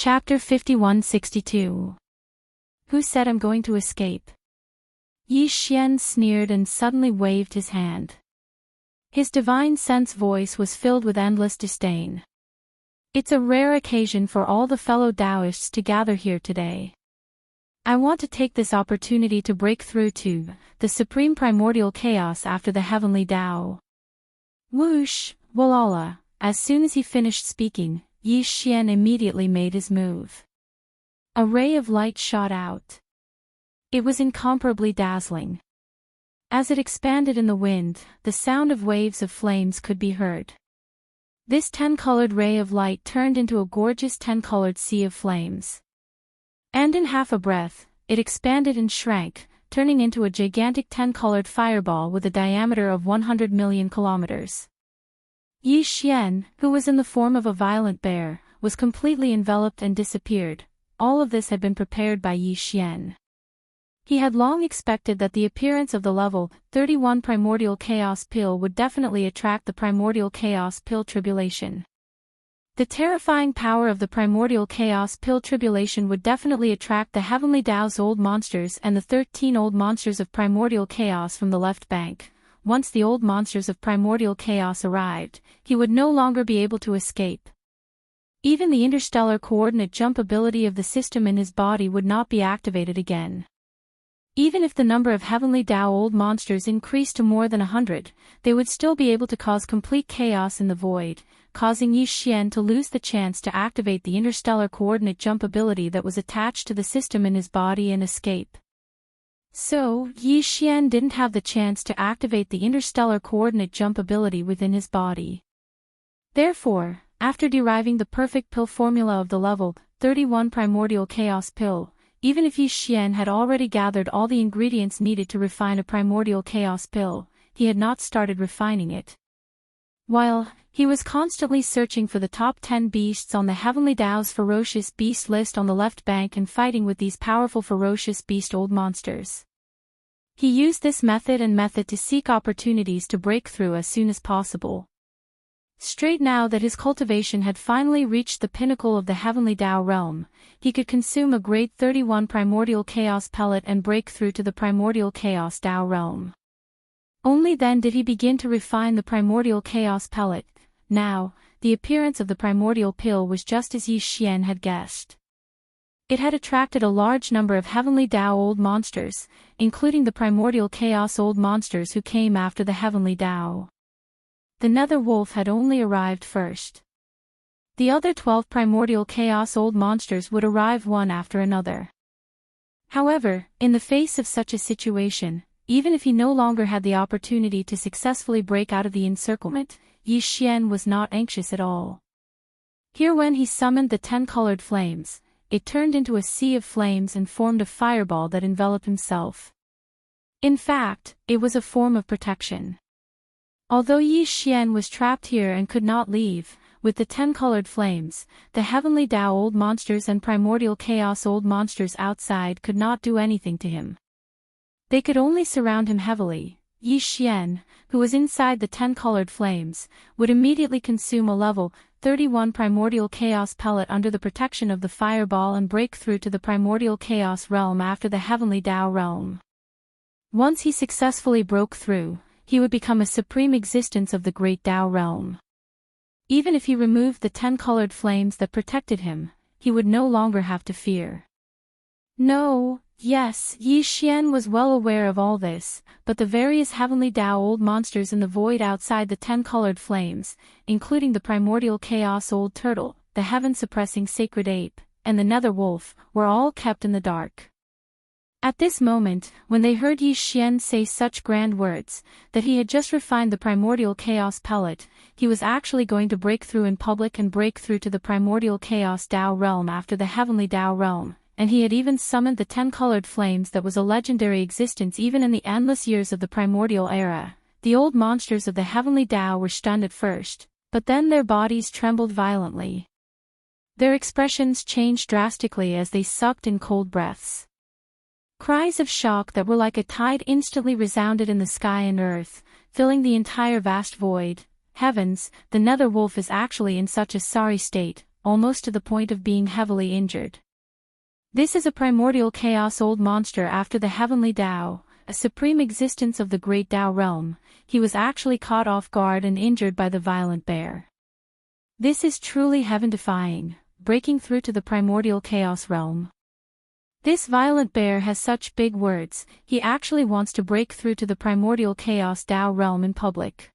Chapter 5162. Who said I'm going to escape? Yi Xian sneered and suddenly waved his hand. His divine sense voice was filled with endless disdain. It's a rare occasion for all the fellow Taoists to gather here today. I want to take this opportunity to break through to the supreme primordial chaos after the heavenly Tao. Whoosh, Walala. As soon as he finished speaking, Yi Xian immediately made his move. A ray of light shot out. It was incomparably dazzling. As it expanded in the wind, the sound of waves of flames could be heard. This 10-colored ray of light turned into a gorgeous 10-colored sea of flames. And in half a breath, it expanded and shrank, turning into a gigantic 10-colored fireball with a diameter of 100 million kilometers. Yi Xian, who was in the form of a violent bear, was completely enveloped and disappeared. All of this had been prepared by Yi Xian. He had long expected that the appearance of the level 31 primordial chaos pill would definitely attract the primordial chaos pill tribulation. The terrifying power of the primordial chaos pill tribulation would definitely attract the heavenly Tao's old monsters and the 13 old monsters of primordial chaos from the left bank. Once the old monsters of primordial chaos arrived, he would no longer be able to escape. Even the interstellar coordinate jump ability of the system in his body would not be activated again. Even if the number of heavenly Tao old monsters increased to more than 100, they would still be able to cause complete chaos in the void, causing Yi Xian to lose the chance to activate the interstellar coordinate jump ability that was attached to the system in his body and escape. So, Yi Xian didn't have the chance to activate the interstellar coordinate jump ability within his body. Therefore, after deriving the perfect pill formula of the level 31 primordial chaos pill, even if Yi Xian had already gathered all the ingredients needed to refine a primordial chaos pill, he had not started refining it. While he was constantly searching for the top 10 beasts on the Heavenly Tao's ferocious beast list on the left bank and fighting with these powerful ferocious beast old monsters. He used this method to seek opportunities to break through as soon as possible. Straight now that his cultivation had finally reached the pinnacle of the Heavenly Tao realm, he could consume a grade 31 primordial chaos pellet and break through to the primordial chaos Tao realm. Only then did he begin to refine the primordial chaos pellet. Now, the appearance of the primordial pill was just as Yi Xian had guessed. It had attracted a large number of heavenly Tao old monsters, including the primordial chaos old monsters who came after the heavenly Tao. The nether wolf had only arrived first. The other 12 primordial chaos old monsters would arrive one after another. However, in the face of such a situation, even if he no longer had the opportunity to successfully break out of the encirclement, Yi Xian was not anxious at all. Here when he summoned the 10-colored flames, it turned into a sea of flames and formed a fireball that enveloped himself. In fact, it was a form of protection. Although Yi Xian was trapped here and could not leave, with the 10-colored flames, the heavenly Tao old monsters and primordial chaos old monsters outside could not do anything to him. They could only surround him heavily. Yi Xian, who was inside the 10-colored flames, would immediately consume a level 31 primordial chaos pellet under the protection of the fireball and break through to the primordial chaos realm after the heavenly Tao realm. Once he successfully broke through, he would become a supreme existence of the great Tao realm. Even if he removed the 10-colored flames that protected him, he would no longer have to fear. Yes, Yi Xian was well aware of all this, but the various heavenly Tao old monsters in the void outside the 10-colored flames, including the primordial chaos old turtle, the heaven-suppressing sacred ape, and the nether wolf, were all kept in the dark. At this moment, when they heard Yi Xian say such grand words, that he had just refined the primordial chaos pellet, he was actually going to break through in public and break through to the primordial chaos Tao realm after the heavenly Tao realm, and he had even summoned the 10-colored flames that was a legendary existence even in the endless years of the primordial era. The old monsters of the heavenly Tao were stunned at first, but then their bodies trembled violently. Their expressions changed drastically as they sucked in cold breaths. Cries of shock that were like a tide instantly resounded in the sky and earth, filling the entire vast void. Heavens, the nether wolf is actually in such a sorry state. almost to the point of being heavily injured. This is a primordial chaos old monster after the heavenly Tao, a supreme existence of the great Tao realm. He was actually caught off guard and injured by the violent bear. This is truly heaven-defying, breaking through to the primordial chaos realm. This violent bear has such big words, he actually wants to break through to the primordial chaos Tao realm in public.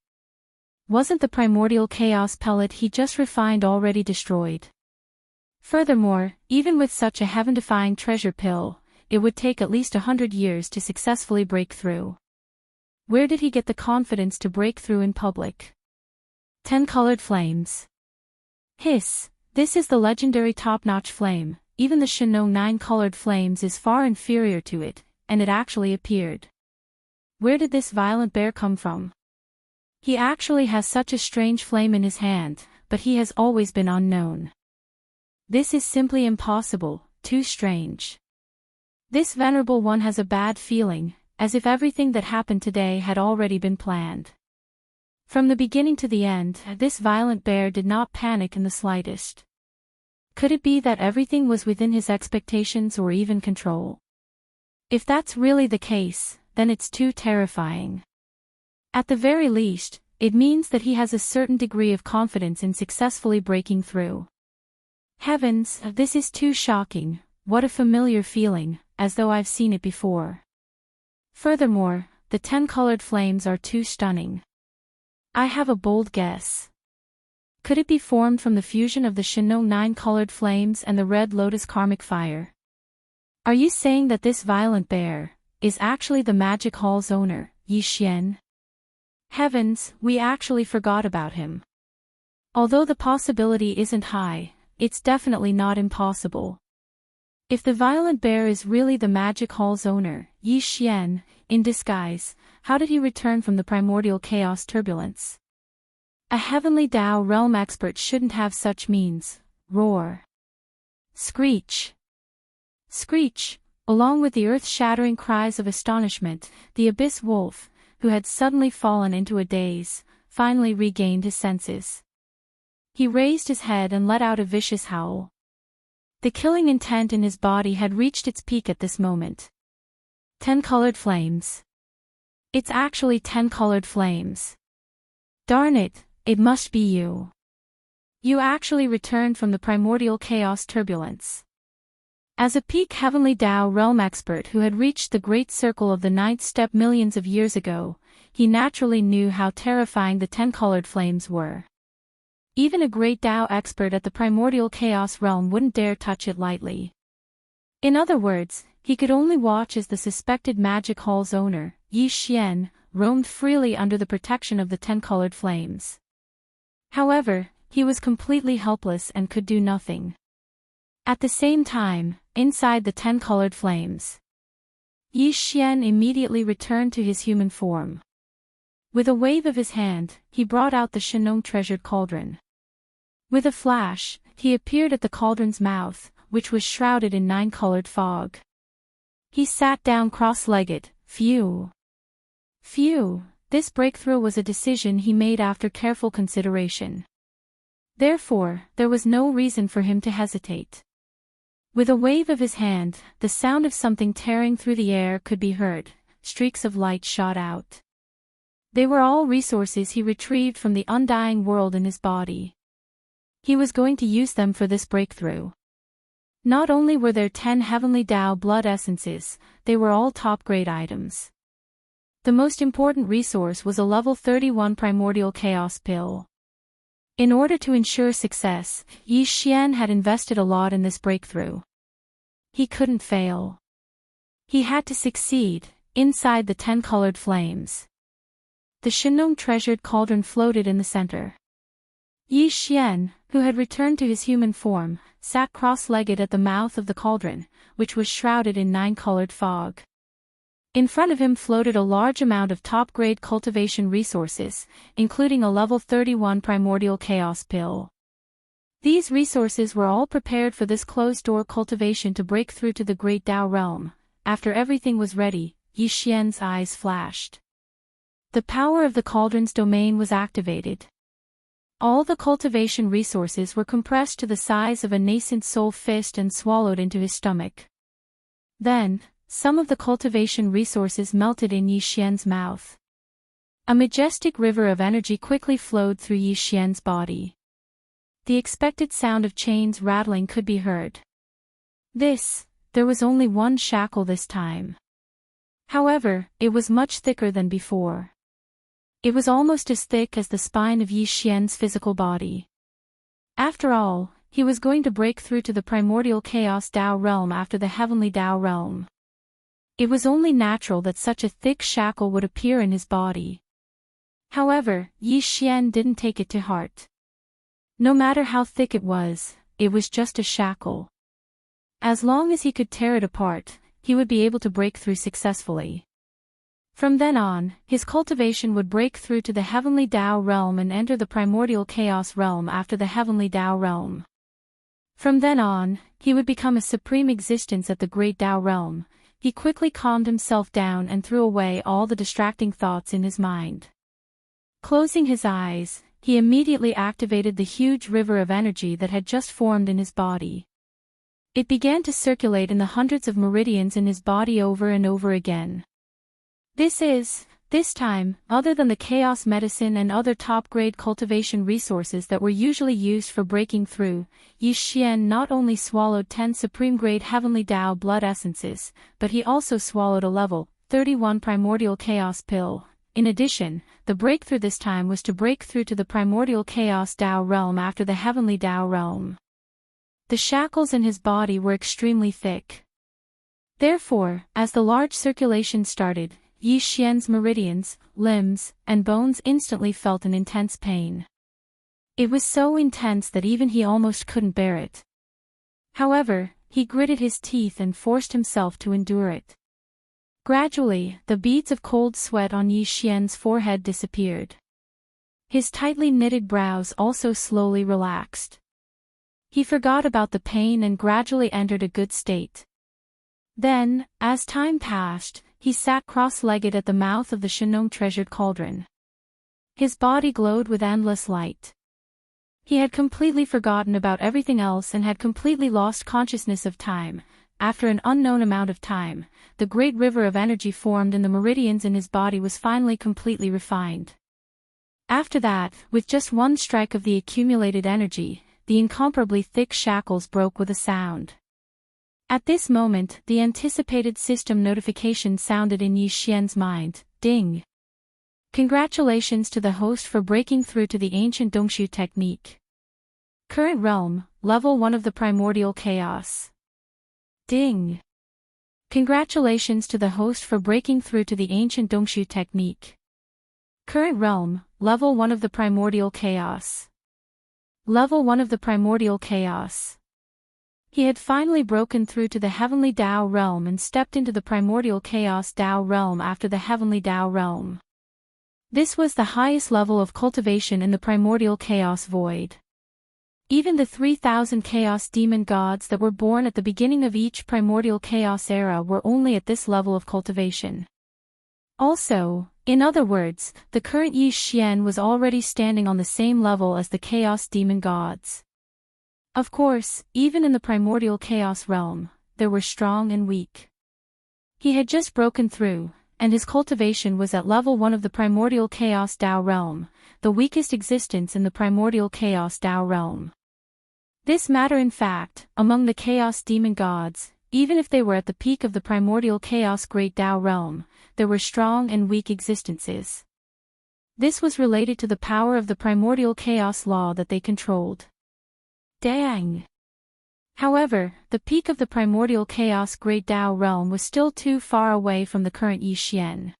Wasn't the primordial chaos pellet he just refined already destroyed? Furthermore, even with such a heaven-defying treasure pill, it would take at least 100 years to successfully break through. Where did he get the confidence to break through in public? 10 colored flames. Hiss, this is the legendary top-notch flame, even the Fictional 9 colored flames is far inferior to it, and it actually appeared. Where did this violent bear come from? He actually has such a strange flame in his hand, but he has always been unknown. This is simply impossible, too strange. This venerable one has a bad feeling, as if everything that happened today had already been planned. From the beginning to the end, this violent bear did not panic in the slightest. Could it be that everything was within his expectations or even control? If that's really the case, then it's too terrifying. At the very least, it means that he has a certain degree of confidence in successfully breaking through. Heavens, this is too shocking, what a familiar feeling, as though I've seen it before. Furthermore, the 10 colored flames are too stunning. I have a bold guess. Could it be formed from the fusion of the Fictional 9 colored flames and the red lotus karmic fire? Are you saying that this violent bear is actually the magic hall's owner, Yi Xian? Heavens, we actually forgot about him. Although the possibility isn't high, it's definitely not impossible. If the violent bear is really the magic hall's owner, Yi Xian, in disguise, how did he return from the primordial chaos turbulence? A heavenly Tao realm expert shouldn't have such means. Roar. Screech. Screech, along with the earth-shattering cries of astonishment, the abyss wolf, who had suddenly fallen into a daze, finally regained his senses. He raised his head and let out a vicious howl. The killing intent in his body had reached its peak at this moment. 10 colored flames. It's actually 10 colored flames. Darn it, it must be you. You actually returned from the primordial chaos turbulence. As a peak heavenly Tao realm expert who had reached the great circle of the 9th step millions of years ago, he naturally knew how terrifying the 10 colored flames were. Even a great Tao expert at the primordial chaos realm wouldn't dare touch it lightly. In other words, he could only watch as the suspected magic hall's owner, Yi Xian, roamed freely under the protection of the 10 colored flames. However, he was completely helpless and could do nothing. At the same time, inside the 10 colored flames, Yi Xian immediately returned to his human form. With a wave of his hand, he brought out the Fictional treasured cauldron. With a flash, he appeared at the cauldron's mouth, which was shrouded in 9 colored fog. He sat down cross-legged. Phew. Phew, this breakthrough was a decision he made after careful consideration. Therefore, there was no reason for him to hesitate. With a wave of his hand, the sound of something tearing through the air could be heard. Streaks of light shot out. They were all resources he retrieved from the undying world in his body. He was going to use them for this breakthrough. Not only were there 10 heavenly Tao blood essences, they were all top-grade items. The most important resource was a level 31 primordial chaos pill. In order to ensure success, Yi Xian had invested a lot in this breakthrough. He couldn't fail. He had to succeed, inside the 10 colored flames. The Fictional treasured cauldron floated in the center. Yi Xian, who had returned to his human form, sat cross-legged at the mouth of the cauldron, which was shrouded in 9 colored fog. In front of him floated a large amount of top-grade cultivation resources, including a level 31 primordial chaos pill. These resources were all prepared for this closed-door cultivation to break through to the great Tao realm. After everything was ready, Yi Xian's eyes flashed. The power of the cauldron's domain was activated. All the cultivation resources were compressed to the size of a nascent soul fist and swallowed into his stomach. Then, some of the cultivation resources melted in Yi Xian's mouth. A majestic river of energy quickly flowed through Yi Xian's body. The expected sound of chains rattling could be heard. There was only one shackle this time. However, it was much thicker than before. It was almost as thick as the spine of Yi Xian's physical body. After all, he was going to break through to the primordial chaos Tao realm after the heavenly Tao realm. It was only natural that such a thick shackle would appear in his body. However, Yi Xian didn't take it to heart. No matter how thick it was just a shackle. As long as he could tear it apart, he would be able to break through successfully. From then on, his cultivation would break through to the heavenly Tao realm and enter the primordial chaos realm after the heavenly Tao realm. From then on, he would become a supreme existence at the great Tao realm. He quickly calmed himself down and threw away all the distracting thoughts in his mind. Closing his eyes, he immediately activated the huge river of energy that had just formed in his body. It began to circulate in the hundreds of meridians in his body over and over again. This time, other than the chaos medicine and other top-grade cultivation resources that were usually used for breaking through, Yi Xian not only swallowed 10 supreme-grade heavenly Tao blood essences, but he also swallowed a level 31 primordial chaos pill. In addition, the breakthrough this time was to break through to the primordial chaos Tao realm after the heavenly Tao realm. The shackles in his body were extremely thick. Therefore, as the large circulation started, Yi Xian's meridians, limbs, and bones instantly felt an intense pain. It was so intense that even he almost couldn't bear it. However, he gritted his teeth and forced himself to endure it. Gradually, the beads of cold sweat on Yi Xian's forehead disappeared. His tightly knitted brows also slowly relaxed. He forgot about the pain and gradually entered a good state. Then, as time passed, he sat cross-legged at the mouth of the Shenong treasured cauldron. His body glowed with endless light. He had completely forgotten about everything else and had completely lost consciousness of time. After an unknown amount of time, the great river of energy formed in the meridians in his body was finally completely refined. After that, with just one strike of the accumulated energy, the incomparably thick shackles broke with a sound. At this moment, the anticipated system notification sounded in Yi Xian's mind. Ding! Congratulations to the host for breaking through to the ancient Dongshu technique. Current realm, level 1 of the primordial chaos. Ding! Congratulations to the host for breaking through to the ancient Dongshu technique. Current realm, level 1 of the primordial chaos. Level 1 of the primordial chaos. He had finally broken through to the heavenly Tao realm and stepped into the primordial chaos Tao realm after the heavenly Tao realm. This was the highest level of cultivation in the primordial chaos void. Even the 3,000 chaos demon gods that were born at the beginning of each primordial chaos era were only at this level of cultivation. Also, in other words, the current Yi Xian was already standing on the same level as the chaos demon gods. Of course, even in the primordial chaos realm, there were strong and weak. He had just broken through, and his cultivation was at level 1 of the primordial chaos Tao realm, the weakest existence in the primordial chaos Tao realm. This matter in fact, among the chaos demon gods, even if they were at the peak of the primordial chaos great Tao realm, there were strong and weak existences. This was related to the power of the primordial chaos law that they controlled. Dang! However, the peak of the primordial chaos great Tao realm was still too far away from the current Yi Xian.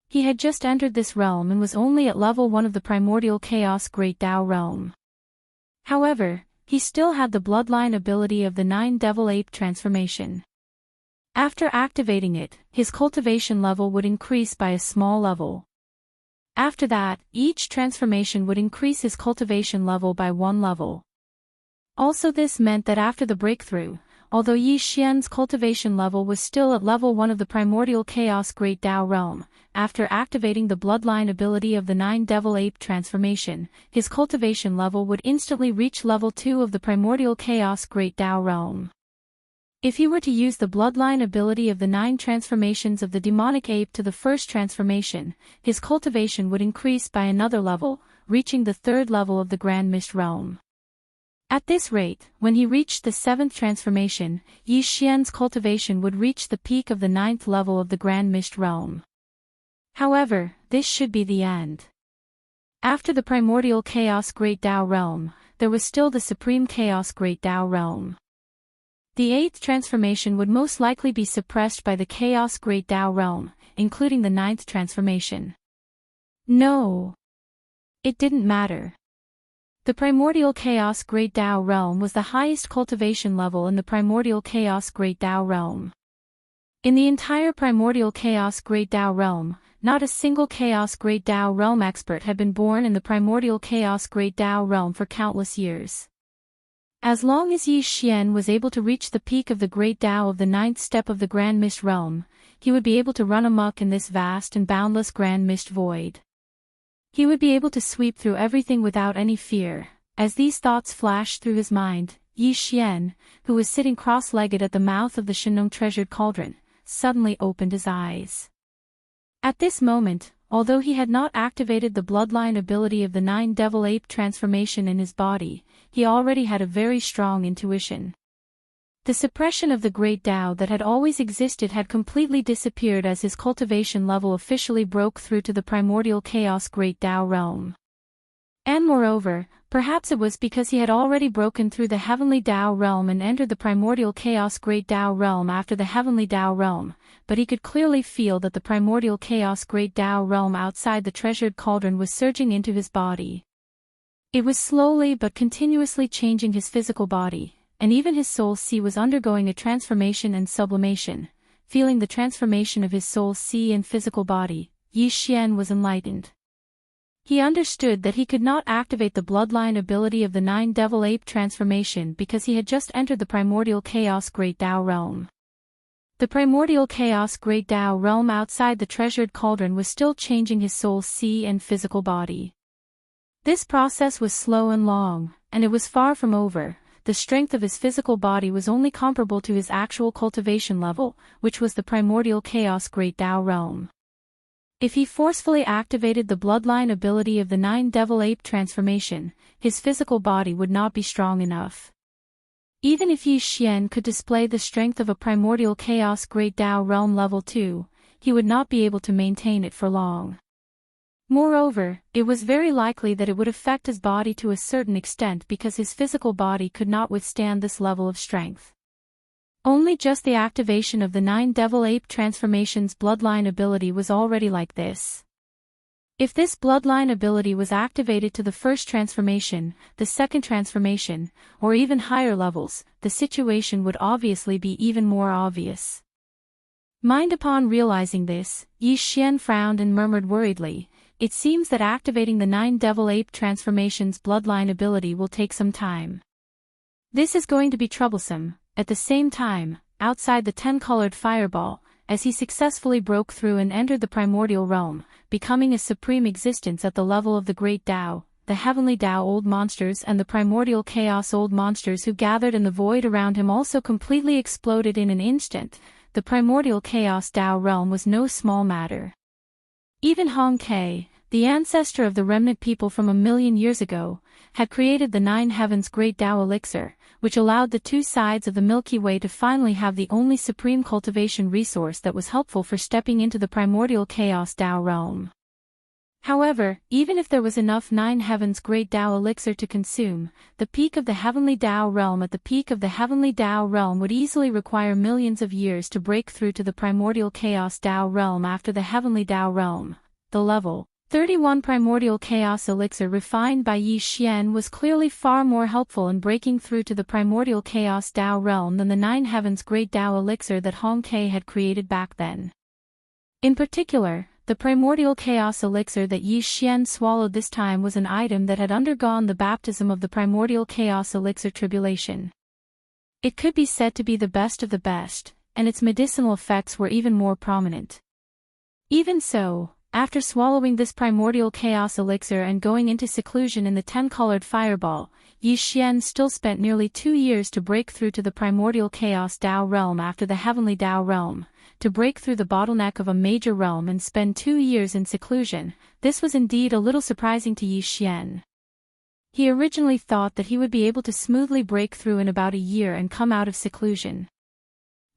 He had just entered this realm and was only at level 1 of the primordial chaos great Tao realm. However, he still had the bloodline ability of the 9 devil ape transformation. After activating it, his cultivation level would increase by a small level. After that, each transformation would increase his cultivation level by 1 level. Also, this meant that after the breakthrough, although Yi Xian's cultivation level was still at level 1 of the Primordial Chaos Great Tao Realm. After activating the bloodline ability of the 9 Devil Ape transformation, his cultivation level would instantly reach level 2 of the Primordial Chaos Great Tao Realm. If he were to use the bloodline ability of the 9 transformations of the demonic ape to the first transformation, his cultivation would increase by another level, reaching the 3rd level of the Grand Mist Realm. At this rate, when he reached the 7th transformation, Yi Xian's cultivation would reach the peak of the 9th level of the Grand Mist Realm. However, this should be the end. After the Primordial Chaos Great Tao Realm, there was still the Supreme Chaos Great Tao Realm. The 8th transformation would most likely be suppressed by the Chaos Great Tao Realm, including the 9th transformation. No. It didn't matter. The Primordial Chaos Great Tao Realm was the highest cultivation level in the Primordial Chaos Great Tao Realm. In the entire Primordial Chaos Great Tao Realm, not a single Chaos Great Tao Realm expert had been born in the Primordial Chaos Great Tao Realm for countless years. As long as Yi Xian was able to reach the peak of the Great Tao of the 9th step of the Grand Mist Realm, he would be able to run amok in this vast and boundless Grand Mist Void. He would be able to sweep through everything without any fear. As these thoughts flashed through his mind, Yi Xian, who was sitting cross-legged at the mouth of the Shenong treasured cauldron, suddenly opened his eyes. At this moment, although he had not activated the bloodline ability of the 9 Devil Ape transformation in his body, he already had a very strong intuition. The suppression of the Great Tao that had always existed had completely disappeared as his cultivation level officially broke through to the Primordial Chaos Great Tao Realm. And moreover, perhaps it was because he had already broken through the Heavenly Tao Realm and entered the Primordial Chaos Great Tao Realm after the Heavenly Tao Realm, but he could clearly feel that the Primordial Chaos Great Tao Realm outside the treasured cauldron was surging into his body. It was slowly but continuously changing his physical body, and even his soul sea was undergoing a transformation and sublimation. Feeling the transformation of his soul sea and physical body, Yi Xian was enlightened. He understood that he could not activate the bloodline ability of the 9 Devil Ape transformation because he had just entered the Primordial Chaos Great Tao Realm. The Primordial Chaos Great Tao Realm outside the treasured cauldron was still changing his soul sea and physical body. This process was slow and long, and it was far from over. The strength of his physical body was only comparable to his actual cultivation level, which was the Primordial Chaos Great Tao Realm. If he forcefully activated the bloodline ability of the 9 Devil Ape transformation, his physical body would not be strong enough. Even if Yi Xian could display the strength of a Primordial Chaos Great Tao Realm level 2, he would not be able to maintain it for long. Moreover, it was very likely that it would affect his body to a certain extent because his physical body could not withstand this level of strength. Only just the activation of the 9 Devil Ape transformation's bloodline ability was already like this. If this bloodline ability was activated to the first transformation, the second transformation, or even higher levels, the situation would obviously be even more obvious. Upon realizing this, Yi Xian frowned and murmured worriedly, "It seems that activating the 9 Devil Ape transformation's bloodline ability will take some time. This is going to be troublesome." At the same time, outside the 10-colored fireball, as he successfully broke through and entered the primordial realm, becoming a supreme existence at the level of the Great Tao, the Heavenly Tao Old Monsters and the Primordial Chaos Old Monsters who gathered in the void around him also completely exploded in an instant. The Primordial Chaos Tao realm was no small matter. Even Hong Ke, the ancestor of the remnant people from 1,000,000 years ago, had created the 9 Heavens Great Tao Elixir, which allowed the two sides of the Milky Way to finally have the only supreme cultivation resource that was helpful for stepping into the Primordial Chaos Tao realm. However, even if there was enough 9 Heavens Great Tao Elixir to consume, the peak of the Heavenly Tao realm at the peak of the Heavenly Tao realm would easily require millions of years to break through to the Primordial Chaos Tao realm after the Heavenly Tao realm. The level 31 Primordial Chaos Elixir refined by Yi Xian was clearly far more helpful in breaking through to the Primordial Chaos Tao realm than the 9 Heavens Great Tao Elixir that Hong Ke had created back then. In particular, the Primordial Chaos Elixir that Yi Xian swallowed this time was an item that had undergone the baptism of the Primordial Chaos Elixir tribulation. It could be said to be the best of the best, and its medicinal effects were even more prominent. Even so, after swallowing this primordial chaos elixir and going into seclusion in the 10-colored fireball, Yi Xian still spent nearly 2 years to break through to the primordial chaos Dao realm after the heavenly Dao realm. To break through the bottleneck of a major realm and spend 2 years in seclusion, this was indeed a little surprising to Yi Xian. He originally thought that he would be able to smoothly break through in about a year and come out of seclusion.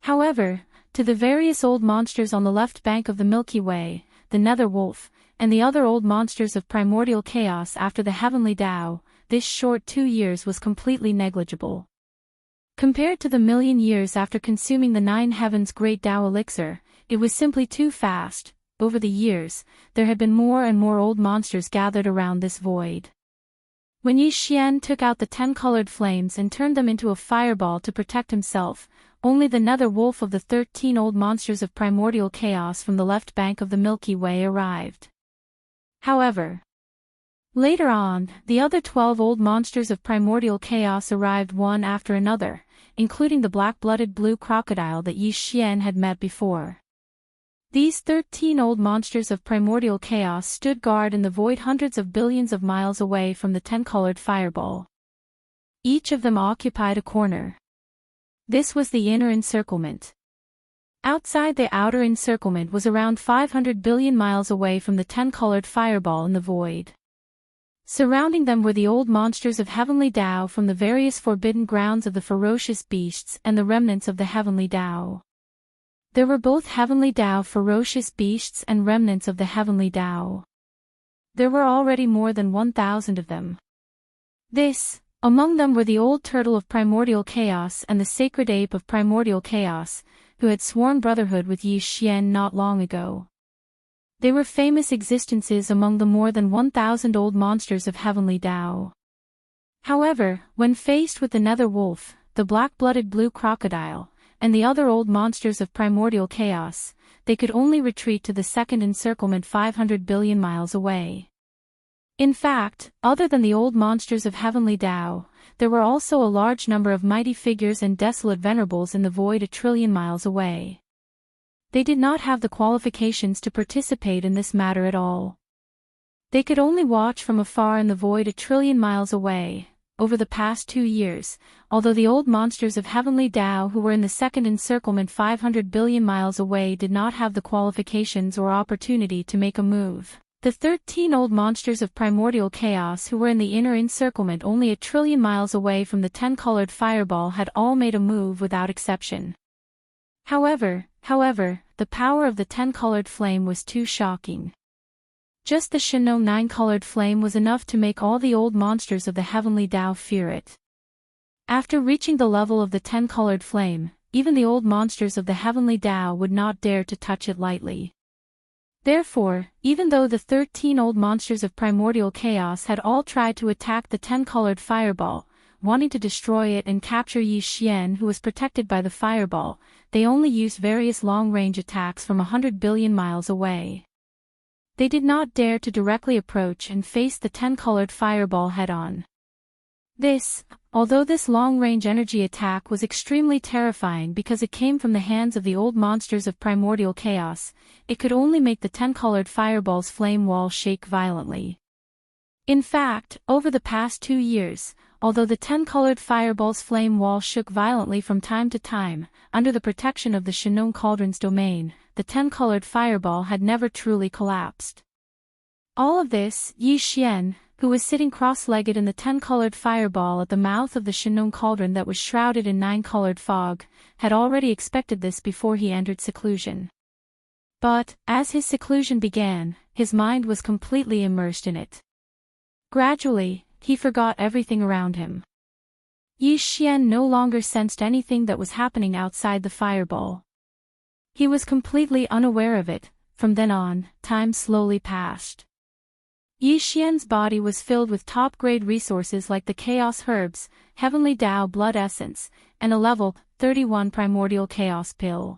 However, to the various old monsters on the left bank of the Milky Way, the Nether Wolf, and the other old monsters of primordial chaos after the heavenly Dao, this short 2 years was completely negligible. Compared to the million years after consuming the 9 heavens great Dao elixir, it was simply too fast. Over the years, there had been more and more old monsters gathered around this void. When Yi Xian took out the 10-colored flames and turned them into a fireball to protect himself, only the Nether Wolf of the 13 old monsters of primordial chaos from the left bank of the Milky Way arrived. However, later on, the other 12 old monsters of primordial chaos arrived one after another, including the black-blooded blue crocodile that Yi Xian had met before. These 13 old monsters of primordial chaos stood guard in the void hundreds of billions of miles away from the 10-colored fireball. Each of them occupied a corner. This was the inner encirclement. Outside the outer encirclement was around 500 billion miles away from the 10-colored fireball in the void. Surrounding them were the old monsters of heavenly Dao from the various forbidden grounds of the ferocious beasts and the remnants of the heavenly Dao. There were both heavenly Dao ferocious beasts and remnants of the heavenly Dao. There were already more than 1,000 of them. Among them were the old turtle of primordial chaos and the sacred ape of primordial chaos, who had sworn brotherhood with Yi Xian not long ago. They were famous existences among the more than 1,000 old monsters of heavenly Dao. However, when faced with the Nether Wolf, the black-blooded blue crocodile, and the other old monsters of primordial chaos, they could only retreat to the second encirclement 500 billion miles away. In fact, other than the old monsters of heavenly Dao, there were also a large number of mighty figures and desolate venerables in the void a trillion miles away. They did not have the qualifications to participate in this matter at all. They could only watch from afar in the void a trillion miles away. Over the past 2 years, although the old monsters of heavenly Dao who were in the second encirclement 500 billion miles away did not have the qualifications or opportunity to make a move, the 13 old monsters of primordial chaos who were in the inner encirclement only a trillion miles away from the 10-colored fireball had all made a move without exception. However, the power of the 10-colored flame was too shocking. Just the Shinong 9-colored flame was enough to make all the old monsters of the heavenly Dao fear it. After reaching the level of the 10-colored flame, even the old monsters of the heavenly Dao would not dare to touch it lightly. Therefore, even though the 13 old monsters of primordial chaos had all tried to attack the 10-colored fireball, wanting to destroy it and capture Yi Xian who was protected by the fireball, they only used various long-range attacks from 100 billion miles away. They did not dare to directly approach and face the 10-colored fireball head-on. Although this long-range energy attack was extremely terrifying because it came from the hands of the old monsters of primordial chaos, it could only make the 10-colored fireball's flame wall shake violently. In fact, over the past 2 years, although the 10-colored fireball's flame wall shook violently from time to time, under the protection of the Shinong Cauldron's domain, the 10-colored fireball had never truly collapsed. All of this, Yi Xian, who was sitting cross-legged in the 10-colored fireball at the mouth of the Shinong Cauldron that was shrouded in 9-colored fog, had already expected this before he entered seclusion. But, as his seclusion began, his mind was completely immersed in it. Gradually, he forgot everything around him. Yi Xian no longer sensed anything that was happening outside the fireball. He was completely unaware of it. From then on, time slowly passed. Yi Xian's body was filled with top-grade resources like the Chaos Herbs, Heavenly Dao Blood Essence, and a level 31 Primordial Chaos Pill.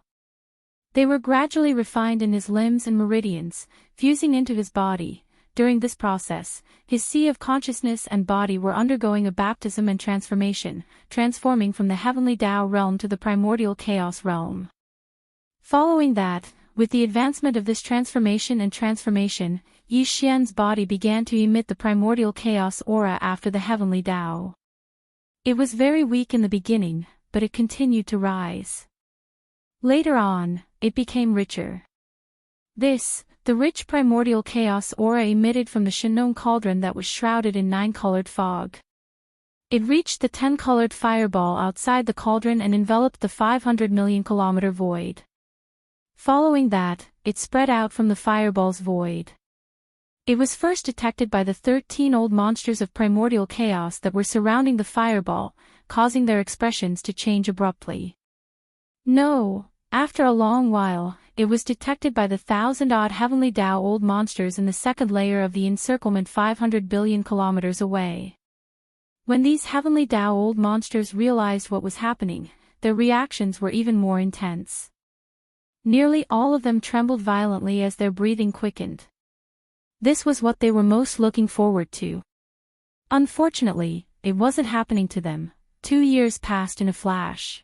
They were gradually refined in his limbs and meridians, fusing into his body, During this process, his sea of consciousness and body were undergoing a baptism and transformation, transforming from the heavenly Tao realm to the primordial chaos realm. Following that, with the advancement of this transformation, Yi Xian's body began to emit the primordial chaos aura after the heavenly Tao. It was very weak in the beginning, but it continued to rise. Later on, it became richer. The rich primordial chaos aura emitted from the Shenong cauldron that was shrouded in 9-colored fog. It reached the 10-colored fireball outside the cauldron and enveloped the 500 million kilometer void. Following that, it spread out from the fireball's void. It was first detected by the 13 old monsters of primordial chaos that were surrounding the fireball, causing their expressions to change abruptly. No, after a long while, it was detected by the 1,000-odd heavenly Tao old monsters in the second layer of the encirclement 500 billion kilometers away. When these heavenly Tao old monsters realized what was happening, their reactions were even more intense. Nearly all of them trembled violently as their breathing quickened. This was what they were most looking forward to. Unfortunately, it wasn't happening to them. 2 years passed in a flash.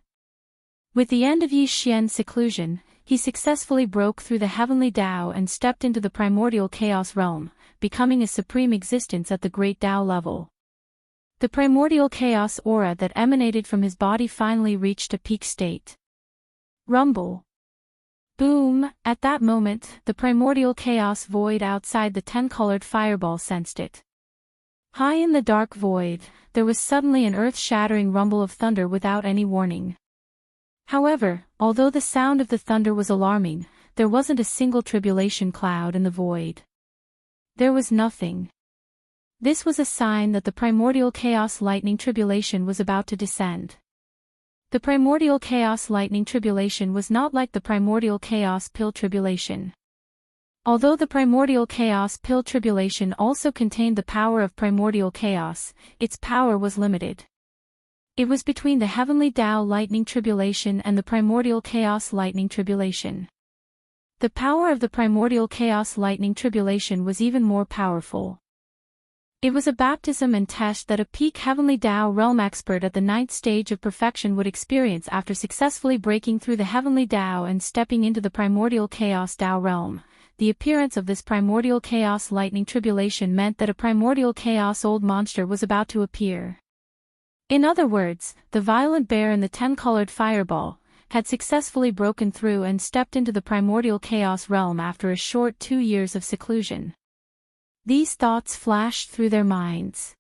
With the end of Yi Xian's seclusion, he successfully broke through the heavenly Tao and stepped into the primordial chaos realm, becoming a supreme existence at the great Tao level. The primordial chaos aura that emanated from his body finally reached a peak state. Rumble. Boom! At that moment, the primordial chaos void outside the 10-colored fireball sensed it. High in the dark void, there was suddenly an earth-shattering rumble of thunder without any warning. However, although the sound of the thunder was alarming, there wasn't a single tribulation cloud in the void. There was nothing. This was a sign that the primordial chaos lightning tribulation was about to descend. The primordial chaos lightning tribulation was not like the primordial chaos pill tribulation. Although the primordial chaos pill tribulation also contained the power of primordial chaos, its power was limited. It was between the heavenly Tao lightning tribulation and the primordial chaos lightning tribulation. The power of the primordial chaos lightning tribulation was even more powerful. It was a baptism and test that a peak heavenly Tao realm expert at the 9th stage of perfection would experience after successfully breaking through the heavenly Tao and stepping into the primordial chaos Tao realm. The appearance of this primordial chaos lightning tribulation meant that a primordial chaos old monster was about to appear. In other words, the violent bear in the 10-colored fireball had successfully broken through and stepped into the primordial chaos realm after a short 2 years of seclusion. These thoughts flashed through their minds.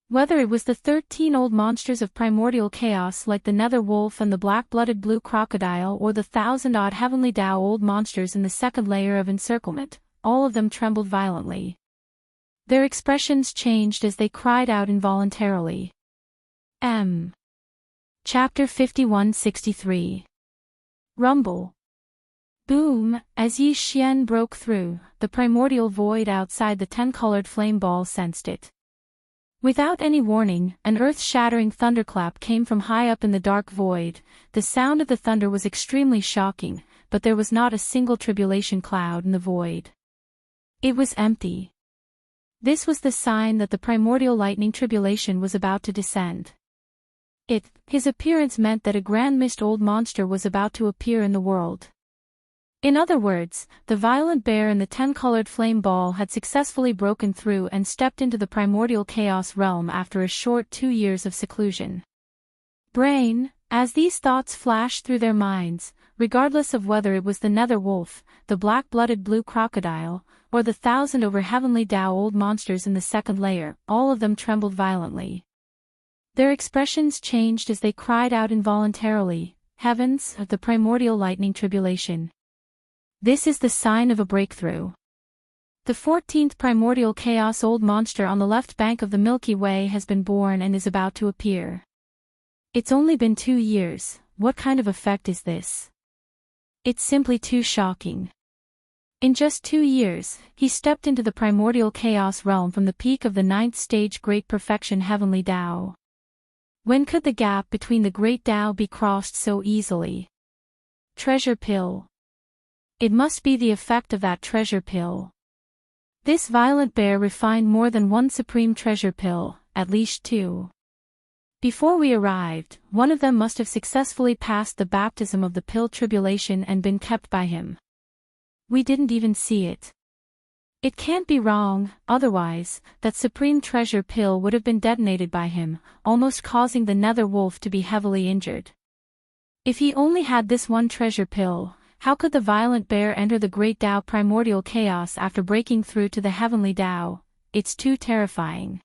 Whether it was the 13 old monsters of primordial chaos like the nether wolf and the black-blooded blue crocodile or the 1,000-odd heavenly Tao old monsters in the second layer of encirclement, all of them trembled violently. Their expressions changed as they cried out involuntarily. Chapter 51-63. Rumble. Boom! As Yi Xian broke through, the primordial void outside the 10-colored flame ball sensed it. Without any warning, an earth-shattering thunderclap came from high up in the dark void. The sound of the thunder was extremely shocking, but there was not a single tribulation cloud in the void. It was empty. This was the sign that the primordial lightning tribulation was about to descend. His appearance meant that a grand mist old monster was about to appear in the world. In other words, the violent bear in the 10-colored flame ball had successfully broken through and stepped into the primordial chaos realm after a short 2 years of seclusion. Brain, as these thoughts flashed through their minds, regardless of whether it was the nether wolf, the black-blooded blue crocodile, or the 1,000 over heavenly Tao old monsters in the second layer, all of them trembled violently. Their expressions changed as they cried out involuntarily, "Heavens, of the primordial lightning tribulation. This is the sign of a breakthrough. The 14th primordial chaos old monster on the left bank of the Milky Way has been born and is about to appear. It's only been 2 years, what kind of effect is this? It's simply too shocking." In just 2 years, he stepped into the primordial chaos realm from the peak of the 9th stage Great Perfection Heavenly Tao. When could the gap between the Great Tao be crossed so easily? Treasure pill. It must be the effect of that treasure pill. This violent bear refined more than one supreme treasure pill, at least two. Before we arrived, one of them must have successfully passed the baptism of the pill tribulation and been kept by him. We didn't even see it. It can't be wrong, otherwise, that supreme treasure pill would have been detonated by him, almost causing the nether wolf to be heavily injured. If he only had this one treasure pill, how could the violent bear enter the great Tao primordial chaos after breaking through to the heavenly Tao? It's too terrifying.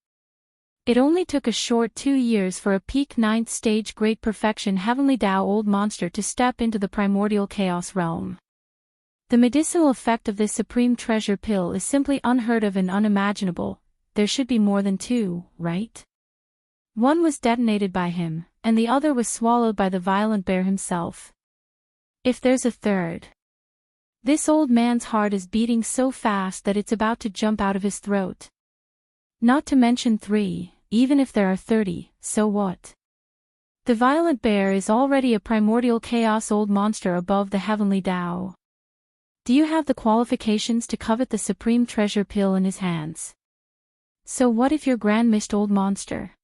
It only took a short 2 years for a peak 9th stage great perfection heavenly Tao old monster to step into the primordial chaos realm. The medicinal effect of this supreme treasure pill is simply unheard of and unimaginable. There should be more than two, right? One was detonated by him, and the other was swallowed by the violent bear himself. If there's a third. This old man's heart is beating so fast that it's about to jump out of his throat. Not to mention 3, even if there are 30, so what? The violent bear is already a primordial chaos old monster above the heavenly Tao. Do you have the qualifications to covet the supreme treasure pill in his hands? So what if you're grand mist old monster?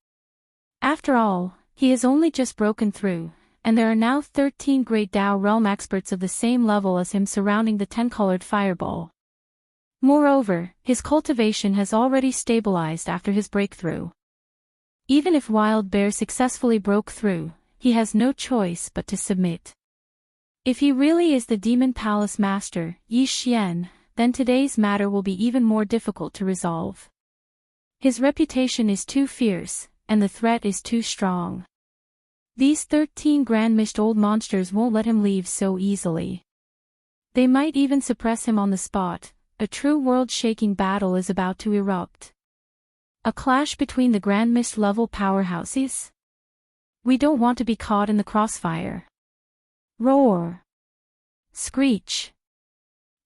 After all, he has only just broken through, and there are now 13 great Tao realm experts of the same level as him surrounding the 10-colored fireball. Moreover, his cultivation has already stabilized after his breakthrough. Even if Wild Bear successfully broke through, he has no choice but to submit. If he really is the Demon Palace Master, Yi Xian, then today's matter will be even more difficult to resolve. His reputation is too fierce, and the threat is too strong. These 13 Grand Mist old monsters won't let him leave so easily. They might even suppress him on the spot. A true world-shaking battle is about to erupt. A clash between the Grand Mist level powerhouses? We don't want to be caught in the crossfire. Roar! Screech!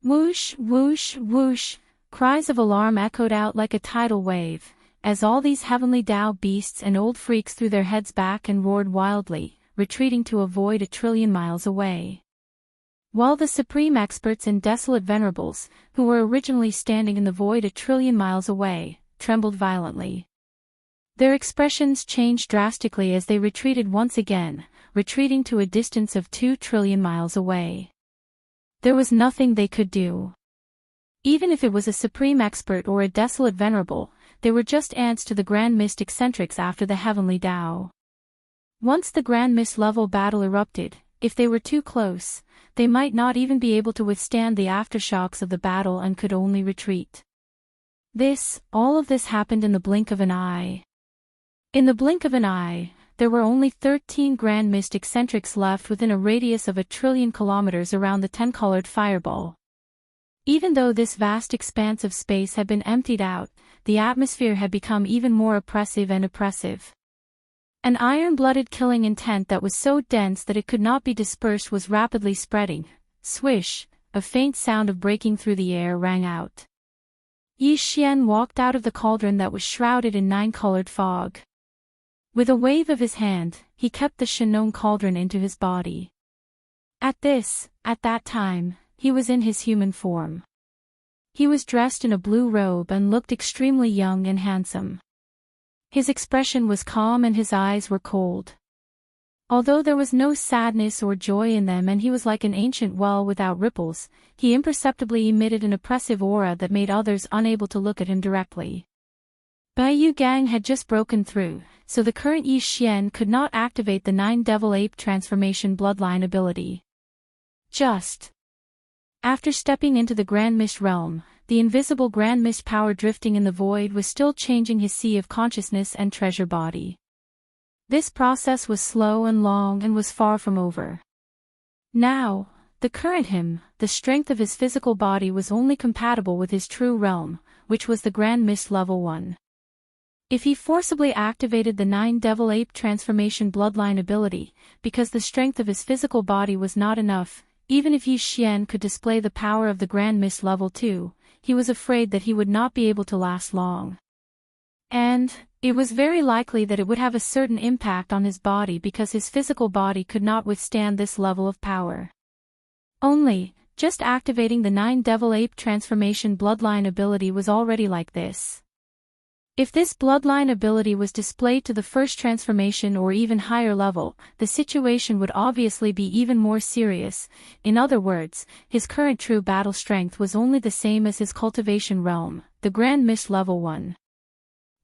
Whoosh, whoosh, whoosh! Cries of alarm echoed out like a tidal wave, as all these heavenly Tao beasts and old freaks threw their heads back and roared wildly, retreating to a void 1,000,000,000,000 miles away. While the supreme experts and desolate venerables, who were originally standing in the void 1,000,000,000,000 miles away, trembled violently. Their expressions changed drastically as they retreated once again, retreating to a distance of 2,000,000,000,000 miles away. There was nothing they could do. Even if it was a supreme expert or a desolate venerable, they were just ants to the Grand Mist eccentrics after the heavenly Tao. Once the Grand Mist level battle erupted, if they were too close, they might not even be able to withstand the aftershocks of the battle and could only retreat. All of this happened in the blink of an eye. In the blink of an eye, there were only 13 Grand Mist eccentrics left within a radius of 1,000,000,000,000 kilometers around the 10-colored fireball. Even though this vast expanse of space had been emptied out, the atmosphere had become even more oppressive and oppressive. An iron-blooded killing intent that was so dense that it could not be dispersed was rapidly spreading. Swish, a faint sound of breaking through the air rang out. Yi Xian walked out of the cauldron that was shrouded in 9-colored fog. With a wave of his hand, he kept the Shinong cauldron into his body. At that time, he was in his human form. He was dressed in a blue robe and looked extremely young and handsome. His expression was calm and his eyes were cold. Although there was no sadness or joy in them and he was like an ancient well without ripples, he imperceptibly emitted an oppressive aura that made others unable to look at him directly. Bai Yu Gang had just broken through, so the current Yi Xian could not activate the 9 Devil Ape transformation bloodline ability. After stepping into the Grand Mist realm, the invisible Grand Mist power drifting in the void was still changing his sea of consciousness and treasure body. This process was slow and long and was far from over. Now, the current him, the strength of his physical body was only compatible with his true realm, which was the Grand Mist level 1. If he forcibly activated the 9 Devil Ape transformation bloodline ability, because the strength of his physical body was not enough, even if Yi Xian could display the power of the Grand Mist level 2, he was afraid that he would not be able to last long. And it was very likely that it would have a certain impact on his body because his physical body could not withstand this level of power. Only, Just activating the 9 Devil Ape transformation bloodline ability was already like this. If this bloodline ability was displayed to the first transformation or even higher level, the situation would obviously be even more serious. In other words, his current true battle strength was only the same as his cultivation realm, the Grand Mist level 1.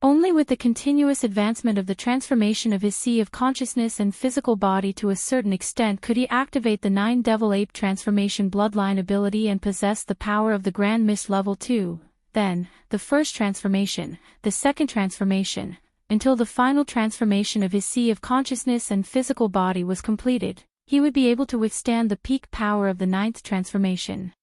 Only with the continuous advancement of the transformation of his sea of consciousness and physical body to a certain extent could he activate the 9 Devil Ape transformation bloodline ability and possess the power of the Grand Mist level 2. Then, the first transformation, the second transformation, until the final transformation of his sea of consciousness and physical body was completed, he would be able to withstand the peak power of the 9th transformation.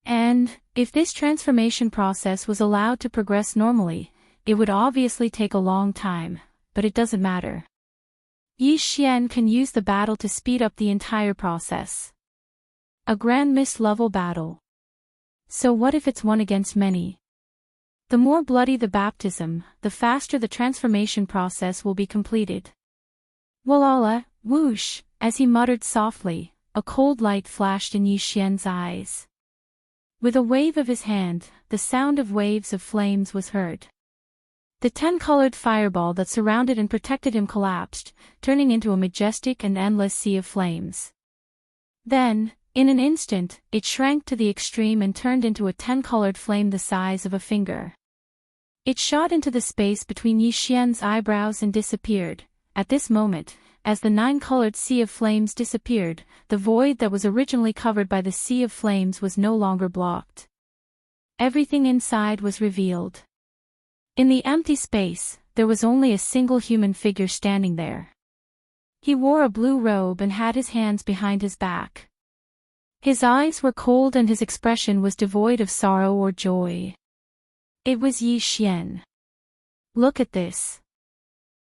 And, if this transformation process was allowed to progress normally, it would obviously take a long time, but it doesn't matter. Yi Xian can use the battle to speed up the entire process. A Grand Mist level battle. So what if it's one against many? The more bloody the baptism, the faster the transformation process will be completed. Walala, whoosh, as he muttered softly, a cold light flashed in Yi Xian's eyes. With a wave of his hand, the sound of waves of flames was heard. The 10-colored fireball that surrounded and protected him collapsed, turning into a majestic and endless sea of flames. Then, in an instant, it shrank to the extreme and turned into a 10-colored flame the size of a finger. It shot into the space between Yi Xian's eyebrows and disappeared. At this moment, as the 9-colored sea of flames disappeared, the void that was originally covered by the sea of flames was no longer blocked. Everything inside was revealed. In the empty space, there was only a single human figure standing there. He wore a blue robe and had his hands behind his back. His eyes were cold and his expression was devoid of sorrow or joy. It was Yi Xian. Look at this.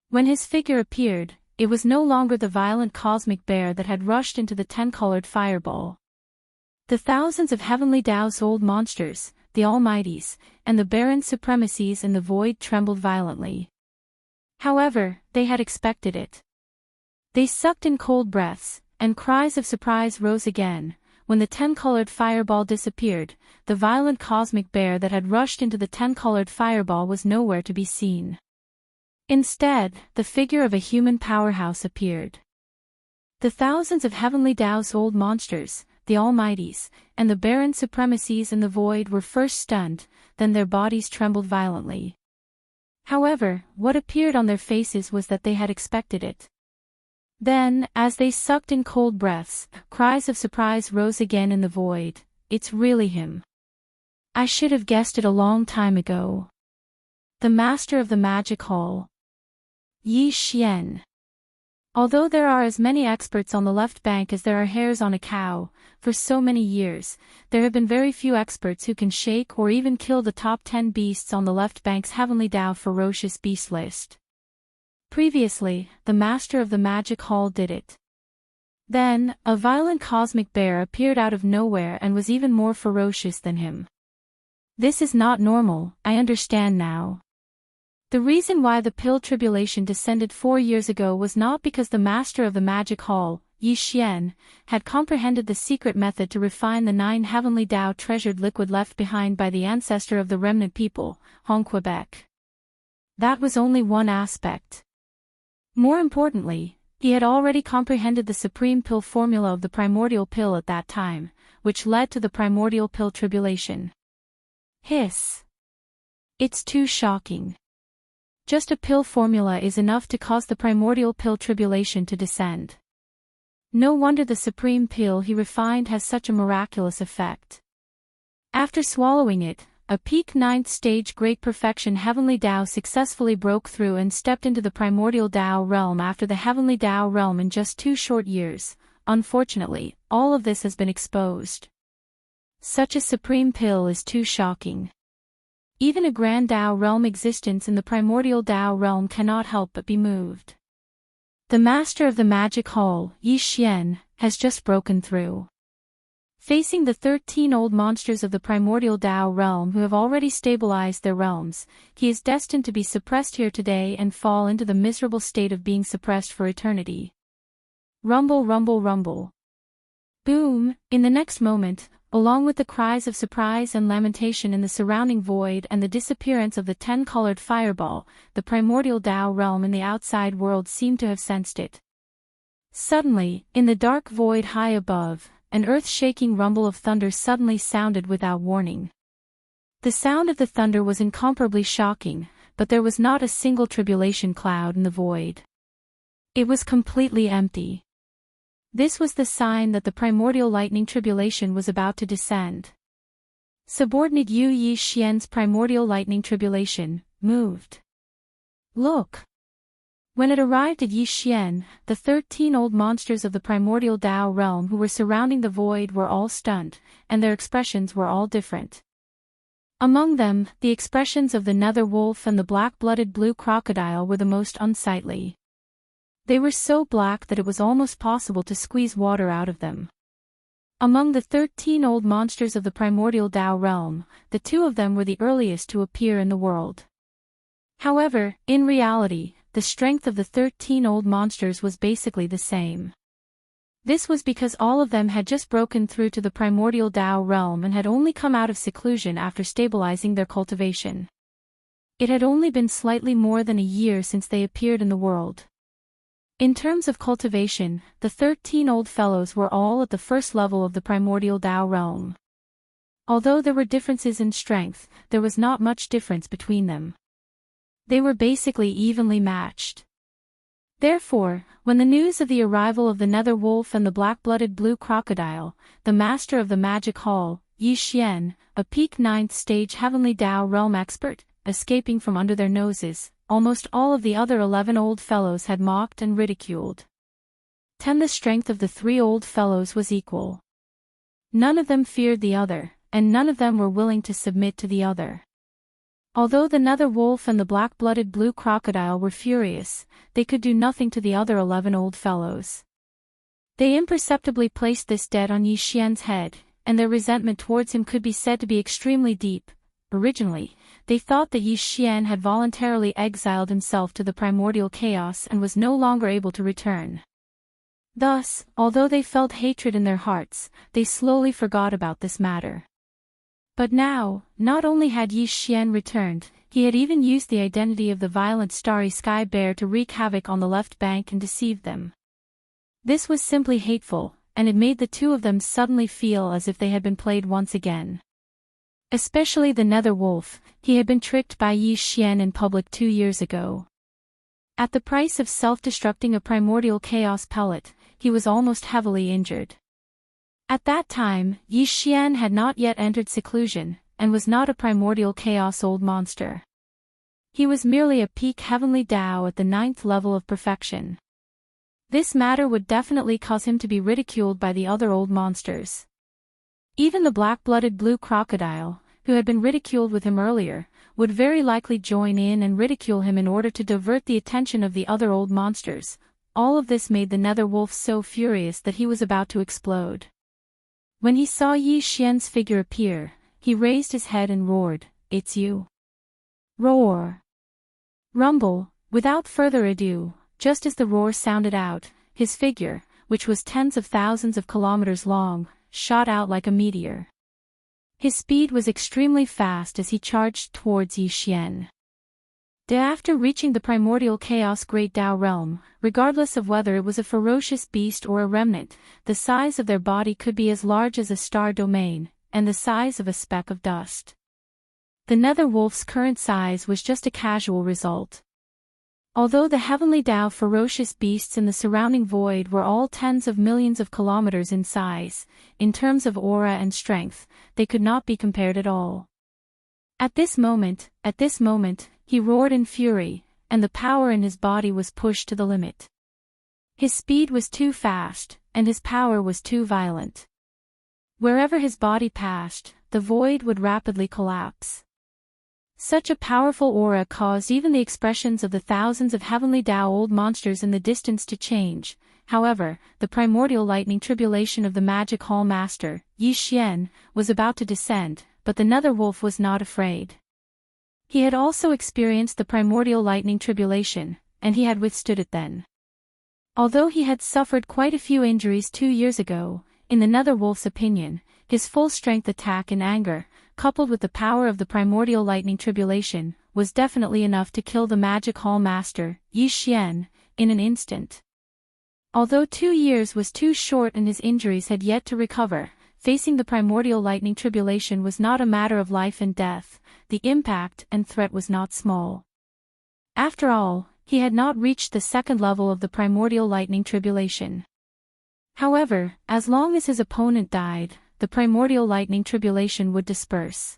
When his figure appeared, it was no longer the violent cosmic bear that had rushed into the 10-colored fireball. The thousands of heavenly Tao's old monsters, the Almighties, and the barren supremacies in the void trembled violently. However, they had expected it. They sucked in cold breaths, and cries of surprise rose again. When the 10-colored fireball disappeared, the violent cosmic bear that had rushed into the 10-colored fireball was nowhere to be seen. Instead, the figure of a human powerhouse appeared. The thousands of heavenly Tao's old monsters, the Almighties, and the barren supremacies in the void were first stunned, then their bodies trembled violently. However, what appeared on their faces was that they had expected it. Then, as they sucked in cold breaths, cries of surprise rose again in the void. It's really him. I should have guessed it a long time ago. The master of the magic hall. Yi Xian. Although there are as many experts on the left bank as there are hairs on a cow, for so many years, there have been very few experts who can shake or even kill the top 10 beasts on the left bank's Heavenly Tao ferocious beast list. Previously, the master of the magic hall did it. Then, a violent cosmic bear appeared out of nowhere and was even more ferocious than him. This is not normal, I understand now. The reason why the pill tribulation descended 4 years ago was not because the master of the magic hall, Yi Xian, had comprehended the secret method to refine the 9 heavenly Tao treasured liquid left behind by the ancestor of the remnant people, Hong Quebec. That was only one aspect. More importantly, he had already comprehended the supreme pill formula of the primordial pill at that time, which led to the primordial pill tribulation. Hiss. It's too shocking. Just a pill formula is enough to cause the primordial pill tribulation to descend. No wonder the supreme pill he refined has such a miraculous effect. After swallowing it, a peak 9th stage Great Perfection Heavenly Tao successfully broke through and stepped into the primordial Tao realm after the Heavenly Tao realm in just 2 short years. Unfortunately, all of this has been exposed. Such a supreme pill is too shocking. Even a Grand Tao realm existence in the primordial Tao realm cannot help but be moved. The master of the magic hall, Yi Xian, has just broken through. Facing the 13 old monsters of the primordial Tao realm who have already stabilized their realms, he is destined to be suppressed here today and fall into the miserable state of being suppressed for eternity. Rumble, rumble, rumble. Boom! In the next moment, along with the cries of surprise and lamentation in the surrounding void and the disappearance of the 10-colored fireball, the primordial Tao realm in the outside world seemed to have sensed it. Suddenly, in the dark void high above, an earth-shaking rumble of thunder suddenly sounded without warning. The sound of the thunder was incomparably shocking, but there was not a single tribulation cloud in the void. It was completely empty. This was the sign that the primordial lightning tribulation was about to descend. Subordinate Yu Yi Xian's primordial lightning tribulation moved. Look! When it arrived at Yi Xian, the 13 old monsters of the primordial Tao realm who were surrounding the void were all stunned, and their expressions were all different. Among them, the expressions of the nether wolf and the black-blooded blue crocodile were the most unsightly. They were so black that it was almost possible to squeeze water out of them. Among the 13 old monsters of the primordial Tao realm, the 2 of them were the earliest to appear in the world. However, in reality, the strength of the 13 old monsters was basically the same. This was because all of them had just broken through to the primordial Tao realm and had only come out of seclusion after stabilizing their cultivation. It had only been slightly more than a year since they appeared in the world. In terms of cultivation, the 13 old fellows were all at the first level of the primordial Tao realm. Although there were differences in strength, there was not much difference between them. They were basically evenly matched. Therefore, when the news of the arrival of the nether wolf and the black-blooded blue crocodile, the master of the magic hall, Yi Xian, a peak 9th stage heavenly Tao realm expert, escaping from under their noses, almost all of the other 11 old fellows had mocked and ridiculed. The strength of the 3 old fellows was equal. None of them feared the other, and none of them were willing to submit to the other. Although the nether wolf and the black-blooded blue crocodile were furious, they could do nothing to the other 11 old fellows. They imperceptibly placed this debt on Yi Xian's head, and their resentment towards him could be said to be extremely deep. Originally, they thought that Yi Xian had voluntarily exiled himself to the primordial chaos and was no longer able to return. Thus, although they felt hatred in their hearts, they slowly forgot about this matter. But now, not only had Yi Xian returned, he had even used the identity of the violent starry sky bear to wreak havoc on the left bank and deceive them. This was simply hateful, and it made the 2 of them suddenly feel as if they had been played once again. Especially the nether wolf, he had been tricked by Yi Xian in public 2 years ago. At the price of self-destructing a primordial chaos pellet, he was almost heavily injured. At that time, Yi Xian had not yet entered seclusion, and was not a primordial chaos old monster. He was merely a peak heavenly Tao at the 9th level of perfection. This matter would definitely cause him to be ridiculed by the other old monsters. Even the black-blooded blue crocodile, who had been ridiculed with him earlier, would very likely join in and ridicule him in order to divert the attention of the other old monsters. All of this made the nether wolf so furious that he was about to explode. When he saw Yi Xian's figure appear, he raised his head and roared, "It's you!" Roar! Rumble! Without further ado, just as the roar sounded out, his figure, which was tens of thousands of kilometers long, shot out like a meteor. His speed was extremely fast as he charged towards Yi Xian. After reaching the primordial chaos great Tao realm, regardless of whether it was a ferocious beast or a remnant, the size of their body could be as large as a star domain, and the size of a speck of dust. The nether wolf's current size was just a casual result. Although the heavenly Tao ferocious beasts in the surrounding void were all tens of millions of kilometers in size, in terms of aura and strength, they could not be compared at all. At this moment, he roared in fury, and the power in his body was pushed to the limit. His speed was too fast, and his power was too violent. Wherever his body passed, the void would rapidly collapse. Such a powerful aura caused even the expressions of the thousands of heavenly Tao old monsters in the distance to change. However, the primordial lightning tribulation of the magic hall master, Yi Xian, was about to descend, but the nether wolf was not afraid. He had also experienced the primordial lightning tribulation, and he had withstood it then. Although he had suffered quite a few injuries 2 years ago, in the nether wolf's opinion, his full-strength attack in anger, coupled with the power of the primordial lightning tribulation, was definitely enough to kill the magic hall master, Yi Xian, in an instant. Although 2 years was too short and his injuries had yet to recover, facing the primordial lightning tribulation was not a matter of life and death. The impact and threat was not small. After all, he had not reached the second level of the primordial lightning tribulation. However, as long as his opponent died, the primordial lightning tribulation would disperse.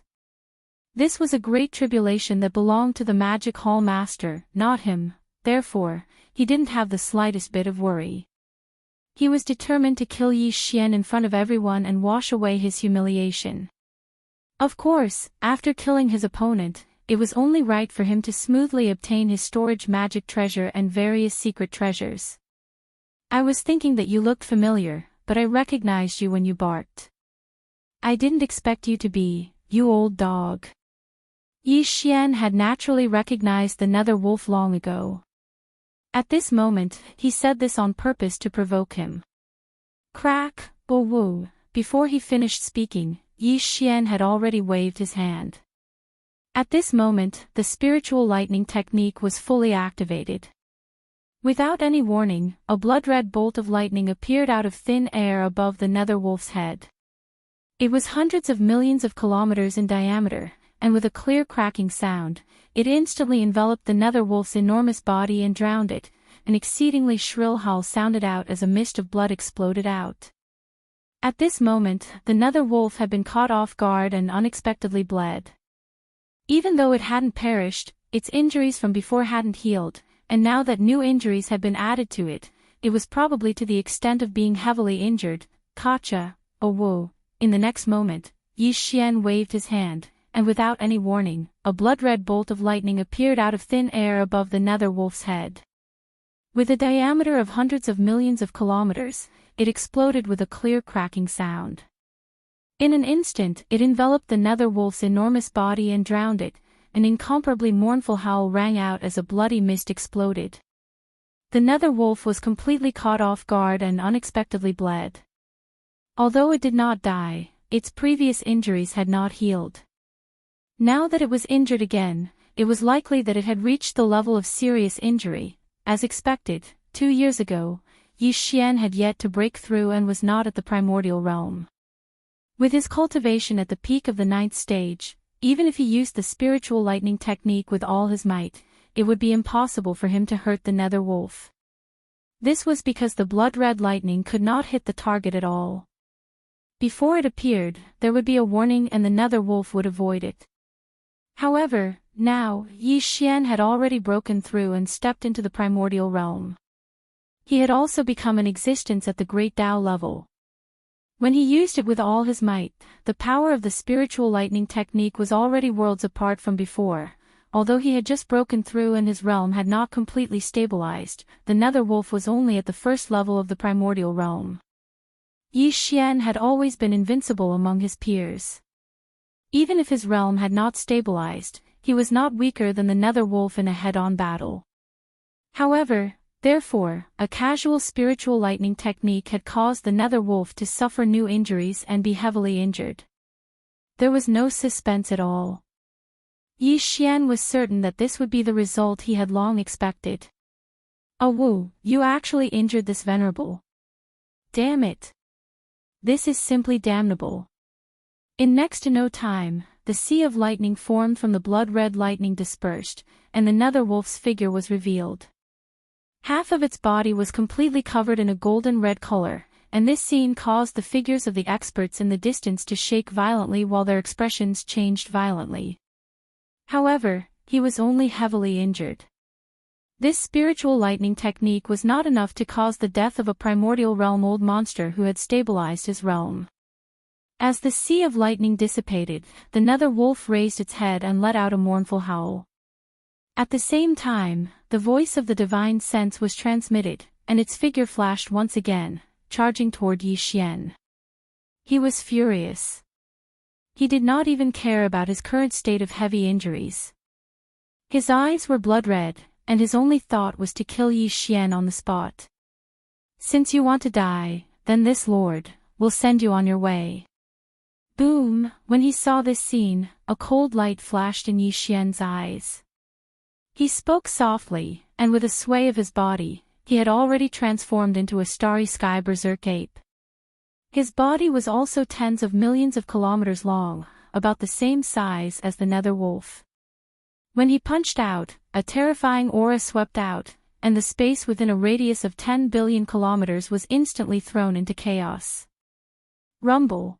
This was a great tribulation that belonged to the magic hall master, not him, therefore, he didn't have the slightest bit of worry. He was determined to kill Yi Xian in front of everyone and wash away his humiliation. Of course, after killing his opponent, it was only right for him to smoothly obtain his storage magic treasure and various secret treasures. I was thinking that you looked familiar, but I recognized you when you barked. I didn't expect you to be, you old dog. Yi Xian had naturally recognized the nether wolf long ago. At this moment, he said this on purpose to provoke him. Crack, woo. Before he finished speaking, Yi Xian had already waved his hand. At this moment, the spiritual lightning technique was fully activated. Without any warning, a blood-red bolt of lightning appeared out of thin air above the nether wolf's head. It was hundreds of millions of kilometers in diameter, and with a clear cracking sound, it instantly enveloped the nether wolf's enormous body and drowned it. An exceedingly shrill howl sounded out as a mist of blood exploded out. At this moment, the nether wolf had been caught off guard and unexpectedly bled. Even though it hadn't perished, its injuries from before hadn't healed, and now that new injuries had been added to it, it was probably to the extent of being heavily injured. Kacha, woo. In the next moment, Yi Xian waved his hand, and without any warning, a blood-red bolt of lightning appeared out of thin air above the nether wolf's head. With a diameter of hundreds of millions of kilometers, it exploded with a clear cracking sound. In an instant, it enveloped the nether wolf's enormous body and drowned it. An incomparably mournful howl rang out as a bloody mist exploded. The nether wolf was completely caught off guard and unexpectedly bled. Although it did not die, its previous injuries had not healed. Now that it was injured again, it was likely that it had reached the level of serious injury. As expected, 2 years ago, Yi Xian had yet to break through and was not at the primordial realm. With his cultivation at the peak of the 9th stage, even if he used the spiritual lightning technique with all his might, it would be impossible for him to hurt the nether wolf. This was because the blood-red lightning could not hit the target at all. Before it appeared, there would be a warning and the nether wolf would avoid it. However, now, Yi Xian had already broken through and stepped into the primordial realm. He had also become an existence at the Great Tao level. When he used it with all his might, the power of the spiritual lightning technique was already worlds apart from before. Although he had just broken through and his realm had not completely stabilized, the nether wolf was only at the first level of the primordial realm. Yi Xian had always been invincible among his peers. Even if his realm had not stabilized, he was not weaker than the nether wolf in a head-on battle. However, therefore, a casual spiritual lightning technique had caused the nether wolf to suffer new injuries and be heavily injured. There was no suspense at all. Yi Xian was certain that this would be the result he had long expected. Woo, you actually injured this venerable. Damn it. This is simply damnable. In next to no time, the sea of lightning formed from the blood-red lightning dispersed, and the nether wolf's figure was revealed. Half of its body was completely covered in a golden-red color, and this scene caused the figures of the experts in the distance to shake violently while their expressions changed violently. However, he was only heavily injured. This spiritual lightning technique was not enough to cause the death of a primordial realm old monster who had stabilized his realm. As the sea of lightning dissipated, the nether wolf raised its head and let out a mournful howl. At the same time, the voice of the divine sense was transmitted, and its figure flashed once again, charging toward Yi Xian. He was furious. He did not even care about his current state of heavy injuries. His eyes were blood-red, and his only thought was to kill Yi Xian on the spot. Since you want to die, then this lord will send you on your way. Boom! When he saw this scene, a cold light flashed in Yi Xian's eyes. He spoke softly, and with a sway of his body, he had already transformed into a starry sky berserk ape. His body was also tens of millions of kilometers long, about the same size as the nether wolf. When he punched out, a terrifying aura swept out, and the space within a radius of 10 billion kilometers was instantly thrown into chaos. Rumble.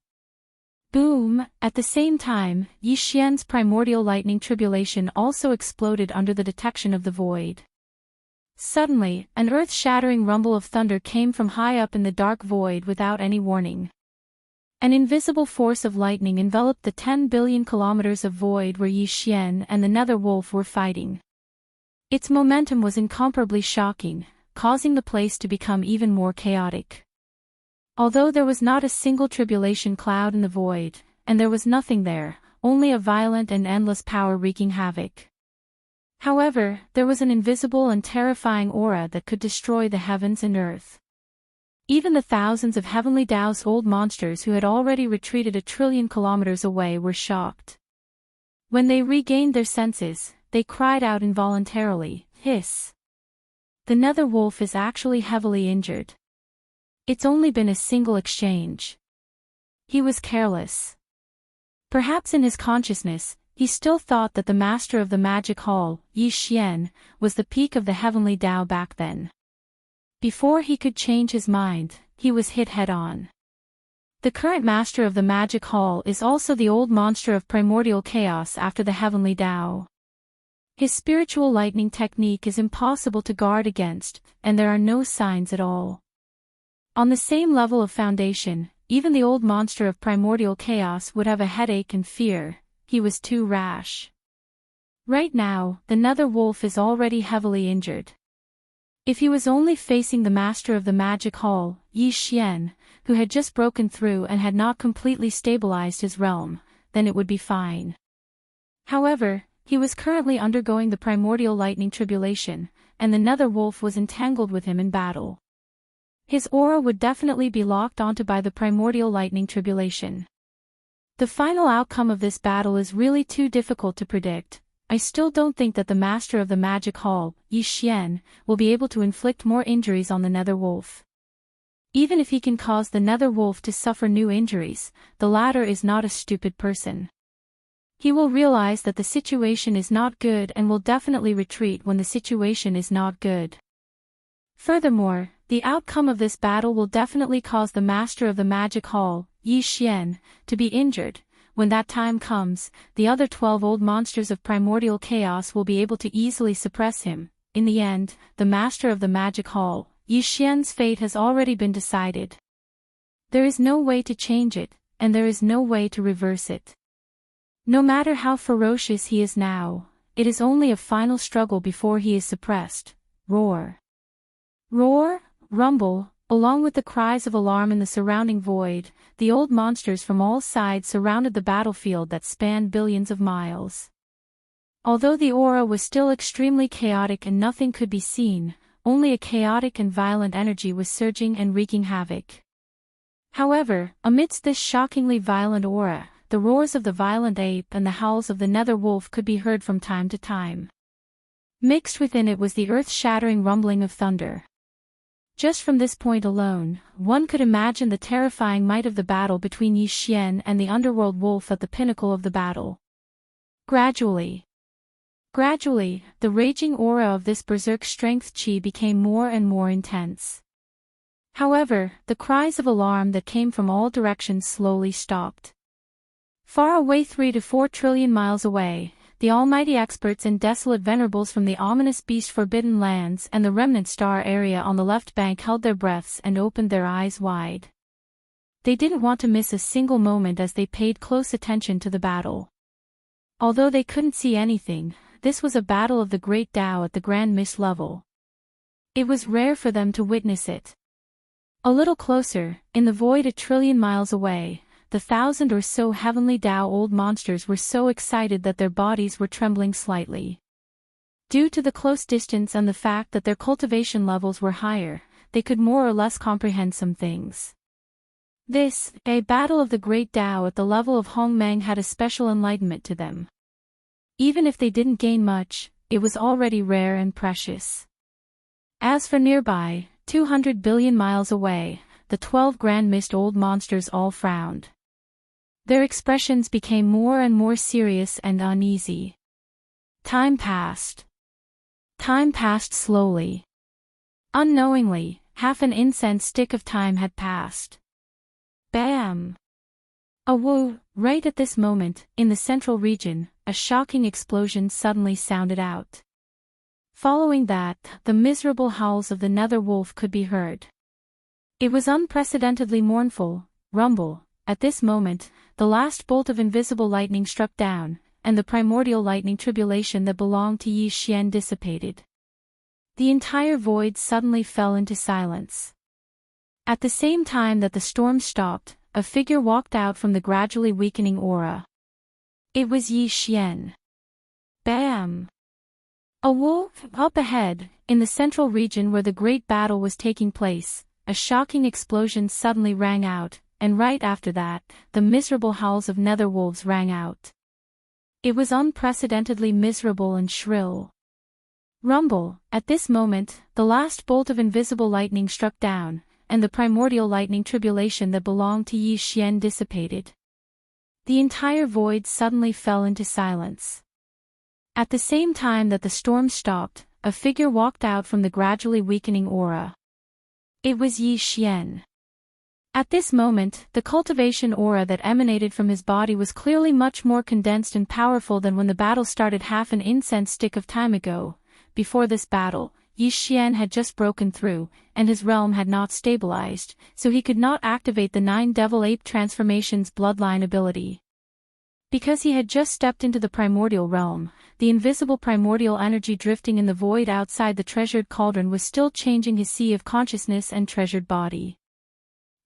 Boom! At the same time, Yi Xian's primordial lightning tribulation also exploded under the detection of the void. Suddenly, an earth-shattering rumble of thunder came from high up in the dark void without any warning. An invisible force of lightning enveloped the 10 billion kilometers of void where Yi Xian and the nether wolf were fighting. Its momentum was incomparably shocking, causing the place to become even more chaotic. Although there was not a single tribulation cloud in the void, and there was nothing there, only a violent and endless power wreaking havoc. However, there was an invisible and terrifying aura that could destroy the heavens and earth. Even the thousands of heavenly Dao's old monsters who had already retreated 1 trillion kilometers away were shocked. When they regained their senses, they cried out involuntarily, "Hiss! The nether wolf is actually heavily injured. It's only been a single exchange." He was careless. Perhaps in his consciousness, he still thought that the master of the magic hall, Yi Xian, was the peak of the heavenly Dao back then. Before he could change his mind, he was hit head-on. The current master of the magic hall is also the old monster of primordial chaos after the heavenly Dao. His spiritual lightning technique is impossible to guard against, and there are no signs at all. On the same level of foundation, even the old monster of primordial chaos would have a headache and fear. He was too rash. Right now, the nether wolf is already heavily injured. If he was only facing the master of the magic hall, Yi Xian, who had just broken through and had not completely stabilized his realm, then it would be fine. However, he was currently undergoing the primordial lightning tribulation, and the nether wolf was entangled with him in battle. His aura would definitely be locked onto by the primordial lightning tribulation. The final outcome of this battle is really too difficult to predict. I still don't think that the master of the magic hall, Yi Xian, will be able to inflict more injuries on the nether wolf. Even if he can cause the nether wolf to suffer new injuries, the latter is not a stupid person. He will realize that the situation is not good and will definitely retreat when the situation is not good. Furthermore, the outcome of this battle will definitely cause the master of the magic hall, Yi Xian, to be injured. When that time comes, the other 12 old monsters of primordial chaos will be able to easily suppress him. In the end, the master of the magic hall, Yi Xian's fate has already been decided. There is no way to change it, and there is no way to reverse it. No matter how ferocious he is now, it is only a final struggle before he is suppressed. Roar! Roar! Rumble! Along with the cries of alarm in the surrounding void, the old monsters from all sides surrounded the battlefield that spanned billions of miles. Although the aura was still extremely chaotic and nothing could be seen, only a chaotic and violent energy was surging and wreaking havoc. However, amidst this shockingly violent aura, the roars of the violent ape and the howls of the nether wolf could be heard from time to time. Mixed within it was the earth-shattering rumbling of thunder. Just from this point alone, one could imagine the terrifying might of the battle between Yi Xian and the underworld wolf at the pinnacle of the battle. Gradually, the raging aura of this berserk strength chi became more and more intense. However, the cries of alarm that came from all directions slowly stopped. Far away 3 to 4 trillion miles away, the almighty experts and desolate venerables from the ominous beast forbidden lands and the remnant star area on the left bank held their breaths and opened their eyes wide. They didn't want to miss a single moment as they paid close attention to the battle. Although they couldn't see anything, this was a battle of the great Tao at the Grand Mist level. It was rare for them to witness it. A little closer, in the void 1 trillion miles away, the 1,000 or so heavenly Tao old monsters were so excited that their bodies were trembling slightly. Due to the close distance and the fact that their cultivation levels were higher, they could more or less comprehend some things. A battle of the great Tao at the level of Hongmeng had a special enlightenment to them. Even if they didn't gain much, it was already rare and precious. As for nearby, 200 billion miles away, the 12 grand mist old monsters all frowned. Their expressions became more and more serious and uneasy. Time passed. Time passed slowly. Unknowingly, half an incense stick of time had passed. Bam! A woo! Right at this moment, in the central region, a shocking explosion suddenly sounded out. Following that, the miserable howls of the nether wolf could be heard. It was unprecedentedly mournful. Rumble. At this moment, the last bolt of invisible lightning struck down, and the primordial lightning tribulation that belonged to Yi Xian dissipated. The entire void suddenly fell into silence. At the same time that the storm stopped, a figure walked out from the gradually weakening aura. It was Yi Xian. Bam! A wolf, up ahead, in the central region where the great battle was taking place, a shocking explosion suddenly rang out, and right after that, the miserable howls of nether wolves rang out. It was unprecedentedly miserable and shrill. Rumble. At this moment, the last bolt of invisible lightning struck down, and the primordial lightning tribulation that belonged to Yi Xian dissipated. The entire void suddenly fell into silence. At the same time that the storm stopped, a figure walked out from the gradually weakening aura. It was Yi Xian. At this moment, the cultivation aura that emanated from his body was clearly much more condensed and powerful than when the battle started half an incense stick of time ago. Before this battle, Yi Xian had just broken through, and his realm had not stabilized, so he could not activate the 9 Devil Ape Transformations bloodline ability. Because he had just stepped into the primordial realm, the invisible primordial energy drifting in the void outside the treasured cauldron was still changing his sea of consciousness and treasured body.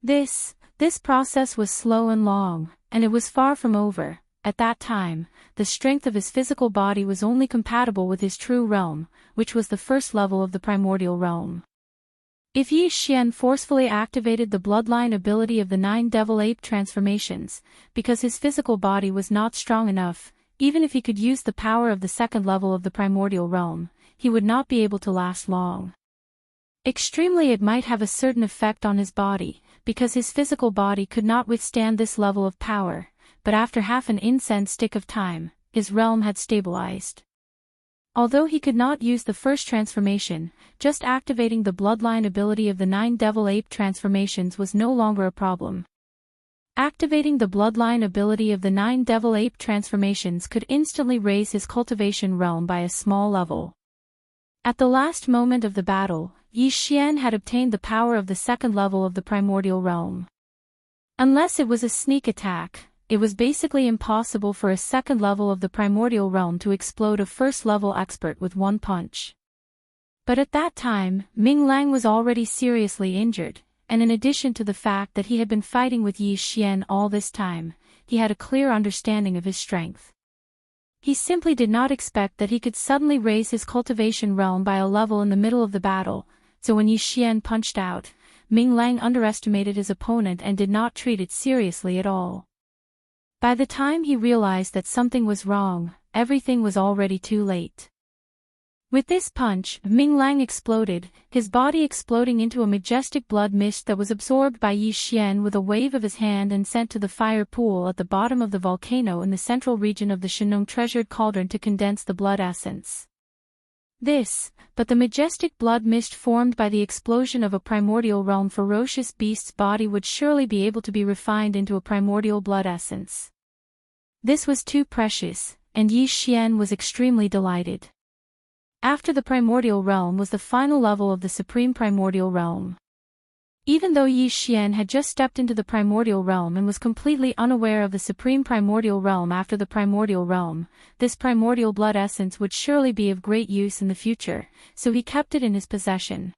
This process was slow and long, and it was far from over. At that time, the strength of his physical body was only compatible with his true realm, which was the first level of the primordial realm. If Yi Xian forcefully activated the bloodline ability of the 9 Devil Ape transformations, because his physical body was not strong enough, even if he could use the power of the second level of the primordial realm, he would not be able to last long. Extremely it might have a certain effect on his body, because his physical body could not withstand this level of power, but after half an incense stick of time, his realm had stabilized. Although he could not use the first transformation, just activating the bloodline ability of the 9 Devil Ape transformations was no longer a problem. Activating the bloodline ability of the 9 Devil Ape transformations could instantly raise his cultivation realm by a small level. At the last moment of the battle, Yi Xian had obtained the power of the second level of the primordial realm. Unless it was a sneak attack, it was basically impossible for a second level of the primordial realm to explode a first-level expert with one punch. But at that time, Ming Lang was already seriously injured, and in addition to the fact that he had been fighting with Yi Xian all this time, he had a clear understanding of his strength. He simply did not expect that he could suddenly raise his cultivation realm by a level in the middle of the battle, so when Yi Xian punched out, Ming Lang underestimated his opponent and did not treat it seriously at all. By the time he realized that something was wrong, everything was already too late. With this punch, Ming Lang exploded, his body exploding into a majestic blood mist that was absorbed by Yi Xian with a wave of his hand and sent to the fire pool at the bottom of the volcano in the central region of the Shenong treasured cauldron to condense the blood essence. But the majestic blood mist formed by the explosion of a primordial realm ferocious beast's body would surely be able to be refined into a primordial blood essence. This was too precious, and Yi Xian was extremely delighted. After the primordial realm was the final level of the supreme primordial realm. Even though Yi Xian had just stepped into the primordial realm and was completely unaware of the supreme primordial realm after the primordial realm, this primordial blood essence would surely be of great use in the future, so he kept it in his possession.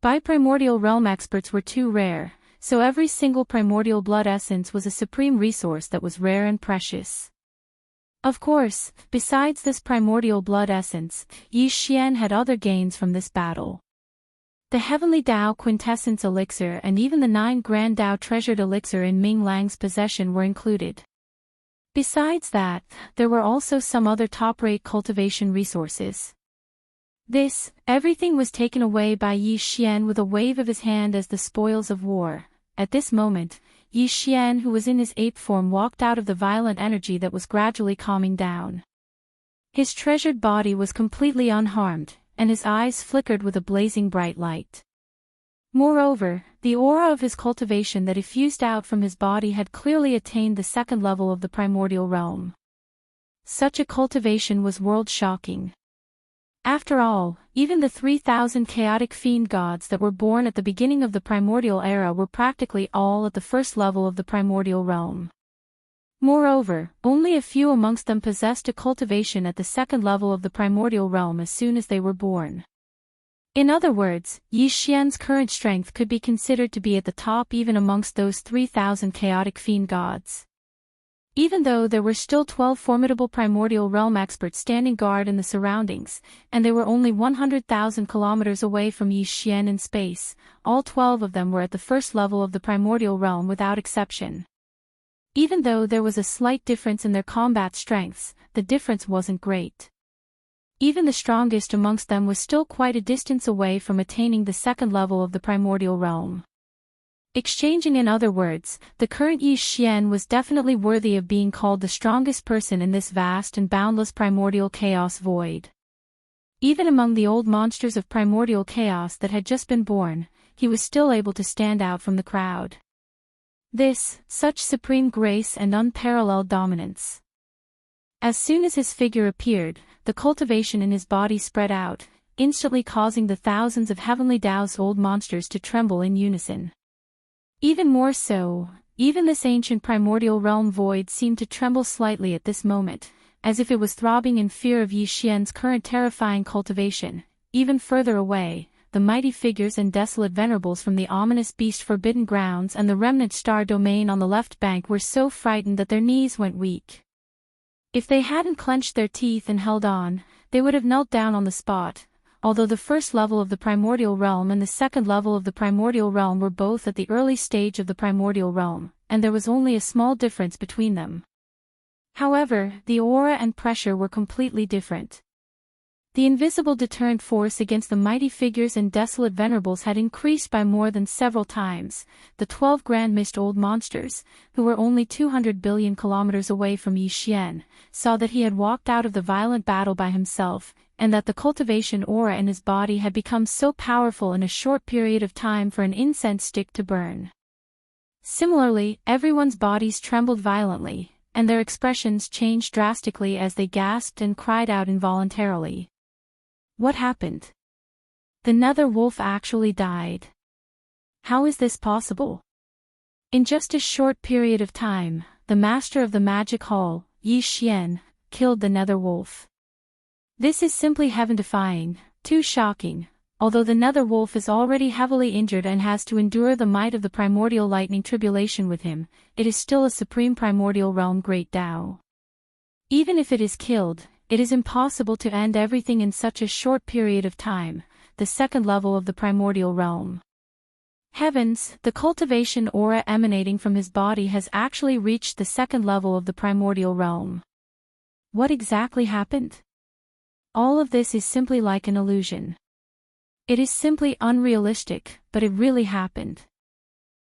Bi-primordial realm experts were too rare, so every single primordial blood essence was a supreme resource that was rare and precious. Of course, besides this primordial blood essence, Yi Xian had other gains from this battle. The Heavenly Tao Quintessence Elixir and even the 9 Grand Tao Treasured Elixir in Ming Lang's possession were included. Besides that, there were also some other top-rate cultivation resources. Everything was taken away by Yi Xian with a wave of his hand as the spoils of war. At this moment, Yi Xian, who was in his ape form, walked out of the violent energy that was gradually calming down. His treasured body was completely unharmed, and his eyes flickered with a blazing bright light. Moreover, the aura of his cultivation that effused out from his body had clearly attained the 2nd level of the primordial realm. Such a cultivation was world-shocking. After all, even the 3,000 chaotic fiend gods that were born at the beginning of the primordial era were practically all at the 1st level of the primordial realm. Moreover, only a few amongst them possessed a cultivation at the 2nd level of the primordial realm as soon as they were born. In other words, Yi Xian's current strength could be considered to be at the top even amongst those 3,000 chaotic fiend gods. Even though there were still 12 formidable primordial realm experts standing guard in the surroundings, and they were only 100,000 kilometers away from Yi Xian in space, all 12 of them were at the 1st level of the primordial realm without exception. Even though there was a slight difference in their combat strengths, the difference wasn't great. Even the strongest amongst them was still quite a distance away from attaining the 2nd level of the primordial realm. Exchanging in other words, the current Yi Xian was definitely worthy of being called the strongest person in this vast and boundless primordial chaos void. Even among the old monsters of primordial chaos that had just been born, he was still able to stand out from the crowd. Such supreme grace and unparalleled dominance. As soon as his figure appeared, the cultivation in his body spread out, instantly causing the thousands of Heavenly Tao's old monsters to tremble in unison. Even more so, even this ancient primordial realm void seemed to tremble slightly at this moment, as if it was throbbing in fear of Yi Xian's current terrifying cultivation. Even further away, the mighty figures and desolate venerables from the ominous beast Forbidden Grounds and the remnant star domain on the left bank were so frightened that their knees went weak. If they hadn't clenched their teeth and held on, they would have knelt down on the spot. Although the 1st level of the primordial realm and the 2nd level of the primordial realm were both at the early stage of the primordial realm, and there was only a small difference between them. However, the aura and pressure were completely different. The invisible deterrent force against the mighty figures and desolate venerables had increased by more than several times. The 12 Grand Mist old monsters, who were only 200 billion kilometers away from Yi Xian, saw that he had walked out of the violent battle by himself, and that the cultivation aura in his body had become so powerful in a short period of time for an incense stick to burn. Similarly, everyone's bodies trembled violently, and their expressions changed drastically as they gasped and cried out involuntarily. What happened? The Nether Wolf actually died. How is this possible? In just a short period of time, the master of the magic hall, Yi Xian, killed the Nether Wolf. This is simply heaven-defying, too shocking. Although the Nether Wolf is already heavily injured and has to endure the might of the primordial lightning tribulation with him, it is still a supreme primordial realm great Tao. Even if it is killed, it is impossible to end everything in such a short period of time, the 2nd level of the primordial realm. Heavens, the cultivation aura emanating from his body has actually reached the 2nd level of the primordial realm. What exactly happened? All of this is simply like an illusion. It is simply unrealistic, but it really happened.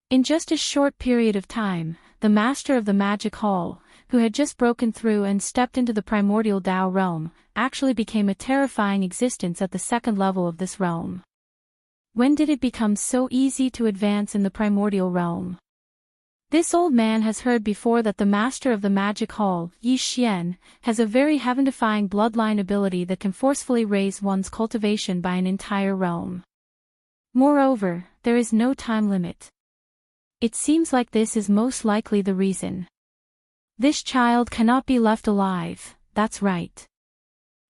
In just a short period of time, the master of the magic hall, who had just broken through and stepped into the primordial Tao realm, actually became a terrifying existence at the 2nd level of this realm. When did it become so easy to advance in the primordial realm? This old man has heard before that the master of the magic hall, Yi Xian, has a very heaven-defying bloodline ability that can forcefully raise one's cultivation by an entire realm. Moreover, there is no time limit. It seems like this is most likely the reason. This child cannot be left alive, that's right.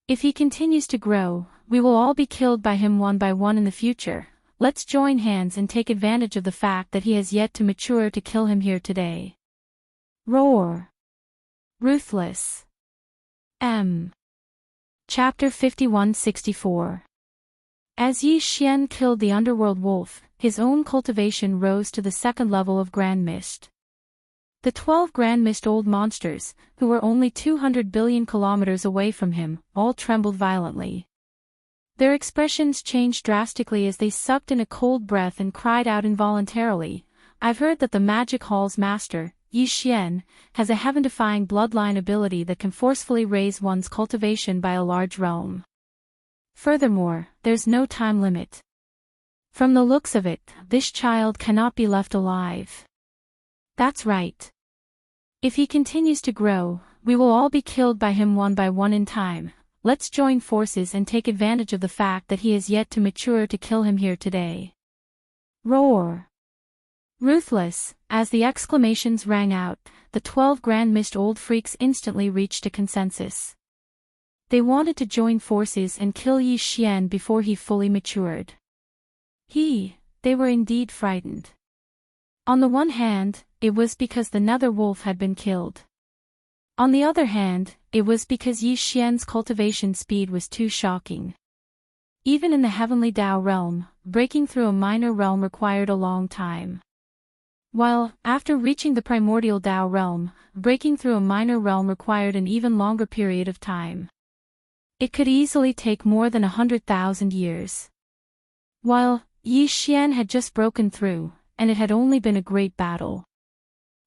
If he continues to grow, we will all be killed by him one by one in the future. Let's join hands and take advantage of the fact that he has yet to mature to kill him here today. Roar. Ruthless. M. Chapter 5164. As Yi Xian killed the underworld wolf, his own cultivation rose to the second level of Grand Mist. The 12 Grand Mist old monsters, who were only 200 billion kilometers away from him, all trembled violently. Their expressions changed drastically as they sucked in a cold breath and cried out involuntarily, "I've heard that the Magic Hall's master, Yi Xian, has a heaven-defying bloodline ability that can forcefully raise one's cultivation by a large realm. Furthermore, there's no time limit. From the looks of it, this child cannot be left alive." "That's right. If he continues to grow, we will all be killed by him one by one in time. Let's join forces and take advantage of the fact that he is yet to mature to kill him here today." Roar! Ruthless, as the exclamations rang out, the 12 Grand Mist old freaks instantly reached a consensus. They wanted to join forces and kill Yi Xian before he fully matured. They were indeed frightened. On the one hand, it was because the nether wolf had been killed. On the other hand, it was because Yi Xian's cultivation speed was too shocking. Even in the heavenly Tao realm, breaking through a minor realm required a long time. While, after reaching the primordial Tao realm, breaking through a minor realm required an even longer period of time. It could easily take more than 100,000 years. While Yi Xian had just broken through, and it had only been a great battle.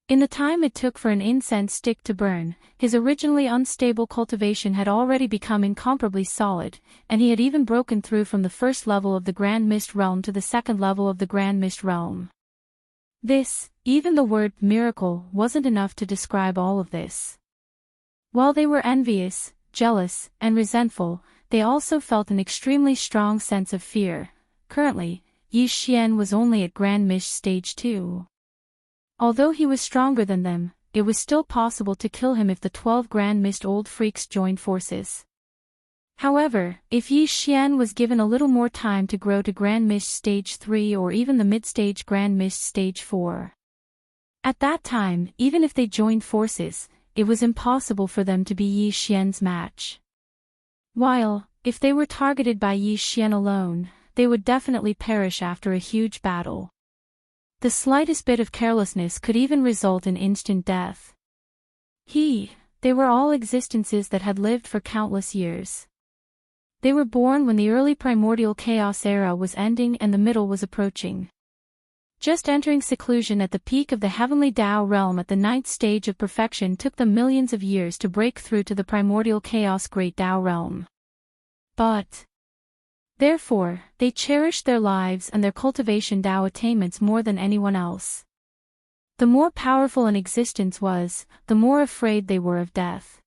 In the time it took for an incense stick to burn, his originally unstable cultivation had already become incomparably solid, and he had even broken through from the first level of the Grand Mist realm to the second level of the Grand Mist realm. Even the word miracle wasn't enough to describe all of this. While they were envious, jealous, and resentful, they also felt an extremely strong sense of fear. Currently, Yi Xian was only at Grand Mist Stage 2. Although he was stronger than them, it was still possible to kill him if the 12 Grand Mist old freaks joined forces. However, if Yi Xian was given a little more time to grow to Grand Mist Stage 3 or even the mid-stage Grand Mist Stage 4. At that time, even if they joined forces, it was impossible for them to be Yi Xian's match. While, if they were targeted by Yi Xian alone, they would definitely perish after a huge battle. The slightest bit of carelessness could even result in instant death. They were all existences that had lived for countless years. They were born when the early primordial chaos era was ending and the middle was approaching. Just entering seclusion at the peak of the heavenly Tao realm at the 9th stage of perfection took them millions of years to break through to the primordial chaos great Tao realm. Therefore, they cherished their lives and their cultivation Tao attainments more than anyone else. The more powerful an existence was, the more afraid they were of death.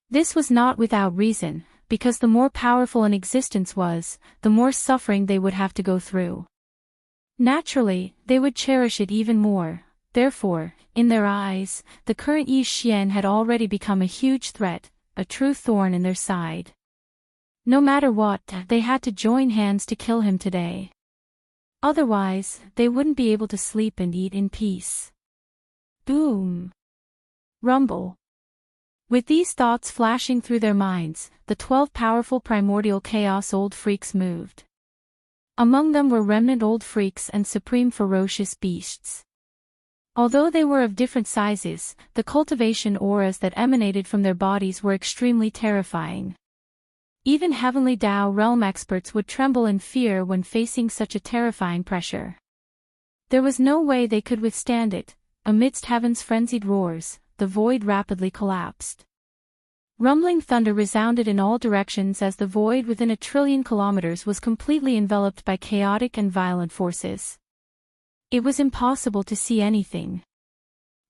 This was not without reason, because the more powerful an existence was, the more suffering they would have to go through. Naturally, they would cherish it even more. Therefore, in their eyes, the current Yi Xian had already become a huge threat, a true thorn in their side. No matter what, they had to join hands to kill him today. Otherwise, they wouldn't be able to sleep and eat in peace. Boom! Rumble! With these thoughts flashing through their minds, the 12 powerful primordial chaos old freaks moved. Among them were remnant old freaks and supreme ferocious beasts. Although they were of different sizes, the cultivation auras that emanated from their bodies were extremely terrifying. Even heavenly Tao realm experts would tremble in fear when facing such a terrifying pressure. There was no way they could withstand it. Amidst heaven's frenzied roars, the void rapidly collapsed. Rumbling thunder resounded in all directions as the void within 1 trillion kilometers was completely enveloped by chaotic and violent forces. It was impossible to see anything.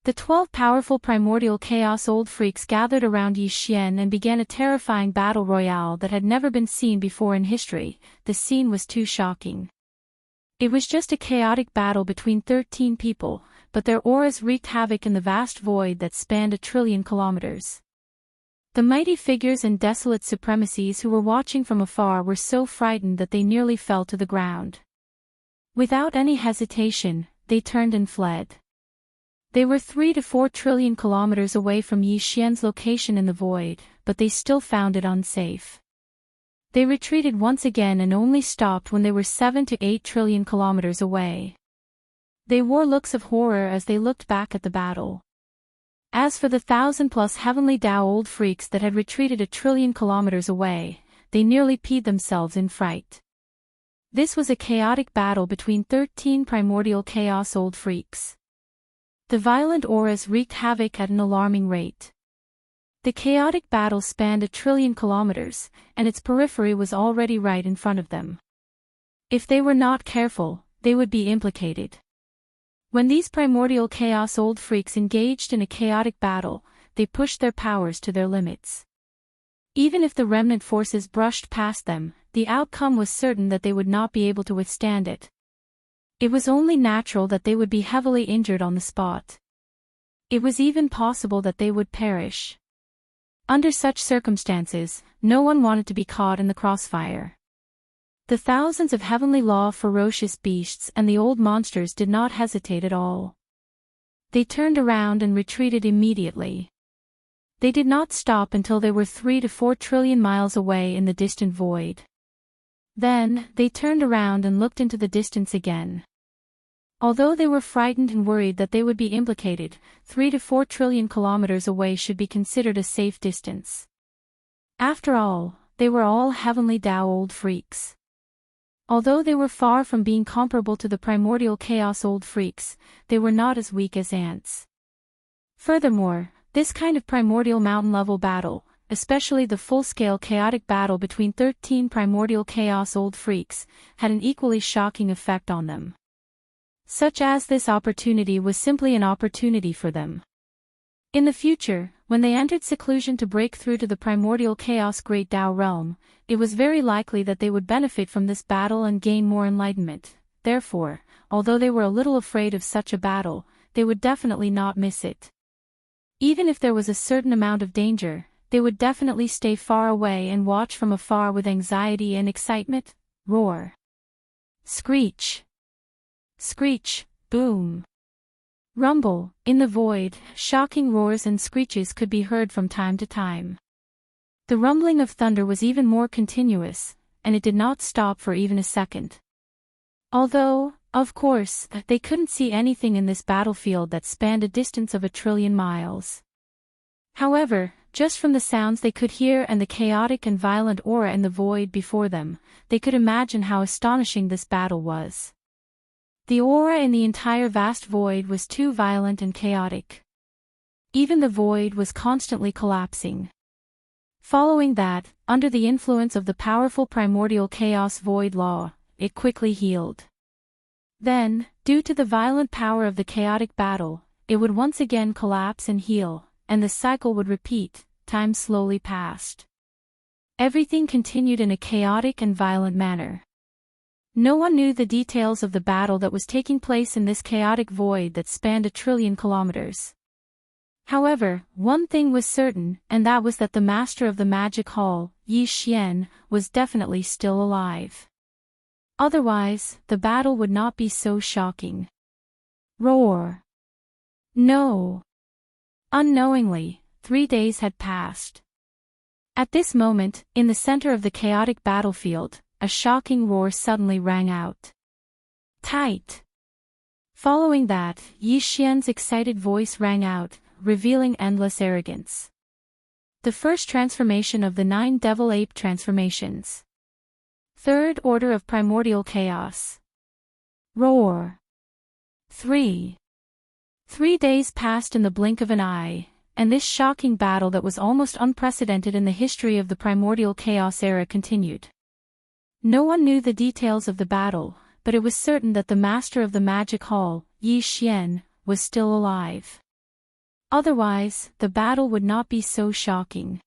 The 12 powerful primordial chaos old freaks gathered around Yi Xian and began a terrifying battle royale that had never been seen before in history. The scene was too shocking. It was just a chaotic battle between 13 people, but their auras wreaked havoc in the vast void that spanned 1 trillion kilometers. The mighty figures and desolate supremacies who were watching from afar were so frightened that they nearly fell to the ground. Without any hesitation, they turned and fled. They were 3 to 4 trillion kilometers away from Yi Xian's location in the void, but they still found it unsafe. They retreated once again and only stopped when they were 7 to 8 trillion kilometers away. They wore looks of horror as they looked back at the battle. As for the 1,000+ heavenly Tao old freaks that had retreated 1 trillion kilometers away, they nearly peed themselves in fright. This was a chaotic battle between 13 primordial chaos old freaks. The violent auras wreaked havoc at an alarming rate. The chaotic battle spanned 1 trillion kilometers, and its periphery was already right in front of them. If they were not careful, they would be implicated. When these primordial chaos old freaks engaged in a chaotic battle, they pushed their powers to their limits. Even if the remnant forces brushed past them, the outcome was certain that they would not be able to withstand it. It was only natural that they would be heavily injured on the spot. It was even possible that they would perish. Under such circumstances, no one wanted to be caught in the crossfire. The thousands of heavenly law ferocious beasts and the old monsters did not hesitate at all. They turned around and retreated immediately. They did not stop until they were 3 to 4 trillion miles away in the distant void. Then, they turned around and looked into the distance again. Although they were frightened and worried that they would be implicated, 3 to 4 trillion kilometers away should be considered a safe distance. After all, they were all heavenly Tao old freaks. Although they were far from being comparable to the primordial chaos old freaks, they were not as weak as ants. Furthermore, this kind of primordial mountain-level battle, especially the full-scale chaotic battle between 13 primordial chaos old freaks, had an equally shocking effect on them. Such as this opportunity was simply an opportunity for them. In the future, when they entered seclusion to break through to the primordial chaos Great Tao realm, it was very likely that they would benefit from this battle and gain more enlightenment. Therefore, although they were a little afraid of such a battle, they would definitely not miss it. Even if there was a certain amount of danger, they would definitely stay far away and watch from afar with anxiety and excitement. Roar. Screech. Screech, boom. Rumble. In the void, shocking roars and screeches could be heard from time to time. The rumbling of thunder was even more continuous, and it did not stop for even a second. Although, of course, they couldn't see anything in this battlefield that spanned a distance of 1 trillion miles. However, just from the sounds they could hear and the chaotic and violent aura in the void before them, they could imagine how astonishing this battle was. The aura in the entire vast void was too violent and chaotic. Even the void was constantly collapsing. Following that, under the influence of the powerful primordial chaos void law, it quickly healed. Then, due to the violent power of the chaotic battle, it would once again collapse and heal, and the cycle would repeat. Time slowly passed. Everything continued in a chaotic and violent manner. No one knew the details of the battle that was taking place in this chaotic void that spanned 1 trillion kilometers. However, one thing was certain, and that was that the master of the magic hall, Yi Xian, was definitely still alive. Otherwise, the battle would not be so shocking. Roar. No. Unknowingly, 3 days had passed. At this moment, in the center of the chaotic battlefield, a shocking roar suddenly rang out. Tight. Following that, Yi Xian's excited voice rang out, revealing endless arrogance. The first transformation of the 9 devil ape transformations. Third order of primordial chaos. Roar. 3 days passed in the blink of an eye, and this shocking battle that was almost unprecedented in the history of the primordial chaos era continued. No one knew the details of the battle, but it was certain that the master of the magic hall, Yi Xian, was still alive. Otherwise, the battle would not be so shocking.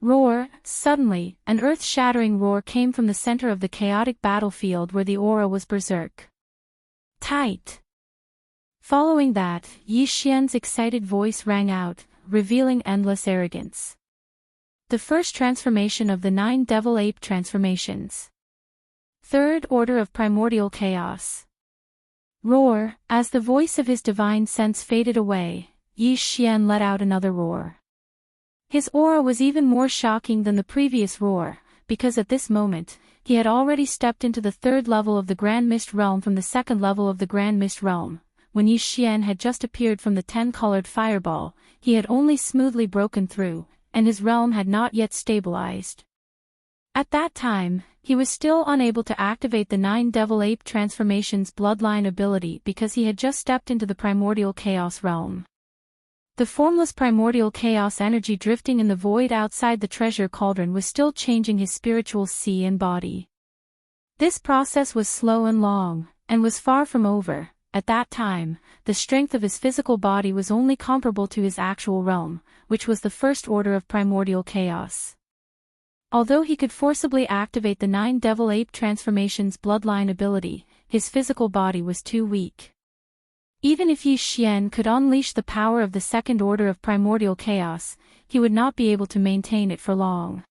Roar. Suddenly, an earth-shattering roar came from the center of the chaotic battlefield where the aura was berserk. Tight. Following that, Yi Xian's excited voice rang out, revealing endless arrogance. The first transformation of the 9 devil ape transformations. Third order of primordial chaos. Roar. As the voice of his divine sense faded away, Yi Xian let out another roar. His aura was even more shocking than the previous roar, because at this moment, he had already stepped into the third level of the Grand Mist Realm from the second level of the Grand Mist Realm. When Yi Xian had just appeared from the 10-colored fireball, he had only smoothly broken through, and his realm had not yet stabilized. At that time, he was still unable to activate the 9 Devil Ape Transformations bloodline ability because he had just stepped into the Primordial Chaos realm. The formless primordial chaos energy drifting in the void outside the treasure cauldron was still changing his spiritual sea and body. This process was slow and long, and was far from over. At that time, the strength of his physical body was only comparable to his actual realm, which was the first order of primordial chaos. Although he could forcibly activate the 9 Devil Ape Transformations bloodline ability, his physical body was too weak. Even if Yi Xian could unleash the power of the second order of primordial chaos, he would not be able to maintain it for long.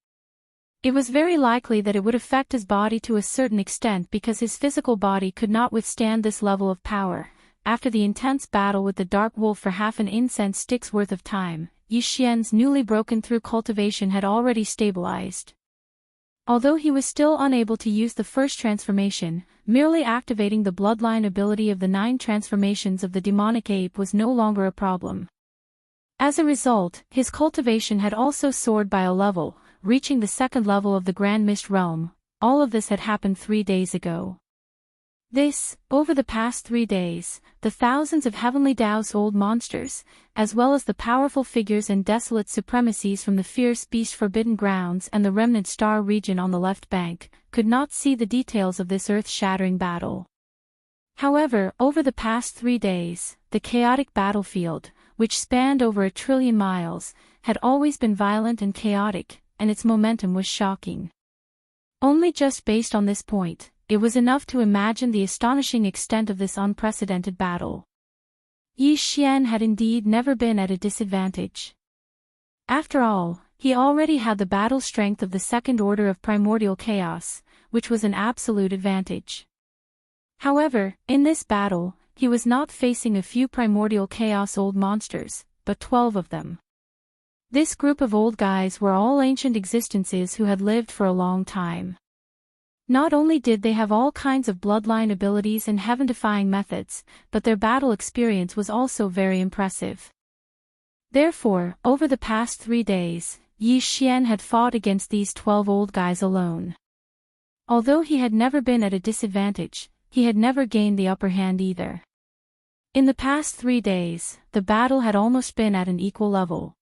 It was very likely that it would affect his body to a certain extent because his physical body could not withstand this level of power. After the intense battle with the Dark Wolf for half an incense stick's worth of time, Yi Xian's newly broken through cultivation had already stabilized. Although he was still unable to use the first transformation, merely activating the bloodline ability of the 9 transformations of the demonic ape was no longer a problem. As a result, his cultivation had also soared by a level, reaching the second level of the Grand Mist Realm. All of this had happened 3 days ago. Over the past 3 days, the thousands of Heavenly Dao's old monsters, as well as the powerful figures and desolate supremacies from the fierce beast Forbidden Grounds and the remnant star region on the left bank, could not see the details of this earth-shattering battle. However, over the past 3 days, the chaotic battlefield, which spanned over 1 trillion miles, had always been violent and chaotic, and its momentum was shocking. Only just based on this point, it was enough to imagine the astonishing extent of this unprecedented battle. Yi Xian had indeed never been at a disadvantage. After all, he already had the battle strength of the second order of primordial chaos, which was an absolute advantage. However, in this battle, he was not facing a few primordial chaos old monsters, but 12 of them. This group of old guys were all ancient existences who had lived for a long time. Not only did they have all kinds of bloodline abilities and heaven-defying methods, but their battle experience was also very impressive. Therefore, over the past 3 days, Yi Xian had fought against these 12 old guys alone. Although he had never been at a disadvantage, he had never gained the upper hand either. In the past 3 days, the battle had almost been at an equal level.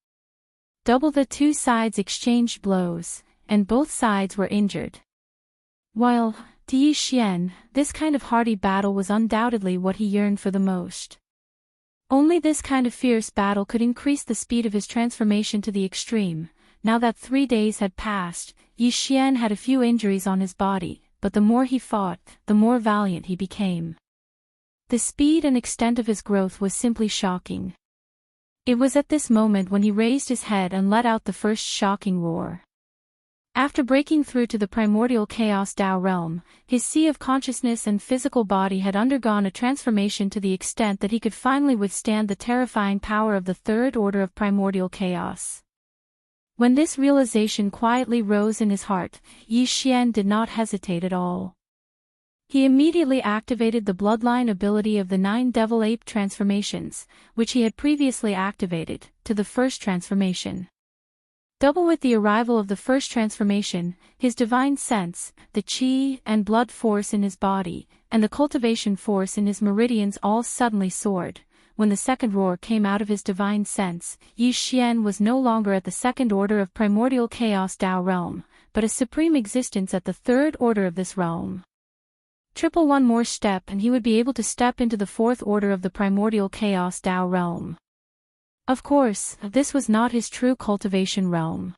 Double the 2 sides exchanged blows, and both sides were injured. While, to Yi Xian, this kind of hearty battle was undoubtedly what he yearned for the most. Only this kind of fierce battle could increase the speed of his transformation to the extreme. Now that 3 days had passed, Yi Xian had a few injuries on his body, but the more he fought, the more valiant he became. The speed and extent of his growth was simply shocking. It was at this moment when he raised his head and let out the first shocking roar. After breaking through to the primordial chaos Dao realm, his sea of consciousness and physical body had undergone a transformation to the extent that he could finally withstand the terrifying power of the third order of primordial chaos. When this realization quietly rose in his heart, Yi Xian did not hesitate at all. He immediately activated the bloodline ability of the 9 Devil Ape transformations, which he had previously activated, to the first transformation. Double with the arrival of the first transformation, his divine sense, the qi and blood force in his body, and the cultivation force in his meridians all suddenly soared. When the second roar came out of his divine sense, Yi Xian was no longer at the second order of primordial chaos Dao realm, but a supreme existence at the third order of this realm. Triple one more step and he would be able to step into the fourth order of the primordial chaos Dao realm. Of course, this was not his true cultivation realm.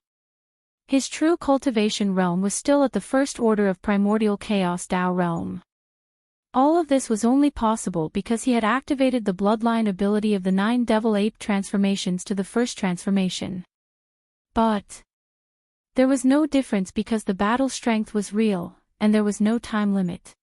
His true cultivation realm was still at the first order of primordial chaos Dao realm. All of this was only possible because he had activated the bloodline ability of the 9 Devil Ape transformations to the first transformation. But there was no difference because the battle strength was real, and there was no time limit.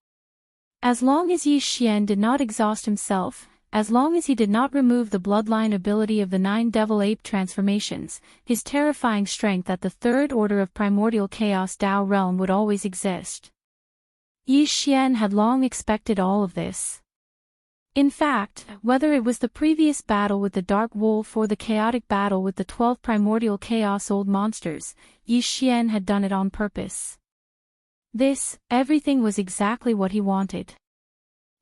As long as Yi Xian did not exhaust himself, as long as he did not remove the bloodline ability of the 9 Devil Ape transformations, his terrifying strength at the third order of primordial chaos Dao realm would always exist. Yi Xian had long expected all of this. In fact, whether it was the previous battle with the Dark Wolf or the chaotic battle with the 12 primordial chaos old monsters, Yi Xian had done it on purpose. Everything was exactly what he wanted.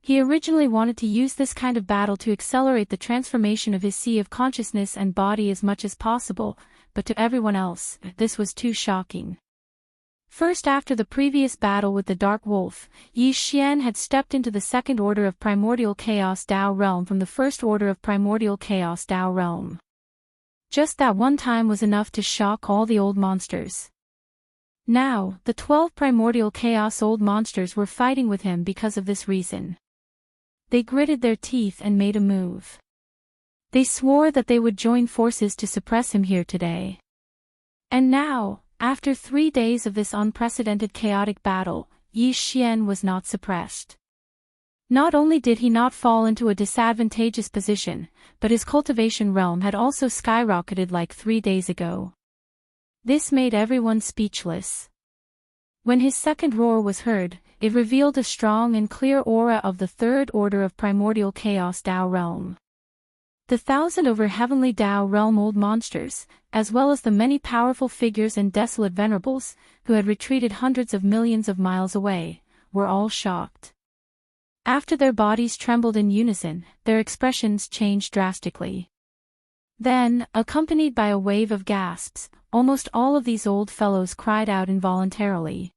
He originally wanted to use this kind of battle to accelerate the transformation of his sea of consciousness and body as much as possible, but to everyone else, this was too shocking. First, after the previous battle with the Dark Wolf, Yi Xian had stepped into the second order of primordial chaos Dao realm from the first order of primordial chaos Dao realm. Just that one time was enough to shock all the old monsters. Now, the 12 primordial chaos old monsters were fighting with him because of this reason. They gritted their teeth and made a move. They swore that they would join forces to suppress him here today. And now, after 3 days of this unprecedented chaotic battle, Yi Xian was not suppressed. Not only did he not fall into a disadvantageous position, but his cultivation realm had also skyrocketed like 3 days ago. This made everyone speechless. When his second roar was heard, it revealed a strong and clear aura of the third order of primordial chaos Dao realm. The 1,000 over heavenly Dao realm old monsters, as well as the many powerful figures and desolate venerables, who had retreated hundreds of millions of miles away, were all shocked. After their bodies trembled in unison, their expressions changed drastically. Then, accompanied by a wave of gasps, almost all of these old fellows cried out involuntarily.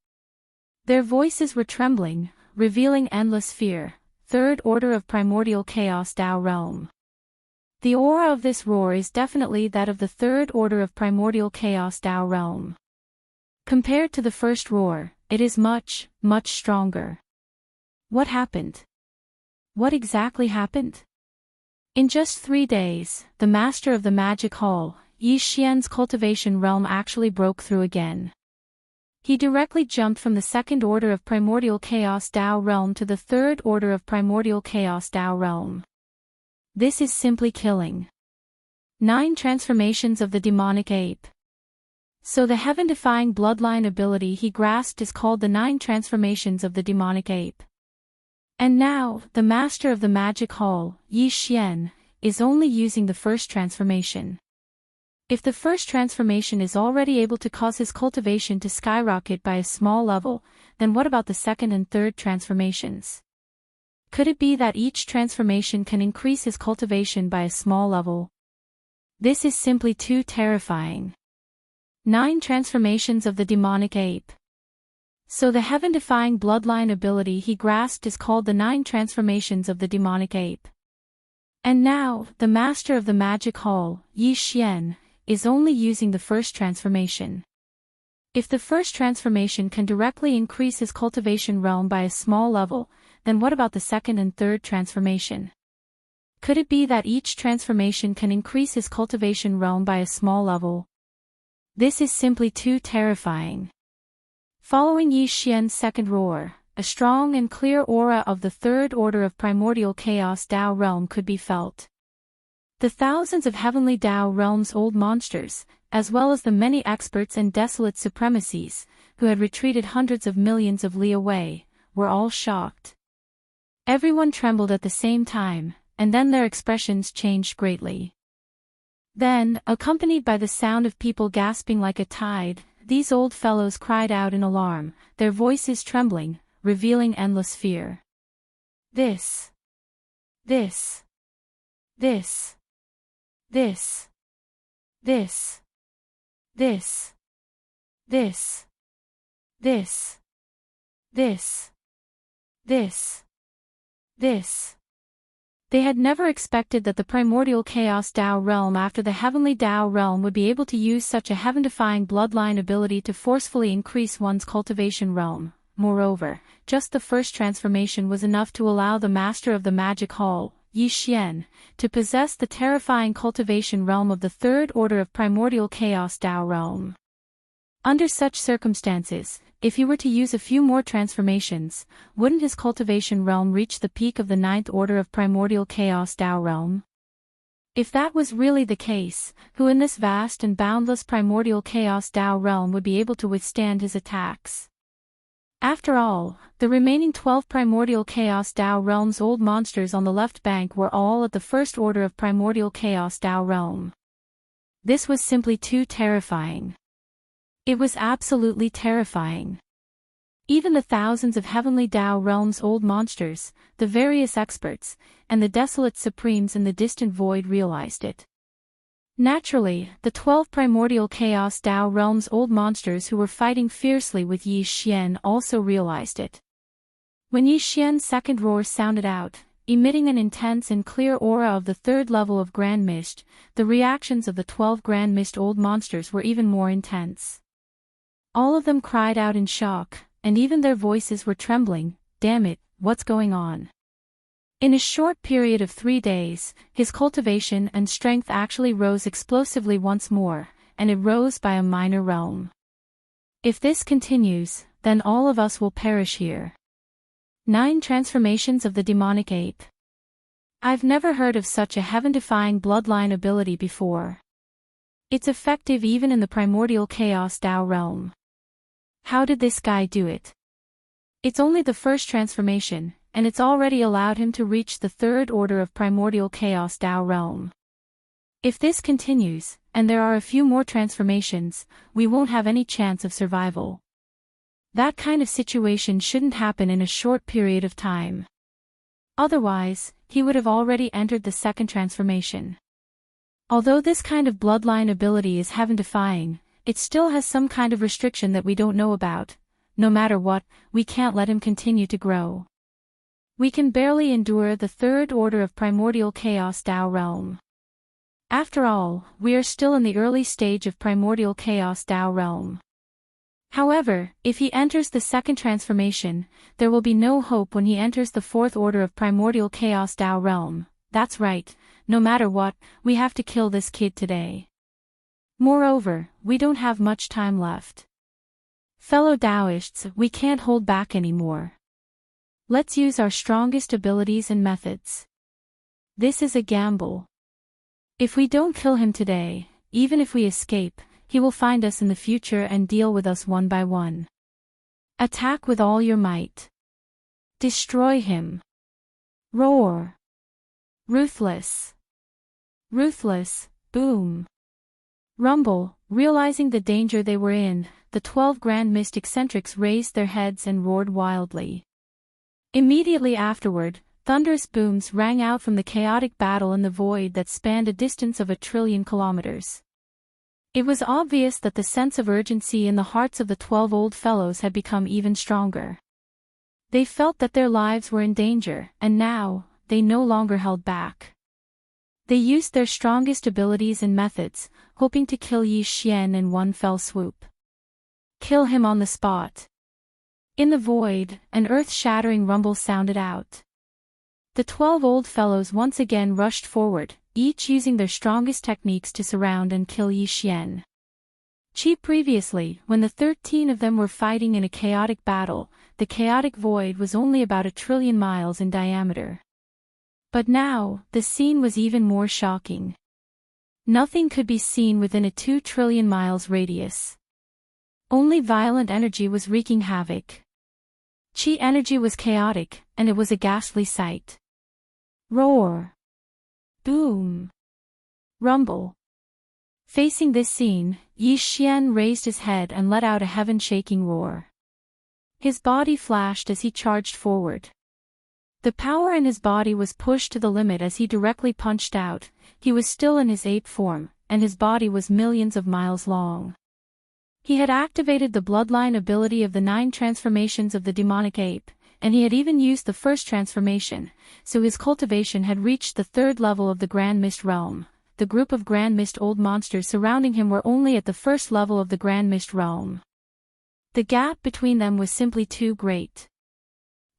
Their voices were trembling, revealing endless fear. Third order of primordial chaos Dao realm. The aura of this roar is definitely that of the third order of primordial chaos Dao realm. Compared to the first roar, it is much, much stronger. What happened? What exactly happened? In just 3 days, the master of the magic hall, Yi Xian's cultivation realm actually broke through again. He directly jumped from the second order of primordial chaos Dao realm to the third order of primordial chaos Dao realm. This is simply killing. 9 transformations of the demonic ape. So the heaven-defying bloodline ability he grasped is called the 9 transformations of the demonic ape. And now, the master of the magic hall, Yi Xian, is only using the first transformation. If the first transformation is already able to cause his cultivation to skyrocket by a small level, then what about the second and third transformations? Could it be that each transformation can increase his cultivation by a small level? This is simply too terrifying. 9 transformations of the demonic ape. So the heaven-defying bloodline ability he grasped is called the 9 transformations of the demonic ape. And now, the master of the magic hall, Yi Xian, is only using the first transformation. If the first transformation can directly increase his cultivation realm by a small level, then what about the second and third transformation? Could it be that each transformation can increase his cultivation realm by a small level? This is simply too terrifying. Following Yi Xian's second roar, a strong and clear aura of the third order of primordial chaos Dao realm could be felt. The thousands of heavenly Dao realm's old monsters, as well as the many experts and desolate supremacies, who had retreated hundreds of millions of li away, were all shocked. Everyone trembled at the same time, and then their expressions changed greatly. Then, accompanied by the sound of people gasping like a tide, these old fellows cried out in alarm, their voices trembling, revealing endless fear. This. This. This. This. This. This. This. This. This. This. This. They had never expected that the primordial chaos Dao realm after the heavenly Dao realm would be able to use such a heaven-defying bloodline ability to forcefully increase one's cultivation realm. Moreover, just the first transformation was enough to allow the master of the magic hall, Yi Xian, to possess the terrifying cultivation realm of the third order of primordial chaos Dao realm. Under such circumstances, if he were to use a few more transformations, wouldn't his cultivation realm reach the peak of the 9th order of primordial chaos Tao realm? If that was really the case, who in this vast and boundless primordial chaos Tao realm would be able to withstand his attacks? After all, the remaining 12 primordial chaos Tao realm's old monsters on the left bank were all at the 1st order of primordial chaos Tao realm. This was simply too terrifying. It was absolutely terrifying. Even the thousands of heavenly Tao realm's old monsters, the various experts, and the desolate supremes in the distant void realized it. Naturally, the 12 primordial chaos Tao realm's old monsters who were fighting fiercely with Yi Xian also realized it. When Yi Xian's second roar sounded out, emitting an intense and clear aura of the 3rd level of Grand Mist, the reactions of the 12 Grand Mist old monsters were even more intense. All of them cried out in shock, and even their voices were trembling. Damn it, what's going on? In a short period of 3 days, his cultivation and strength actually rose explosively once more, and it rose by a minor realm. If this continues, then all of us will perish here. 9 transformations of the demonic ape. I've never heard of such a heaven-defying bloodline ability before. It's effective even in the primordial chaos Tao realm. How did this guy do it? It's only the 1st transformation, and it's already allowed him to reach the 3rd order of primordial chaos Tao realm. If this continues, and there are a few more transformations, we won't have any chance of survival. That kind of situation shouldn't happen in a short period of time. Otherwise, he would have already entered the 2nd transformation. Although this kind of bloodline ability is heaven-defying, it still has some kind of restriction that we don't know about. No matter what, we can't let him continue to grow. We can barely endure the 3rd order of primordial chaos Tao realm. After all, we are still in the early stage of primordial chaos Tao realm. However, if he enters the 2nd transformation, there will be no hope when he enters the 4th order of primordial chaos Tao realm. That's right, no matter what, we have to kill this kid today. Moreover, we don't have much time left. Fellow Taoists, we can't hold back anymore. Let's use our strongest abilities and methods. This is a gamble. If we don't kill him today, even if we escape, he will find us in the future and deal with us one by one. Attack with all your might. Destroy him. Roar. Ruthless. Ruthless, boom. Rumble. Realizing the danger they were in, the 12 Grand Mist eccentrics raised their heads and roared wildly. Immediately afterward, thunderous booms rang out from the chaotic battle in the void that spanned a distance of 1 trillion kilometers. It was obvious that the sense of urgency in the hearts of the 12 old fellows had become even stronger. They felt that their lives were in danger, and now, they no longer held back. They used their strongest abilities and methods, hoping to kill Yi Xian in one fell swoop. Kill him on the spot. In the void, an earth-shattering rumble sounded out. The 12 old fellows once again rushed forward, each using their strongest techniques to surround and kill Yi Xian. Previously, when the 13 of them were fighting in a chaotic battle, the chaotic void was only about 1 trillion miles in diameter. But now, the scene was even more shocking. Nothing could be seen within a 2 trillion miles radius. Only violent energy was wreaking havoc. Chi energy was chaotic, and it was a ghastly sight. Roar. Boom. Rumble. Facing this scene, Yi Xian raised his head and let out a heaven-shaking roar. His body flashed as he charged forward. The power in his body was pushed to the limit as he directly punched out. He was still in his ape form, and his body was millions of miles long. He had activated the bloodline ability of the 9 transformations of the demonic ape, and he had even used the 1st transformation, so his cultivation had reached the 3rd level of the Grand Mist realm. The group of Grand Mist old monsters surrounding him were only at the 1st level of the Grand Mist realm. The gap between them was simply too great.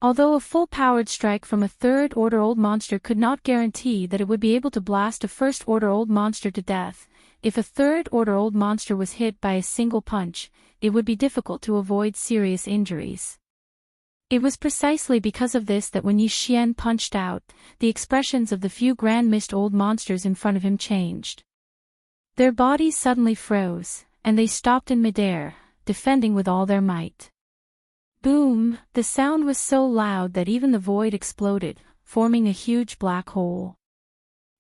Although a full-powered strike from a third-order old monster could not guarantee that it would be able to blast a first-order old monster to death, if a third-order old monster was hit by a single punch, it would be difficult to avoid serious injuries. It was precisely because of this that when Yi Xian punched out, the expressions of the few grand mist old monsters in front of him changed. Their bodies suddenly froze, and they stopped in midair, defending with all their might. Boom! The sound was so loud that even the void exploded, forming a huge black hole.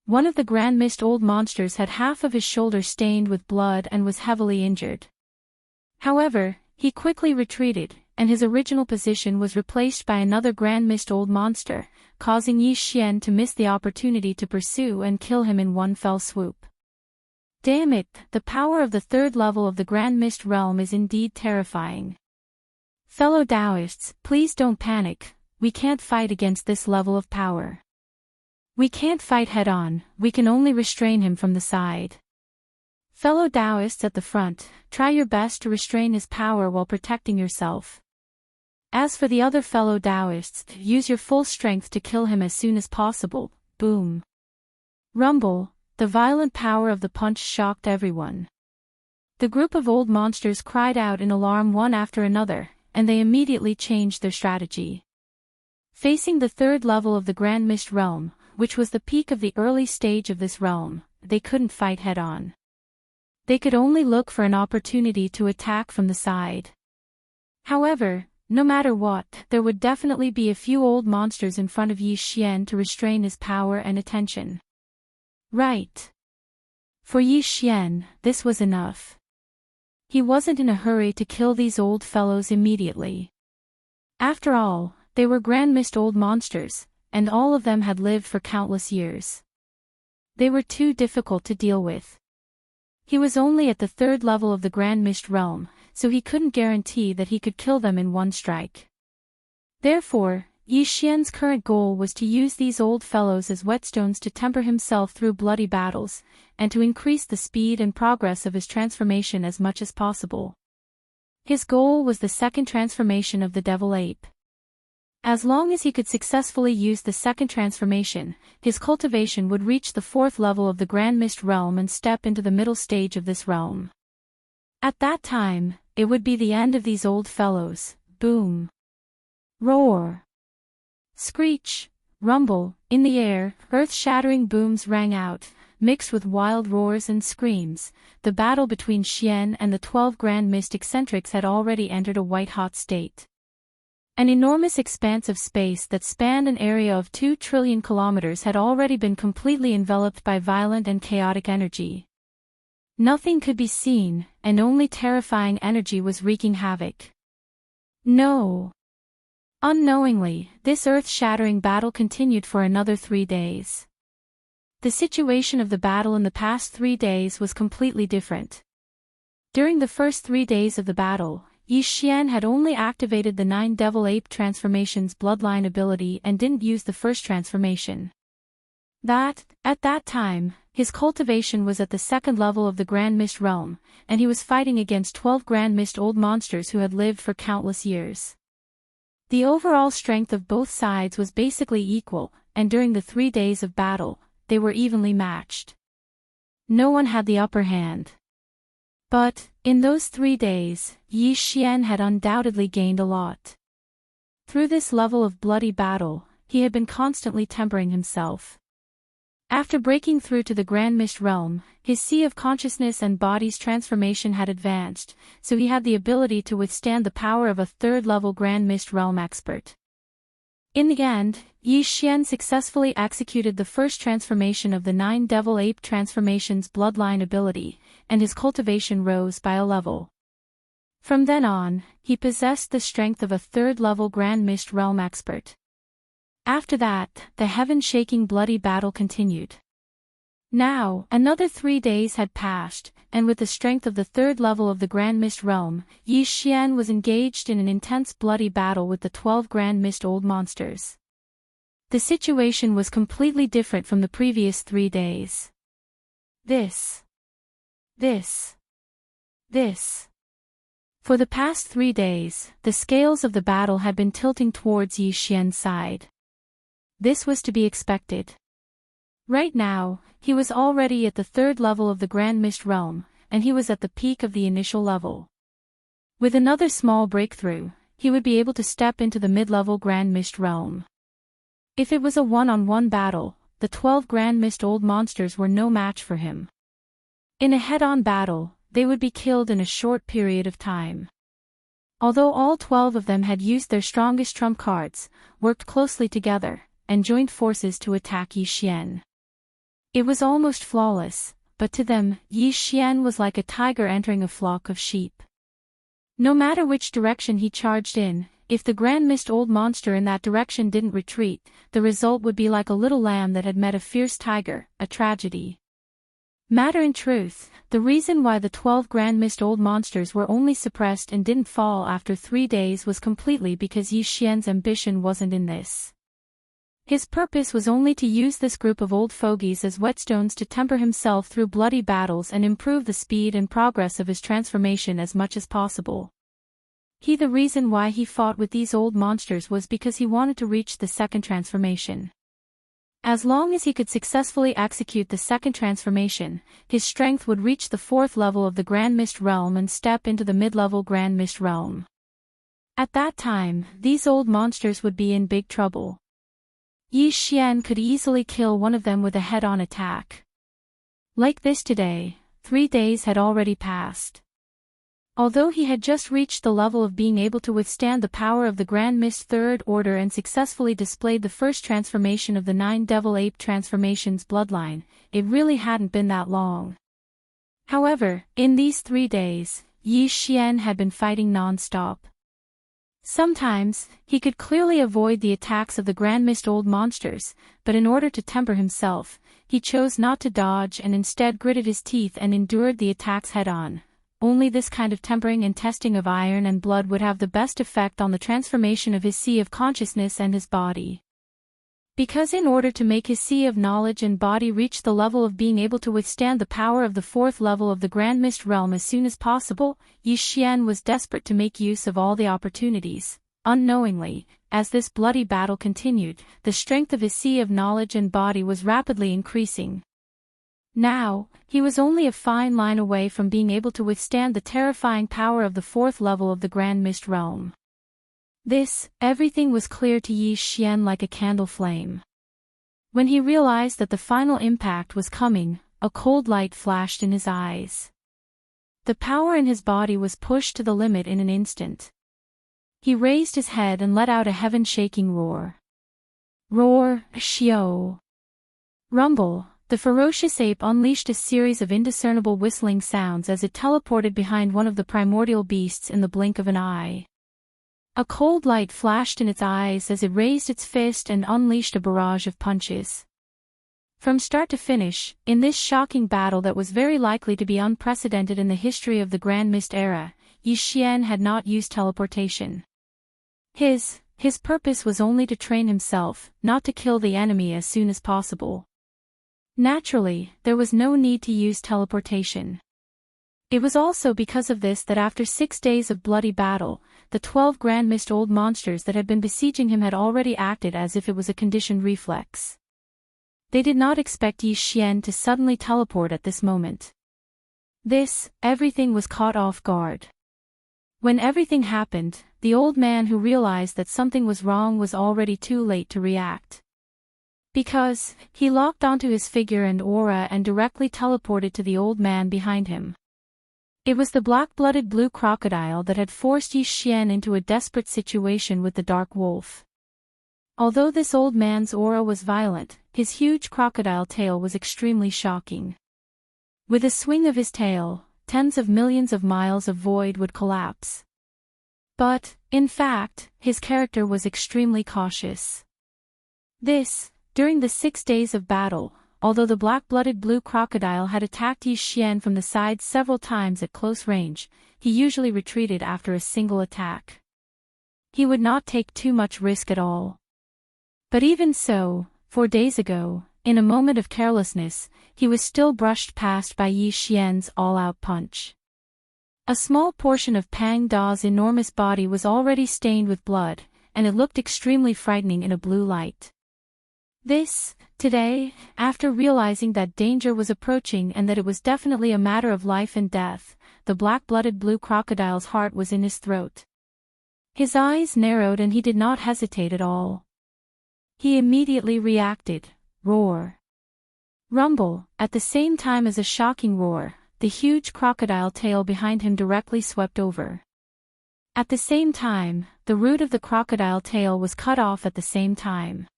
One of the Grand Mist old monsters had half of his shoulder stained with blood and was heavily injured. However, he quickly retreated, and his original position was replaced by another Grand Mist old monster, causing Yi Xian to miss the opportunity to pursue and kill him in one fell swoop. Damn it, the power of the third level of the Grand Mist realm is indeed terrifying. Fellow Taoists, please don't panic, we can't fight against this level of power. We can't fight head-on, we can only restrain him from the side. Fellow Taoists at the front, try your best to restrain his power while protecting yourself. As for the other fellow Taoists, use your full strength to kill him as soon as possible. Boom. Rumble, the violent power of the punch shocked everyone. The group of old monsters cried out in alarm one after another, and they immediately changed their strategy. Facing the third level of the Grand Mist realm, which was the peak of the early stage of this realm, they couldn't fight head-on. They could only look for an opportunity to attack from the side. However, no matter what, there would definitely be a few old monsters in front of Yi Xian to restrain his power and attention. Right. For Yi Xian, this was enough. He wasn't in a hurry to kill these old fellows immediately. After all, they were Grand Mist old monsters, and all of them had lived for countless years. They were too difficult to deal with. He was only at the third level of the Grand Mist realm, so he couldn't guarantee that he could kill them in one strike. Therefore, Yi Xian's current goal was to use these old fellows as whetstones to temper himself through bloody battles, and to increase the speed and progress of his transformation as much as possible. His goal was the second transformation of the Devil Ape. As long as he could successfully use the second transformation, his cultivation would reach the fourth level of the Grand Mist realm and step into the middle stage of this realm. At that time, it would be the end of these old fellows. Boom. Roar. Screech. Rumble. In the air, earth-shattering booms rang out, mixed with wild roars and screams. The battle between Xian and the 12 Grand Mist eccentrics had already entered a white-hot state. An enormous expanse of space that spanned an area of 2 trillion kilometers had already been completely enveloped by violent and chaotic energy. Nothing could be seen, and only terrifying energy was wreaking havoc. No. Unknowingly, this earth-shattering battle continued for another 3 days. The situation of the battle in the past 3 days was completely different. During the first 3 days of the battle, Yi Xian had only activated the 9 Devil Ape transformations bloodline ability and didn't use the first transformation. At that time, his cultivation was at the second level of the Grand Mist realm, and he was fighting against 12 Grand Mist old monsters who had lived for countless years. The overall strength of both sides was basically equal, and during the 3 days of battle, they were evenly matched. No one had the upper hand. But, in those 3 days, Yi Xian had undoubtedly gained a lot. Through this level of bloody battle, he had been constantly tempering himself. After breaking through to the Grand Mist realm, his sea of consciousness and body's transformation had advanced, so he had the ability to withstand the power of a third-level Grand Mist realm expert. In the end, Yi Xian successfully executed the first transformation of the 9 Devil Ape transformations bloodline ability, and his cultivation rose by a level. From then on, he possessed the strength of a third-level Grand Mist realm expert. After that, the heaven-shaking bloody battle continued. Now, another 3 days had passed, and with the strength of the third level of the Grand Mist realm, Yi Xian was engaged in an intense bloody battle with the 12 Grand Mist old monsters. The situation was completely different from the previous 3 days. This. For the past 3 days, the scales of the battle had been tilting towards Yi Xian's side. This was to be expected. Right now, he was already at the 3rd level of the Grand Mist Realm, and he was at the peak of the initial level. With another small breakthrough, he would be able to step into the mid-level Grand Mist Realm. If it was a one-on-one battle, the 12 Grand Mist Old Monsters were no match for him. In a head-on battle, they would be killed in a short period of time. Although all 12 of them had used their strongest trump cards, worked closely together, and joined forces to attack Yi Xian. It was almost flawless, but to them, Yi Xian was like a tiger entering a flock of sheep. No matter which direction he charged in, if the Grand Mist Old Monster in that direction didn't retreat, the result would be like a little lamb that had met a fierce tiger, a tragedy. Matter in truth, the reason why the 12 Grand Mist Old Monsters were only suppressed and didn't fall after 3 days was completely because Yi Xian's ambition wasn't in this. His purpose was only to use this group of old fogies as whetstones to temper himself through bloody battles and improve the speed and progress of his transformation as much as possible. The reason why he fought with these old monsters was because he wanted to reach the 2nd transformation. As long as he could successfully execute the 2nd transformation, his strength would reach the 4th level of the Grand Mist Realm and step into the mid-level Grand Mist Realm. At that time, these old monsters would be in big trouble. Yi Xian could easily kill one of them with a head-on attack. Like this today, 3 days had already passed. Although he had just reached the level of being able to withstand the power of the Grand Mist 3rd Order and successfully displayed the 1st transformation of the 9 Devil Ape transformations bloodline, it really hadn't been that long. However, in these 3 days, Yi Xian had been fighting non-stop. Sometimes, he could clearly avoid the attacks of the Grand Mist Old Monsters, but in order to temper himself, he chose not to dodge and instead gritted his teeth and endured the attacks head-on. Only this kind of tempering and testing of iron and blood would have the best effect on the transformation of his sea of consciousness and his body. Because in order to make his sea of knowledge and body reach the level of being able to withstand the power of the 4th level of the Grand Mist Realm as soon as possible, Yi Xian was desperate to make use of all the opportunities. Unknowingly, as this bloody battle continued, the strength of his sea of knowledge and body was rapidly increasing. Now, he was only a fine line away from being able to withstand the terrifying power of the 4th level of the Grand Mist Realm. Everything was clear to Yi Xian like a candle flame. When he realized that the final impact was coming, a cold light flashed in his eyes. The power in his body was pushed to the limit in an instant. He raised his head and let out a heaven-shaking roar. Roar, Xiao. Rumble. The ferocious ape unleashed a series of indiscernible whistling sounds as it teleported behind one of the primordial beasts in the blink of an eye. A cold light flashed in its eyes as it raised its fist and unleashed a barrage of punches. From start to finish, in this shocking battle that was very likely to be unprecedented in the history of the Grand Mist era, Yi Xian had not used teleportation. His purpose was only to train himself, not to kill the enemy as soon as possible. Naturally, there was no need to use teleportation. It was also because of this that after 6 days of bloody battle, the 12 Grand Mist Old Monsters that had been besieging him had already acted as if it was a conditioned reflex. They did not expect Yi Xian to suddenly teleport at this moment. Everything was caught off guard. When everything happened, the old man who realized that something was wrong was already too late to react. Because, he locked onto his figure and aura and directly teleported to the old man behind him. It was the black-blooded blue crocodile that had forced Yi Xian into a desperate situation with the dark wolf. Although this old man's aura was violent, his huge crocodile tail was extremely shocking. With a swing of his tail, tens of millions of miles of void would collapse. But, in fact, his character was extremely cautious. During the 6 days of battle, although the black-blooded blue crocodile had attacked Yi Xian from the side several times at close range, he usually retreated after a single attack. He would not take too much risk at all. But even so, 4 days ago, in a moment of carelessness, he was still brushed past by Yi Xian's all-out punch. A small portion of Pang Da's enormous body was already stained with blood, and it looked extremely frightening in a blue light. Today, after realizing that danger was approaching and that it was definitely a matter of life and death, the black-blooded blue crocodile's heart was in his throat. His eyes narrowed and he did not hesitate at all. He immediately reacted. Roar. Rumble. At the same time as a shocking roar, the huge crocodile tail behind him directly swept over. At the same time, the root of the crocodile tail was cut off at the same time.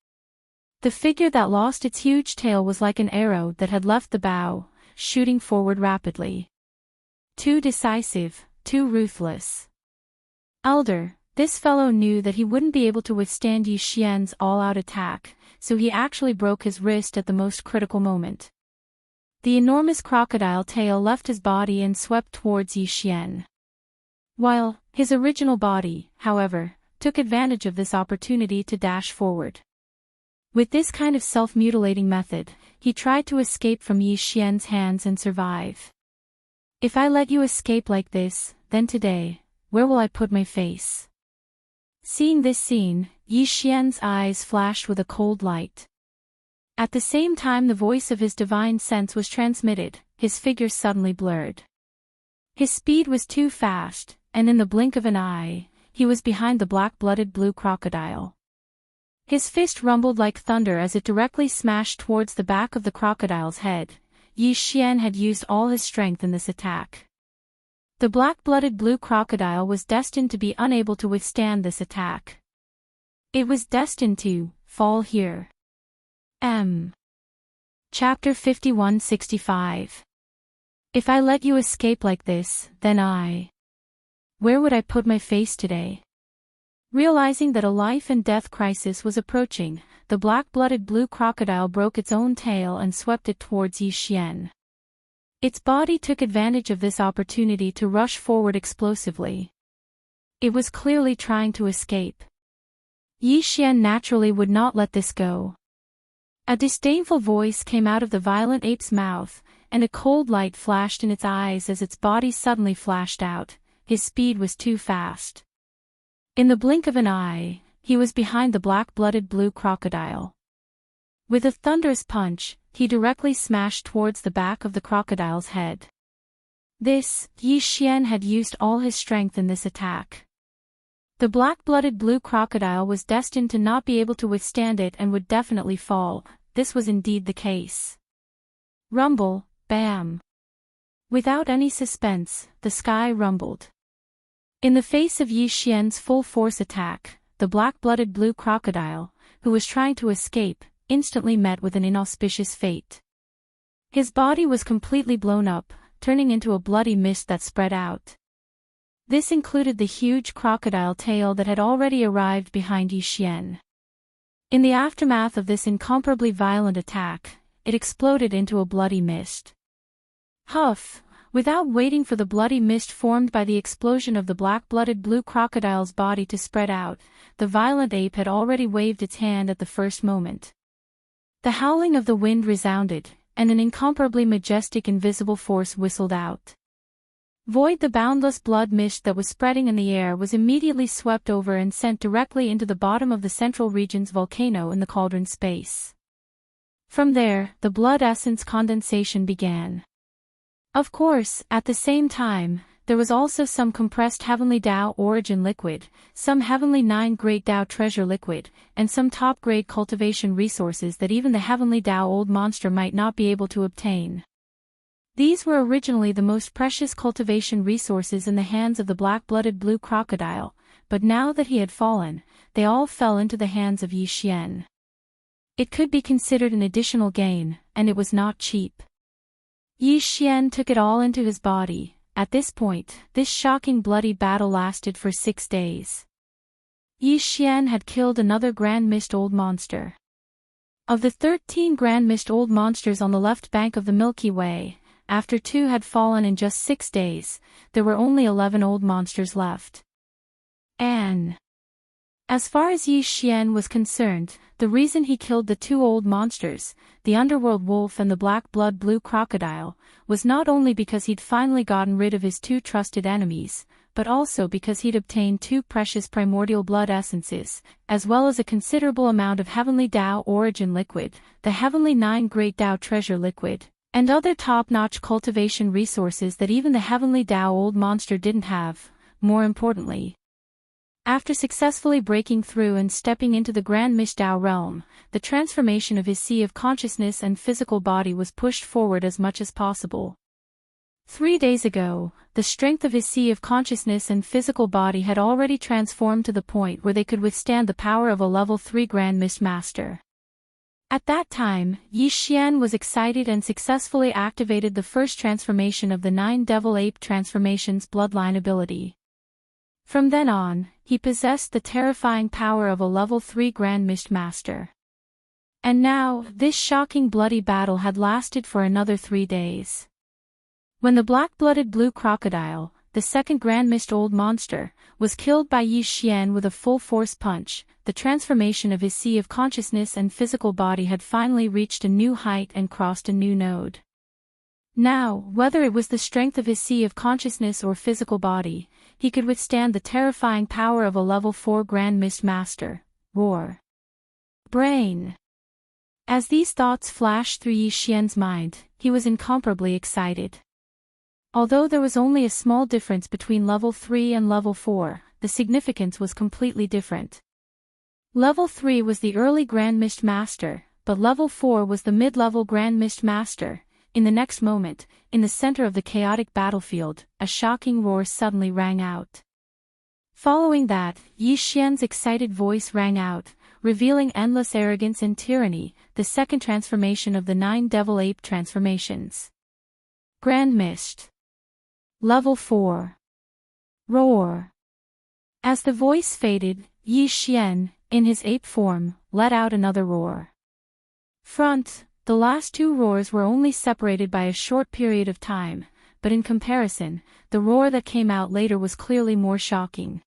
The figure that lost its huge tail was like an arrow that had left the bow, shooting forward rapidly. Too decisive, too ruthless. Elder, this fellow knew that he wouldn't be able to withstand Yi Xian's all-out attack, so he actually broke his wrist at the most critical moment. The enormous crocodile tail left his body and swept towards Yi Xian. While his original body, however, took advantage of this opportunity to dash forward. With this kind of self-mutilating method, he tried to escape from Yi Xian's hands and survive. If I let you escape like this, then today, where will I put my face? Seeing this scene, Yi Xian's eyes flashed with a cold light. At the same time the voice of his divine sense was transmitted, his figure suddenly blurred. His speed was too fast, and in the blink of an eye, he was behind the black-blooded blue crocodile. His fist rumbled like thunder as it directly smashed towards the back of the crocodile's head. Yi Xian had used all his strength in this attack. The black-blooded blue crocodile was destined to be unable to withstand this attack. It was destined to fall here. Chapter 5165. If I let you escape like this, then where would I put my face today? Realizing that a life-and-death crisis was approaching, the black-blooded blue crocodile broke its own tail and swept it towards Yi Xian. Its body took advantage of this opportunity to rush forward explosively. It was clearly trying to escape. Yi Xian naturally would not let this go. A disdainful voice came out of the violent ape's mouth, and a cold light flashed in its eyes as its body suddenly flashed out. His speed was too fast. In the blink of an eye, he was behind the black-blooded blue crocodile. With a thunderous punch, he directly smashed towards the back of the crocodile's head. Yi Xian had used all his strength in this attack. The black-blooded blue crocodile was destined to not be able to withstand it and would definitely fall. This was indeed the case. Rumble, bam. Without any suspense, the sky rumbled. In the face of Yi Xian's full-force attack, the black-blooded blue crocodile, who was trying to escape, instantly met with an inauspicious fate. His body was completely blown up, turning into a bloody mist that spread out. This included the huge crocodile tail that had already arrived behind Yi Xian. In the aftermath of this incomparably violent attack, it exploded into a bloody mist. Huff! Without waiting for the bloody mist formed by the explosion of the black-blooded blue crocodile's body to spread out, the violent ape had already waved its hand at the first moment. The howling of the wind resounded, and an incomparably majestic invisible force whistled out. Void, the boundless blood mist that was spreading in the air, was immediately swept over and sent directly into the bottom of the central region's volcano in the cauldron space. From there, the blood essence condensation began. Of course, at the same time, there was also some compressed Heavenly Tao origin liquid, some Heavenly 9 Great Tao treasure liquid, and some top-grade cultivation resources that even the Heavenly Tao old monster might not be able to obtain. These were originally the most precious cultivation resources in the hands of the black-blooded blue crocodile, but now that he had fallen, they all fell into the hands of Yi Xian. It could be considered an additional gain, and it was not cheap. Yi Xian took it all into his body. At this point, this shocking bloody battle lasted for 6 days. Yi Xian had killed another Grand Mist Old Monster. Of the 13 Grand Mist Old Monsters on the left bank of the Milky Way, after 2 had fallen in just 6 days, there were only 11 old monsters left. As far as Yi Xian was concerned, the reason he killed the two old monsters, the underworld wolf and the black blood blue crocodile, was not only because he'd finally gotten rid of his two trusted enemies, but also because he'd obtained two precious primordial blood essences, as well as a considerable amount of Heavenly Dao origin liquid, the Heavenly Nine Great Dao treasure liquid, and other top-notch cultivation resources that even the Heavenly Dao old monster didn't have. More importantly, after successfully breaking through and stepping into the Grand Mist Dao realm, the transformation of his sea of consciousness and physical body was pushed forward as much as possible. 3 days ago, the strength of his sea of consciousness and physical body had already transformed to the point where they could withstand the power of a level 3 Grand Mist Master. At that time, Yi Xian was excited and successfully activated the first transformation of the 9 Devil Ape Transformations bloodline ability. From then on, he possessed the terrifying power of a level 3 Grand Mist Master. And now, this shocking bloody battle had lasted for another 3 days. When the black-blooded blue crocodile, the second Grand Mist old monster, was killed by Yi Xian with a full-force punch, the transformation of his sea of consciousness and physical body had finally reached a new height and crossed a new node. Now, whether it was the strength of his sea of consciousness or physical body, he could withstand the terrifying power of a level 4 Grand Mist Master. Roar. Brain. As these thoughts flashed through Yi Xian's mind, he was incomparably excited. Although there was only a small difference between level 3 and level 4, the significance was completely different. Level 3 was the early Grand Mist Master, but level 4 was the mid-level Grand Mist Master. In the next moment, in the center of the chaotic battlefield, a shocking roar suddenly rang out. Following that, Yi Xian's excited voice rang out, revealing endless arrogance and tyranny, the second transformation of the 9 Devil Ape transformations. Grand Mist. Level 4. Roar. As the voice faded, Yi Xian, in his ape form, let out another roar. The last two roars were only separated by a short period of time, but in comparison, the roar that came out later was clearly more shocking.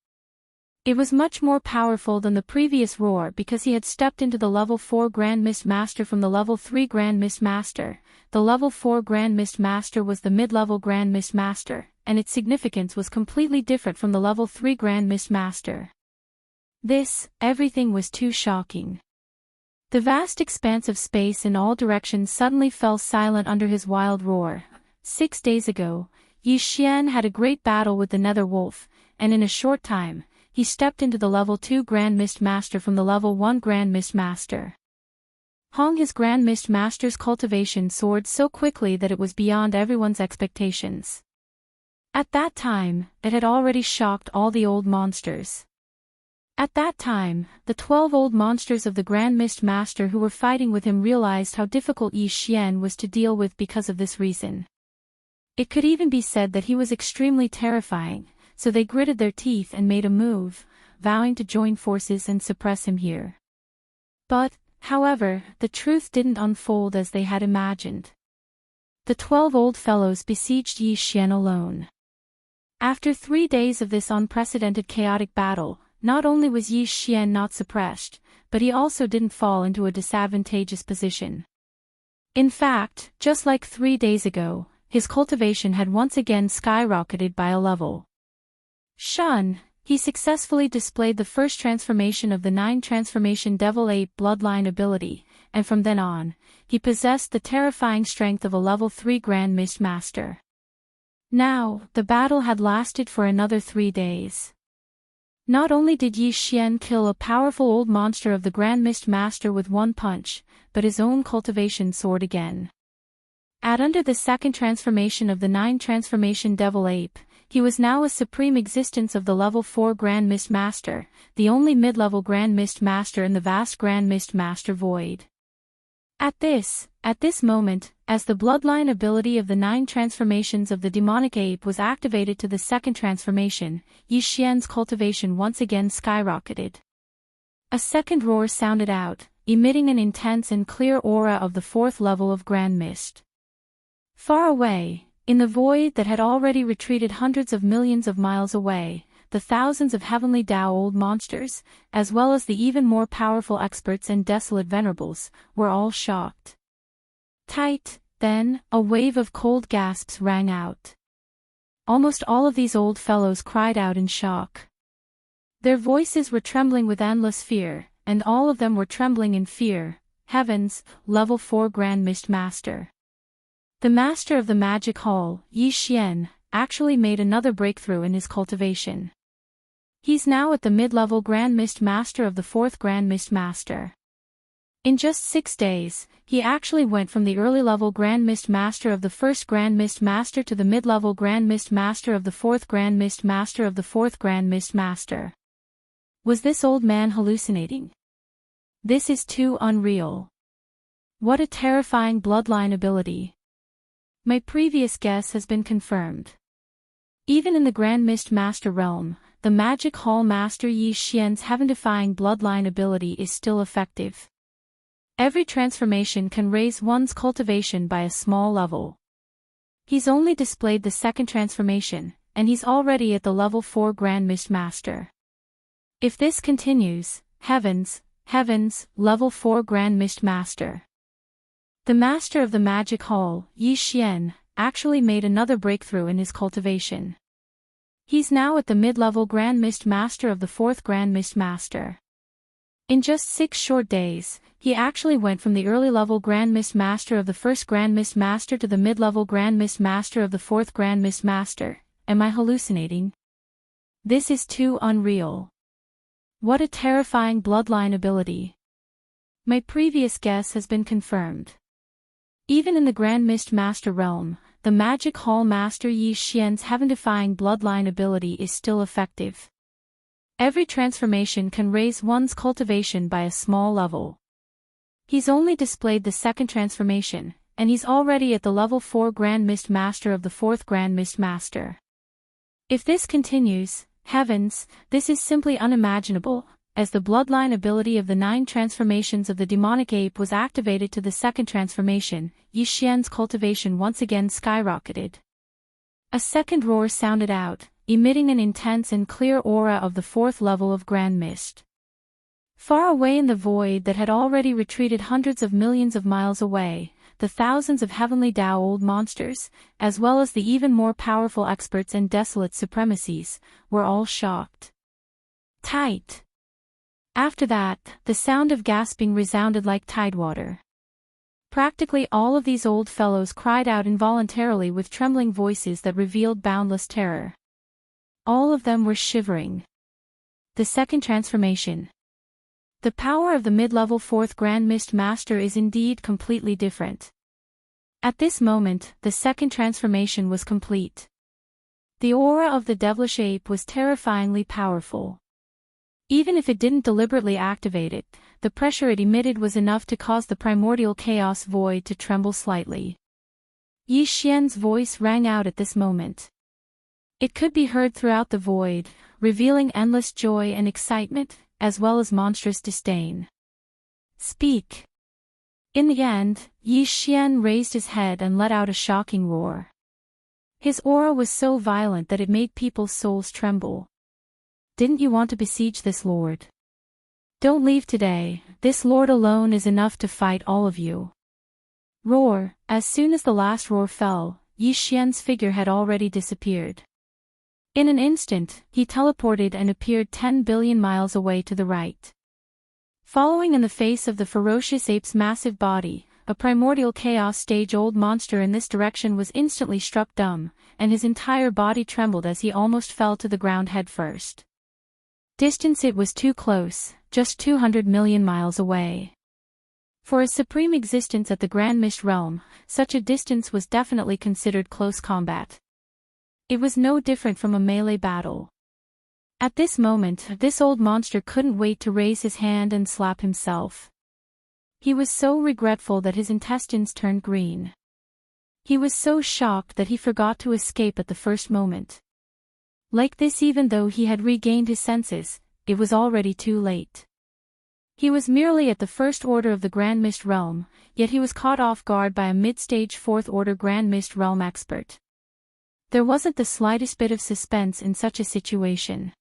It was much more powerful than the previous roar because he had stepped into the level 4 Grand Mist Master from the level 3 Grand Mist Master. The level 4 Grand Mist Master was the mid-level Grand Mist Master, and its significance was completely different from the level 3 Grand Mist Master. Everything was too shocking. The vast expanse of space in all directions suddenly fell silent under his wild roar. 6 days ago, Yi Xian had a great battle with the Nether Wolf, and in a short time, he stepped into the level 2 Grand Mist Master from the level 1 Grand Mist Master. His Grand Mist Master's cultivation soared so quickly that it was beyond everyone's expectations. At that time, it had already shocked all the old monsters. At that time, the 12 old monsters of the Grand Mist Master who were fighting with him realized how difficult Yi Xian was to deal with because of this reason. It could even be said that he was extremely terrifying, so they gritted their teeth and made a move, vowing to join forces and suppress him here. But, however, the truth didn't unfold as they had imagined. The 12 old fellows besieged Yi Xian alone. After 3 days of this unprecedented chaotic battle, not only was Yi Xian not suppressed, but he also didn't fall into a disadvantageous position. In fact, just like 3 days ago, his cultivation had once again skyrocketed by a level. He successfully displayed the first transformation of the 9 Transformation Devil Ape bloodline ability, and from then on, he possessed the terrifying strength of a level 3 Grand Mist Master. Now, the battle had lasted for another 3 days. Not only did Yi Xian kill a powerful old monster of the Grand Mist Master with one punch, but his own cultivation soared again. Under the second transformation of the 9 Transformation Devil Ape, he was now a supreme existence of the level 4 Grand Mist Master, the only mid-level Grand Mist Master in the vast Grand Mist Master void. At this moment, as the bloodline ability of the 9 transformations of the demonic ape was activated to the second transformation, Yi Xian's cultivation once again skyrocketed. A second roar sounded out, emitting an intense and clear aura of the 4th level of Grand Mist. Far away, in the void that had already retreated hundreds of millions of miles away, the thousands of heavenly Tao old monsters, as well as the even more powerful experts and desolate venerables, were all shocked. Tight, then, a wave of cold gasps rang out. Almost all of these old fellows cried out in shock. Their voices were trembling with endless fear, and all of them were trembling in fear. Heavens, Level 4 Grand Mist Master. The master of the magic hall, Yi Xian, actually made another breakthrough in his cultivation. He's now at the mid-level Grand Mist Master of the 4th Grand Mist Master. In just 6 days, he actually went from the early-level Grand Mist Master of the 1st Grand Mist Master to the mid-level Grand Mist Master of the 4th Grand Mist Master of the 4th Grand Mist Master. Was this old man hallucinating? This is too unreal. What a terrifying bloodline ability. My previous guess has been confirmed. Even in the Grand Mist Master realm, the Magic Hall Master Yi Xian's heaven-defying bloodline ability is still effective. Every transformation can raise one's cultivation by a small level. He's only displayed the second transformation, and he's already at the level 4 Grand Mist Master. If this continues, heavens, level 4 Grand Mist Master. The master of the Magic Hall, Yi Xian, actually made another breakthrough in his cultivation. He's now at the mid-level Grand Mist Master of the 4th Grand Mist Master. In just 6 short days, he actually went from the early-level Grand Mist Master of the 1st Grand Mist Master to the mid-level Grand Mist Master of the 4th Grand Mist Master. Am I hallucinating? This is too unreal. What a terrifying bloodline ability. My previous guess has been confirmed. Even in the Grand Mist Master realm, the Magic Hall Master Yi Xian's heaven-defying bloodline ability is still effective. Every transformation can raise one's cultivation by a small level. He's only displayed the second transformation, and he's already at the level 4 Grand Mist Master of the 4th Grand Mist Master. If this continues, heavens, this is simply unimaginable. As the bloodline ability of the 9 transformations of the demonic ape was activated to the second transformation, Yi Xian's cultivation once again skyrocketed. A second roar sounded out, emitting an intense and clear aura of the 4th level of Grand Mist. Far away in the void that had already retreated hundreds of millions of miles away, the thousands of heavenly Tao old monsters, as well as the even more powerful experts and desolate supremacies, were all shocked. Tight. After that, the sound of gasping resounded like tidewater. Practically all of these old fellows cried out involuntarily with trembling voices that revealed boundless terror. All of them were shivering. The second transformation. The power of the mid-level 4th Grand Mist Master is indeed completely different. At this moment, the second transformation was complete. The aura of the devilish ape was terrifyingly powerful. Even if it didn't deliberately activate it, the pressure it emitted was enough to cause the primordial chaos void to tremble slightly. Yi Xian's voice rang out at this moment. It could be heard throughout the void, revealing endless joy and excitement, as well as monstrous disdain. Speak. In the end, Yi Xian raised his head and let out a shocking roar. His aura was so violent that it made people's souls tremble. Didn't you want to besiege this lord? Don't leave today, this lord alone is enough to fight all of you. Roar. As soon as the last roar fell, Yi Xian's figure had already disappeared. In an instant, he teleported and appeared 10 billion miles away to the right. Following in the face of the ferocious ape's massive body, a primordial chaos stage-old monster in this direction was instantly struck dumb, and his entire body trembled as he almost fell to the ground headfirst. Distance: it was too close, just 200 million miles away. For a supreme existence at the Grand Mist realm, such a distance was definitely considered close combat. It was no different from a melee battle. At this moment, this old monster couldn't wait to raise his hand and slap himself. He was so regretful that his intestines turned green. He was so shocked that he forgot to escape at the first moment. Like this, even though he had regained his senses, it was already too late. He was merely at the first order of the Grand Mist realm, yet he was caught off guard by a mid-stage 4th order Grand Mist realm expert. There wasn't the slightest bit of suspense in such a situation.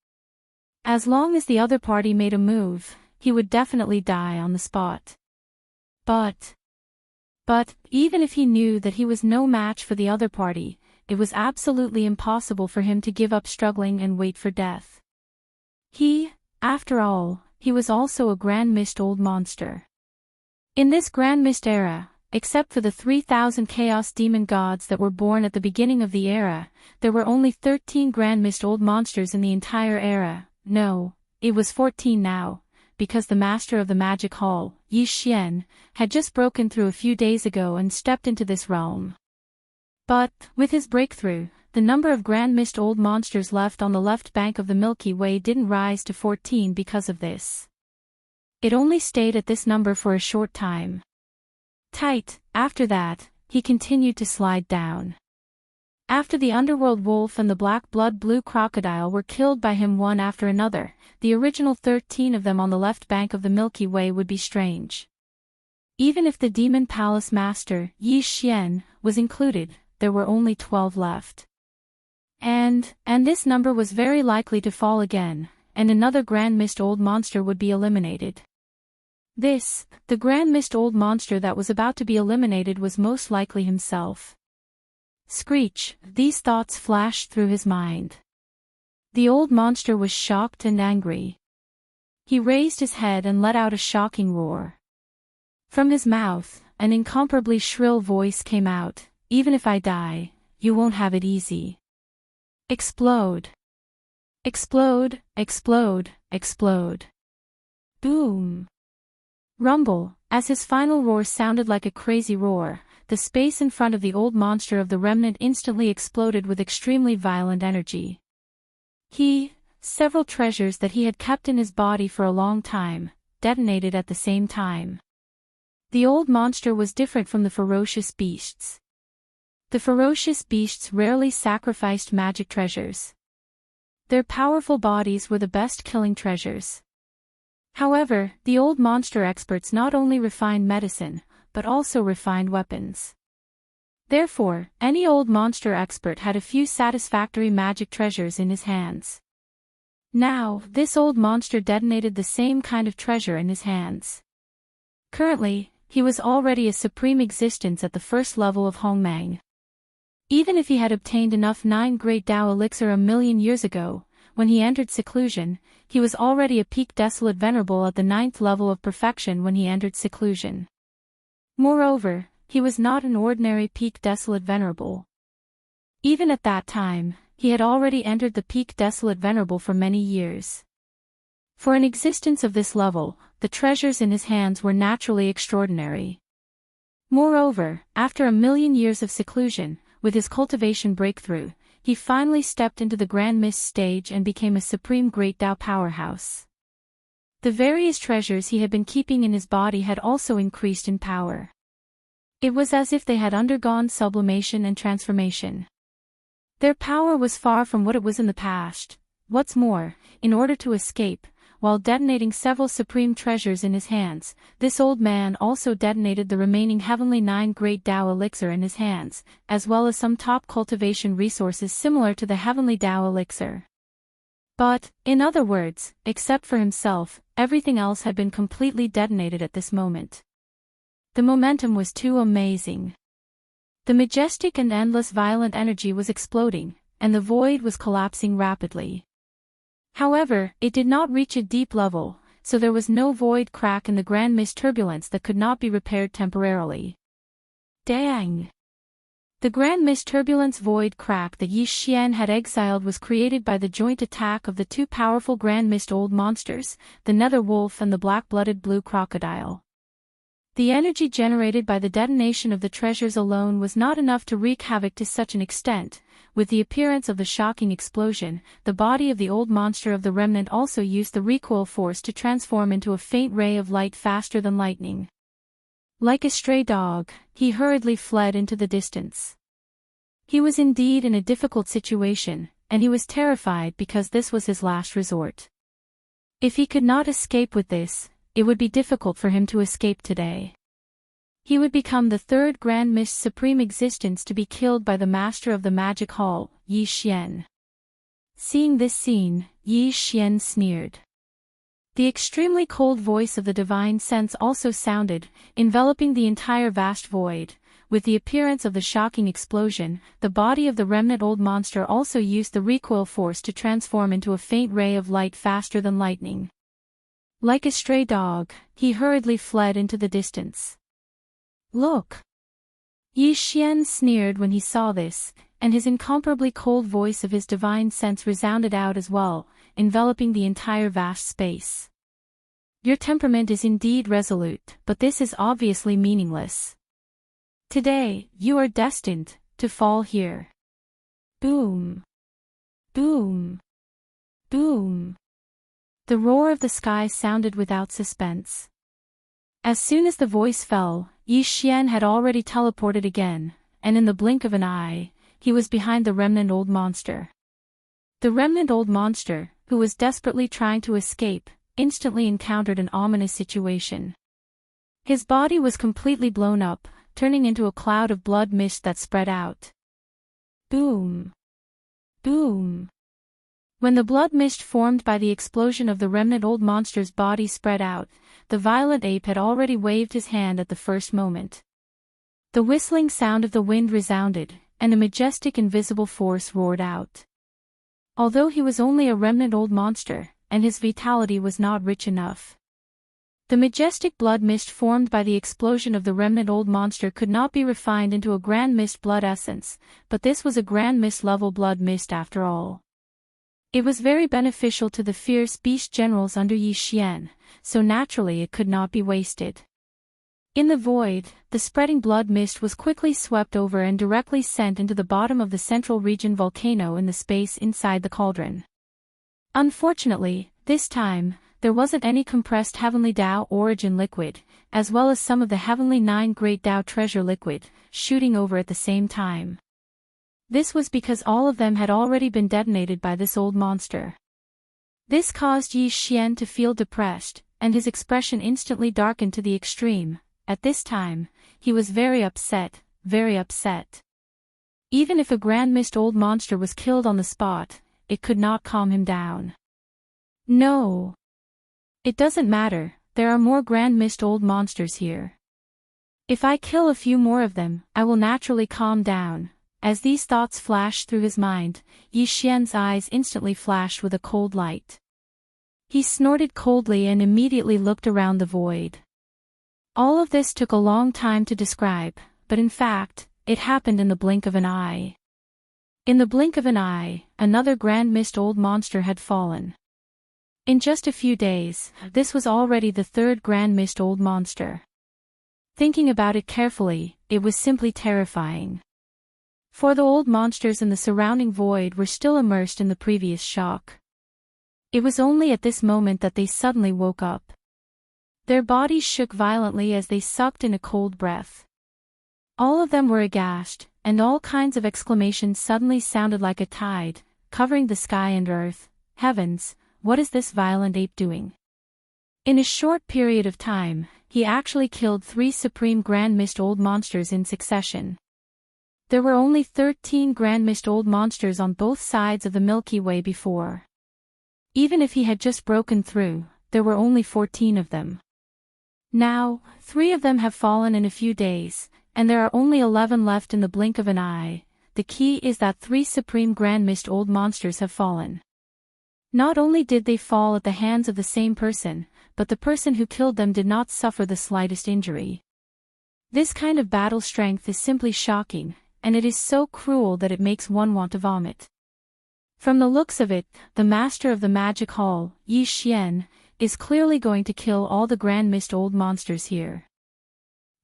As long as the other party made a move, he would definitely die on the spot. But even if he knew that he was no match for the other party, it was absolutely impossible for him to give up struggling and wait for death. After all, he was also a Grand Mist old monster. In this Grand Mist era, except for the 3,000 Chaos Demon gods that were born at the beginning of the era, there were only 13 Grand Mist old monsters in the entire era. No, it was 14 now, because the master of the Magic Hall, Yi Xian, had just broken through a few days ago and stepped into this realm. But, with his breakthrough, the number of Grand Mist old monsters left on the left bank of the Milky Way didn't rise to 14 because of this. It only stayed at this number for a short time. After that, he continued to slide down. After the underworld wolf and the black blood blue crocodile were killed by him one after another, the original 13 of them on the left bank of the Milky Way would be strange. Even if the Demon Palace Master, Yi Xian, was included, there were only 12 left. And this number was very likely to fall again, and another Grand Mist old monster would be eliminated. The Grand Mist old monster that was about to be eliminated was most likely himself. Screech, these thoughts flashed through his mind. The old monster was shocked and angry. He raised his head and let out a shocking roar. From his mouth, an incomparably shrill voice came out, "Even if I die, you won't have it easy. Explode! Explode, explode, explode." Boom! Rumble, as his final roar sounded like a crazy roar, the space in front of the old monster of the remnant instantly exploded with extremely violent energy. Several treasures that he had kept in his body for a long time, detonated at the same time. The old monster was different from the ferocious beasts. The ferocious beasts rarely sacrificed magic treasures. Their powerful bodies were the best killing treasures. However, the old monster experts not only refined medicine, but also refined weapons. Therefore, any old monster expert had a few satisfactory magic treasures in his hands. Now, this old monster detonated the same kind of treasure in his hands. Currently, he was already a supreme existence at the first level of Hongmang. Even if he had obtained enough 9 Great Tao Elixir a million years ago, when he entered seclusion, he was already a peak desolate venerable at the 9th level of perfection when he entered seclusion. Moreover, he was not an ordinary peak desolate venerable. Even at that time, he had already entered the peak desolate venerable for many years. For an existence of this level, the treasures in his hands were naturally extraordinary. Moreover, after a million years of seclusion, with his cultivation breakthrough, he finally stepped into the Grand Mist stage and became a supreme Great Tao powerhouse. The various treasures he had been keeping in his body had also increased in power. It was as if they had undergone sublimation and transformation. Their power was far from what it was in the past. What's more, in order to escape, while detonating several supreme treasures in his hands, this old man also detonated the remaining heavenly 9 Great Tao Elixir in his hands, as well as some top cultivation resources similar to the heavenly Tao Elixir. But, in other words, except for himself, everything else had been completely detonated at this moment. The momentum was too amazing. The majestic and endless violent energy was exploding, and the void was collapsing rapidly. However, it did not reach a deep level, so there was no void crack in the Grand Mist turbulence that could not be repaired temporarily. Dang! The Grand Mist turbulence void crack that Yi Xian had exiled was created by the joint attack of the two powerful Grand Mist old monsters, the Nether Wolf and the black-blooded blue crocodile. The energy generated by the detonation of the treasures alone was not enough to wreak havoc to such an extent. With the appearance of the shocking explosion, the body of the old monster of the remnant also used the recoil force to transform into a faint ray of light faster than lightning. Like a stray dog, he hurriedly fled into the distance. He was indeed in a difficult situation, and he was terrified because this was his last resort. If he could not escape with this, it would be difficult for him to escape today. He would become the third Grand Mist supreme existence to be killed by the master of the Magic Hall, Yi Xian. Seeing this scene, Yi Xian sneered. The extremely cold voice of the divine sense also sounded, enveloping the entire vast void. With the appearance of the shocking explosion, the body of the remnant old monster also used the recoil force to transform into a faint ray of light faster than lightning. Like a stray dog, he hurriedly fled into the distance. Look! Yi Xian sneered when he saw this, and his incomparably cold voice of his divine sense resounded out as well, enveloping the entire vast space. Your temperament is indeed resolute, but this is obviously meaningless. Today, you are destined to fall here. Boom! Boom! Boom! The roar of the sky sounded without suspense. As soon as the voice fell, Yi Xian had already teleported again, and in the blink of an eye, he was behind the remnant old monster. The remnant old monster, who was desperately trying to escape, instantly encountered an ominous situation. His body was completely blown up, turning into a cloud of blood mist that spread out. Boom! Boom! When the blood mist formed by the explosion of the remnant old monster's body spread out, the violent ape had already waved his hand at the first moment. The whistling sound of the wind resounded, and a majestic invisible force roared out. Although he was only a remnant old monster, and his vitality was not rich enough, the majestic blood mist formed by the explosion of the remnant old monster could not be refined into a grand mist blood essence, but this was a grand mist level blood mist after all. It was very beneficial to the fierce beast generals under Yi Xian, so naturally it could not be wasted. In the void, the spreading blood mist was quickly swept over and directly sent into the bottom of the central region volcano in the space inside the cauldron. Unfortunately, this time, there wasn't any compressed Heavenly Tao origin liquid, as well as some of the Heavenly Nine Great Tao treasure liquid, shooting over at the same time. This was because all of them had already been detonated by this old monster. This caused Yi Xian to feel depressed, and his expression instantly darkened to the extreme. At this time, he was very upset, very upset. Even if a grand mist old monster was killed on the spot, it could not calm him down. No. It doesn't matter, there are more grand mist old monsters here. If I kill a few more of them, I will naturally calm down. As these thoughts flashed through his mind, Yi Xian's eyes instantly flashed with a cold light. He snorted coldly and immediately looked around the void. All of this took a long time to describe, but in fact, it happened in the blink of an eye. In the blink of an eye, another grand mist old monster had fallen. In just a few days, this was already the third grand mist old monster. Thinking about it carefully, it was simply terrifying. For the old monsters in the surrounding void were still immersed in the previous shock. It was only at this moment that they suddenly woke up. Their bodies shook violently as they sucked in a cold breath. All of them were aghast, and all kinds of exclamations suddenly sounded like a tide, covering the sky and earth. Heavens, what is this violent ape doing? In a short period of time, he actually killed 3 supreme grand mist old monsters in succession. There were only 13 grand mist old monsters on both sides of the Milky Way before. Even if he had just broken through, there were only 14 of them. Now, 3 of them have fallen in a few days, and there are only 11 left in the blink of an eye. The key is that 3 supreme grand mist old monsters have fallen. Not only did they fall at the hands of the same person, but the person who killed them did not suffer the slightest injury. This kind of battle strength is simply shocking, and it is so cruel that it makes one want to vomit. From the looks of it, the master of the magic hall, Yi Xian, is clearly going to kill all the grand mist old monsters here.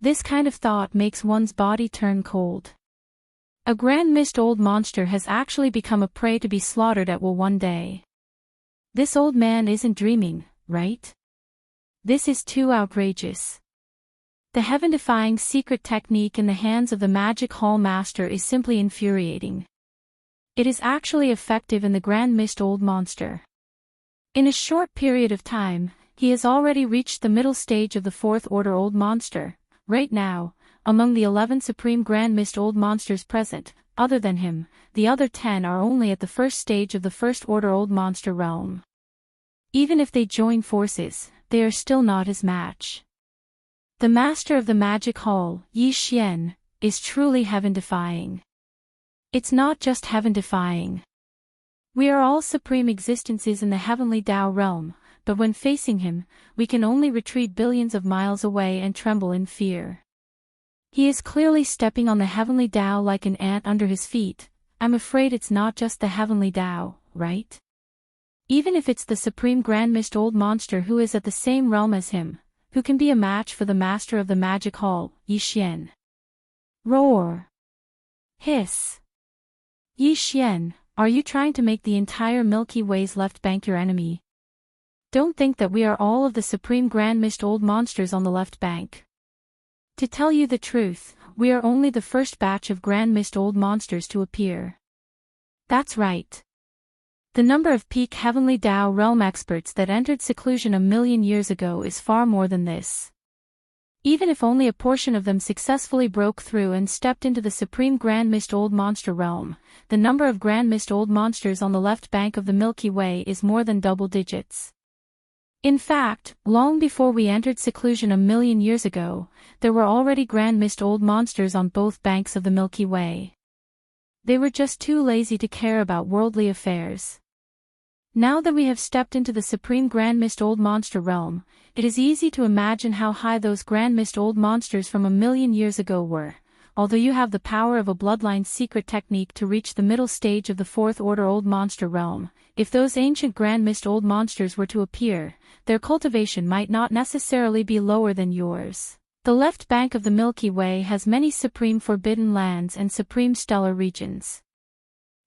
This kind of thought makes one's body turn cold. A grand mist old monster has actually become a prey to be slaughtered at will one day. This old man isn't dreaming, right? This is too outrageous. The heaven-defying secret technique in the hands of the magic hall master is simply infuriating. It is actually effective in the grand mist old monster. In a short period of time, he has already reached the middle stage of the 4th order old monster. Right now, among the 11 supreme grand mist old monsters present, other than him, the other 10 are only at the first stage of the First Order Old Monster realm. Even if they join forces, they are still not his match. The master of the magic hall, Yi Xian, is truly heaven-defying. It's not just heaven-defying. We are all supreme existences in the heavenly Tao realm, but when facing him, we can only retreat billions of miles away and tremble in fear. He is clearly stepping on the heavenly Tao like an ant under his feet. I'm afraid it's not just the heavenly Tao, right? Even if it's the supreme Grand Mist Old Monster who is at the same realm as him, who can be a match for the master of the magic hall, Yi Xian. Roar. Hiss. Yi Xian, are you trying to make the entire Milky Way's left bank your enemy? Don't think that we are all of the supreme Grand Mist Old Monsters on the left bank. To tell you the truth, we are only the first batch of Grand Mist Old Monsters to appear. That's right. The number of peak Heavenly Tao realm experts that entered seclusion a million years ago is far more than this. Even if only a portion of them successfully broke through and stepped into the supreme Grand Mist Old Monster realm, the number of Grand Mist Old Monsters on the left bank of the Milky Way is more than double digits. In fact, long before we entered seclusion a million years ago, there were already Grand Mist Old Monsters on both banks of the Milky Way. They were just too lazy to care about worldly affairs. Now that we have stepped into the supreme Grand Mist Old Monster realm, it is easy to imagine how high those Grand Mist Old Monsters from a million years ago were. Although you have the power of a bloodline secret technique to reach the middle stage of the Fourth Order Old Monster realm, if those ancient Grand Mist Old Monsters were to appear, their cultivation might not necessarily be lower than yours. The left bank of the Milky Way has many supreme forbidden lands and supreme stellar regions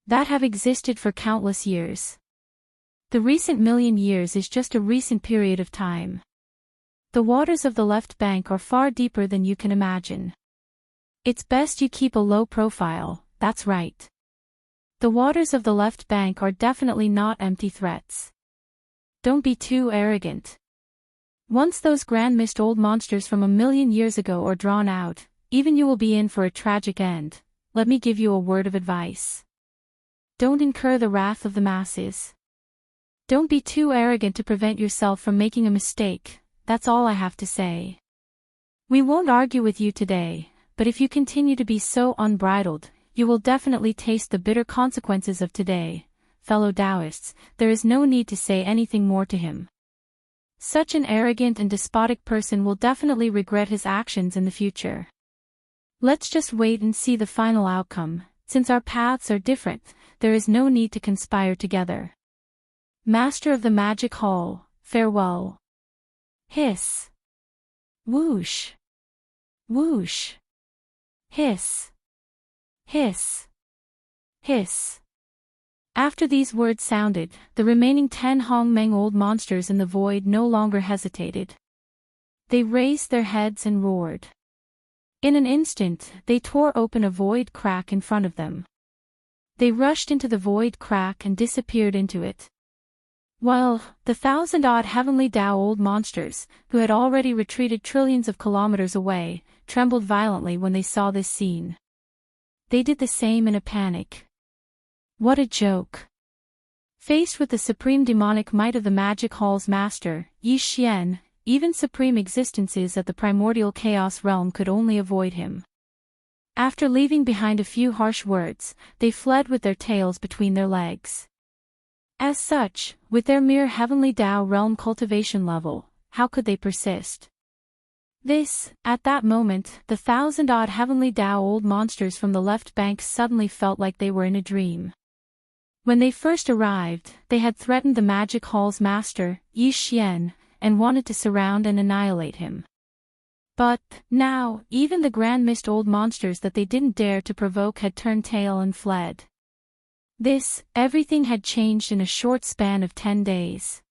that have existed for countless years. The recent million years is just a recent period of time. The waters of the left bank are far deeper than you can imagine. It's best you keep a low profile, that's right. The waters of the left bank are definitely not empty threats. Don't be too arrogant. Once those Grand Mist Old Monsters from a million years ago are drawn out, even you will be in for a tragic end. Let me give you a word of advice. Don't incur the wrath of the masses. Don't be too arrogant to prevent yourself from making a mistake, that's all I have to say. We won't argue with you today, but if you continue to be so unbridled, you will definitely taste the bitter consequences of today. Fellow Taoists, there is no need to say anything more to him. Such an arrogant and despotic person will definitely regret his actions in the future. Let's just wait and see the final outcome. Since our paths are different, there is no need to conspire together. Master of the Magic Hall, farewell. Hiss. Whoosh. Whoosh. Hiss. Hiss. Hiss. After these words sounded, the remaining 10 Hongmeng Old Monsters in the void no longer hesitated. They raised their heads and roared. In an instant, they tore open a void crack in front of them. They rushed into the void crack and disappeared into it. While the 1,000-odd Heavenly Tao Old Monsters, who had already retreated trillions of kilometers away, trembled violently when they saw this scene. They did the same in a panic. What a joke. Faced with the supreme demonic might of the Magic Hall's master, Yi Xian, even supreme existences at the primordial chaos realm could only avoid him. After leaving behind a few harsh words, they fled with their tails between their legs. As such, with their mere Heavenly Tao realm cultivation level, how could they persist? At that moment, the 1,000-odd Heavenly Tao Old Monsters from the left bank suddenly felt like they were in a dream. When they first arrived, they had threatened the Magic Hall's master, Yi Xian, and wanted to surround and annihilate him. But, now, even the Grand Mist Old Monsters that they didn't dare to provoke had turned tail and fled. Everything had changed in a short span of 10 days.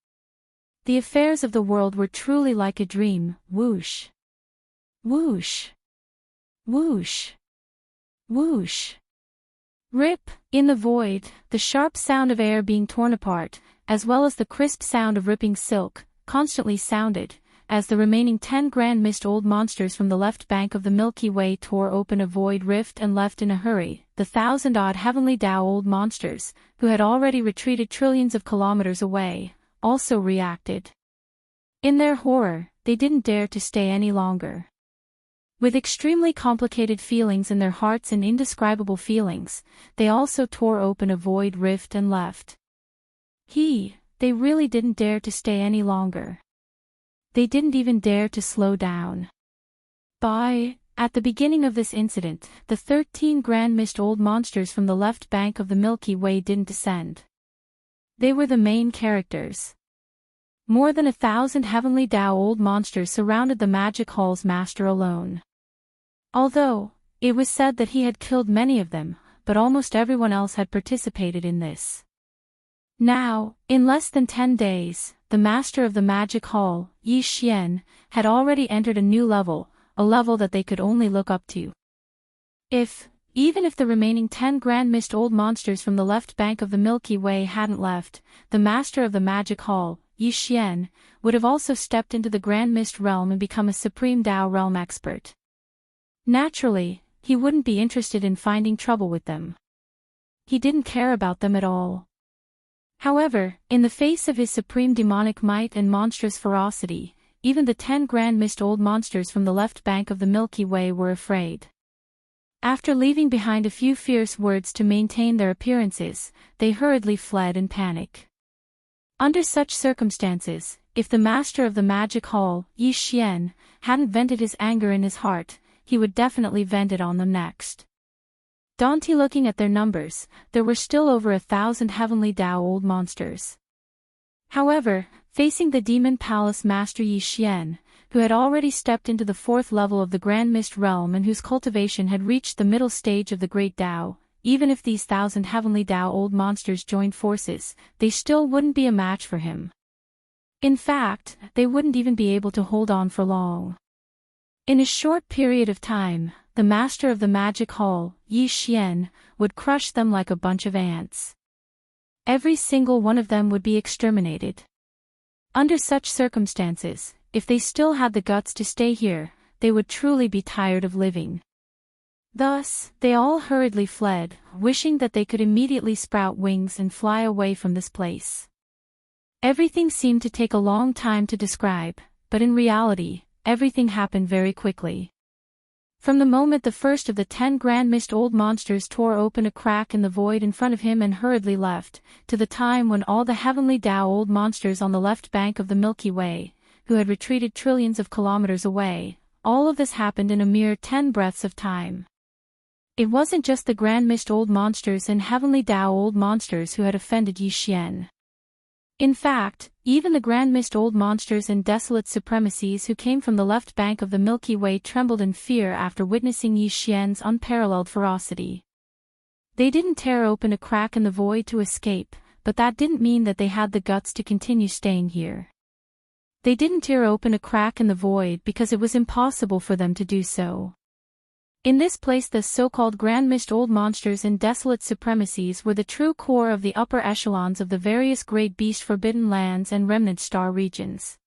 The affairs of the world were truly like a dream. Whoosh. Whoosh. Whoosh. Whoosh. Rip. In the void, the sharp sound of air being torn apart, as well as the crisp sound of ripping silk, constantly sounded, as the remaining 10 grand mist old monsters from the left bank of the Milky Way tore open a void rift and left in a hurry. The 1,000-odd heavenly Tao old monsters, who had already retreated trillions of kilometers away, also reacted. In their horror, they didn't dare to stay any longer. With extremely complicated feelings in their hearts and indescribable feelings, they also tore open a void rift and left. They really didn't dare to stay any longer. They didn't even dare to slow down. At the beginning of this incident, the 13 grand mist old monsters from the left bank of the Milky Way didn't descend. They were the main characters. More than 1,000 heavenly Tao old monsters surrounded the magic hall's master alone. Although, it was said that he had killed many of them, but almost everyone else had participated in this. Now, in less than 10 days, the master of the magic hall, Yi Xian, had already entered a new level, a level that they could only look up to. Even if the remaining 10 grand mist old monsters from the left bank of the Milky Way hadn't left, the master of the magic hall, Yi Xian, would have also stepped into the grand mist realm and become a supreme Tao realm expert. Naturally, he wouldn't be interested in finding trouble with them. He didn't care about them at all. However, in the face of his supreme demonic might and monstrous ferocity, even the 10 grand mist old monsters from the left bank of the Milky Way were afraid. After leaving behind a few fierce words to maintain their appearances, they hurriedly fled in panic. Under such circumstances, if the master of the magic hall, Yi Xian, hadn't vented his anger in his heart, he would definitely vent it on them next. Daunty looking at their numbers, there were still over 1,000 heavenly Tao old monsters. However, facing the demon palace master Yi Xian, who had already stepped into the 4th level of the Grand Mist realm and whose cultivation had reached the middle stage of the Great Tao, even if these 1,000 heavenly Tao old monsters joined forces, they still wouldn't be a match for him. In fact, they wouldn't even be able to hold on for long. In a short period of time, the master of the magic hall, Yi Xian, would crush them like a bunch of ants. Every single one of them would be exterminated. Under such circumstances, if they still had the guts to stay here, they would truly be tired of living. Thus, they all hurriedly fled, wishing that they could immediately sprout wings and fly away from this place. Everything seemed to take a long time to describe, but in reality, everything happened very quickly. From the moment the first of the 10 grand mist old monsters tore open a crack in the void in front of him and hurriedly left, to the time when all the heavenly Tao old monsters on the left bank of the Milky Way, who had retreated trillions of kilometers away, all of this happened in a mere 10 breaths of time. It wasn't just the grand mist old monsters and heavenly Tao old monsters who had offended Yi Xian. In fact, even the grand mist old monsters and desolate supremacies who came from the left bank of the Milky Way trembled in fear after witnessing Yi Xian's unparalleled ferocity. They didn't tear open a crack in the void to escape, but that didn't mean that they had the guts to continue staying here. They didn't tear open a crack in the void because it was impossible for them to do so. In this place the so-called grand mist old monsters and desolate supremacies were the true core of the upper echelons of the various great beast forbidden lands and remnant star regions.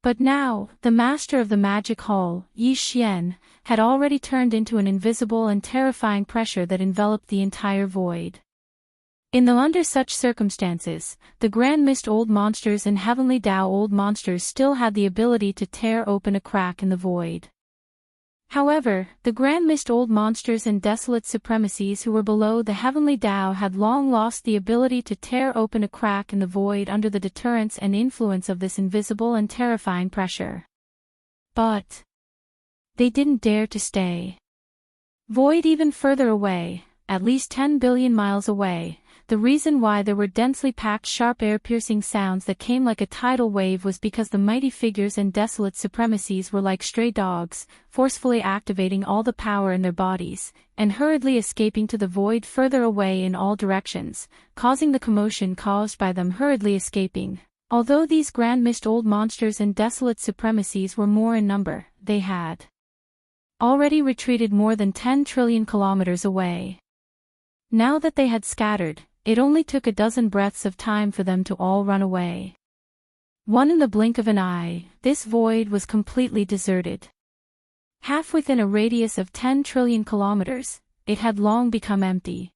But now, the master of the magic hall, Yi Xian, had already turned into an invisible and terrifying pressure that enveloped the entire void. Under such circumstances, the grand mist old monsters and heavenly Tao old monsters still had the ability to tear open a crack in the void. However, the grand mist old monsters and desolate supremacies who were below the heavenly Tao had long lost the ability to tear open a crack in the void under the deterrence and influence of this invisible and terrifying pressure. But they didn't dare to stay. Void even further away, at least 10 billion miles away. The reason why there were densely packed sharp air-piercing sounds that came like a tidal wave was because the mighty figures and desolate supremacies were like stray dogs, forcefully activating all the power in their bodies, and hurriedly escaping to the void further away in all directions, causing the commotion caused by them hurriedly escaping. Although these grand mist old monsters and desolate supremacies were more in number, they had already retreated more than 10 trillion kilometers away. Now that they had scattered, it only took a dozen breaths of time for them to all run away. One in the blink of an eye, this void was completely deserted. Half within a radius of 10 trillion kilometers, it had long become empty.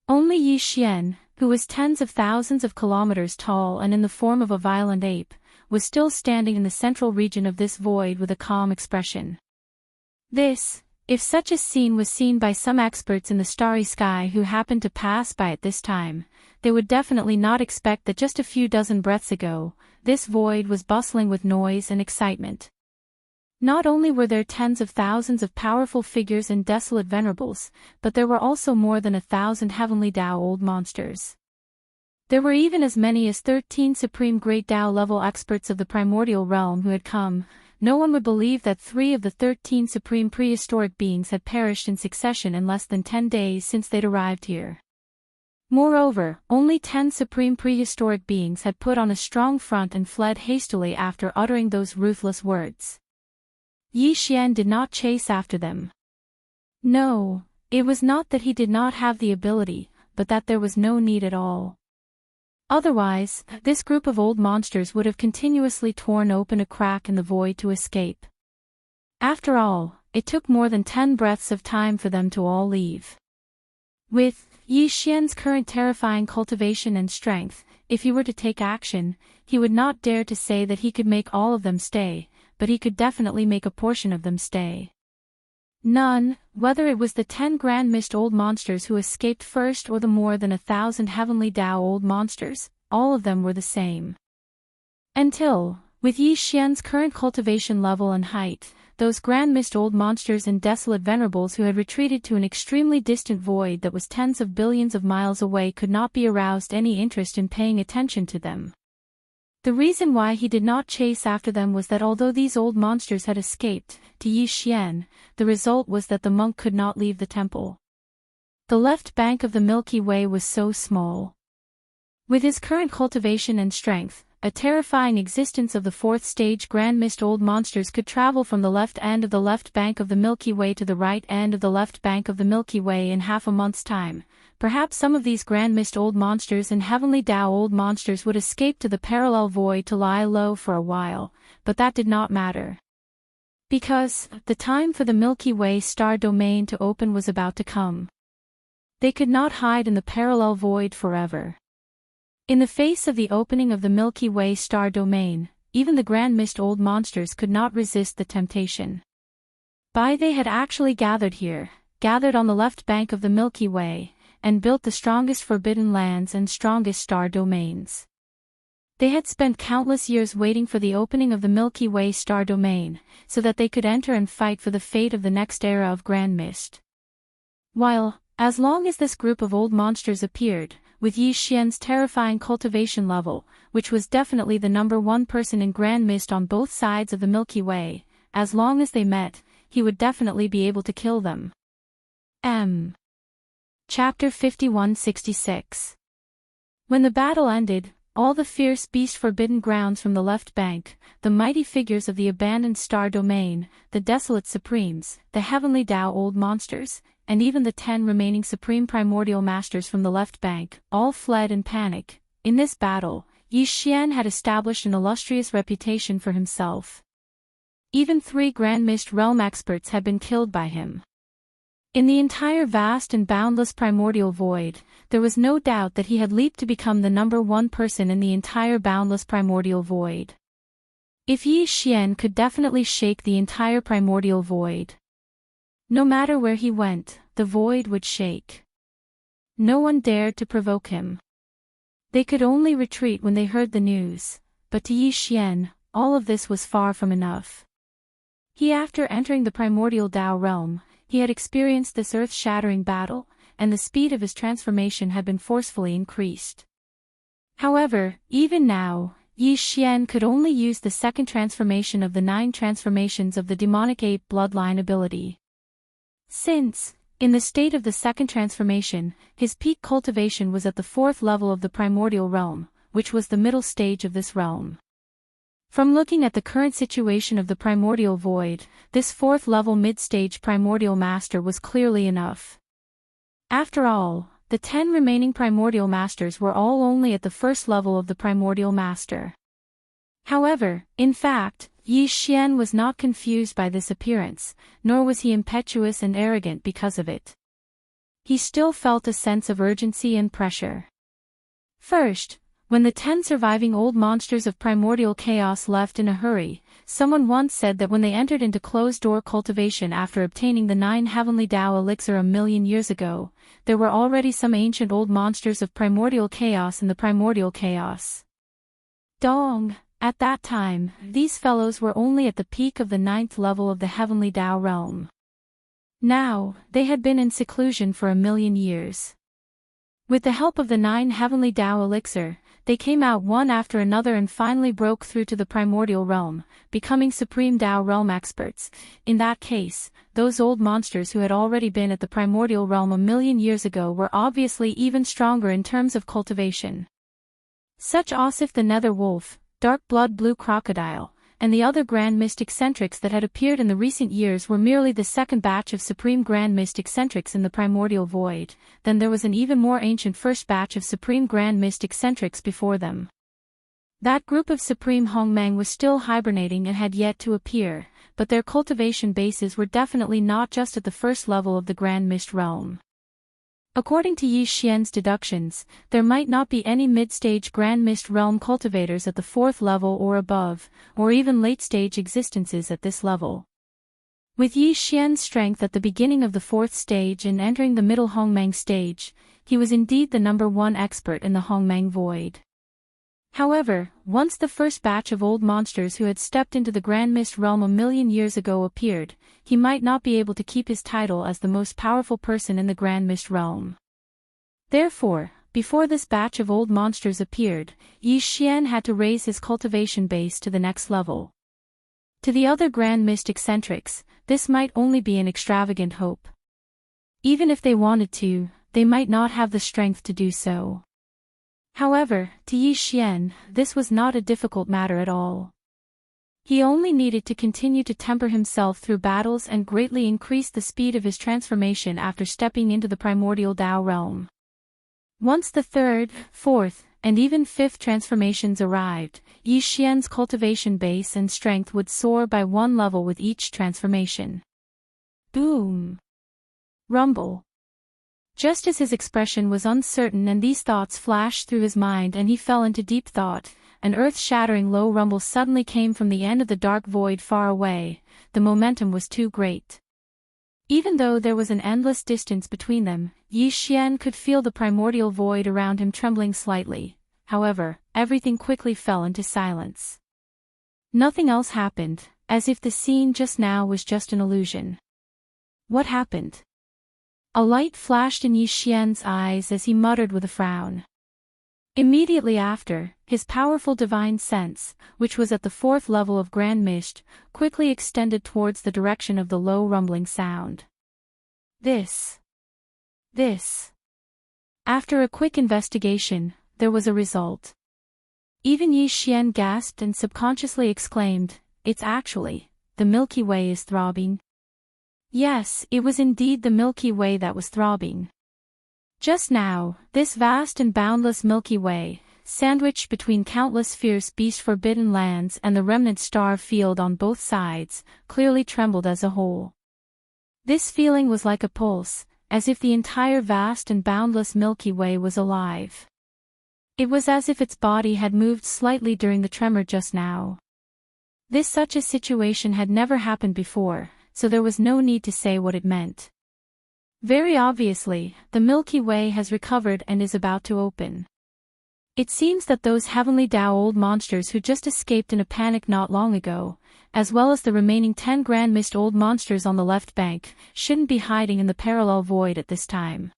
Only Yi Xian, who was tens of thousands of kilometers tall and in the form of a violent ape, was still standing in the central region of this void with a calm expression. This, if such a scene was seen by some experts in the starry sky who happened to pass by at this time, they would definitely not expect that just a few dozen breaths ago, this void was bustling with noise and excitement. Not only were there tens of thousands of powerful figures and desolate venerables, but there were also more than 1,000 heavenly Dao old monsters. There were even as many as 13 supreme great Dao level experts of the primordial realm who had come. No one would believe that 3 of the 13 supreme prehistoric beings had perished in succession in less than 10 days since they'd arrived here. Moreover, only 10 supreme prehistoric beings had put on a strong front and fled hastily after uttering those ruthless words. Yi Xian did not chase after them. No, it was not that he did not have the ability, but that there was no need at all. Otherwise, this group of old monsters would have continuously torn open a crack in the void to escape. After all, it took more than 10 breaths of time for them to all leave. With Yi Xian's current terrifying cultivation and strength, if he were to take action, he would not dare to say that he could make all of them stay, but he could definitely make a portion of them stay. None, whether it was the 10 grand mist old monsters who escaped first or the more than 1,000 heavenly Dao old monsters, all of them were the same. Until, with Yi Xian's current cultivation level and height, those grand mist old monsters and desolate venerables who had retreated to an extremely distant void that was tens of billions of miles away could not be aroused any interest in paying attention to them. The reason why he did not chase after them was that although these old monsters had escaped, to Yi Xian, the result was that the monk could not leave the temple. The left bank of the Milky Way was so small. With his current cultivation and strength, a terrifying existence of the 4th stage grand mist old monsters could travel from the left end of the left bank of the Milky Way to the right end of the left bank of the Milky Way in half a month's time. Perhaps some of these grand mist old monsters and heavenly Dao old monsters would escape to the parallel void to lie low for a while, but that did not matter. Because, the time for the Milky Way star domain to open was about to come. They could not hide in the parallel void forever. In the face of the opening of the Milky Way star domain, even the grand mist old monsters could not resist the temptation. They had actually gathered here, gathered on the left bank of the Milky Way, and built the strongest forbidden lands and strongest star domains. They had spent countless years waiting for the opening of the Milky Way star domain, so that they could enter and fight for the fate of the next era of Grand Mist. While, as long as this group of old monsters appeared, with Yi Xian's terrifying cultivation level, which was definitely the #1 person in Grand Mist on both sides of the Milky Way, as long as they met, he would definitely be able to kill them. Chapter 5166. When the battle ended, all the fierce beast forbidden grounds from the left bank, the mighty figures of the abandoned star domain, the desolate supremes, the heavenly Dao old monsters, and even the 10 remaining supreme primordial masters from the left bank, all fled in panic. In this battle, Yi Xian had established an illustrious reputation for himself. Even 3 Grand Mist Realm experts had been killed by him. In the entire vast and boundless primordial void, there was no doubt that he had leaped to become the #1 person in the entire boundless primordial void. If Yi Xian could definitely shake the entire primordial void. No matter where he went, the void would shake. No one dared to provoke him. They could only retreat when they heard the news, but to Yi Xian, all of this was far from enough. After entering the primordial Dao realm, he had experienced this earth-shattering battle, and the speed of his transformation had been forcefully increased. However, even now, Yi Xian could only use the second transformation of the 9 transformations of the demonic ape bloodline ability. Since, in the state of the second transformation, his peak cultivation was at the 4th level of the primordial realm, which was the middle stage of this realm. From looking at the current situation of the primordial void, this 4th level mid-stage primordial master was clearly enough. After all, the 10 remaining primordial masters were all only at the 1st level of the primordial master. However, in fact, Yi Xian was not confused by this appearance, nor was he impetuous and arrogant because of it. He still felt a sense of urgency and pressure. First, when the 10 surviving old monsters of primordial chaos left in a hurry, someone once said that when they entered into closed-door cultivation after obtaining the 9 heavenly Tao elixir a million years ago, there were already some ancient old monsters of primordial chaos in the primordial chaos. Dong! At that time, these fellows were only at the peak of the 9th level of the heavenly Tao realm. Now, they had been in seclusion for a million years. With the help of the 9 heavenly Tao elixir, they came out one after another and finally broke through to the primordial realm, becoming supreme Tao realm experts. In that case, those old monsters who had already been at the primordial realm a million years ago were obviously even stronger in terms of cultivation. Such Osif the Nether Wolf, Dark Blood Blue Crocodile, and the other Grand Mist eccentrics that had appeared in the recent years were merely the second batch of Supreme Grand Mist eccentrics in the primordial void. Then there was an even more ancient first batch of Supreme Grand Mist eccentrics before them. That group of Supreme Hongmeng was still hibernating and had yet to appear, but their cultivation bases were definitely not just at the first level of the Grand Mist realm. According to Yi Xian's deductions, there might not be any mid-stage Grand Mist realm cultivators at the 4th level or above, or even late-stage existences at this level. With Yi Xian's strength at the beginning of the 4th stage and entering the middle Hongmeng stage, he was indeed the #1 expert in the Hongmeng void. However, once the first batch of old monsters who had stepped into the Grand Mist realm a million years ago appeared, he might not be able to keep his title as the most powerful person in the Grand Mist realm. Therefore, before this batch of old monsters appeared, Yi Xian had to raise his cultivation base to the next level. To the other Grand Mist eccentrics, this might only be an extravagant hope. Even if they wanted to, they might not have the strength to do so. However, to Yi Xian, this was not a difficult matter at all. He only needed to continue to temper himself through battles and greatly increase the speed of his transformation after stepping into the primordial Tao realm. Once the 3rd, 4th, and even 5th transformations arrived, Yi Xian's cultivation base and strength would soar by 1 level with each transformation. Boom! Rumble! Just as his expression was uncertain and these thoughts flashed through his mind and he fell into deep thought, an earth-shattering low rumble suddenly came from the end of the dark void far away. The momentum was too great. Even though there was an endless distance between them, Yi Xian could feel the primordial void around him trembling slightly. However, everything quickly fell into silence. Nothing else happened, as if the scene just now was just an illusion. What happened? A light flashed in Yi Xian's eyes as he muttered with a frown. Immediately after, his powerful divine sense, which was at the 4th level of Grand Mist, quickly extended towards the direction of the low rumbling sound. This. After a quick investigation, there was a result. Even Yi Xian gasped and subconsciously exclaimed, "It's actually, the Milky Way is throbbing." Yes, it was indeed the Milky Way that was throbbing. Just now, this vast and boundless Milky Way, sandwiched between countless fierce beast-forbidden lands and the remnant star field on both sides, clearly trembled as a whole. This feeling was like a pulse, as if the entire vast and boundless Milky Way was alive. It was as if its body had moved slightly during the tremor just now. Such a situation had never happened before, so there was no need to say what it meant. Very obviously, the Milky Way has recovered and is about to open. It seems that those heavenly Tao old monsters who just escaped in a panic not long ago, as well as the remaining 10 Grand Mist old monsters on the left bank, shouldn't be hiding in the parallel void at this time.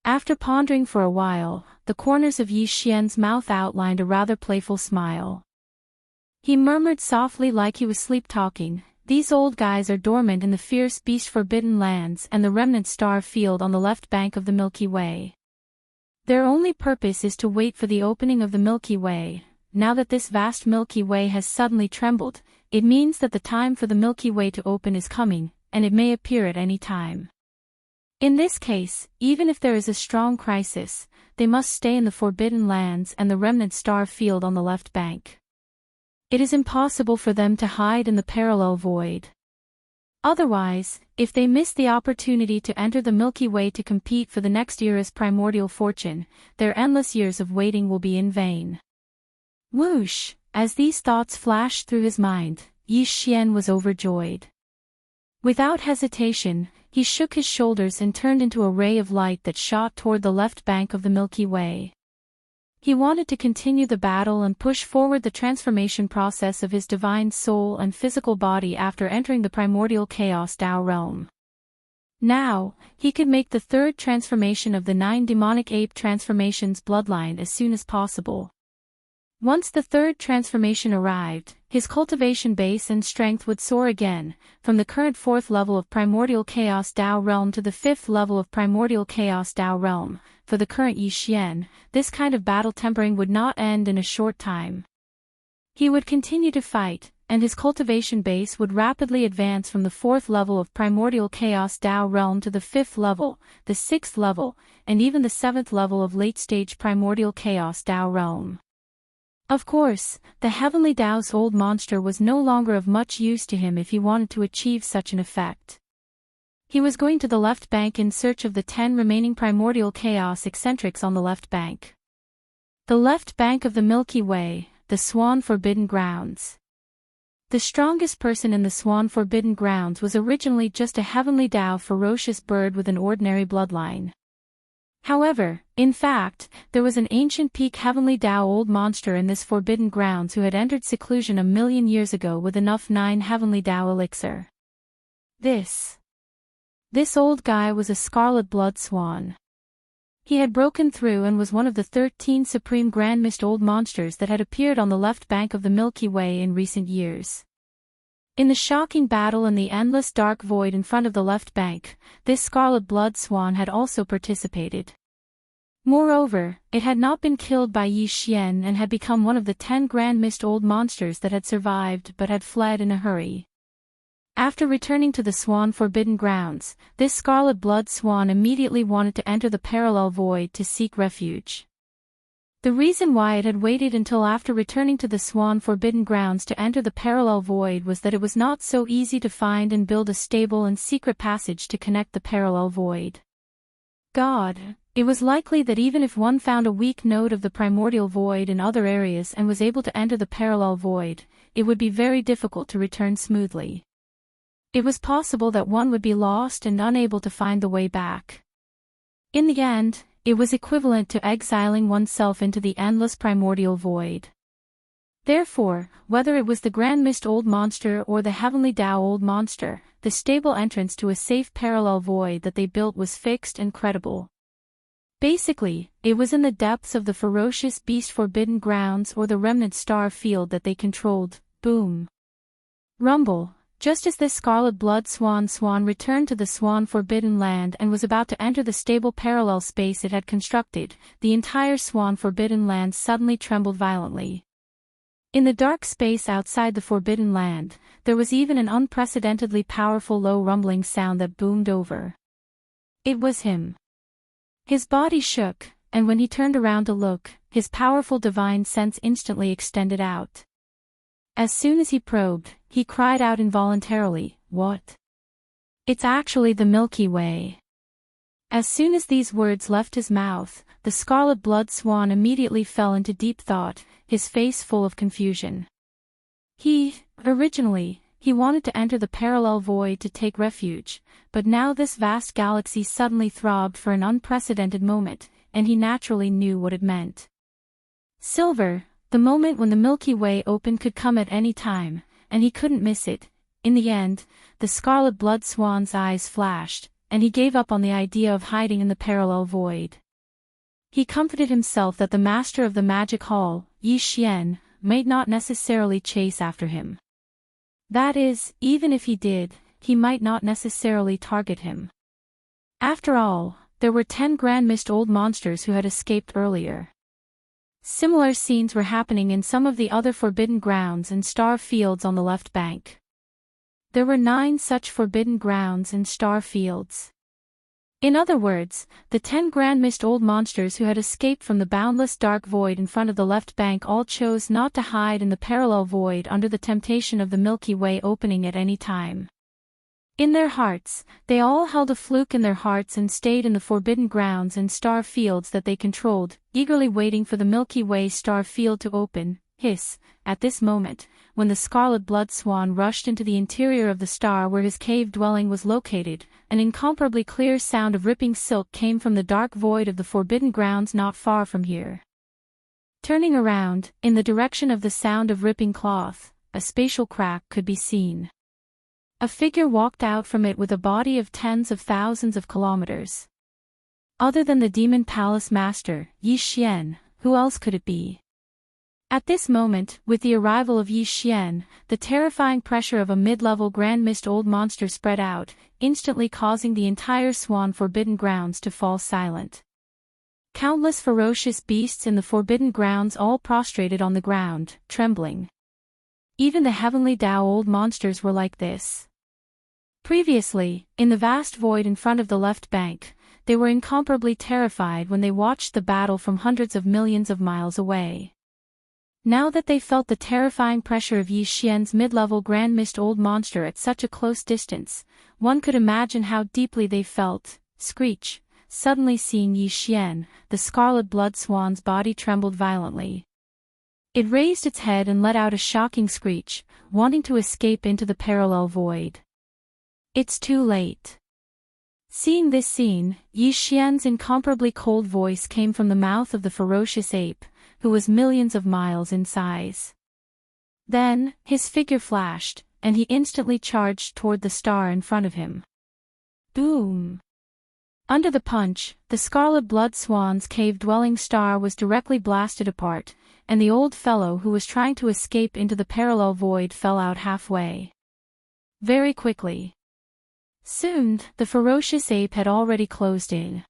After pondering for a while, the corners of Yi Xian's mouth outlined a rather playful smile. He murmured softly like he was sleep-talking, "These old guys are dormant in the fierce beast-forbidden lands and the remnant star field on the left bank of the Milky Way. Their only purpose is to wait for the opening of the Milky Way. Now that this vast Milky Way has suddenly trembled, it means that the time for the Milky Way to open is coming, and it may appear at any time. In this case, even if there is a strong crisis, they must stay in the Forbidden Lands and the remnant star field on the left bank." It is impossible for them to hide in the parallel void. Otherwise, if they miss the opportunity to enter the Milky Way to compete for the next era's primordial fortune, their endless years of waiting will be in vain. Whoosh! As these thoughts flashed through his mind, Yi Xian was overjoyed. Without hesitation, he shook his shoulders and turned into a ray of light that shot toward the left bank of the Milky Way. He wanted to continue the battle and push forward the transformation process of his divine soul and physical body after entering the primordial chaos Tao realm. Now, he could make the third transformation of the 9 demonic ape transformations bloodline as soon as possible. Once the third transformation arrived, his cultivation base and strength would soar again, from the current 4th level of primordial chaos Tao realm to the 5th level of primordial chaos Tao realm. For the current Yi Xian, this kind of battle tempering would not end in a short time. He would continue to fight, and his cultivation base would rapidly advance from the 4th level of primordial chaos Tao realm to the 5th level, the 6th level, and even the 7th level of late-stage primordial chaos Tao realm. Of course, the heavenly Tao's old monster was no longer of much use to him if he wanted to achieve such an effect. He was going to the left bank in search of the 10 remaining primordial chaos eccentrics on the left bank. The left bank of the Milky Way, the Swan Forbidden Grounds. The strongest person in the Swan Forbidden Grounds was originally just a heavenly Tao ferocious bird with an ordinary bloodline. However, in fact, there was an ancient peak heavenly Tao old monster in this Forbidden Grounds who had entered seclusion 1,000,000 years ago with enough 9 heavenly Tao elixir. This old guy was a scarlet blood swan. He had broken through and was one of the 13 supreme grand mist old monsters that had appeared on the left bank of the Milky Way in recent years. In the shocking battle in the endless dark void in front of the left bank, this scarlet blood swan had also participated. Moreover, it had not been killed by Yi Xian and had become one of the 10 grand mist old monsters that had survived but had fled in a hurry. After returning to the Swan Forbidden Grounds, this scarlet blood swan immediately wanted to enter the parallel void to seek refuge. The reason why it had waited until after returning to the Swan Forbidden Grounds to enter the parallel void was that it was not so easy to find and build a stable and secret passage to connect the parallel void. It was likely that even if one found a weak node of the primordial void in other areas and was able to enter the parallel void, it would be very difficult to return smoothly. It was possible that one would be lost and unable to find the way back. In the end, it was equivalent to exiling oneself into the endless primordial void. Therefore, whether it was the Grand Mist Old Monster or the Heavenly Tao Old Monster, the stable entrance to a safe parallel void that they built was fixed and credible. Basically, it was in the depths of the ferocious beast Forbidden Grounds or the remnant star field that they controlled. Boom. Rumble. Just as this scarlet blood swan returned to the Swan Forbidden Land and was about to enter the stable parallel space it had constructed, the entire Swan Forbidden Land suddenly trembled violently. In the dark space outside the Forbidden Land, there was even an unprecedentedly powerful low rumbling sound that boomed over. It was him. His body shook, and when he turned around to look, his powerful divine sense instantly extended out. As soon as he probed, he cried out involuntarily, "What? It's actually the Milky Way." As soon as these words left his mouth, the scarlet blood swan immediately fell into deep thought, his face full of confusion. Originally, he wanted to enter the parallel void to take refuge, but now this vast galaxy suddenly throbbed for an unprecedented moment, and he naturally knew what it meant. Silver. The moment when the Milky Way opened could come at any time, and he couldn't miss it. In the end, the scarlet blood swan's eyes flashed, and he gave up on the idea of hiding in the parallel void. He comforted himself that the master of the magic hall, Yi Xian, might not necessarily chase after him. That is, even if he did, he might not necessarily target him. After all, there were 10 Grand Mist Old Monsters who had escaped earlier. Similar scenes were happening in some of the other Forbidden Grounds and star fields on the left bank. There were 9 such Forbidden Grounds and star fields. In other words, the 10 Grand Mist Old Monsters who had escaped from the boundless dark void in front of the left bank all chose not to hide in the parallel void under the temptation of the Milky Way opening at any time. In their hearts, they all held a fluke in their hearts and stayed in the forbidden grounds and star fields that they controlled, eagerly waiting for the Milky Way star field to open. Hiss! At this moment, when the scarlet blood swan rushed into the interior of the star where his cave dwelling was located, an incomparably clear sound of ripping silk came from the dark void of the forbidden grounds not far from here. Turning around, in the direction of the sound of ripping cloth, a spatial crack could be seen. A figure walked out from it with a body of tens of thousands of kilometers. Other than the Demon Palace Master, Yi Xian, who else could it be? At this moment, with the arrival of Yi Xian, the terrifying pressure of a mid-level Grand Mist Old Monster spread out, instantly causing the entire Swan Forbidden Grounds to fall silent. Countless ferocious beasts in the Forbidden Grounds all prostrated on the ground, trembling. Even the Heavenly Dao Old Monsters were like this. Previously, in the vast void in front of the left bank, they were incomparably terrified when they watched the battle from hundreds of millions of miles away. Now that they felt the terrifying pressure of Yi Xian's mid-level Grand Mist Old Monster at such a close distance, one could imagine how deeply they felt. Screech! Suddenly seeing Yi Xian, the scarlet blood swan's body trembled violently. It raised its head and let out a shocking screech, wanting to escape into the parallel void. It's too late. Seeing this scene, Yi Xian's incomparably cold voice came from the mouth of the ferocious ape, who was millions of miles in size. Then, his figure flashed, and he instantly charged toward the star in front of him. Boom! Under the punch, the scarlet blood swan's cave-dwelling star was directly blasted apart, and the old fellow who was trying to escape into the parallel void fell out halfway. Very quickly. Soon, the ferocious ape had already closed in.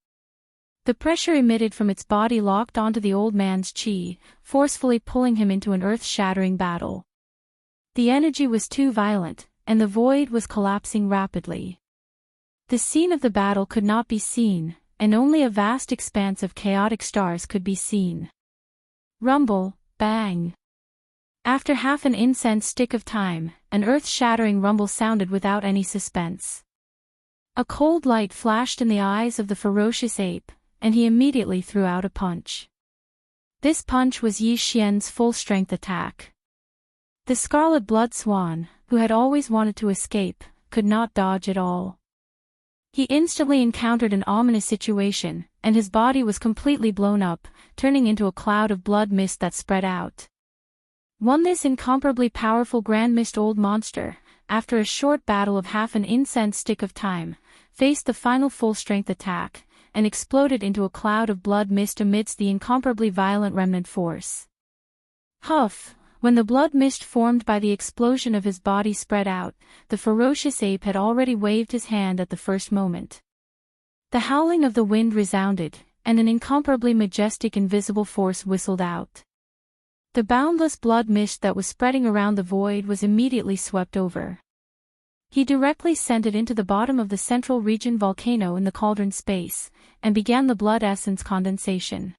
The pressure emitted from its body locked onto the old man's chi, forcefully pulling him into an earth-shattering battle. The energy was too violent, and the void was collapsing rapidly. The scene of the battle could not be seen, and only a vast expanse of chaotic stars could be seen. Rumble, bang. After half an incense stick of time, an earth-shattering rumble sounded without any suspense. A cold light flashed in the eyes of the ferocious ape, and he immediately threw out a punch. This punch was Yi Xian's full-strength attack. The scarlet blood swan, who had always wanted to escape, could not dodge at all. He instantly encountered an ominous situation, and his body was completely blown up, turning into a cloud of blood mist that spread out. This incomparably powerful Grand Mist Old Monster, after a short battle of half an incense stick of time, faced the final full-strength attack, and exploded into a cloud of blood mist amidst the incomparably violent remnant force. Huff! When the blood mist formed by the explosion of his body spread out, the ferocious ape had already waved his hand at the first moment. The howling of the wind resounded, and an incomparably majestic invisible force whistled out. The boundless blood mist that was spreading around the void was immediately swept over. He directly sent it into the bottom of the central region volcano in the cauldron space, and began the blood essence condensation.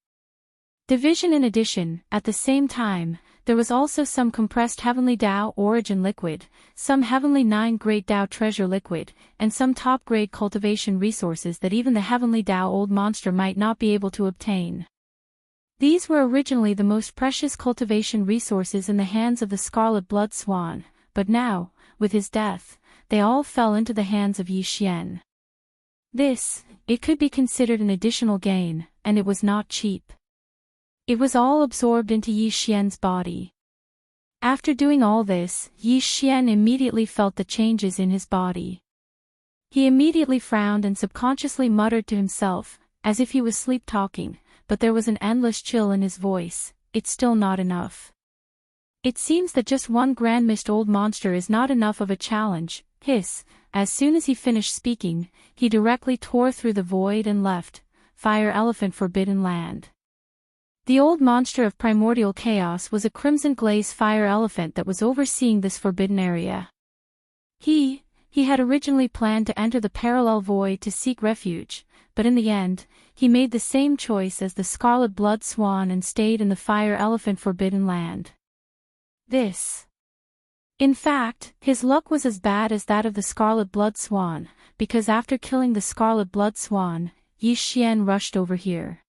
Division in addition, at the same time, there was also some compressed Heavenly Dao origin liquid, some Heavenly 9 Great Dao treasure liquid, and some top-grade cultivation resources that even the Heavenly Dao Old Monster might not be able to obtain. These were originally the most precious cultivation resources in the hands of the Scarlet Blood Swan, but now, with his death, they all fell into the hands of Yi Xian. It could be considered an additional gain, and it was not cheap. It was all absorbed into Yi Xian's body. After doing all this, Yi Xian immediately felt the changes in his body. He immediately frowned and subconsciously muttered to himself, as if he was sleep-talking, but there was an endless chill in his voice. It's still not enough. It seems that just one Grand Mist Old Monster is not enough of a challenge. Hiss! As soon as he finished speaking, he directly tore through the void and left, Fire Elephant Forbidden Land. The old monster of primordial chaos was a crimson glaze fire elephant that was overseeing this forbidden area. He He had originally planned to enter the parallel void to seek refuge, but in the end, he made the same choice as the Scarlet Blood Swan and stayed in the Fire Elephant Forbidden Land. In fact, his luck was as bad as that of the Scarlet Blood Swan, because after killing the Scarlet Blood Swan, Yi Xian rushed over here.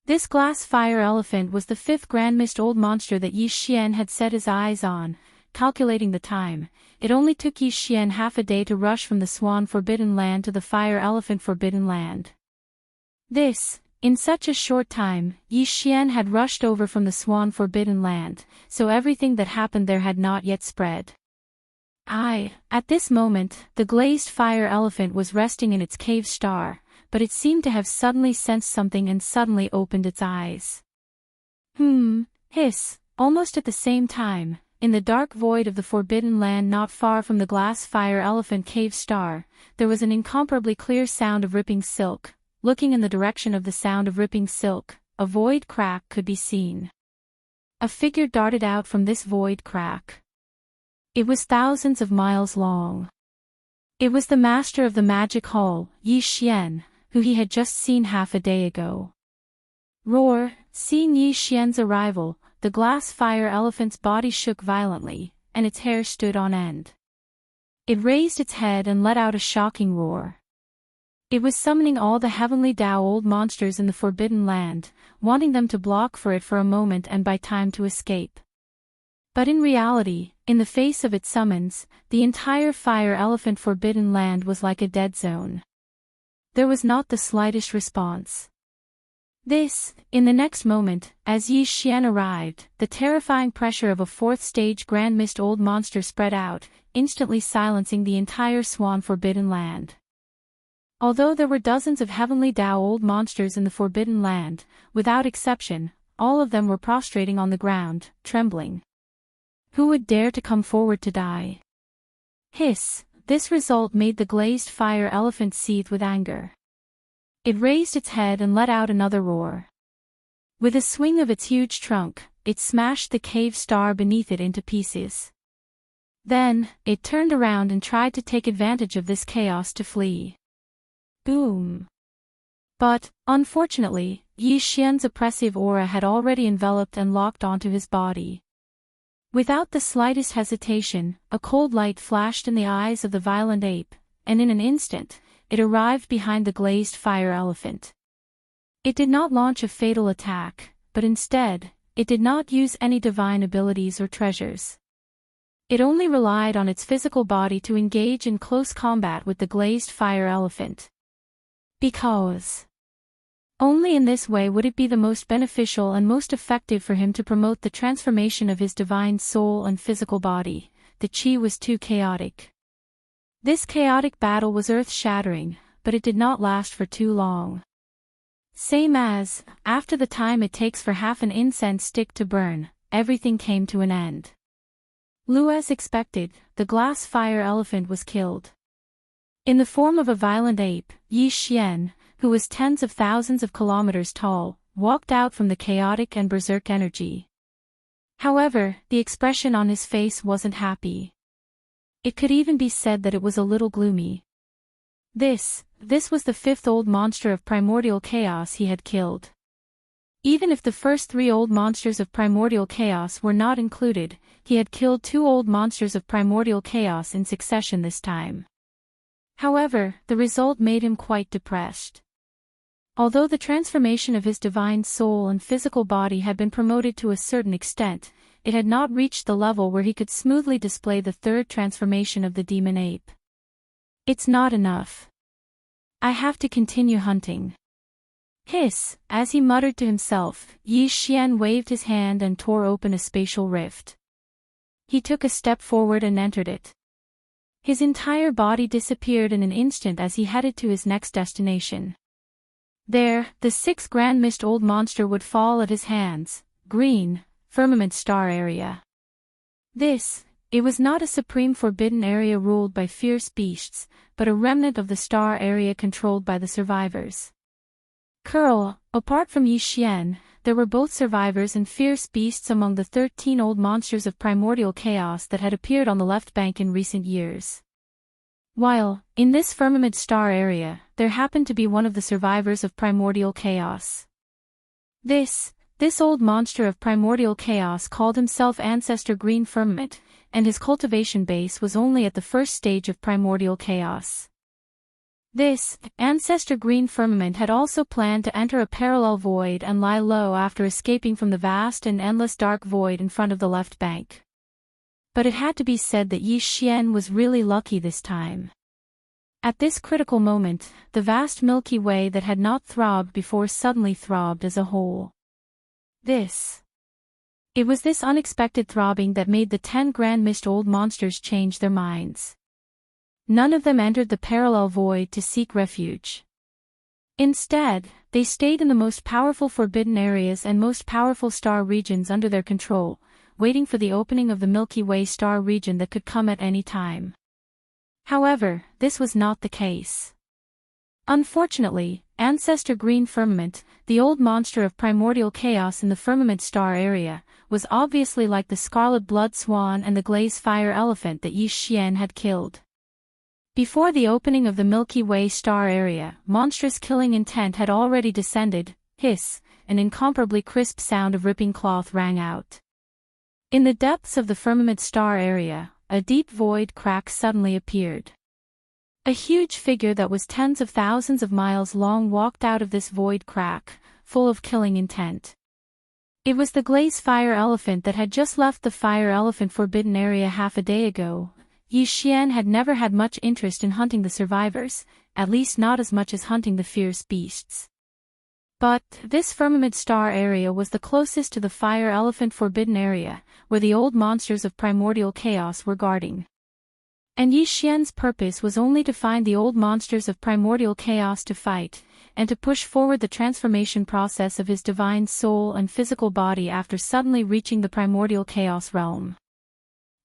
This glass fire elephant was the fifth grandest old monster that Yi Xian had set his eyes on. Calculating the time, it only took Yi Xian half a day to rush from the Swan Forbidden Land to the Fire Elephant Forbidden Land. In such a short time, Yi Xian had rushed over from the Swan Forbidden Land, so everything that happened there had not yet spread. At this moment, the glazed fire elephant was resting in its cave star, but it seemed to have suddenly sensed something and suddenly opened its eyes. Almost at the same time, in the dark void of the Forbidden Land not far from the glass fire elephant cave star, there was an incomparably clear sound of ripping silk. Looking in the direction of the sound of ripping silk, a void crack could be seen. A figure darted out from this void crack. It was thousands of miles long. It was the master of the magic hall, Yi Xian, who he had just seen half a day ago. Seeing Yi Xian's arrival, the glass fire elephant's body shook violently, and its hair stood on end. It raised its head and let out a shocking roar. It was summoning all the heavenly Tao old monsters in the Forbidden Land, wanting them to block for it for a moment and buy time to escape. But in reality, in the face of its summons, the entire Fire Elephant Forbidden Land was like a dead zone. There was not the slightest response. In the next moment, as Yi Xian arrived, the terrifying pressure of a fourth-stage Grand Mist old monster spread out, instantly silencing the entire Swan Forbidden Land. Although there were dozens of heavenly Tao old monsters in the Forbidden Land, without exception, all of them were prostrating on the ground, trembling. Who would dare to come forward to die? This result made the glazed fire elephant seethe with anger. It raised its head and let out another roar. With a swing of its huge trunk, it smashed the cave star beneath it into pieces. Then, it turned around and tried to take advantage of this chaos to flee. Boom! But, unfortunately, Yi Xian's oppressive aura had already enveloped and locked onto his body. Without the slightest hesitation, a cold light flashed in the eyes of the violent ape, and in an instant, it arrived behind the glazed fire elephant. It did not launch a fatal attack, but instead, it did not use any divine abilities or treasures. It only relied on its physical body to engage in close combat with the glazed fire elephant. Because only in this way would it be the most beneficial and most effective for him to promote the transformation of his divine soul and physical body. The chi was too chaotic. This chaotic battle was earth-shattering, but it did not last for too long. Same as, after the time it takes for half an incense stick to burn, everything came to an end. As expected, the glass fire elephant was killed. In the form of a violent ape, Yi Xian, who was tens of thousands of kilometers tall, walked out from the chaotic and berserk energy. However, the expression on his face wasn't happy. It could even be said that it was a little gloomy. This was the fifth old monster of primordial chaos he had killed. Even if the first three old monsters of primordial chaos were not included, he had killed two old monsters of primordial chaos in succession this time. However, the result made him quite depressed. Although the transformation of his divine soul and physical body had been promoted to a certain extent, it had not reached the level where he could smoothly display the third transformation of the demon ape. It's not enough. I have to continue hunting. As he muttered to himself, Yi Xian waved his hand and tore open a spatial rift. He took a step forward and entered it. His entire body disappeared in an instant as he headed to his next destination. There, the sixth Grand Mist old monster would fall at his hands. Green, firmament star area. It was not a supreme forbidden area ruled by fierce beasts, but a remnant of the star area controlled by the survivors. Apart from Yi Xian, there were both survivors and fierce beasts among the 13 old monsters of primordial chaos that had appeared on the left bank in recent years. While, in this firmament star area, there happened to be one of the survivors of primordial chaos. This old monster of primordial chaos called himself Ancestor Green Firmament, and his cultivation base was only at the first stage of primordial chaos. This Ancestor Green Firmament had also planned to enter a parallel void and lie low after escaping from the vast and endless dark void in front of the left bank. But it had to be said that Yi Xian was really lucky this time. At this critical moment, the vast Milky Way that had not throbbed before suddenly throbbed as a whole. It was this unexpected throbbing that made the 10 Grand Mist old monsters change their minds. None of them entered the parallel void to seek refuge. Instead, they stayed in the most powerful forbidden areas and most powerful star regions under their control, waiting for the opening of the Milky Way star region that could come at any time. However, this was not the case. Unfortunately, Ancestor Green Firmament, the old monster of primordial chaos in the firmament star area, was obviously like the scarlet blood swan and the glaze fire elephant that Yi Xian had killed. Before the opening of the Milky Way star area, monstrous killing intent had already descended. Hiss, an incomparably crisp sound of ripping cloth rang out. In the depths of the firmament star area, a deep void crack suddenly appeared. A huge figure that was tens of thousands of miles long walked out of this void crack, full of killing intent. It was the glaze fire elephant that had just left the fire elephant forbidden area half a day ago. Yi Xian had never had much interest in hunting the survivors, at least not as much as hunting the fierce beasts. But this firmament star area was the closest to the fire elephant forbidden area, where the old monsters of primordial chaos were guarding. And Yi Xian's purpose was only to find the old monsters of primordial chaos to fight, and to push forward the transformation process of his divine soul and physical body after suddenly reaching the primordial chaos realm.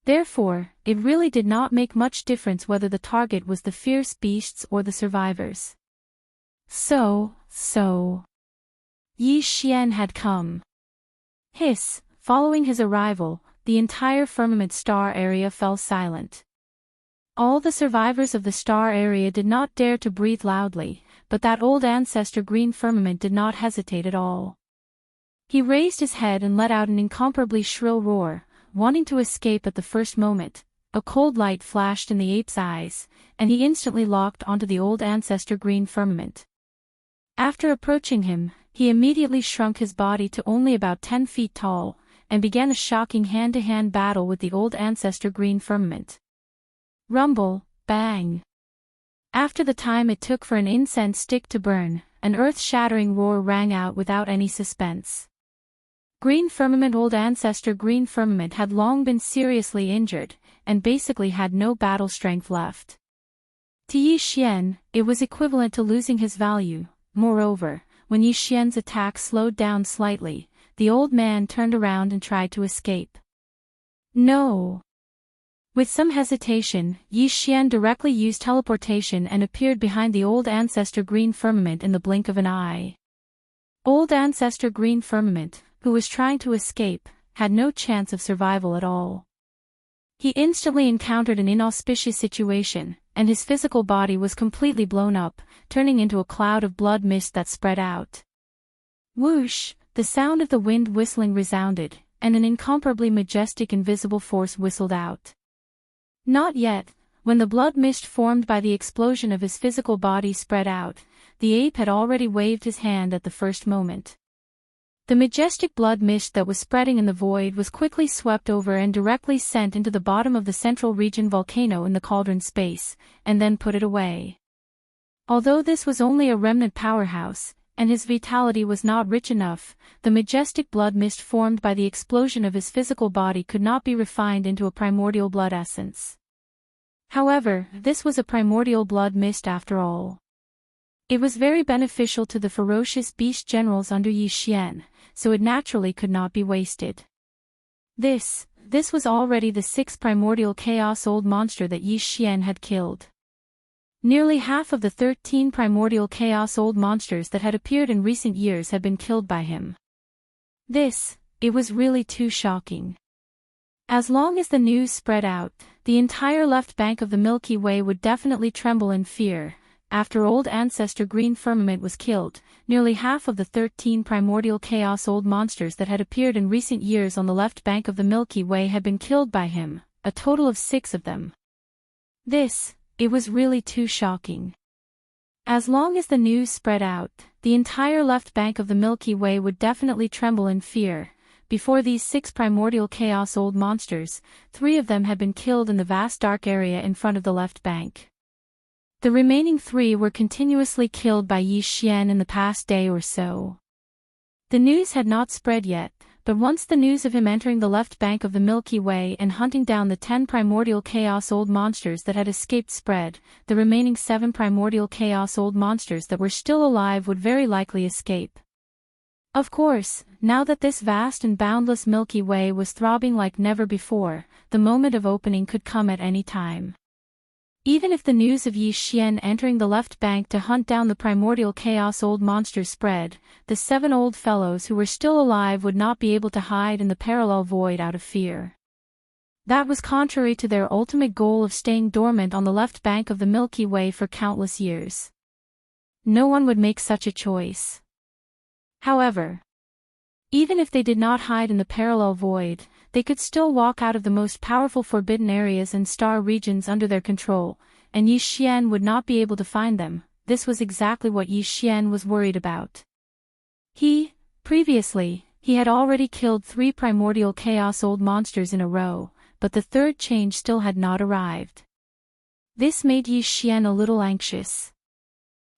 Therefore, it really did not make much difference whether the target was the fierce beasts or the survivors. So, Yi Xian had come. Hiss, following his arrival, the entire firmament star area fell silent. All the survivors of the star area did not dare to breathe loudly, but that old Ancestor Green Firmament did not hesitate at all. He raised his head and let out an incomparably shrill roar, wanting to escape at the first moment. A cold light flashed in the ape's eyes, and he instantly locked onto the old Ancestor Green Firmament. After approaching him, he immediately shrunk his body to only about 10 feet tall, and began a shocking hand-to-hand battle with the old Ancestor Green Firmament. Rumble, bang. After the time it took for an incense stick to burn, an earth-shattering roar rang out without any suspense. Green Firmament Old Ancestor Green Firmament had long been seriously injured, and basically had no battle strength left. To Yi Xian, it was equivalent to losing his value. Moreover, when Yi Xian's attack slowed down slightly, the old man turned around and tried to escape. No! With some hesitation, Yi Xian directly used teleportation and appeared behind the old Ancestor Green Firmament in the blink of an eye. Old Ancestor Green Firmament, who was trying to escape, had no chance of survival at all. He instantly encountered an inauspicious situation, and his physical body was completely blown up, turning into a cloud of blood mist that spread out. Whoosh! The sound of the wind whistling resounded, and an incomparably majestic invisible force whistled out. Not yet. When the blood mist formed by the explosion of his physical body spread out, the ape had already waved his hand at the first moment. The majestic blood mist that was spreading in the void was quickly swept over and directly sent into the bottom of the central region volcano in the cauldron space, and then put it away. Although this was only a remnant powerhouse, and his vitality was not rich enough, the majestic blood mist formed by the explosion of his physical body could not be refined into a primordial blood essence. However, this was a primordial blood mist after all. It was very beneficial to the ferocious beast generals under Yi Xian, so it naturally could not be wasted. This was already the 6th primordial chaos old monster that Yi Xian had killed. Nearly half of the 13 primordial chaos old monsters that had appeared in recent years had been killed by him. It was really too shocking. As long as the news spread out, the entire left bank of the Milky Way would definitely tremble in fear. After old ancestor Green Firmament was killed, nearly half of the 13 primordial chaos old monsters that had appeared in recent years on the left bank of the Milky Way had been killed by him, a total of 6 of them. It was really too shocking. As long as the news spread out, the entire left bank of the Milky Way would definitely tremble in fear. Before these 6 primordial chaos old monsters, 3 of them had been killed in the vast dark area in front of the left bank. The remaining 3 were continuously killed by Yi Xian in the past day or so. The news had not spread yet, but once the news of him entering the left bank of the Milky Way and hunting down the 10 primordial chaos old monsters that had escaped spread, the remaining 7 primordial chaos old monsters that were still alive would very likely escape. Of course, now that this vast and boundless Milky Way was throbbing like never before, the moment of opening could come at any time. Even if the news of Yi Xian entering the left bank to hunt down the primordial chaos old monsters spread, the 7 old fellows who were still alive would not be able to hide in the parallel void out of fear. That was contrary to their ultimate goal of staying dormant on the left bank of the Milky Way for countless years. No one would make such a choice. However, even if they did not hide in the parallel void, they could still walk out of the most powerful forbidden areas and star regions under their control, and Yi Xian would not be able to find them. This was exactly what Yi Xian was worried about. Previously, he had already killed 3 primordial chaos old monsters in a row, but the third change still had not arrived. This made Yi Xian a little anxious.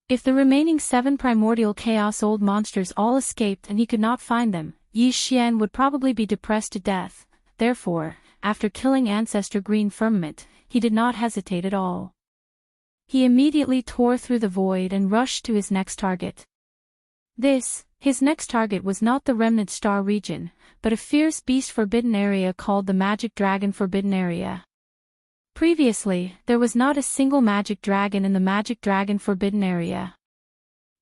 If the remaining 7 primordial chaos old monsters all escaped and he could not find them, Yi Xian would probably be depressed to death. Therefore, after killing Ancestor Green Firmament, he did not hesitate at all. He immediately tore through the void and rushed to his next target. His next target was not the Remnant Star region, but a fierce beast forbidden area called the Magic Dragon Forbidden Area. Previously, there was not a single magic dragon in the Magic Dragon Forbidden Area.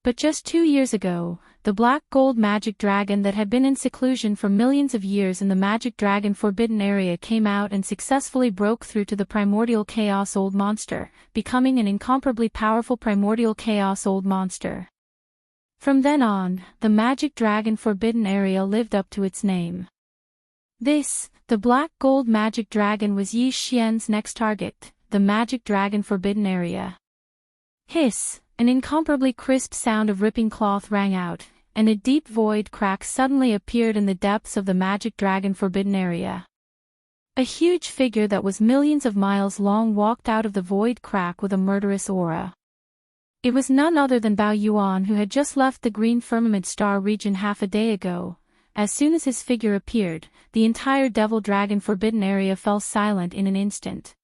But just 2 years ago, the black gold magic dragon that had been in seclusion for millions of years in the Magic Dragon Forbidden Area came out and successfully broke through to the primordial chaos old monster, becoming an incomparably powerful primordial chaos old monster. From then on, the Magic Dragon Forbidden Area lived up to its name. The black gold magic dragon was Yi Xian's next target, the Magic Dragon Forbidden Area. An incomparably crisp sound of ripping cloth rang out, and a deep void crack suddenly appeared in the depths of the Magic Dragon Forbidden Area. A huge figure that was millions of miles long walked out of the void crack with a murderous aura. It was none other than Bao Yuan, who had just left the Green Firmament Star region half a day ago. As soon as his figure appeared, the entire Devil Dragon Forbidden Area fell silent in an instant.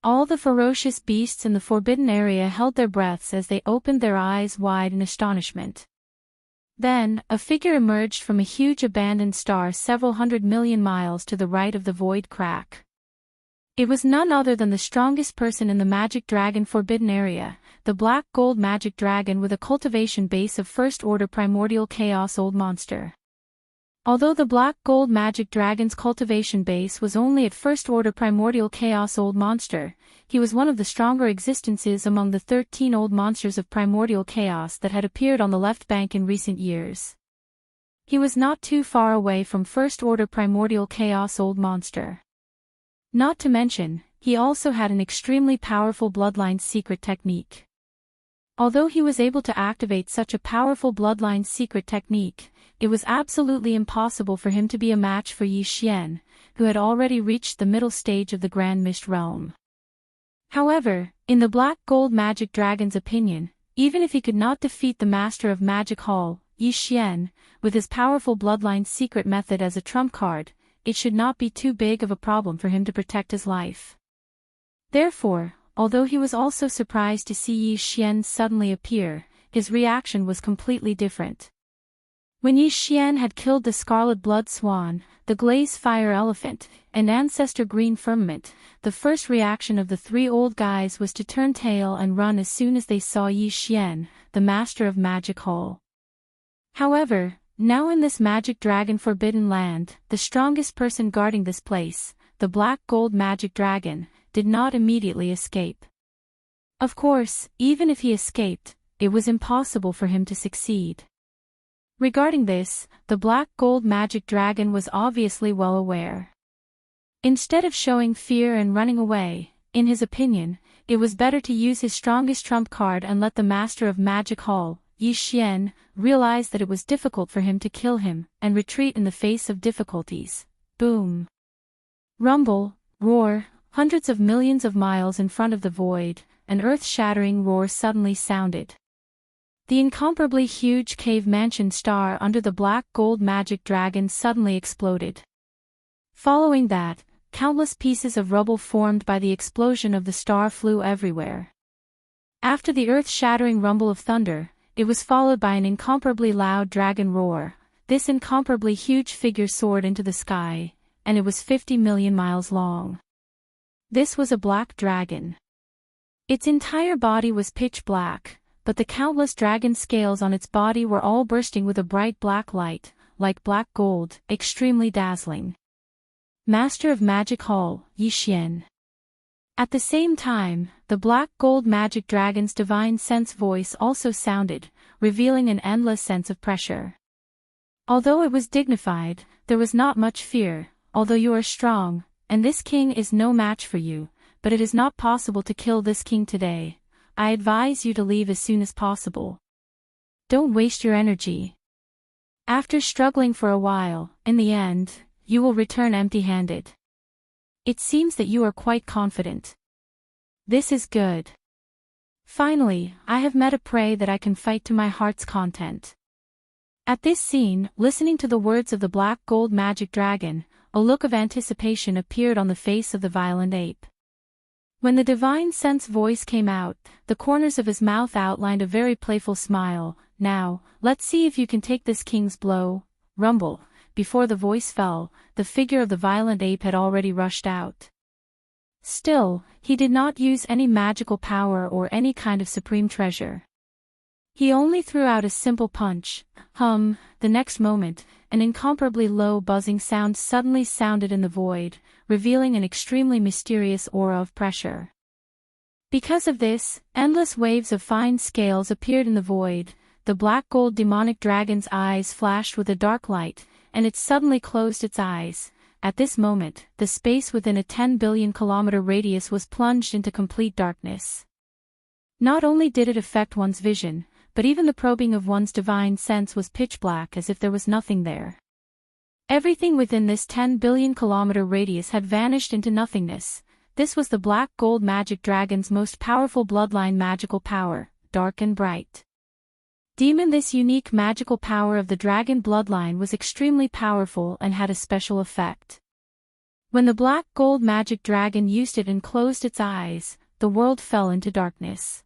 All the ferocious beasts in the Forbidden Area held their breaths as they opened their eyes wide in astonishment. Then, a figure emerged from a huge abandoned star several 100 million miles to the right of the void crack. It was none other than the strongest person in the Magic Dragon Forbidden Area, the Black Gold Magic Dragon with a cultivation base of First-Order Primordial Chaos Old Monster. Although the Black Gold Magic Dragon's cultivation base was only at First-Order Primordial Chaos Old Monster, he was one of the stronger existences among the 13 old monsters of Primordial Chaos that had appeared on the left bank in recent years. He was not too far away from First-Order Primordial Chaos Old Monster. Not to mention, he also had an extremely powerful Bloodline secret technique. Although he was able to activate such a powerful Bloodline secret technique, it was absolutely impossible for him to be a match for Yi Xian, who had already reached the middle stage of the Grand Mist Realm. However, in the Black Gold Magic Dragon's opinion, even if he could not defeat the Master of Magic Hall, Yi Xian, with his powerful Bloodline secret method as a trump card, it should not be too big of a problem for him to protect his life. Therefore, although he was also surprised to see Yi Xian suddenly appear, his reaction was completely different. When Yi Xian had killed the Scarlet Blood Swan, the Glaze Fire Elephant, and Ancestor Green Firmament, the first reaction of the 3 old guys was to turn tail and run as soon as they saw Yi Xian, the Master of Magic Hall. However, now in this Magic Dragon Forbidden Land, the strongest person guarding this place, the black gold magic dragon, did not immediately escape. Of course, even if he escaped, it was impossible for him to succeed. Regarding this, the black gold magic dragon was obviously well aware. Instead of showing fear and running away, in his opinion, it was better to use his strongest trump card and let the master of magic hall, Yi Xian, realize that it was difficult for him to kill him, and retreat in the face of difficulties. Boom! Rumble, roar, hundreds of millions of miles in front of the void, an earth-shattering roar suddenly sounded. The incomparably huge cave mansion star under the black gold magic dragon suddenly exploded. Following that, countless pieces of rubble formed by the explosion of the star flew everywhere. After the earth-shattering rumble of thunder, it was followed by an incomparably loud dragon roar. This incomparably huge figure soared into the sky, and it was 50 million miles long. This was a black dragon. Its entire body was pitch black, but the countless dragon scales on its body were all bursting with a bright black light, like black gold, extremely dazzling. Master of Magic Hall, Yi Xian. At the same time, the black gold magic dragon's divine sense voice also sounded, revealing an endless sense of pressure. Although it was dignified, there was not much fear. Although you are strong, and this king is no match for you, but it is not possible to kill this king today. I advise you to leave as soon as possible. Don't waste your energy. After struggling for a while, in the end, you will return empty-handed. It seems that you are quite confident. This is good. Finally, I have met a prey that I can fight to my heart's content. At this scene, listening to the words of the black gold magic dragon, a look of anticipation appeared on the face of the violent ape. When the divine sense voice came out, the corners of his mouth outlined a very playful smile. Now, let's see if you can take this king's blow. Rumble. Before the voice fell, the figure of the violent ape had already rushed out. Still, he did not use any magical power or any kind of supreme treasure. He only threw out a simple punch. The next moment, an incomparably low buzzing sound suddenly sounded in the void, revealing an extremely mysterious aura of pressure. Because of this, endless waves of fine scales appeared in the void. The black gold demonic dragon's eyes flashed with a dark light, and it suddenly closed its eyes. At this moment, the space within a 10 billion kilometer radius was plunged into complete darkness. Not only did it affect one's vision, but even the probing of one's divine sense was pitch black, as if there was nothing there. Everything within this 10 billion kilometer radius had vanished into nothingness. This was the black gold magic dragon's most powerful bloodline magical power, dark and bright. Demon. This unique magical power of the dragon bloodline was extremely powerful and had a special effect. When the black gold magic dragon used it and closed its eyes, the world fell into darkness.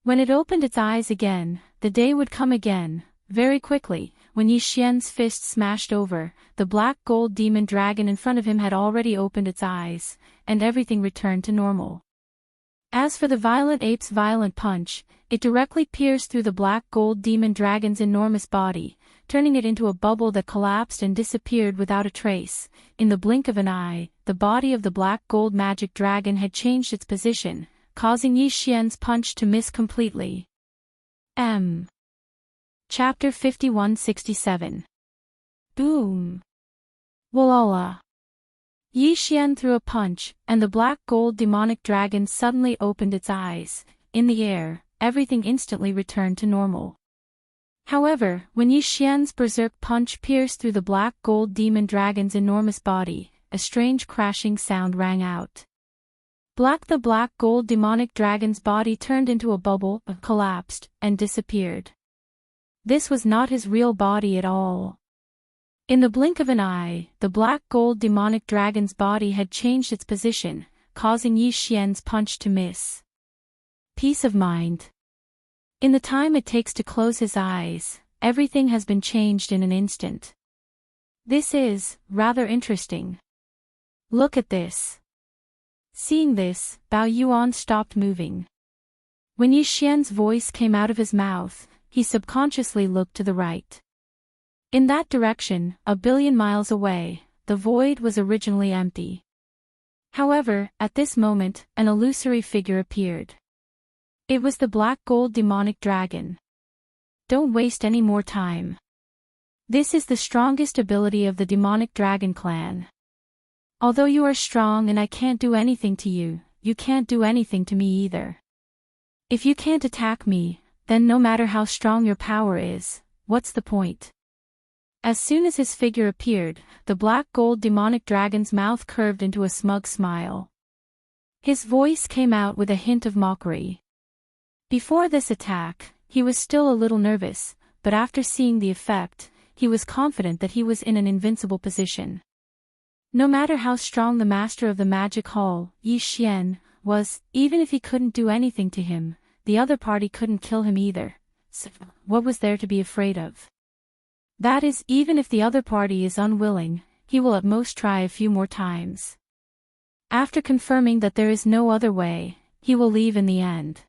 When it opened its eyes again, the day would come again. Very quickly, when Yi Xian's fist smashed over, the black gold demon dragon in front of him had already opened its eyes, and everything returned to normal. As for the violent ape's violent punch, it directly pierced through the black gold demon dragon's enormous body, turning it into a bubble that collapsed and disappeared without a trace. In the blink of an eye, the body of the black gold magic dragon had changed its position, causing Yi Xian's punch to miss completely. Chapter 5167. Boom. Walala. Yi Xian threw a punch, and the black gold demonic dragon suddenly opened its eyes. In the air, everything instantly returned to normal. However, when Yi Xian's berserk punch pierced through the black gold demon dragon's enormous body, a strange crashing sound rang out. The black gold demonic dragon's body turned into a bubble, collapsed, and disappeared. This was not his real body at all. In the blink of an eye, the black gold demonic dragon's body had changed its position, causing Yi Xian's punch to miss. Peace of mind. In the time it takes to close his eyes, everything has been changed in an instant. This is rather interesting. Look at this. Seeing this, Bao Yuan stopped moving. When Yi Xian's voice came out of his mouth, he subconsciously looked to the right. In that direction, a billion miles away, the void was originally empty. However, at this moment, an illusory figure appeared. It was the black gold demonic dragon. Don't waste any more time. This is the strongest ability of the demonic dragon clan. Although you are strong and I can't do anything to you, you can't do anything to me either. If you can't attack me, then no matter how strong your power is, what's the point? As soon as his figure appeared, the black gold demonic dragon's mouth curved into a smug smile. His voice came out with a hint of mockery. Before this attack, he was still a little nervous, but after seeing the effect, he was confident that he was in an invincible position. No matter how strong the master of the magic hall, Yi Xian, was, even if he couldn't do anything to him, the other party couldn't kill him either. So, what was there to be afraid of? That is, even if the other party is unwilling, he will at most try a few more times. After confirming that there is no other way, he will leave in the end.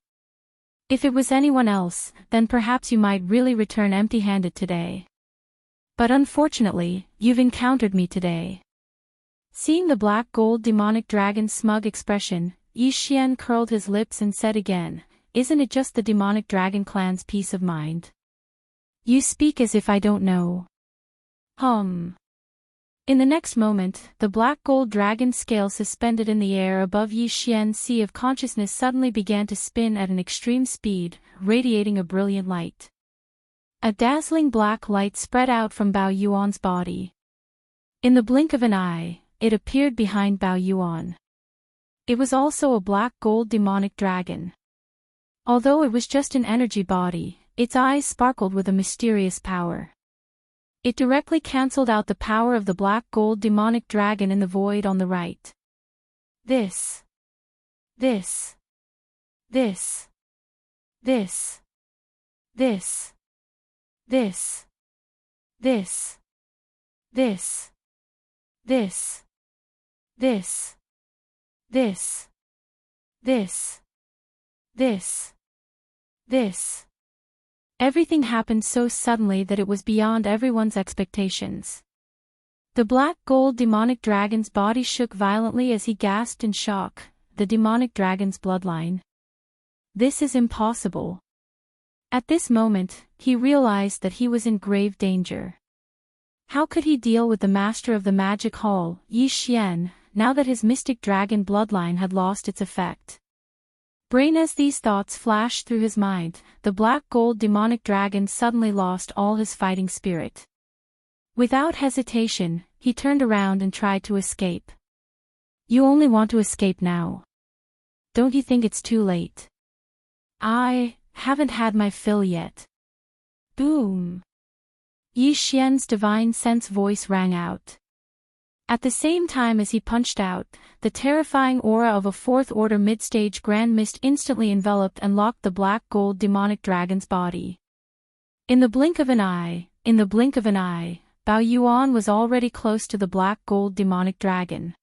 If it was anyone else, then perhaps you might really return empty-handed today. But unfortunately, you've encountered me today. Seeing the black gold demonic dragon's smug expression, Yi Xian curled his lips and said again, "Isn't it just the demonic dragon clan's peace of mind? You speak as if I don't know." In the next moment, the black gold dragon scale suspended in the air above Yi Xian's sea of consciousness suddenly began to spin at an extreme speed, radiating a brilliant light. A dazzling black light spread out from Bao Yuan's body. In the blink of an eye, it appeared behind Bao Yuan. It was also a black gold demonic dragon. Although it was just an energy body, its eyes sparkled with a mysterious power. It directly cancelled out the power of the black gold demonic dragon in the void on the right. This. This. This. This. This. This. This. This. This. This. This. This. This. This. Everything happened so suddenly that it was beyond everyone's expectations. The black gold demonic dragon's body shook violently as he gasped in shock. The demonic dragon's bloodline. This is impossible. At this moment, he realized that he was in grave danger. How could he deal with the master of the magic hall, Yi Xian, now that his mystic dragon bloodline had lost its effect? As these thoughts flashed through his mind, the black gold demonic dragon suddenly lost all his fighting spirit. Without hesitation, he turned around and tried to escape. You only want to escape now. Don't you think it's too late? I haven't had my fill yet. Boom. Yi Xian's divine sense voice rang out. At the same time as he punched out, the terrifying aura of a fourth-order mid-stage grand mist instantly enveloped and locked the black gold demonic dragon's body. In the blink of an eye, Bao Yuan was already close to the black gold demonic dragon.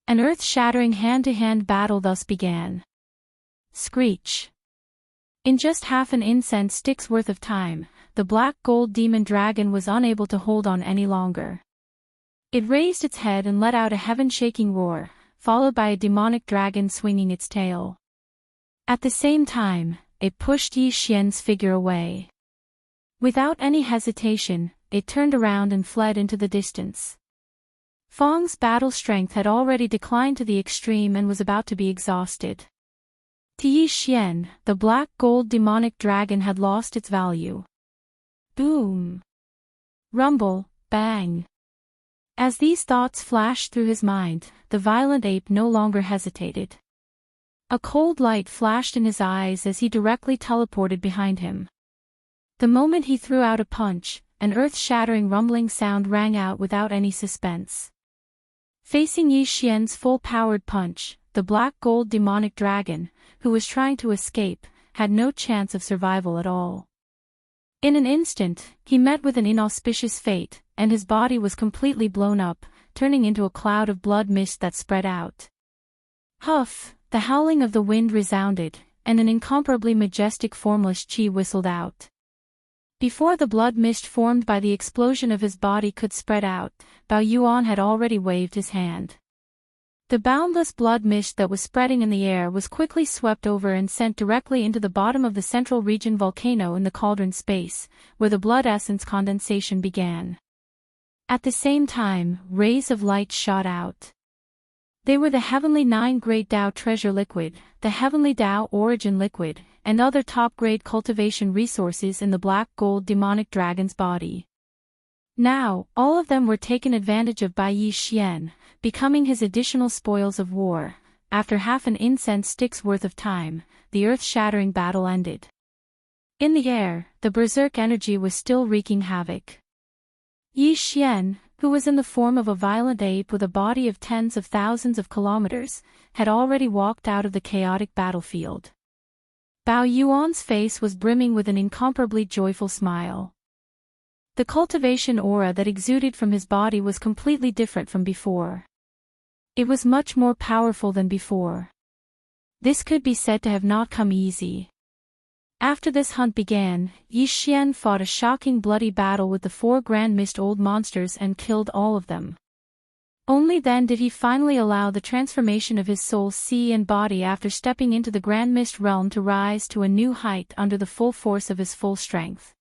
An earth-shattering hand-to-hand battle thus began. Screech. In just half an incense stick's worth of time, the black gold demon dragon was unable to hold on any longer. It raised its head and let out a heaven-shaking roar, followed by a demonic dragon swinging its tail. At the same time, it pushed Yi Xian's figure away. Without any hesitation, it turned around and fled into the distance. Fang's battle strength had already declined to the extreme and was about to be exhausted. To Yi Xian, the black gold demonic dragon had lost its value. Boom! Rumble, bang! As these thoughts flashed through his mind, the violent ape no longer hesitated. A cold light flashed in his eyes as he directly teleported behind him. The moment he threw out a punch, an earth-shattering rumbling sound rang out without any suspense. Facing Yi Xian's full-powered punch, the black gold demonic dragon, who was trying to escape, had no chance of survival at all. In an instant, he met with an inauspicious fate, and his body was completely blown up, turning into a cloud of blood mist that spread out. Huff! The howling of the wind resounded, and an incomparably majestic formless chi whistled out. Before the blood mist formed by the explosion of his body could spread out, Bao Yuan had already waved his hand. The boundless blood mist that was spreading in the air was quickly swept over and sent directly into the bottom of the central region volcano in the cauldron space, where the blood essence condensation began. At the same time, rays of light shot out. They were the Heavenly 9 Great Tao Treasure Liquid, the Heavenly Tao Origin Liquid, and other top-grade cultivation resources in the black gold demonic dragon's body. Now, all of them were taken advantage of by Yi Xian, becoming his additional spoils of war. After half an incense stick's worth of time, the earth-shattering battle ended. In the air, the berserk energy was still wreaking havoc. Yi Xian, who was in the form of a violent ape with a body of tens of thousands of kilometers, had already walked out of the chaotic battlefield. Bao Yuan's face was brimming with an incomparably joyful smile. The cultivation aura that exuded from his body was completely different from before. It was much more powerful than before. This could be said to have not come easy. After this hunt began, Yi Xian fought a shocking bloody battle with the 4 Grand Mist Old Monsters and killed all of them. Only then did he finally allow the transformation of his soul, sea and body after stepping into the Grand Mist realm to rise to a new height under the full force of his full strength.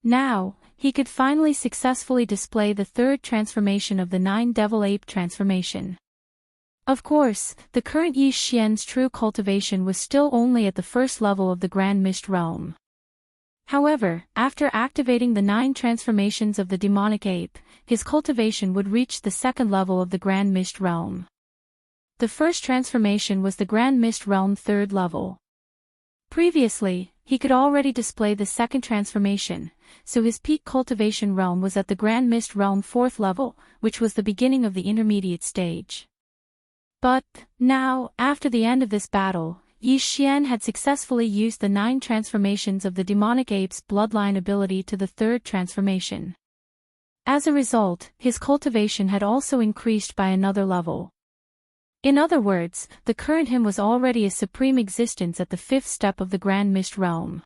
Now, he could finally successfully display the 3rd transformation of the 9 Devil Ape transformation. Of course, the current Yi Xian's true cultivation was still only at the 1st level of the Grand Mist realm. However, after activating the 9 transformations of the demonic ape, his cultivation would reach the 2nd level of the Grand Mist realm. The first transformation was the Grand Mist realm 3rd level. Previously, he could already display the 2nd transformation, so his peak cultivation realm was at the Grand Mist realm 4th level, which was the beginning of the intermediate stage. But, now, after the end of this battle, Yi Xian had successfully used the 9 transformations of the demonic ape's bloodline ability to the 3rd transformation. As a result, his cultivation had also increased by another level. In other words, the current him was already a supreme existence at the 5th step of the Grand Mist realm.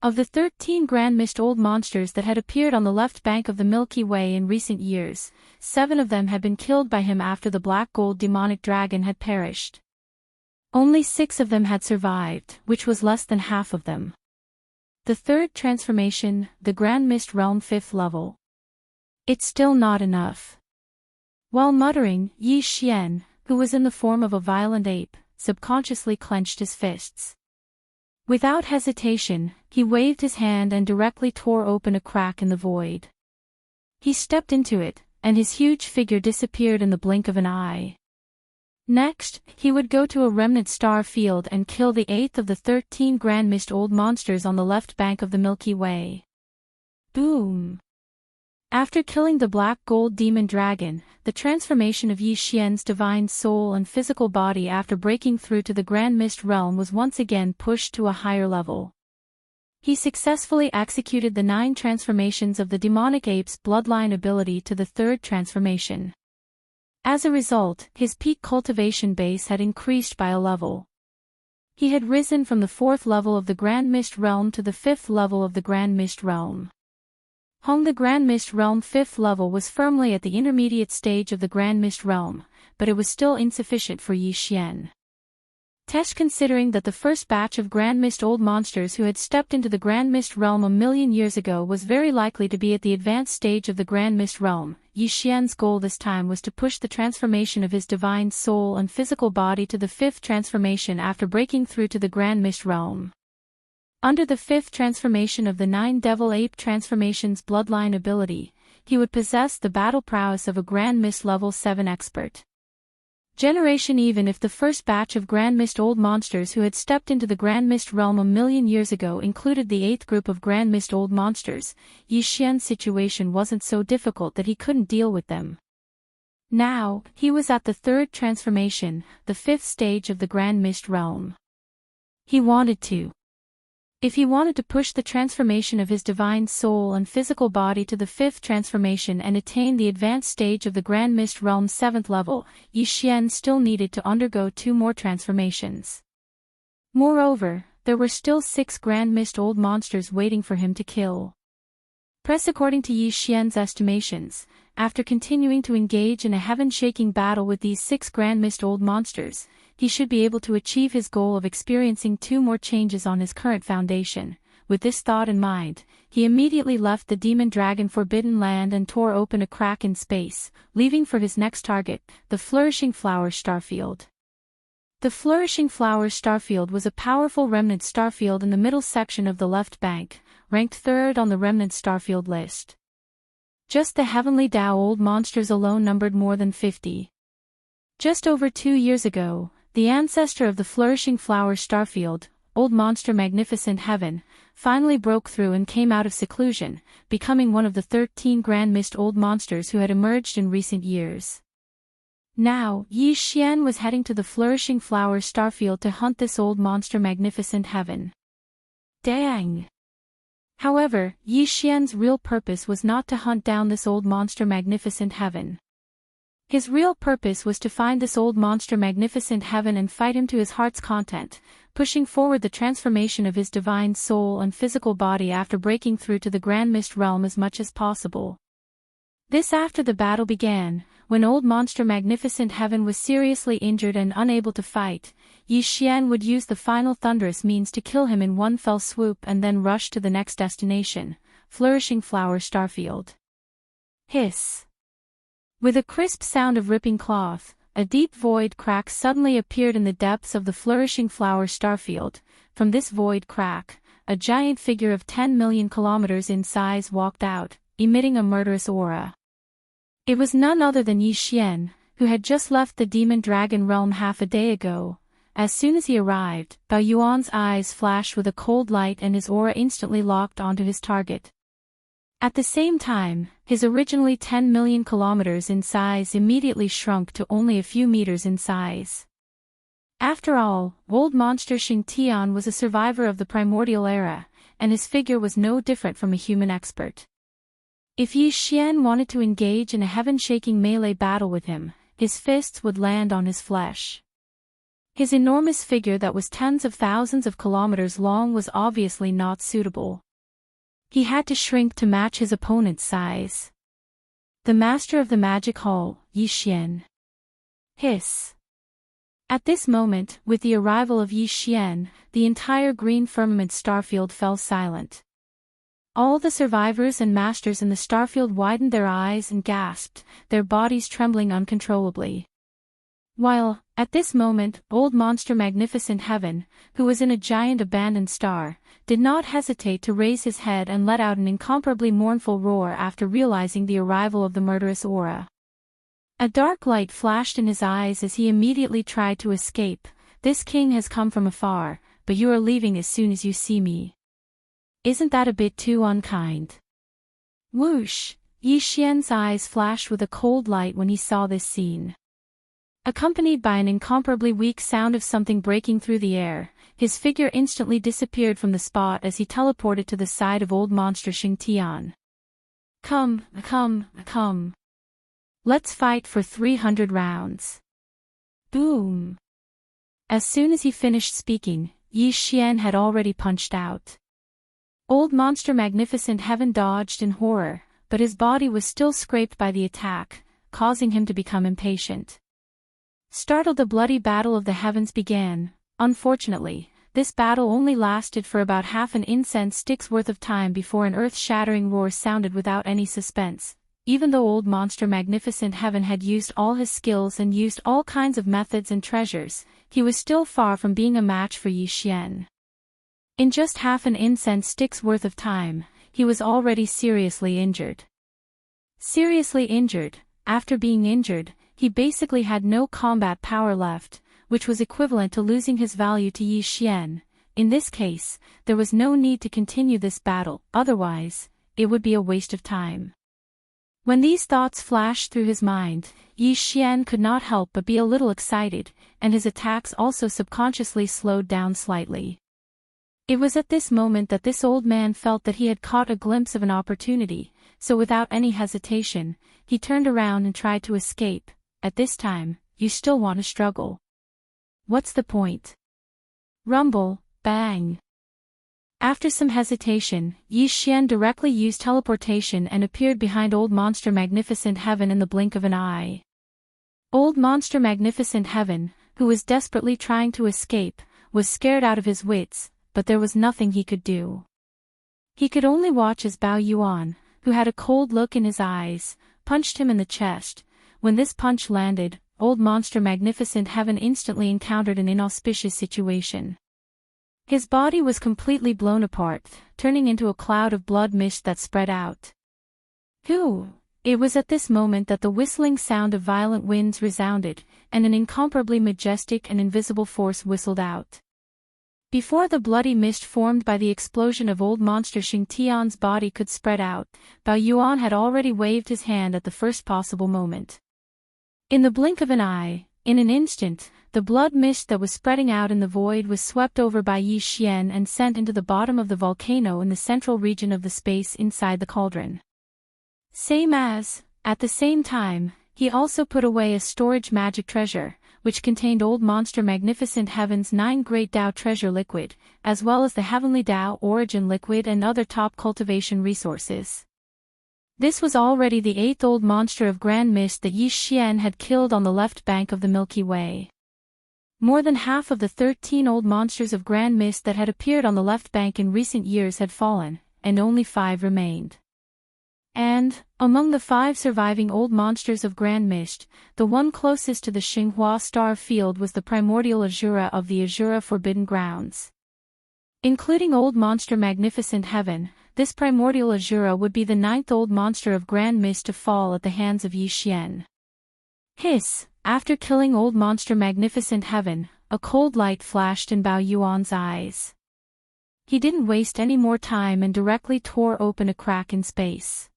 Of the 13 Grand Mist Old Monsters that had appeared on the left bank of the Milky Way in recent years, 7 of them had been killed by him after the Black Gold Demonic Dragon had perished. Only 6 of them had survived, which was less than half of them. The 3rd transformation, the Grand Mist Realm 5th level. It's still not enough. While muttering, Yi Xian, who was in the form of a violent ape, subconsciously clenched his fists. Without hesitation, he waved his hand and directly tore open a crack in the void. He stepped into it, and his huge figure disappeared in the blink of an eye. Next, he would go to a remnant star field and kill the 8th of the 13 Grand Mist Old Monsters on the left bank of the Milky Way. Boom! After killing the Black Gold Demon Dragon, the transformation of Yi Xian's divine soul and physical body after breaking through to the Grand Mist realm was once again pushed to a higher level. He successfully executed the 9 transformations of the demonic ape's bloodline ability to the 3rd transformation. As a result, his peak cultivation base had increased by a level. He had risen from the 4th level of the Grand Mist realm to the 5th level of the Grand Mist realm. The Grand Mist realm 5th level was firmly at the intermediate stage of the Grand Mist realm, but it was still insufficient for Yi Xian. Considering that the first batch of Grand Mist Old Monsters who had stepped into the Grand Mist realm a million years ago was very likely to be at the advanced stage of the Grand Mist realm, Yi Xian's goal this time was to push the transformation of his divine soul and physical body to the 5th transformation after breaking through to the Grand Mist realm. Under the 5th transformation of the 9 Devil Ape transformations bloodline ability, he would possess the battle prowess of a Grand Mist level 7 expert. Generation. Even if the first batch of Grand Mist Old Monsters who had stepped into the Grand Mist realm a million years ago included the 8th group of Grand Mist Old Monsters, Yi Xian's situation wasn't so difficult that he couldn't deal with them. Now, he was at the 3rd transformation, the 5th stage of the Grand Mist realm. He wanted to. If he wanted to push the transformation of his divine soul and physical body to the 5th transformation and attain the advanced stage of the Grand Mist realm's 7th level, Yi Xian still needed to undergo 2 more transformations. Moreover, there were still 6 Grand Mist Old Monsters waiting for him to kill. Press according to Yi Xian's estimations, after continuing to engage in a heaven-shaking battle with these 6 grand mist old monsters, he should be able to achieve his goal of experiencing 2 more changes on his current foundation. With this thought in mind, he immediately left the demon dragon forbidden land and tore open a crack in space, leaving for his next target, the Flourishing Flower starfield. The Flourishing Flower starfield was a powerful remnant starfield in the middle section of the left bank, ranked 3rd on the remnant starfield list. Just the Heavenly Tao old monsters alone numbered more than 50. Just over 2 years ago, the ancestor of the Flourishing Flower starfield, Old Monster Magnificent Heaven, finally broke through and came out of seclusion, becoming one of the 13 Grand Mist old monsters who had emerged in recent years. Now, Yi Xian was heading to the Flourishing Flower starfield to hunt this Old Monster Magnificent Heaven. Dang! However, Yi Xian's real purpose was not to hunt down this Old Monster Magnificent Heaven. His real purpose was to find this Old Monster Magnificent Heaven and fight him to his heart's content, pushing forward the transformation of his divine soul and physical body after breaking through to the Grand Mist realm as much as possible. This after the battle began, when Old Monster Magnificent Heaven was seriously injured and unable to fight, Yi Xian would use the final thunderous means to kill him in one fell swoop and then rush to the next destination, Flourishing Flower starfield. Hiss. With a crisp sound of ripping cloth, a deep void crack suddenly appeared in the depths of the Flourishing Flower starfield. From this void crack, a giant figure of 10 million kilometers in size walked out, emitting a murderous aura. It was none other than Yi Xian, who had just left the demon dragon realm half a day ago. As soon as he arrived, Bao Yuan's eyes flashed with a cold light and his aura instantly locked onto his target. At the same time, his originally 10 million kilometers in size immediately shrunk to only a few meters in size. After all, Old Monster Xing Tian was a survivor of the primordial era, and his figure was no different from a human expert. If Yi Xian wanted to engage in a heaven-shaking melee battle with him, his fists would land on his flesh. His enormous figure that was tens of thousands of kilometers long was obviously not suitable. He had to shrink to match his opponent's size. The master of the magic hall, Yi Xian. Hiss. At this moment, with the arrival of Yi Xian, the entire green firmament starfield fell silent. All the survivors and masters in the starfield widened their eyes and gasped, their bodies trembling uncontrollably. While, at this moment, Old Monster Magnificent Heaven, who was in a giant abandoned star, did not hesitate to raise his head and let out an incomparably mournful roar after realizing the arrival of the murderous aura. A dark light flashed in his eyes as he immediately tried to escape. This king has come from afar, but you are leaving as soon as you see me. Isn't that a bit too unkind? Whoosh! Yi Xian's eyes flashed with a cold light when he saw this scene. Accompanied by an incomparably weak sound of something breaking through the air, his figure instantly disappeared from the spot as he teleported to the side of Old Monster Xing Tian. Come. Let's fight for 300 rounds. Boom. As soon as he finished speaking, Yi Xian had already punched out. Old Monster Magnificent Heaven dodged in horror, but his body was still scraped by the attack, causing him to become impatient. Startled, the bloody battle of the heavens began. Unfortunately, this battle only lasted for about half an incense stick's worth of time before an earth-shattering roar sounded without any suspense. Even though Old Monster Magnificent Heaven had used all his skills and used all kinds of methods and treasures, he was still far from being a match for Yi Xian. In just half an incense stick's worth of time, he was already seriously injured. Seriously injured, after being injured, he basically had no combat power left, which was equivalent to losing his value to Yi Xian. In this case, there was no need to continue this battle, otherwise, it would be a waste of time. When these thoughts flashed through his mind, Yi Xian could not help but be a little excited, and his attacks also subconsciously slowed down slightly. It was at this moment that this old man felt that he had caught a glimpse of an opportunity, so without any hesitation, he turned around and tried to escape. At this time, you still want to struggle. What's the point? Rumble, bang. After some hesitation, Yi Xian directly used teleportation and appeared behind Old Monster Magnificent Heaven in the blink of an eye. Old Monster Magnificent Heaven, who was desperately trying to escape, was scared out of his wits, but there was nothing he could do. He could only watch as Bao Yuan, who had a cold look in his eyes, punched him in the chest. When this punch landed, Old Monster Magnificent Heaven instantly encountered an inauspicious situation. His body was completely blown apart, turning into a cloud of blood mist that spread out. Phew! It was at this moment that the whistling sound of violent winds resounded, and an incomparably majestic and invisible force whistled out. Before the bloody mist formed by the explosion of Old Monster Xingtian's body could spread out, Bao Yuan had already waved his hand at the first possible moment. In the blink of an eye, in an instant, the blood mist that was spreading out in the void was swept over by Yi Xian and sent into the bottom of the volcano in the central region of the space inside the cauldron. At the same time, he also put away a storage magic treasure, which contained Old Monster Magnificent Heaven's 9 Great Dao Treasure Liquid, as well as the Heavenly Dao Origin Liquid and other top cultivation resources. This was already the 8th Old Monster of Grand Mist that Yi Xian had killed on the left bank of the Milky Way. More than half of the 13 Old Monsters of Grand Mist that had appeared on the left bank in recent years had fallen, and only 5 remained. And, among the 5 surviving Old Monsters of Grand Mist, the one closest to the Xinghua star field was the primordial Azura of the Azura Forbidden Grounds. Including Old Monster Magnificent Heaven, this primordial Azura would be the 9th Old Monster of Grand Mist to fall at the hands of Yi Xian. Hiss! After killing Old Monster Magnificent Heaven, a cold light flashed in Bao Yuan's eyes. He didn't waste any more time and directly tore open a crack in space.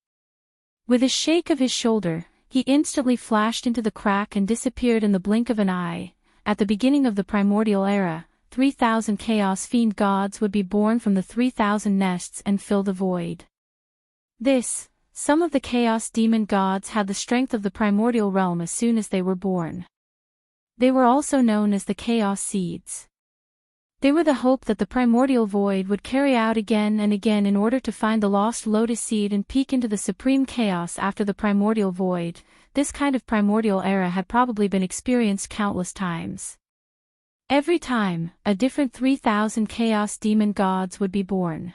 With a shake of his shoulder, he instantly flashed into the crack and disappeared in the blink of an eye. At the beginning of the primordial era, 3,000 Chaos Fiend gods would be born from the 3,000 nests and fill the void. Some of the Chaos Demon gods had the strength of the primordial realm as soon as they were born. They were also known as the Chaos Seeds. They were the hope that the primordial void would carry out again and again in order to find the lost lotus seed and peek into the supreme chaos after the primordial void. This kind of primordial era had probably been experienced countless times. Every time, a different 3,000 Chaos Demon gods would be born.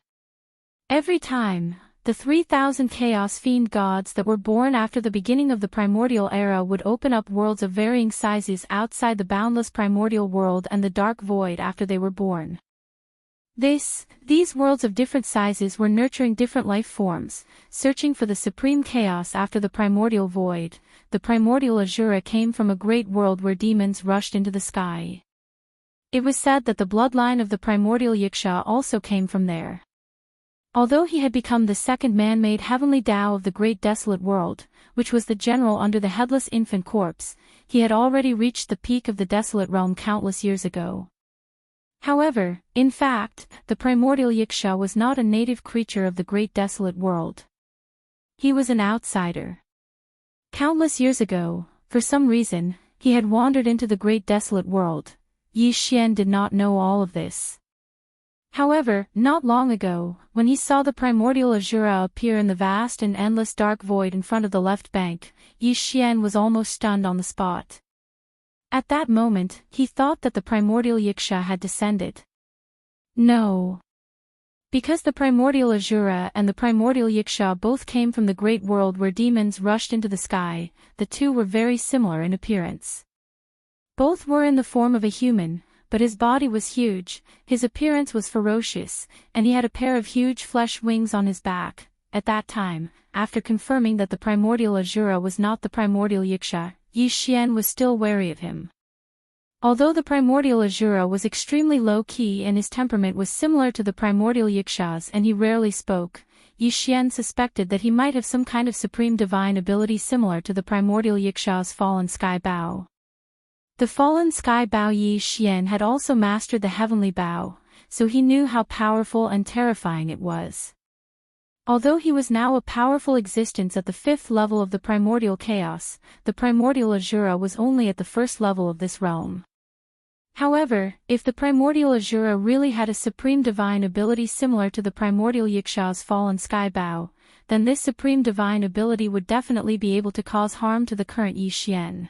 Every time, the 3,000 Chaos Fiend gods that were born after the beginning of the primordial era would open up worlds of varying sizes outside the boundless primordial world and the dark void after they were born. These worlds of different sizes were nurturing different life forms, searching for the supreme chaos after the primordial void. The primordial Azura came from a great world where demons rushed into the sky. It was said that the bloodline of the primordial Yiksha also came from there. Although he had become the second man-made heavenly Tao of the great desolate world, which was the general under the headless infant corpse, he had already reached the peak of the desolate realm countless years ago. However, in fact, the primordial Yiksha was not a native creature of the great desolate world. He was an outsider. Countless years ago, for some reason, he had wandered into the great desolate world. Yi Xian did not know all of this. However, not long ago, when he saw the primordial Azura appear in the vast and endless dark void in front of the left bank, Yi Xian was almost stunned on the spot. At that moment, he thought that the primordial Yiksha had descended. No. Because the primordial Azura and the primordial Yiksha both came from the great world where demons rushed into the sky, the two were very similar in appearance. Both were in the form of a human, but his body was huge, his appearance was ferocious, and he had a pair of huge flesh wings on his back. At that time, after confirming that the primordial Azura was not the primordial Yiksha, Yi Xian was still wary of him. Although the primordial Azura was extremely low-key and his temperament was similar to the primordial Yiksha's and he rarely spoke, Yi Xian suspected that he might have some kind of supreme divine ability similar to the primordial Yiksha's fallen sky Bao. The fallen sky Bao Yi Xian had also mastered the heavenly Bao, so he knew how powerful and terrifying it was. Although he was now a powerful existence at the 5th level of the primordial chaos, the primordial Azura was only at the 1st level of this realm. However, if the primordial Azura really had a supreme divine ability similar to the primordial Yiksha's fallen sky bow, then this supreme divine ability would definitely be able to cause harm to the current Yi Xian.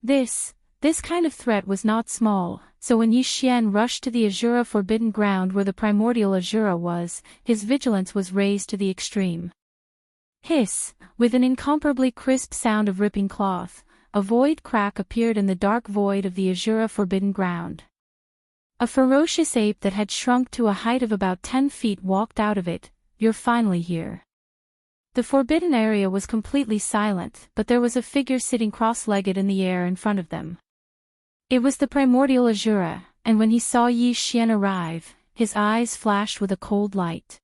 This kind of threat was not small, so when Yi Xian rushed to the Azura forbidden ground where the primordial Azura was, his vigilance was raised to the extreme. Hiss! With an incomparably crisp sound of ripping cloth, a void crack appeared in the dark void of the Azura forbidden ground. A ferocious ape that had shrunk to a height of about 10 feet walked out of it. "You're finally here." The forbidden area was completely silent, but there was a figure sitting cross-legged in the air in front of them. It was the primordial Azura, and when he saw Yi Xian arrive, his eyes flashed with a cold light.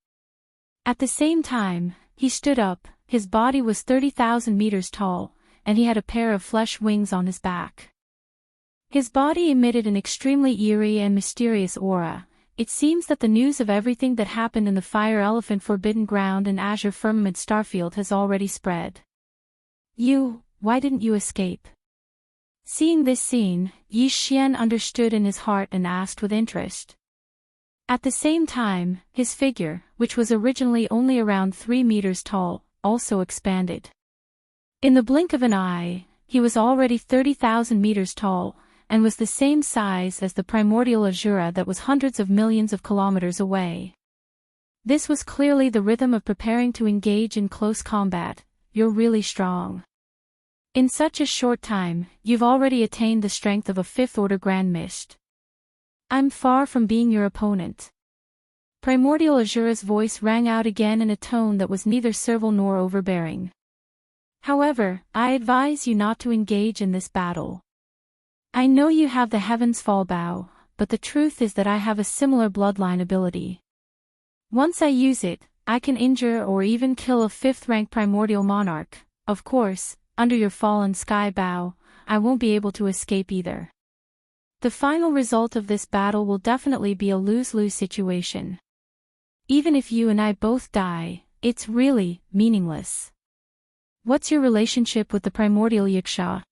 At the same time, he stood up. His body was 30,000 meters tall, and he had a pair of flesh wings on his back. His body emitted an extremely eerie and mysterious aura. It seems that the news of everything that happened in the Fire Elephant Forbidden Ground and Azure Firmament Starfield has already spread. Why didn't you escape? Seeing this scene, Yi Xian understood in his heart and asked with interest. At the same time, his figure, which was originally only around 3 meters tall, also expanded. In the blink of an eye, he was already 30,000 meters tall, and was the same size as the primordial Azura that was hundreds of millions of kilometers away. This was clearly the rhythm of preparing to engage in close combat. "You're really strong. In such a short time, you've already attained the strength of a 5th-order Grand Mist. I'm far from being your opponent." Primordial Azura's voice rang out again in a tone that was neither servile nor overbearing. "However, I advise you not to engage in this battle. I know you have the Heaven's Fall Bow, but the truth is that I have a similar bloodline ability. Once I use it, I can injure or even kill a 5th-rank primordial monarch. Of course, under your fallen sky bow, I won't be able to escape either. The final result of this battle will definitely be a lose-lose situation. Even if you and I both die, it's really meaningless. What's your relationship with the primordial Yiksha?"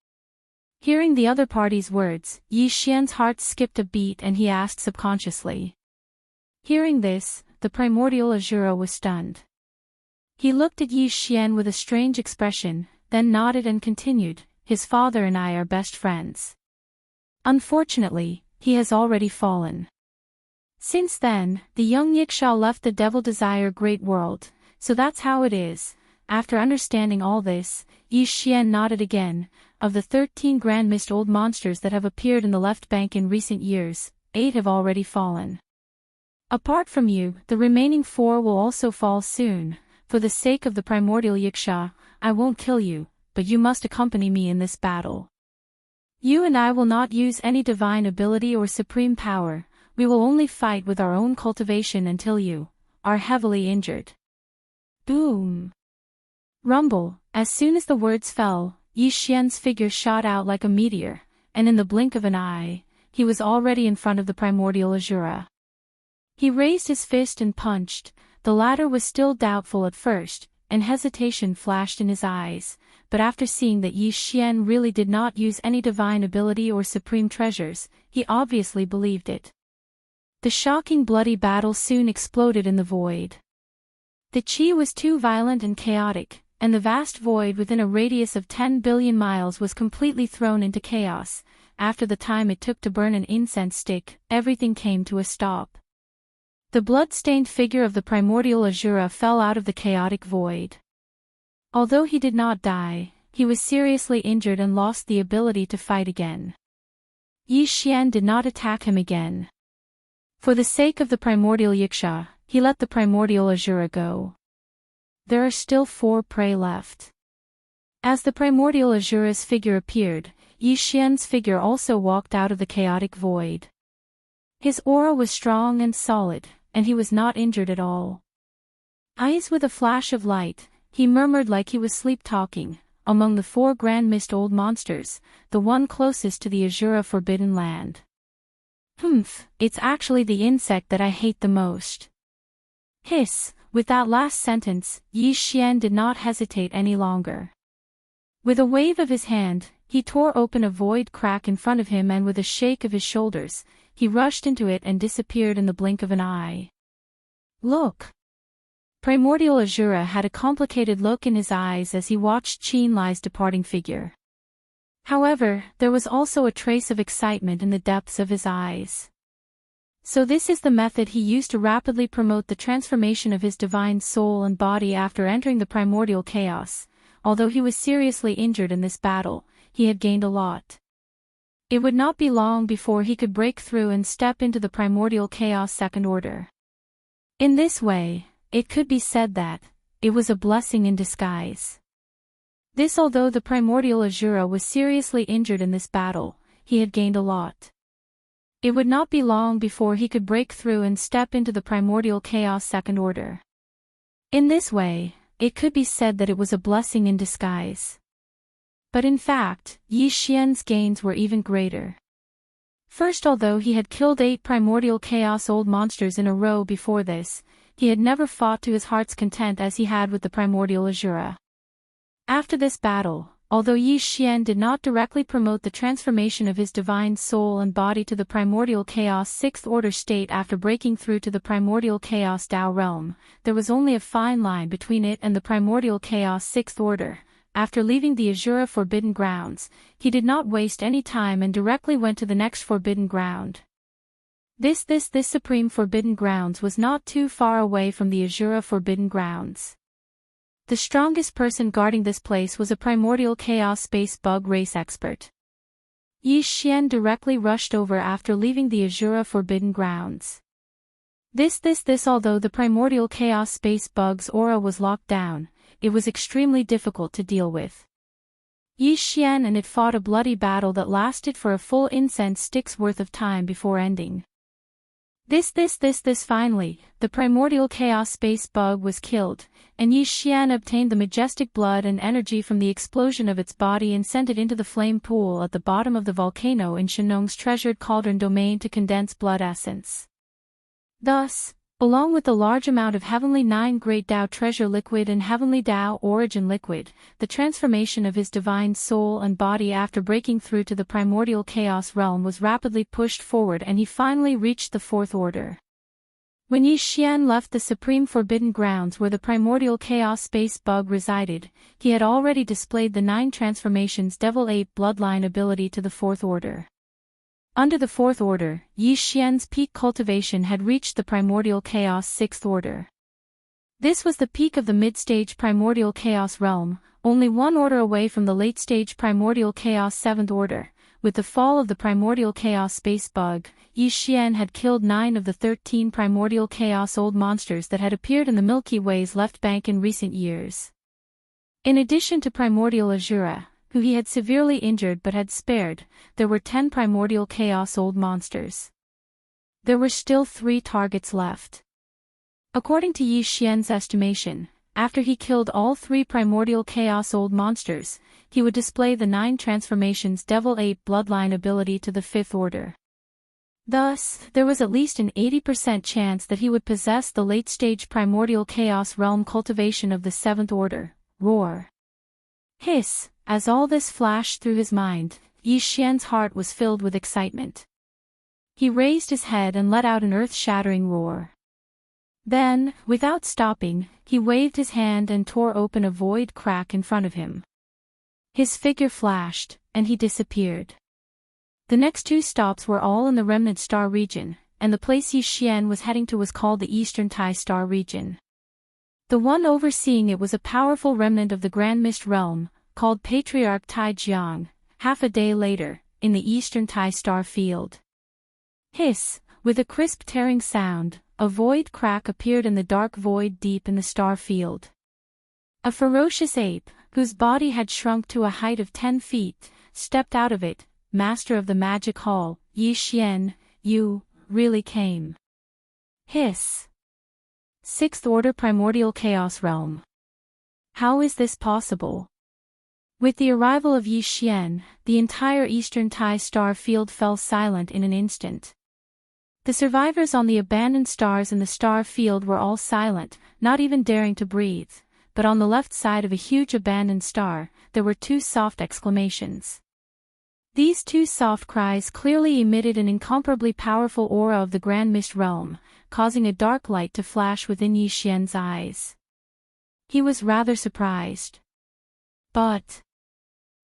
Hearing the other party's words, Yi Xian's heart skipped a beat and he asked subconsciously. Hearing this, the primordial Azura was stunned. He looked at Yi Xian with a strange expression, then nodded and continued, "His father and I are best friends. Unfortunately, he has already fallen. Since then, the young Yiksha left the Devil Desire Great World, so that's how it is." After understanding all this, Yi Xian nodded again. "Of the 13 Grand Mist old monsters that have appeared in the left bank in recent years, 8 have already fallen. Apart from you, the remaining 4 will also fall soon. For the sake of the primordial Yiksha, I won't kill you, but you must accompany me in this battle. You and I will not use any divine ability or supreme power, we will only fight with our own cultivation until you are heavily injured." Boom! Rumble! As soon as the words fell, Yi Xian's figure shot out like a meteor, and in the blink of an eye, he was already in front of the primordial Azura. He raised his fist and punched. The latter was still doubtful at first, and hesitation flashed in his eyes, but after seeing that Yi Xian really did not use any divine ability or supreme treasures, he obviously believed it. The shocking bloody battle soon exploded in the void. The qi was too violent and chaotic, and the vast void within a radius of 10 billion miles was completely thrown into chaos. After the time it took to burn an incense stick, everything came to a stop. The blood-stained figure of the primordial Azura fell out of the chaotic void. Although he did not die, he was seriously injured and lost the ability to fight again. Yi Xian did not attack him again. For the sake of the primordial Yiksha, he let the primordial Azura go. There are still 4 prey left. As the primordial Azura's figure appeared, Yi Xian's figure also walked out of the chaotic void. His aura was strong and solid, and he was not injured at all. Eyes with a flash of light, he murmured like he was sleep-talking, "Among the 4 Grand Mist old monsters, the one closest to the Azura Forbidden Land. It's actually the insect that I hate the most." Hiss! With that last sentence, Yi Xian did not hesitate any longer. With a wave of his hand, He tore open a void crack in front of him and with a shake of his shoulders, he rushed into it and disappeared in the blink of an eye. Look! Primordial Azura had a complicated look in his eyes as he watched Qin Li's departing figure. However, there was also a trace of excitement in the depths of his eyes. So this is the method he used to rapidly promote the transformation of his divine soul and body after entering the primordial chaos. Although he was seriously injured in this battle, he had gained a lot. It would not be long before he could break through and step into the primordial chaos second order. In this way, it could be said that it was a blessing in disguise. This although the primordial Azura was seriously injured in this battle, he had gained a lot. It would not be long before he could break through and step into the primordial chaos second order. In this way, it could be said that it was a blessing in disguise. But in fact, Yi Xian's gains were even greater. First, although he had killed 8 primordial chaos old monsters in a row before this, he had never fought to his heart's content as he had with the primordial Azura. After this battle, although Yi Xian did not directly promote the transformation of his divine soul and body to the primordial chaos 6th order state after breaking through to the primordial chaos Dao realm, there was only a fine line between it and the primordial chaos 6th order. After leaving the Azura Forbidden Grounds, he did not waste any time and directly went to the next Forbidden Ground. This Supreme Forbidden Grounds was not too far away from the Azura Forbidden Grounds. The strongest person guarding this place was a primordial chaos space bug race expert. Yi Xian directly rushed over after leaving the Azura Forbidden Grounds. Although the primordial chaos space bug's aura was locked down, it was extremely difficult to deal with. Yi Xian and it fought a bloody battle that lasted for a full incense stick's worth of time before ending. Finally, the primordial chaos space bug was killed, and Yi Xian obtained the majestic blood and energy from the explosion of its body and sent it into the flame pool at the bottom of the volcano in Shenong's treasured cauldron domain to condense blood essence. Thus, along with the large amount of Heavenly 9 Great Dao Treasure Liquid and Heavenly Dao Origin Liquid, the transformation of his divine soul and body after breaking through to the primordial chaos realm was rapidly pushed forward and he finally reached the 4th order. When Yi Xian left the Supreme Forbidden Grounds where the primordial chaos space bug resided, he had already displayed the 9 transformations Devil Ape bloodline ability to the 4th order. Under the 4th order, Yi Xian's peak cultivation had reached the primordial chaos 6th order. This was the peak of the mid-stage primordial chaos realm, only 1 order away from the late-stage primordial chaos 7th order. With the fall of the primordial chaos space bug, Yi Xian had killed 9 of the 13 primordial chaos old monsters that had appeared in the Milky Way's left bank in recent years. In addition to primordial Azura, who he had severely injured but had spared, there were 10 primordial chaos old monsters. There were still 3 targets left. According to Yi Xian's estimation, after he killed all 3 primordial chaos old monsters, he would display the 9 transformations Devil Ape bloodline ability to the 5th order. Thus, there was at least an 80% chance that he would possess the late-stage primordial chaos realm cultivation of the 7th order. Roar! Hiss! As all this flashed through his mind, Yi Xian's heart was filled with excitement. He raised his head and let out an earth-shattering roar. Then, without stopping, he waved his hand and tore open a void crack in front of him. His figure flashed, and he disappeared. The next 2 stops were all in the Remnant Star region, and the place Yi Xian was heading to was called the Eastern Tai Star region. The one overseeing it was a powerful remnant of the Grand Mist realm, called Patriarch Tai Jiang. Half a day later, in the Eastern Tai Star field. Hiss! With a crisp tearing sound, a void crack appeared in the dark void deep in the star field. A ferocious ape, whose body had shrunk to a height of 10 feet, stepped out of it. Master of the Magic Hall, Yi Xian, you really came. Hiss! 6th Order Primordial Chaos Realm. How is this possible? With the arrival of Yi Xian, the entire Eastern Tai Star field fell silent in an instant. The survivors on the abandoned stars in the star field were all silent, not even daring to breathe, but on the left side of a huge abandoned star, there were 2 soft exclamations. These two soft cries clearly emitted an incomparably powerful aura of the Grand Mist realm, causing a dark light to flash within Yi Xian's eyes. He was rather surprised. But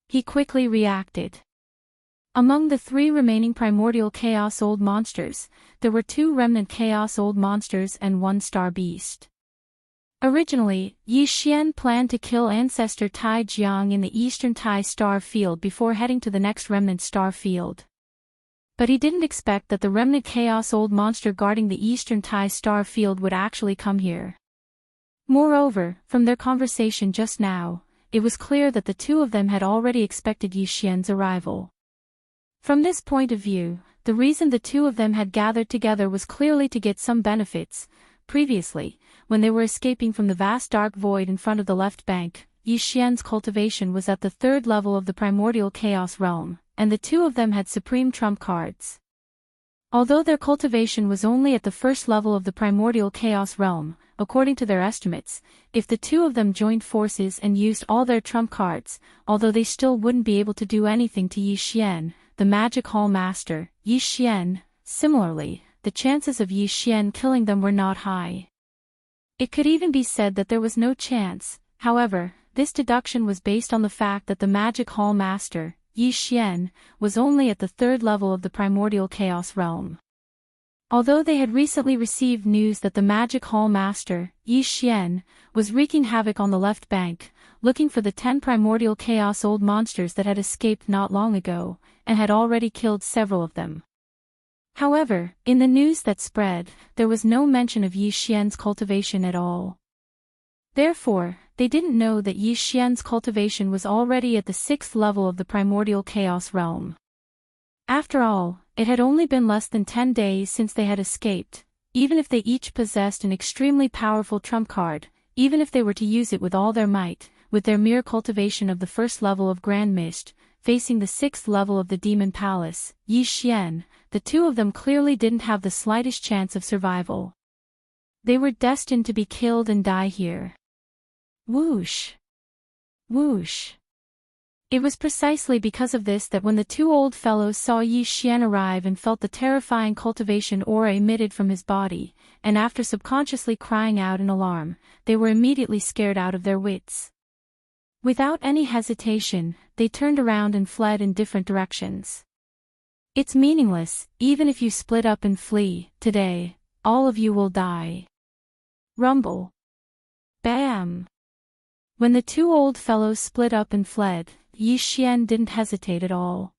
he quickly reacted. Among the 3 remaining primordial chaos old monsters, there were 2 remnant chaos old monsters and 1 star beast. Originally, Yi Xian planned to kill ancestor Tai Jiang in the eastern Tai star field before heading to the next remnant star field. But he didn't expect that the remnant chaos old monster guarding the eastern Tai star field would actually come here. Moreover, from their conversation just now, it was clear that the 2 of them had already expected Yi Xian's arrival. From this point of view, the reason the 2 of them had gathered together was clearly to get some benefits. Previously, when they were escaping from the vast dark void in front of the left bank, Yi Xian's cultivation was at the 3rd level of the primordial chaos realm, and the 2 of them had supreme trump cards. Although their cultivation was only at the 1st level of the primordial chaos realm, according to their estimates, if the 2 of them joined forces and used all their trump cards, although they still wouldn't be able to do anything to Yi Xian, the magic hall master, Yi Xian. Similarly, the chances of Yi Xian killing them were not high. It could even be said that there was no chance. However, this deduction was based on the fact that the magic hall master, Yi Xian, was only at the 3rd level of the primordial chaos realm. Although they had recently received news that the magic hall master, Yi Xian, was wreaking havoc on the left bank, looking for the 10 primordial chaos old monsters that had escaped not long ago, and had already killed several of them. However, in the news that spread, there was no mention of Yi Xian's cultivation at all. Therefore, they didn't know that Yi Xian's cultivation was already at the 6th level of the primordial chaos realm. After all, it had only been less than 10 days since they had escaped. Even if they each possessed an extremely powerful trump card, even if they were to use it with all their might, with their mere cultivation of the 1st level of Grand Mist, facing the 6th level of the Demon Palace, Yi Xian, the 2 of them clearly didn't have the slightest chance of survival. They were destined to be killed and die here. Whoosh! Whoosh! It was precisely because of this that when the 2 old fellows saw Yi Xian arrive and felt the terrifying cultivation aura emitted from his body, and after subconsciously crying out in alarm, they were immediately scared out of their wits. Without any hesitation, they turned around and fled in different directions. It's meaningless, even if you split up and flee. Today, all of you will die. Rumble. Bam! When the 2 old fellows split up and fled, Yi Xian didn't hesitate at all.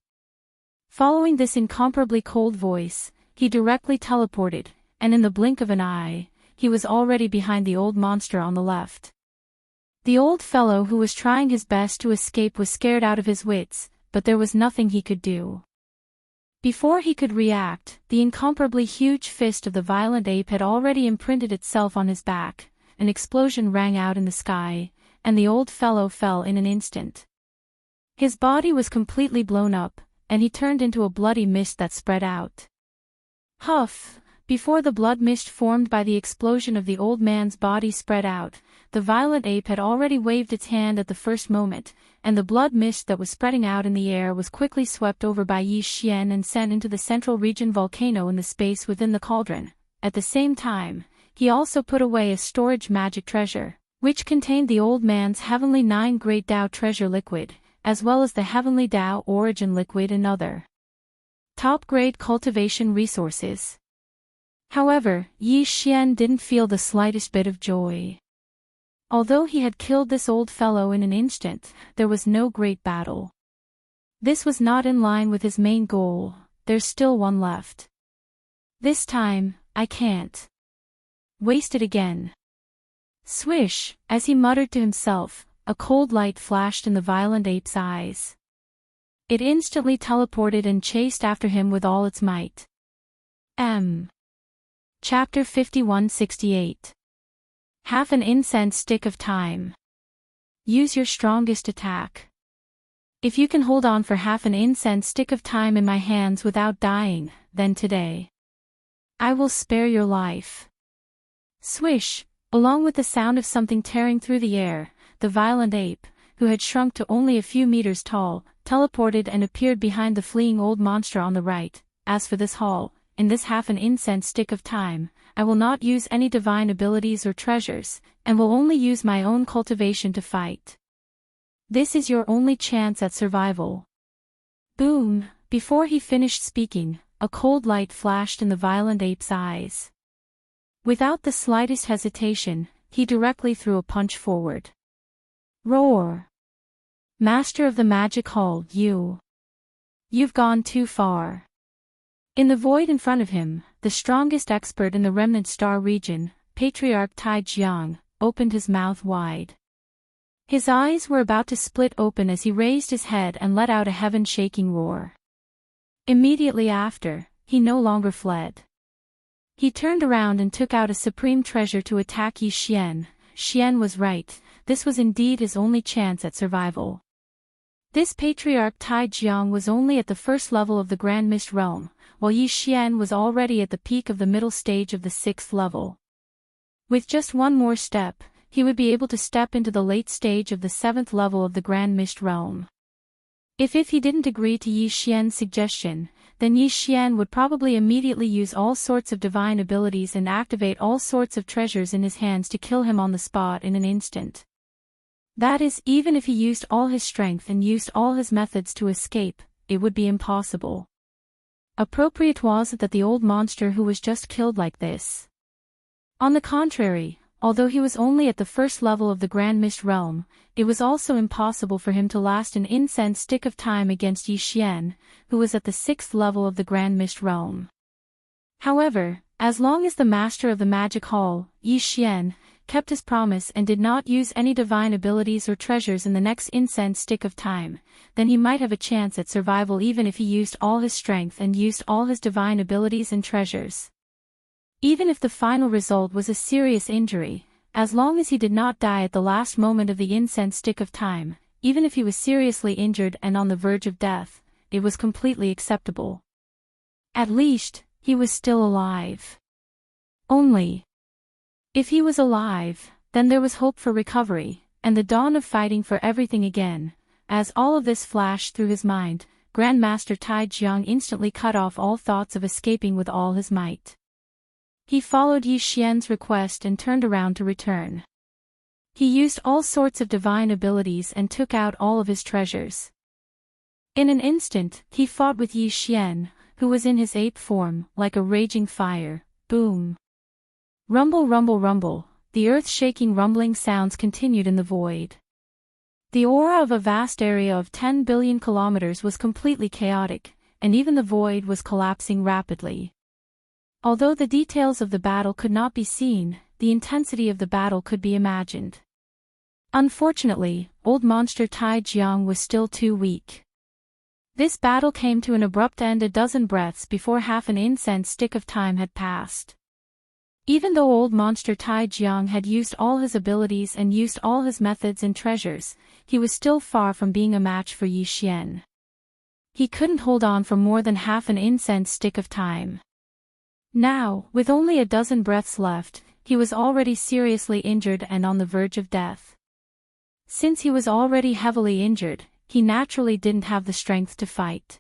Following this incomparably cold voice, he directly teleported, and in the blink of an eye, he was already behind the old monster on the left. The old fellow who was trying his best to escape was scared out of his wits, but there was nothing he could do. Before he could react, the incomparably huge fist of the violent ape had already imprinted itself on his back. An explosion rang out in the sky, and the old fellow fell in an instant. His body was completely blown up, and he turned into a bloody mist that spread out. Huff! Before the blood mist formed by the explosion of the old man's body spread out, the violent ape had already waved its hand at the first moment, and the blood mist that was spreading out in the air was quickly swept over by Yi Xian and sent into the central region volcano in the space within the cauldron. At the same time, he also put away a storage magic treasure, which contained the old man's heavenly 9 Great Tao treasure liquid, as well as the heavenly Tao origin liquid and other top-grade cultivation resources. However, Yi Xian didn't feel the slightest bit of joy. Although he had killed this old fellow in an instant, there was no great battle. This was not in line with his main goal. There's still one left. This time, I can't waste it again. Swish! As he muttered to himself, a cold light flashed in the violent ape's eyes. It instantly teleported and chased after him with all its might. Chapter 5168. Half an incense stick of time. Use your strongest attack. If you can hold on for half an incense stick of time in my hands without dying, then today I will spare your life. Swish! Along with the sound of something tearing through the air, the violent ape, who had shrunk to only a few meters tall, teleported and appeared behind the fleeing old monster on the right. As for this haul, in this half an incense stick of time, I will not use any divine abilities or treasures, and will only use my own cultivation to fight. This is your only chance at survival. Boom! Before he finished speaking, a cold light flashed in the violent ape's eyes. Without the slightest hesitation, he directly threw a punch forward. Roar! Master of the Magic Hall, you've gone too far. In the void in front of him, the strongest expert in the Remnant Star region, Patriarch Tai Jiang, opened his mouth wide. His eyes were about to split open as he raised his head and let out a heaven-shaking roar. Immediately after, he no longer fled. He turned around and took out a supreme treasure to attack Yi Xian. Xian was right, this was indeed his only chance at survival. This Patriarch Tai Jiang was only at the first level of the Grand Mist Realm, while Yi Xian was already at the peak of the middle stage of the 6th level. With just one more step, he would be able to step into the late stage of the 7th level of the Grand Mist Realm. If he didn't agree to Yi Xian's suggestion, then Yi Xian would probably immediately use all sorts of divine abilities and activate all sorts of treasures in his hands to kill him on the spot in an instant. That is, even if he used all his strength and used all his methods to escape, it would be impossible. Appropriate was it that the old monster who was just killed like this. On the contrary, although he was only at the first level of the Grand Mist Realm, it was also impossible for him to last an incense stick of time against Yi Xian, who was at the 6th level of the Grand Mist Realm. However, as long as the Master of the Magic Hall, Yi Xian, kept his promise and did not use any divine abilities or treasures in the next incense stick of time, then he might have a chance at survival even if he used all his strength and used all his divine abilities and treasures. Even if the final result was a serious injury, as long as he did not die at the last moment of the incense stick of time, even if he was seriously injured and on the verge of death, it was completely acceptable. At least, he was still alive. Only if he was alive, then there was hope for recovery, and the dawn of fighting for everything again. As all of this flashed through his mind, Grandmaster Tai Jiang instantly cut off all thoughts of escaping with all his might. He followed Yi Xian's request and turned around to return. He used all sorts of divine abilities and took out all of his treasures. In an instant, he fought with Yi Xian, who was in his ape form, like a raging fire. Boom! Rumble, rumble, rumble, the earth-shaking rumbling sounds continued in the void. The aura of a vast area of 10 billion kilometers was completely chaotic, and even the void was collapsing rapidly. Although the details of the battle could not be seen, the intensity of the battle could be imagined. Unfortunately, old monster Tai Jiang was still too weak. This battle came to an abrupt end a dozen breaths before half an incense stick of time had passed. Even though old monster Tai Jiang had used all his abilities and used all his methods and treasures, he was still far from being a match for Yi Xian. He couldn't hold on for more than half an incense stick of time. Now, with only a dozen breaths left, he was already seriously injured and on the verge of death. Since he was already heavily injured, he naturally didn't have the strength to fight.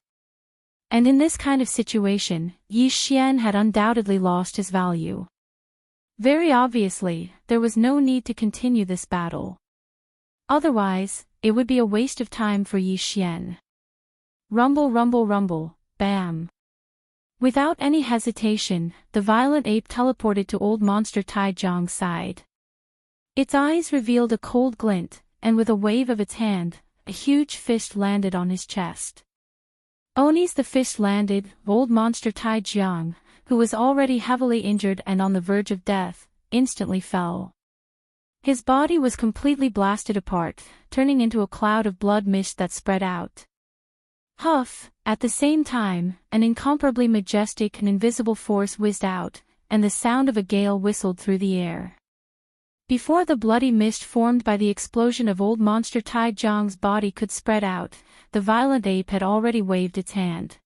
And in this kind of situation, Yi Xian had undoubtedly lost his value. Very obviously, there was no need to continue this battle. Otherwise, it would be a waste of time for Yi Xian. Rumble, rumble, rumble, bam. Without any hesitation, the violent ape teleported to old monster Tai Jiang's side. Its eyes revealed a cold glint, and with a wave of its hand, a huge fist landed on his chest. Oni's the fist landed, old monster Tai Jiang, who was already heavily injured and on the verge of death, instantly fell. His body was completely blasted apart, turning into a cloud of blood mist that spread out. Huff! At the same time, an incomparably majestic and invisible force whizzed out, and the sound of a gale whistled through the air. Before the bloody mist formed by the explosion of old monster Tai Jiang's body could spread out, the violent ape had already waved its hand.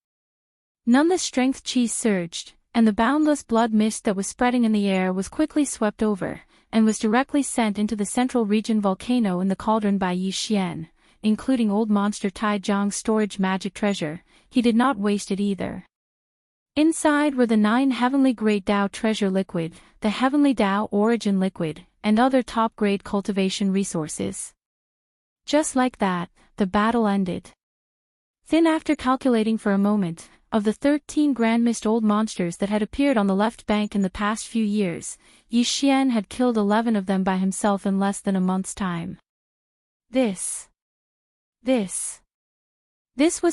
None the strength chi surged, and the boundless blood mist that was spreading in the air was quickly swept over, and was directly sent into the central region volcano in the cauldron by Yi Xian, including old monster Tai Zhang's storage magic treasure. He did not waste it either. Inside were the 9 heavenly great Dao treasure liquid, the heavenly Dao origin liquid, and other top-grade cultivation resources. Just like that, the battle ended. Then, after calculating for a moment, of the 13 Grand Mist old monsters that had appeared on the left bank in the past few years, Yi Xian had killed 11 of them by himself in less than a month's time. This was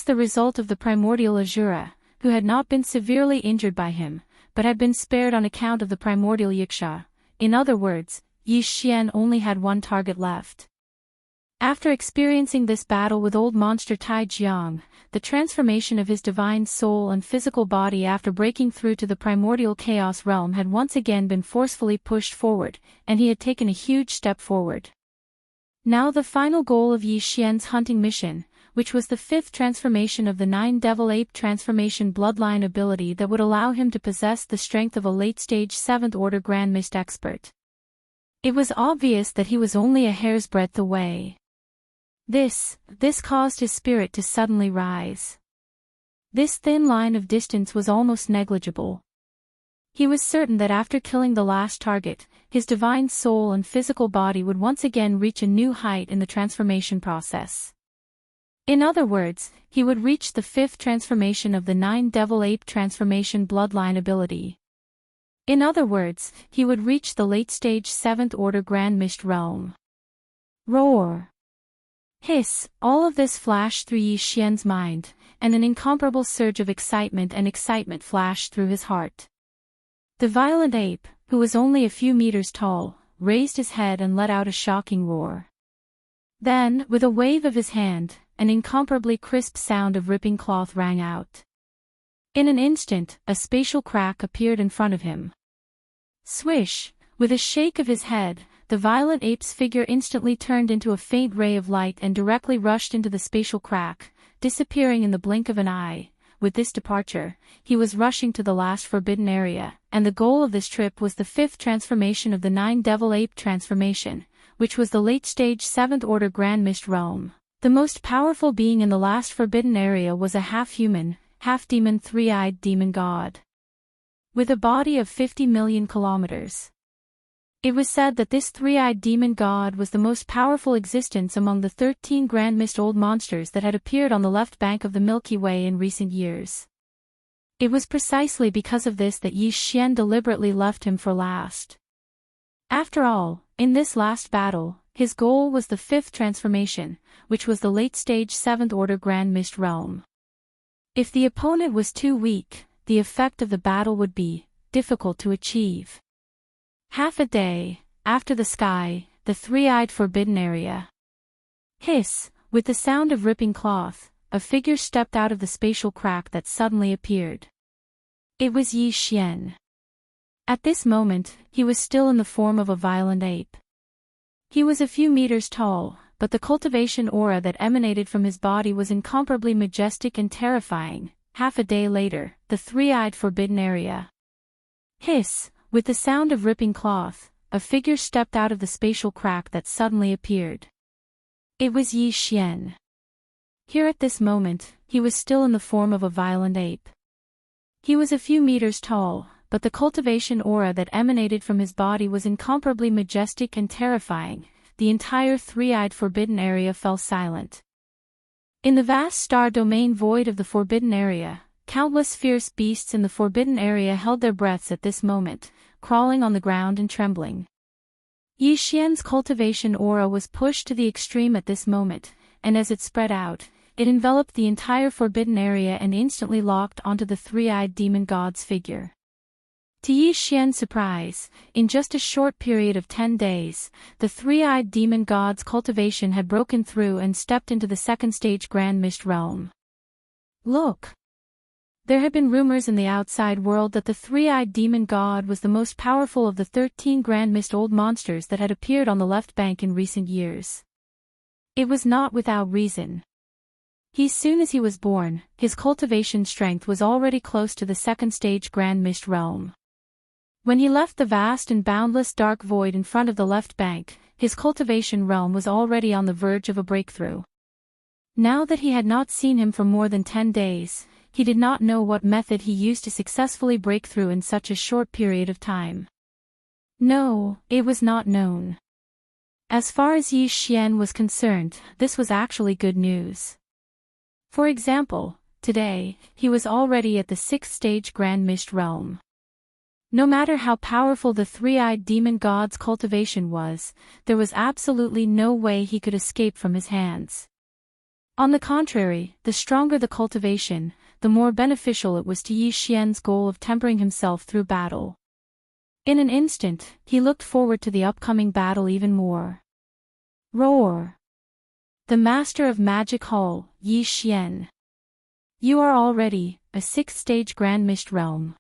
the result of the primordial Azura, who had not been severely injured by him, but had been spared on account of the primordial Yiksha. In other words, Yi Xian only had one target left. After experiencing this battle with old monster Tai Jiang, the transformation of his divine soul and physical body after breaking through to the primordial chaos realm had once again been forcefully pushed forward, and he had taken a huge step forward. Now the final goal of Yi Xian's hunting mission, which was the 5th transformation of the 9 Devil Ape transformation bloodline ability that would allow him to possess the strength of a late-stage 7th Order Grand Mist expert. It was obvious that he was only a hair's breadth away. This caused his spirit to suddenly rise. This thin line of distance was almost negligible. He was certain that after killing the last target, his divine soul and physical body would once again reach a new height in the transformation process. In other words, he would reach the 5th transformation of the 9 Devil Ape transformation bloodline ability. In other words, he would reach the late-stage 7th Order Grand Mist realm. Roar! Hiss! All of this flashed through Yi Xian's mind, and an incomparable surge of excitement flashed through his heart. The violent ape, who was only a few meters tall, raised his head and let out a shocking roar. Then, with a wave of his hand, an incomparably crisp sound of ripping cloth rang out. In an instant, a spatial crack appeared in front of him. Swish! With a shake of his head, the violent ape's figure instantly turned into a faint ray of light and directly rushed into the spatial crack, disappearing in the blink of an eye. With this departure, he was rushing to the last forbidden area, and the goal of this trip was the 5th transformation of the 9 Devil Ape transformation, which was the late-stage 7th Order Grand Mist realm. The most powerful being in the last forbidden area was a half-human, half-demon 3-eyed demon god. With a body of 50 million kilometers. It was said that this 3-eyed demon god was the most powerful existence among the 13 Grand Mist old monsters that had appeared on the left bank of the Milky Way in recent years. It was precisely because of this that Yi Xian deliberately left him for last. After all, in this last battle, his goal was the 5th transformation, which was the late-stage 7th Order Grand Mist realm. If the opponent was too weak, the effect of the battle would be difficult to achieve. Half a day, after the sky, the 3-eyed forbidden area. Hiss! With the sound of ripping cloth, a figure stepped out of the spatial crack that suddenly appeared. It was Yi Xian. At this moment, he was still in the form of a violent ape. He was a few meters tall, but the cultivation aura that emanated from his body was incomparably majestic and terrifying. Half a day later, the 3-eyed forbidden area. Hiss! With the sound of ripping cloth, a figure stepped out of the spatial crack that suddenly appeared. It was Yi Xian. Here at this moment, he was still in the form of a violent ape. He was a few meters tall, but the cultivation aura that emanated from his body was incomparably majestic and terrifying. The entire 3-eyed forbidden area fell silent. In the vast star domain void of the forbidden area, countless fierce beasts in the forbidden area held their breaths at this moment, crawling on the ground and trembling. Yi Xian's cultivation aura was pushed to the extreme at this moment, and as it spread out, it enveloped the entire forbidden area and instantly locked onto the 3-eyed demon god's figure. To Yi Xian's surprise, in just a short period of 10 days, the 3-eyed demon god's cultivation had broken through and stepped into the 2nd stage Grand Mist realm. Look! There had been rumors in the outside world that the 3-eyed demon god was the most powerful of the 13 Grand Mist old monsters that had appeared on the left bank in recent years. It was not without reason. Soon as he was born, his cultivation strength was already close to the 2nd stage Grand Mist realm. When he left the vast and boundless dark void in front of the left bank, his cultivation realm was already on the verge of a breakthrough. Now that he had not seen him for more than 10 days, he did not know what method he used to successfully break through in such a short period of time. No, it was not known. As far as Yi Xian was concerned, this was actually good news. For example, today, he was already at the 6th stage Grand Mist realm. No matter how powerful the three-eyed demon god's cultivation was, there was absolutely no way he could escape from his hands. On the contrary, the stronger the cultivation, the more beneficial it was to Yi Xian's goal of tempering himself through battle. In an instant, he looked forward to the upcoming battle even more. Roar! The Master of Magic Hall, Yi Xian. You are already a 6th stage Grand Mist realm.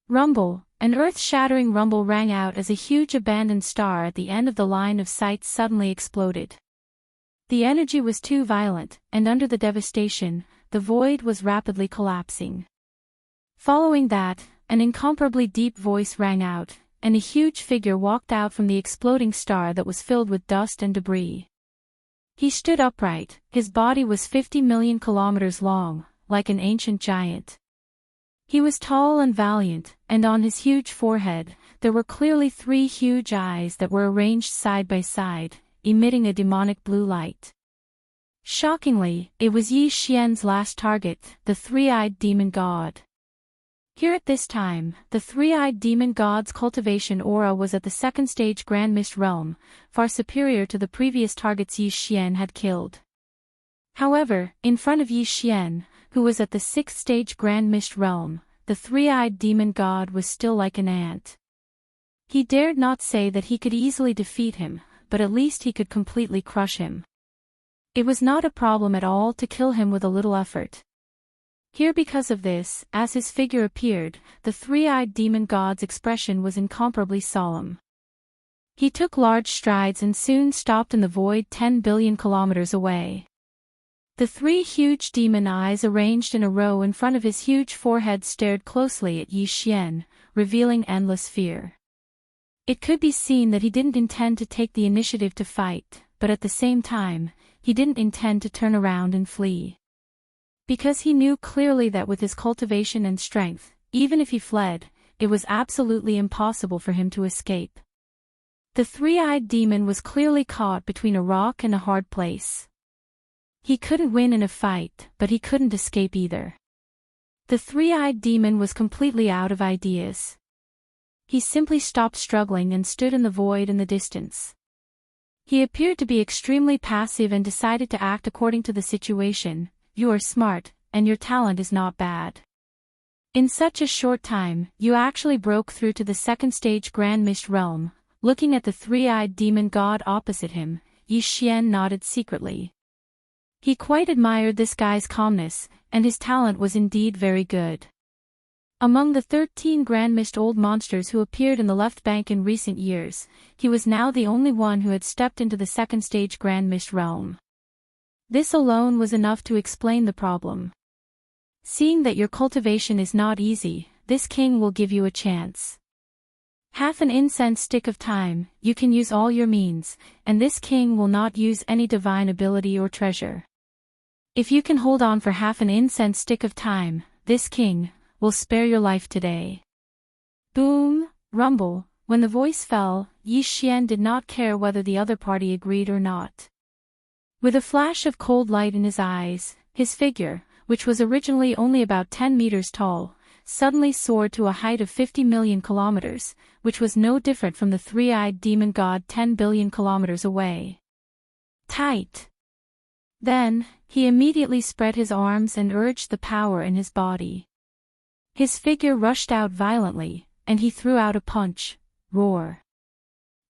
Rumble! An earth-shattering rumble rang out as a huge abandoned star at the end of the line of sight suddenly exploded. The energy was too violent, and under the devastation, the void was rapidly collapsing. Following that, an incomparably deep voice rang out, and a huge figure walked out from the exploding star that was filled with dust and debris. He stood upright, his body was 50 million kilometers long, like an ancient giant. He was tall and valiant, and on his huge forehead, there were clearly 3 huge eyes that were arranged side by side, emitting a demonic blue light. Shockingly, it was Yi Xian's last target, the three-eyed demon god. Here at this time, the three-eyed demon god's cultivation aura was at the 2nd stage Grand Mist realm, far superior to the previous targets Yi Xian had killed. However, in front of Yi Xian, who was at the 6th stage Grand Mist realm, the three-eyed demon god was still like an ant. He dared not say that he could easily defeat him, but at least he could completely crush him. It was not a problem at all to kill him with a little effort. Here because of this, as his figure appeared, the three-eyed demon god's expression was incomparably solemn. He took large strides and soon stopped in the void 10 billion kilometers away. The 3 huge demon eyes arranged in a row in front of his huge forehead stared closely at Yi Xian, revealing endless fear. It could be seen that he didn't intend to take the initiative to fight, but at the same time, he didn't intend to turn around and flee. Because he knew clearly that with his cultivation and strength, even if he fled, it was absolutely impossible for him to escape. The three-eyed demon was clearly caught between a rock and a hard place. He couldn't win in a fight, but he couldn't escape either. The three-eyed demon was completely out of ideas. He simply stopped struggling and stood in the void in the distance. He appeared to be extremely passive and decided to act according to the situation. You are smart, and your talent is not bad. In such a short time, you actually broke through to the 2nd stage Grand Mist realm. Looking at the three-eyed demon god opposite him, Yi Xian nodded secretly. He quite admired this guy's calmness, and his talent was indeed very good. Among the 13 Grand Mist old monsters who appeared in the left bank in recent years, he was now the only one who had stepped into the 2nd stage Grand Mist realm. This alone was enough to explain the problem. Seeing that your cultivation is not easy, this king will give you a chance. Half an incense stick of time, you can use all your means, and this king will not use any divine ability or treasure. If you can hold on for half an incense stick of time, this king will spare your life today. Boom, rumble, when the voice fell, Yi Xian did not care whether the other party agreed or not. With a flash of cold light in his eyes, his figure, which was originally only about 10 meters tall, suddenly soared to a height of 50 million kilometers, which was no different from the three-eyed demon god 10 billion kilometers away. Tight. Then, he immediately spread his arms and urged the power in his body. His figure rushed out violently, and he threw out a punch. Roar.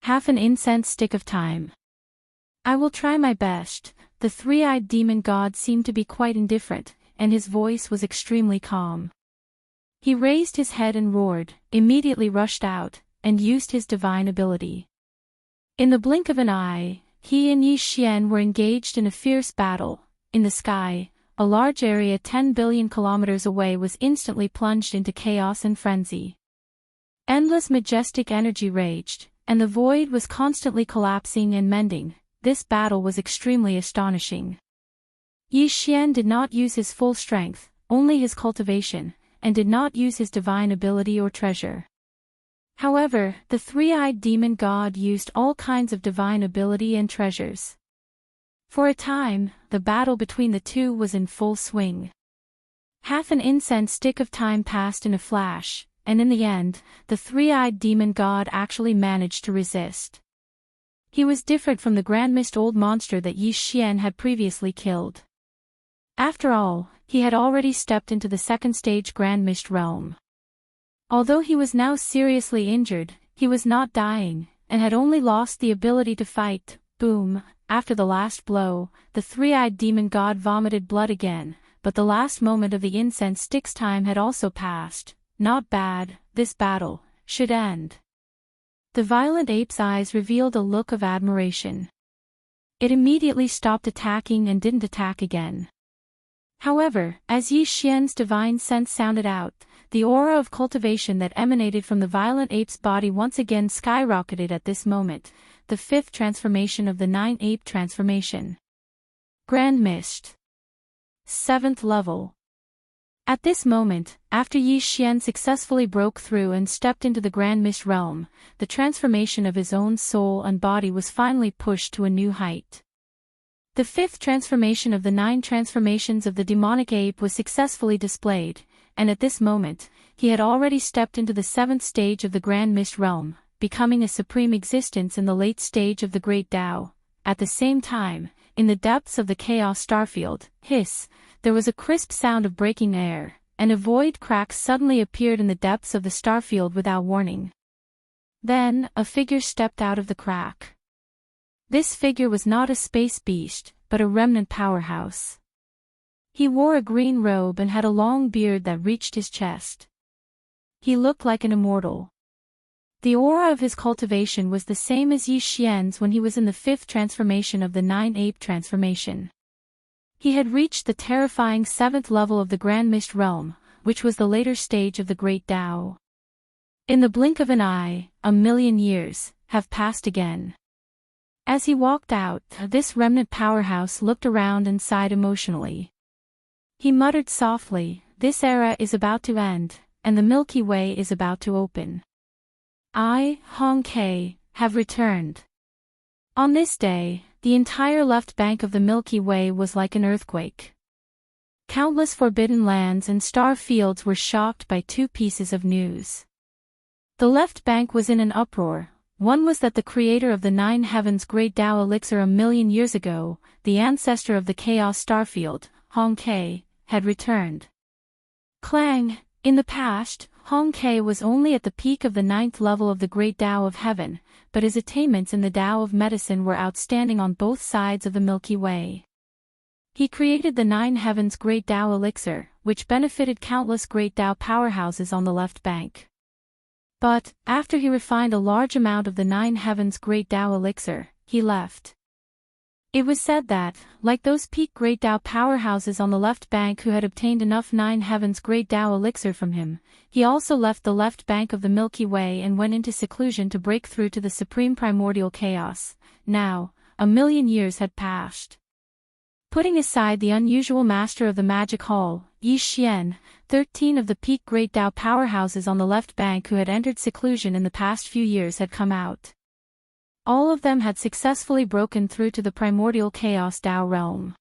Half an incense stick of time. I will try my best. The three-eyed demon god seemed to be quite indifferent, and his voice was extremely calm. He raised his head and roared, immediately rushed out, and used his divine ability. In the blink of an eye, he and Yi Xian were engaged in a fierce battle. In the sky, a large area 10 billion kilometers away was instantly plunged into chaos and frenzy. Endless majestic energy raged, and the void was constantly collapsing and mending. This battle was extremely astonishing. Yi Xian did not use his full strength, only his cultivation, and did not use his divine ability or treasure. However, the three-eyed demon god used all kinds of divine ability and treasures. For a time, the battle between the two was in full swing. Half an incense stick of time passed in a flash, and in the end, the three-eyed demon god actually managed to resist. He was different from the Grand Mist old monster that Yi Xian had previously killed. After all, he had already stepped into the second stage Grand Mist realm. Although he was now seriously injured, he was not dying, and had only lost the ability to fight. Boom! After the last blow, the three-eyed demon god vomited blood again, but the last moment of the incense stick's time had also passed. Not bad, this battle should end. The violent ape's eyes revealed a look of admiration. It immediately stopped attacking and didn't attack again. However, as Yi Xian's divine sense sounded out, the aura of cultivation that emanated from the violent ape's body once again skyrocketed at this moment, the fifth transformation of the 9-ape transformation. Grand Mist. 7th level. At this moment, after Yi Xian successfully broke through and stepped into the Grand Mist realm, the transformation of his own soul and body was finally pushed to a new height. The fifth transformation of the 9 transformations of the demonic ape was successfully displayed, and at this moment, he had already stepped into the 7th stage of the Grand Mist realm, becoming a supreme existence in the late stage of the Great Tao. At the same time, in the depths of the Chaos Starfield, there was a crisp sound of breaking air, and a void crack suddenly appeared in the depths of the starfield without warning. Then, a figure stepped out of the crack. This figure was not a space beast, but a remnant powerhouse. He wore a green robe and had a long beard that reached his chest. He looked like an immortal. The aura of his cultivation was the same as Yi Xian's when he was in the 5th transformation of the 9-ape transformation. He had reached the terrifying 7th level of the Grand Mist realm, which was the later stage of the Great Tao. In the blink of an eye, 1,000,000 years have passed again. As he walked out, this remnant powerhouse looked around and sighed emotionally. He muttered softly, "This era is about to end, and the Milky Way is about to open. I, Hong Ke, have returned." On this day, the entire left bank of the Milky Way was like an earthquake. Countless forbidden lands and star fields were shocked by 2 pieces of news. The left bank was in an uproar. One was that the creator of the 9 heavens Great Tao elixir 1,000,000 years ago, the ancestor of the Chaos Starfield, Hong Ke, had returned. Clang! In the past, Hong Ke was only at the peak of the 9th level of the Great Tao of Heaven, but his attainments in the Tao of Medicine were outstanding on both sides of the Milky Way. He created the 9 heavens Great Tao elixir, which benefited countless Great Tao powerhouses on the left bank. But, after he refined a large amount of the 9 heavens Great Tao elixir, he left. It was said that, like those peak Great Tao powerhouses on the left bank who had obtained enough 9 heavens Great Tao elixir from him, he also left the left bank of the Milky Way and went into seclusion to break through to the supreme primordial chaos. Now, 1,000,000 years had passed. Putting aside the unusual master of the magic hall, Yi Xian, 13 of the peak Great Tao powerhouses on the left bank who had entered seclusion in the past few years had come out. All of them had successfully broken through to the primordial chaos Tao realm.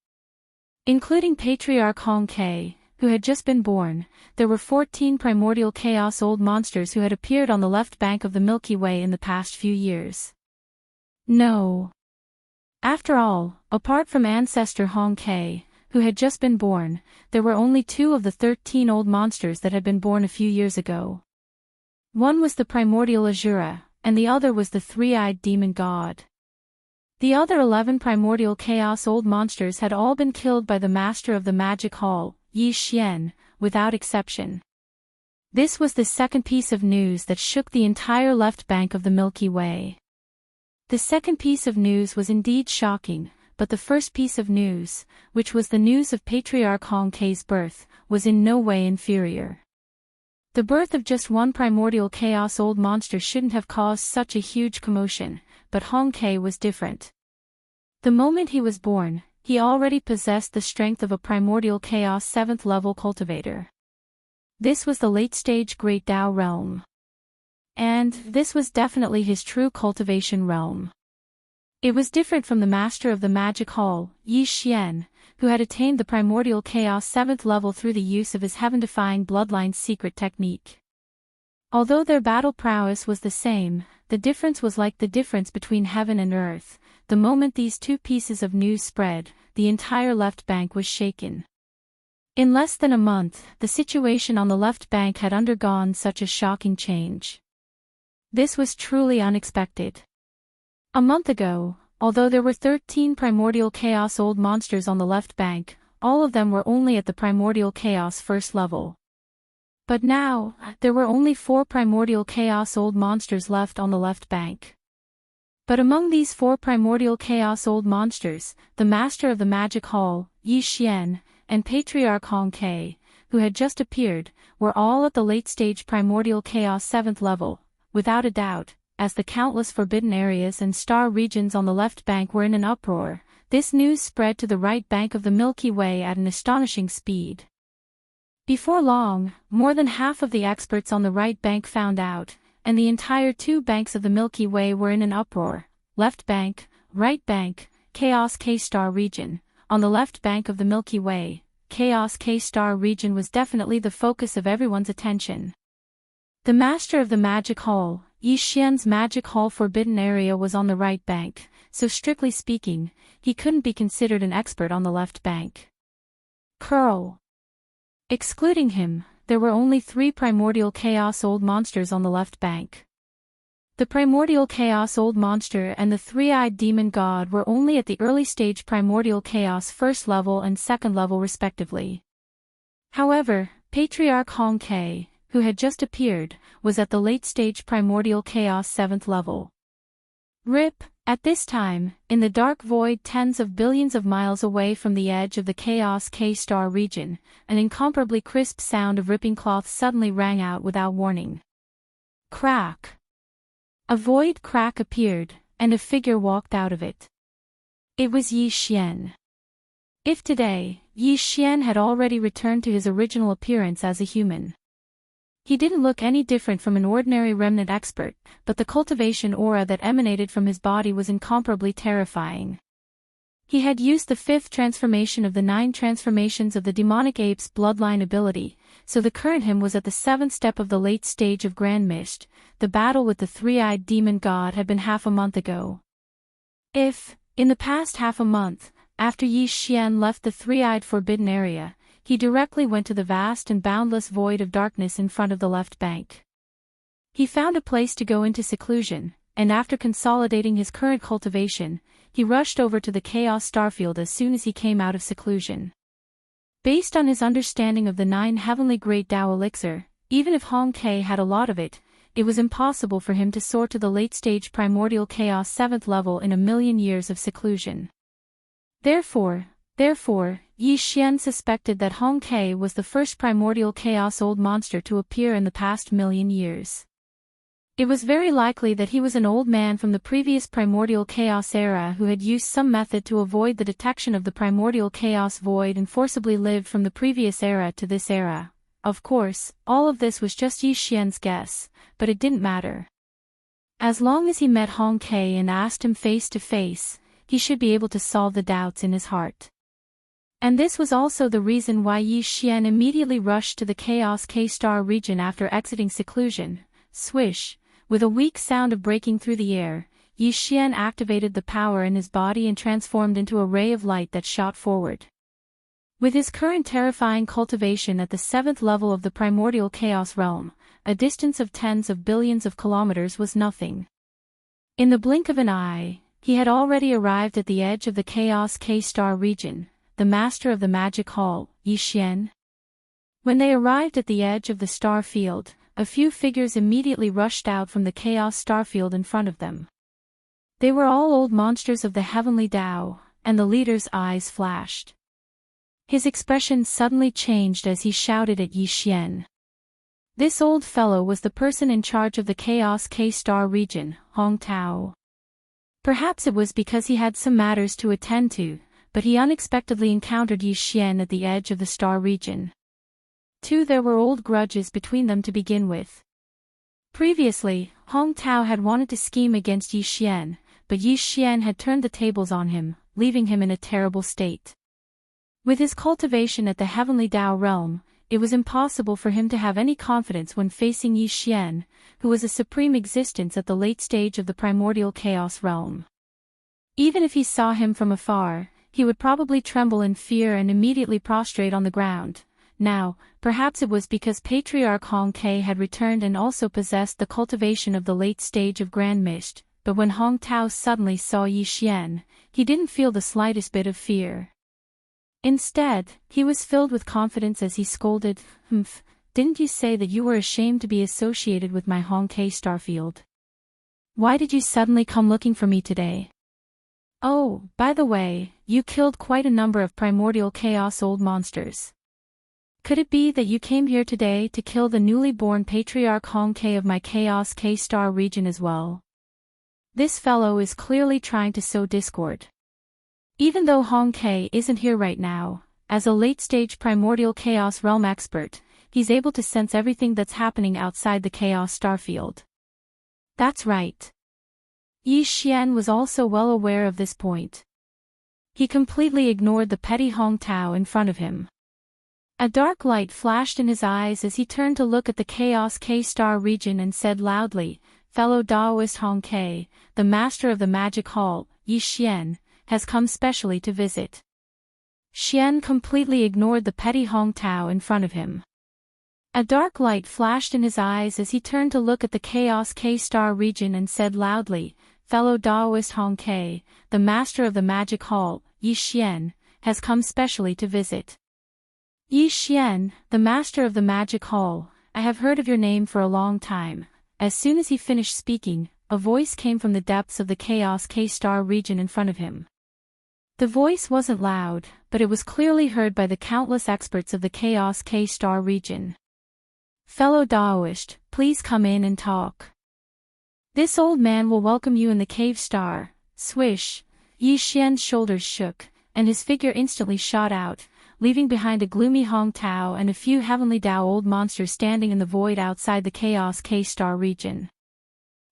Including Patriarch Hong Ke, who had just been born, there were 14 primordial chaos old monsters who had appeared on the left bank of the Milky Way in the past few years. No. After all, apart from ancestor Hong Ke, who had just been born, there were only 2 of the 13 old monsters that had been born a few years ago. One was the primordial Azura, and the other was the 3-eyed demon god. The other 11 primordial chaos old monsters had all been killed by the master of the magic hall, Yi Xian, without exception. This was the second piece of news that shook the entire left bank of the Milky Way. The second piece of news was indeed shocking, but the first piece of news, which was the news of Patriarch Hong Ke's birth, was in no way inferior. The birth of just one primordial chaos old monster shouldn't have caused such a huge commotion, but Hong Kei was different. The moment he was born, he already possessed the strength of a primordial chaos 7th level cultivator. This was the late-stage Great Tao realm. And this was definitely his true cultivation realm. It was different from the master of the magic hall, Yi Xian, who had attained the primordial chaos 7th level through the use of his heaven-defying bloodline's secret technique. Although their battle prowess was the same, the difference was like the difference between heaven and earth. The moment these two pieces of news spread, the entire left bank was shaken. In less than a month, the situation on the left bank had undergone such a shocking change. This was truly unexpected. A month ago, although there were 13 primordial chaos old monsters on the left bank, all of them were only at the primordial chaos 1st level. But now, there were only 4 primordial chaos old monsters left on the left bank. But among these 4 primordial chaos old monsters, the master of the magic hall, Yi Xian, and Patriarch Hong Kei, who had just appeared, were all at the late-stage primordial chaos 7th level, without a doubt. As the countless forbidden areas and star regions on the left bank were in an uproar, this news spread to the right bank of the Milky Way at an astonishing speed. Before long, more than half of the experts on the right bank found out, and the entire 2 banks of the Milky Way were in an uproar. Left bank, right bank, Chaos K-star region. On the left bank of the Milky Way, Chaos K-star region was definitely the focus of everyone's attention. The master of the magic hall, Yi Xian's magic hall forbidden area was on the right bank, so strictly speaking, he couldn't be considered an expert on the left bank. Curl. Excluding him, there were only 3 primordial chaos old monsters on the left bank. The primordial chaos old monster and the 3-eyed demon god were only at the early stage primordial chaos 1st level and 2nd level respectively. However, Patriarch Hong Kei, who had just appeared, was at the late-stage primordial chaos 7th level. RIP, at this time, in the dark void tens of billions of miles away from the edge of the Chaos K-star region, an incomparably crisp sound of ripping cloth suddenly rang out without warning. Crack! A void crack appeared, and a figure walked out of it. It was Yi Xian. If today, Yi Xian had already returned to his original appearance as a human. He didn't look any different from an ordinary remnant expert, but the cultivation aura that emanated from his body was incomparably terrifying. He had used the 5th transformation of the 9 transformations of the demonic ape's bloodline ability, so the current him was at the 7th step of the late stage of Grand Mist. The battle with the 3-eyed demon god had been half a month ago. If, in the past half a month, after Yi Xian left the 3-eyed forbidden area, he directly went to the vast and boundless void of darkness in front of the left bank. He found a place to go into seclusion, and after consolidating his current cultivation, he rushed over to the Chaos Starfield as soon as he came out of seclusion. Based on his understanding of the 9 heavenly Great Tao elixir, even if Hong Kei had a lot of it, it was impossible for him to soar to the late-stage primordial chaos 7th level in a million years of seclusion. Therefore, Yi Xian suspected that Hong Kei was the first primordial chaos old monster to appear in the past million years. It was very likely that he was an old man from the previous primordial chaos era who had used some method to avoid the detection of the primordial chaos void and forcibly lived from the previous era to this era. Of course, all of this was just Yi Xian's guess, but it didn't matter. As long as he met Hong Kei and asked him face to face, he should be able to solve the doubts in his heart. And this was also the reason why Yi Xian immediately rushed to the Chaos K-star region after exiting seclusion. Swish! With a weak sound of breaking through the air, Yi Xian activated the power in his body and transformed into a ray of light that shot forward. With his current terrifying cultivation at the 7th level of the primordial chaos realm, a distance of tens of billions of kilometers was nothing. In the blink of an eye, he had already arrived at the edge of the Chaos K-star region. The master of the magic hall, Yi Xian. When they arrived at the edge of the star field, a few figures immediately rushed out from the chaos starfield in front of them. They were all old monsters of the heavenly Tao, and the leader's eyes flashed. His expression suddenly changed as he shouted at Yi Xian. This old fellow was the person in charge of the Chaos K-Star region, Hong Tao. Perhaps it was because he had some matters to attend to, but he unexpectedly encountered Yi Xian at the edge of the star region. There were old grudges between them to begin with. Previously, Hong Tao had wanted to scheme against Yi Xian, but Yi Xian had turned the tables on him, leaving him in a terrible state. With his cultivation at the Heavenly Dao realm, it was impossible for him to have any confidence when facing Yi Xian, who was a supreme existence at the late stage of the primordial chaos realm. Even if he saw him from afar, he would probably tremble in fear and immediately prostrate on the ground. Now, perhaps it was because Patriarch Hong Ke had returned and also possessed the cultivation of the late stage of Grand Mist, but when Hong Tao suddenly saw Yi Xian, he didn't feel the slightest bit of fear. Instead, he was filled with confidence as he scolded, "Humph, didn't you say that you were ashamed to be associated with my Hong Ke Starfield? Why did you suddenly come looking for me today? Oh, by the way, you killed quite a number of primordial chaos old monsters. Could it be that you came here today to kill the newly born Patriarch Hong Ke of my Chaos K-Star region as well? This fellow is clearly trying to sow discord. Even though Hong Ke isn't here right now, as a late-stage primordial chaos realm expert, he's able to sense everything that's happening outside the chaos starfield." That's right. Yi Xian was also well aware of this point. He completely ignored the petty Hong Tao in front of him. A dark light flashed in his eyes as he turned to look at the Chaos K-Star region and said loudly, "Fellow Daoist Hong Ke, the master of the magic hall, Yi Xian, has come specially to visit." Xian completely ignored the petty Hong Tao in front of him. A dark light flashed in his eyes as he turned to look at the Chaos K-Star region and said loudly, "Fellow Daoist Hong Ke, the master of the magic hall, Yi Xian, has come specially to visit." "Yi Xian, the master of the magic hall, I have heard of your name for a long time." As soon as he finished speaking, a voice came from the depths of the Chaos K-Star region in front of him. The voice wasn't loud, but it was clearly heard by the countless experts of the Chaos K-Star region. "Fellow Daoist, please come in and talk. This old man will welcome you in the cave star." Swish! Yi Xian's shoulders shook, and his figure instantly shot out, leaving behind a gloomy Hong Tao and a few Heavenly Dao old monsters standing in the void outside the Chaos K-Star region.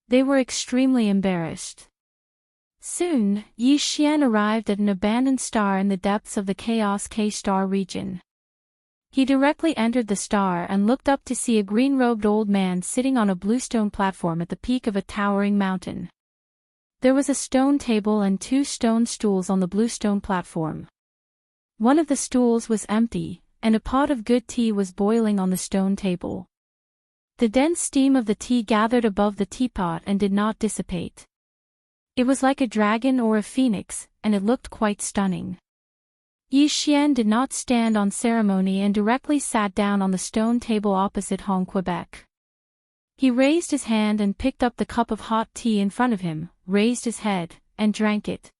They were extremely embarrassed. Soon, Yi Xian arrived at an abandoned star in the depths of the Chaos K-Star region. He directly entered the star and looked up to see a green-robed old man sitting on a bluestone platform at the peak of a towering mountain. There was a stone table and 2 stone stools on the bluestone platform. One of the stools was empty, and a pot of good tea was boiling on the stone table. The dense steam of the tea gathered above the teapot and did not dissipate. It was like a dragon or a phoenix, and it looked quite stunning. Yi Xian did not stand on ceremony and directly sat down on the stone table opposite Hong Quebec. He raised his hand and picked up the cup of hot tea in front of him, raised his head, and drank it.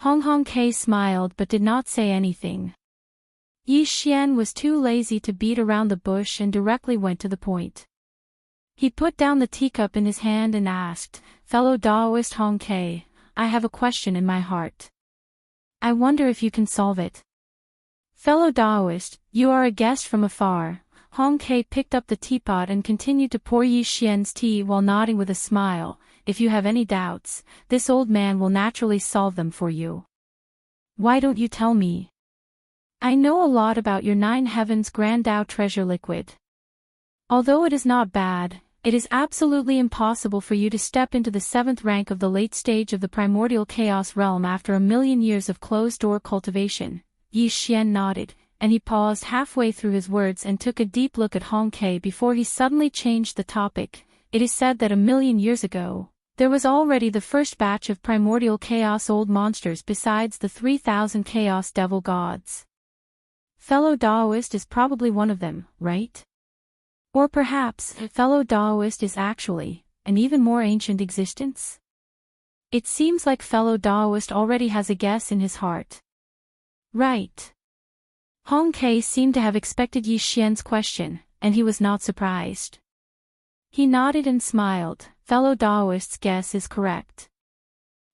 Hong Ke smiled but did not say anything. Yi Xian was too lazy to beat around the bush and directly went to the point. He put down the teacup in his hand and asked, "Fellow Daoist Hong Ke, I have a question in my heart. I wonder if you can solve it." "Fellow Daoist, you are a guest from afar." Hong Ke picked up the teapot and continued to pour Yi Xian's tea while nodding with a smile. "If you have any doubts, this old man will naturally solve them for you. Why don't you tell me? I know a lot about your 9 Heavens Grand Dao treasure liquid. Although it is not bad, it is absolutely impossible for you to step into the 7th rank of the late stage of the primordial chaos realm after a million years of closed-door cultivation." Yi Xian nodded, and he paused halfway through his words and took a deep look at Hong Ke before he suddenly changed the topic. "It is said that a million years ago, there was already the first batch of primordial chaos old monsters besides the 3,000 chaos devil gods. Fellow Daoist is probably one of them, right? Or perhaps, Fellow Daoist is actually an even more ancient existence? It seems like Fellow Daoist already has a guess in his heart." "Right." Hong Ke seemed to have expected Yi Xian's question, and he was not surprised. He nodded and smiled. Fellow Daoist's guess is correct.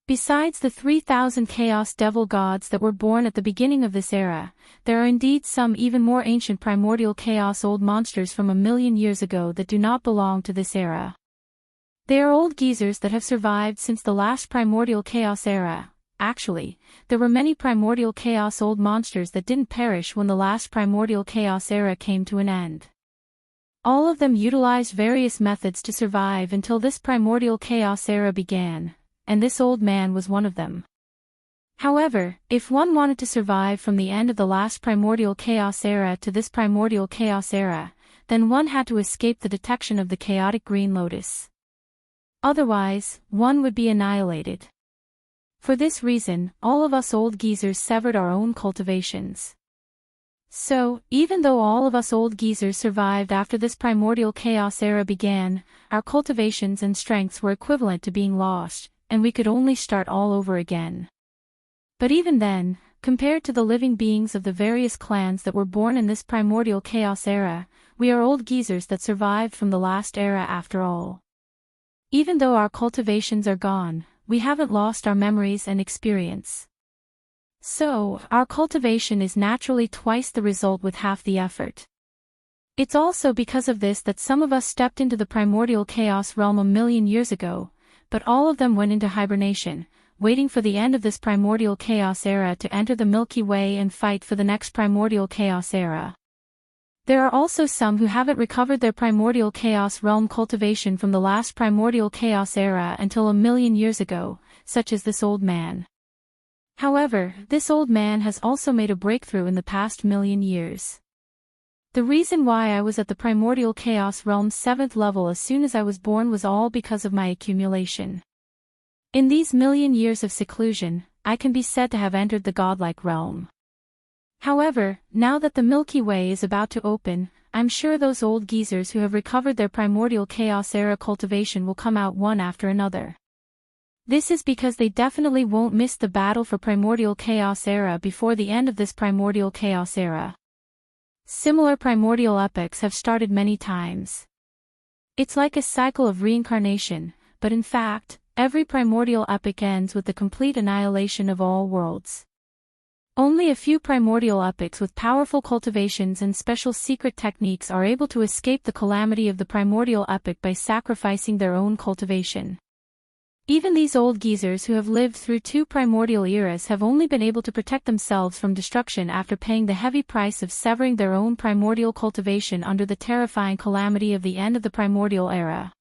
Besides the 3,000 Chaos Devil gods that were born at the beginning of this era, there are indeed some even more ancient primordial Chaos old monsters from 1,000,000 years ago that do not belong to this era. They are old geezers that have survived since the last primordial Chaos era. Actually, there were many primordial Chaos old monsters that didn't perish when the last primordial Chaos era came to an end. All of them utilized various methods to survive until this primordial Chaos era began, and this old man was one of them. However, if one wanted to survive from the end of the last primordial Chaos era to this primordial Chaos era, then one had to escape the detection of the chaotic green lotus. Otherwise, one would be annihilated. For this reason, all of us old geezers severed our own cultivations. So, even though all of us old geezers survived after this primordial Chaos era began, our cultivations and strengths were equivalent to being lost, and we could only start all over again. But even then, compared to the living beings of the various clans that were born in this primordial Chaos era, we are old geezers that survived from the last era after all. Even though our cultivations are gone, we haven't lost our memories and experience. So, our cultivation is naturally twice the result with half the effort. It's also because of this that some of us stepped into the primordial Chaos realm 1,000,000 years ago, but all of them went into hibernation, waiting for the end of this primordial Chaos era to enter the Milky Way and fight for the next primordial Chaos era. There are also some who haven't recovered their primordial Chaos realm cultivation from the last primordial Chaos era until 1,000,000 years ago, such as this old man. However, this old man has also made a breakthrough in the past 1,000,000 years. The reason why I was at the primordial Chaos realm's 7th level as soon as I was born was all because of my accumulation. In these 1,000,000 years of seclusion, I can be said to have entered the godlike realm. However, now that the Milky Way is about to open, I'm sure those old geezers who have recovered their primordial Chaos era cultivation will come out one after another. This is because they definitely won't miss the battle for primordial Chaos era before the end of this primordial Chaos era. Similar primordial epochs have started many times. It's like a cycle of reincarnation, but in fact, every primordial epoch ends with the complete annihilation of all worlds. Only a few primordial epochs with powerful cultivations and special secret techniques are able to escape the calamity of the primordial epoch by sacrificing their own cultivation. Even these old geezers who have lived through 2 primordial eras have only been able to protect themselves from destruction after paying the heavy price of severing their own primordial cultivation under the terrifying calamity of the end of the primordial era.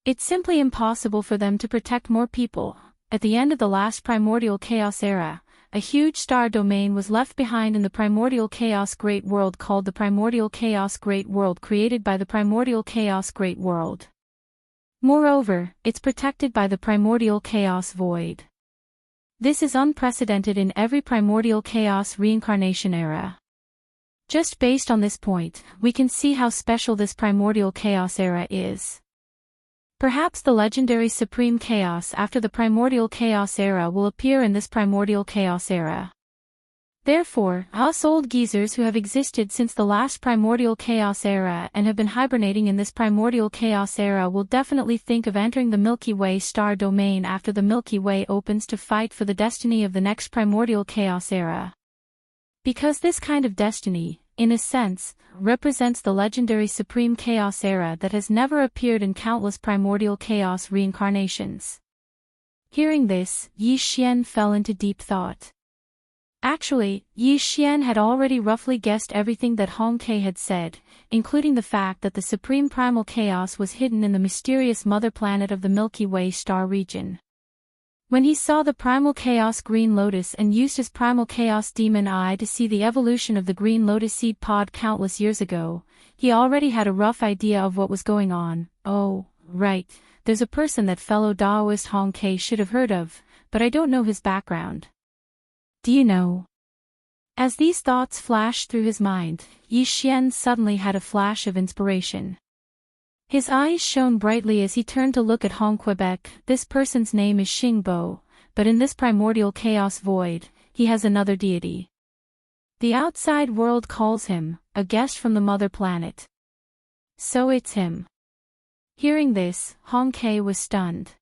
It's simply impossible for them to protect more people. At the end of the last primordial Chaos era, a huge star domain was left behind in the primordial Chaos Great World called the Primordial Chaos Great World, created by the Primordial Chaos Great World. Moreover, it's protected by the Primordial Chaos Void. This is unprecedented in every Primordial Chaos reincarnation era. Just based on this point, we can see how special this Primordial Chaos era is. Perhaps the legendary Supreme Chaos after the Primordial Chaos era will appear in this Primordial Chaos era. Therefore, us old geezers who have existed since the last Primordial Chaos era and have been hibernating in this Primordial Chaos era will definitely think of entering the Milky Way star domain after the Milky Way opens to fight for the destiny of the next Primordial Chaos era. Because this kind of destiny, in a sense, represents the legendary Supreme Chaos era that has never appeared in countless Primordial Chaos reincarnations. Hearing this, Yi Xian fell into deep thought. Actually, Yi Xian had already roughly guessed everything that Hong Ke had said, including the fact that the Supreme Primal Chaos was hidden in the mysterious mother planet of the Milky Way star region. When he saw the Primal Chaos Green Lotus and used his Primal Chaos Demon Eye to see the evolution of the Green Lotus seed pod countless years ago, he already had a rough idea of what was going on. Oh, right, there's a person that fellow Daoist Hong Ke should have heard of, but I don't know his background. Do you know? As these thoughts flashed through his mind, Yi Xian suddenly had a flash of inspiration. His eyes shone brightly as he turned to look at Hong Quebec. This person's name is Xingbo, but in this primordial chaos void, he has another deity. The outside world calls him a guest from the mother planet. So it's him. Hearing this, Hong Ke was stunned.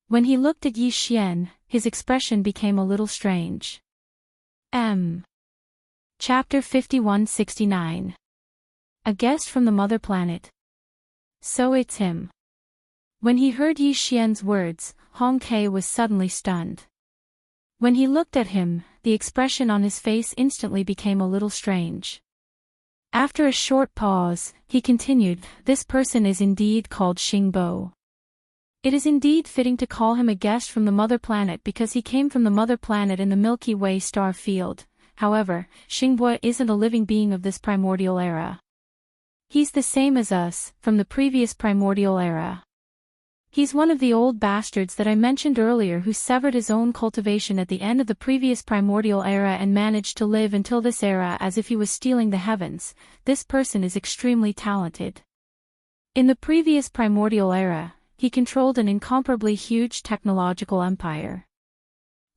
When he looked at Yi Xian, his expression became a little strange. Chapter 5169. A guest from the mother planet. So it's him. When he heard Yi Xian's words, Hong Ke was suddenly stunned. When he looked at him, the expression on his face instantly became a little strange. After a short pause, he continued, "This person is indeed called Xingbo. It is indeed fitting to call him a guest from the mother planet because he came from the mother planet in the Milky Way star field. However, Xingbo isn't a living being of this primordial era. He's the same as us, from the previous primordial era. He's one of the old bastards that I mentioned earlier who severed his own cultivation at the end of the previous primordial era and managed to live until this era as if he was stealing the heavens. This person is extremely talented. In the previous primordial era, he controlled an incomparably huge technological empire.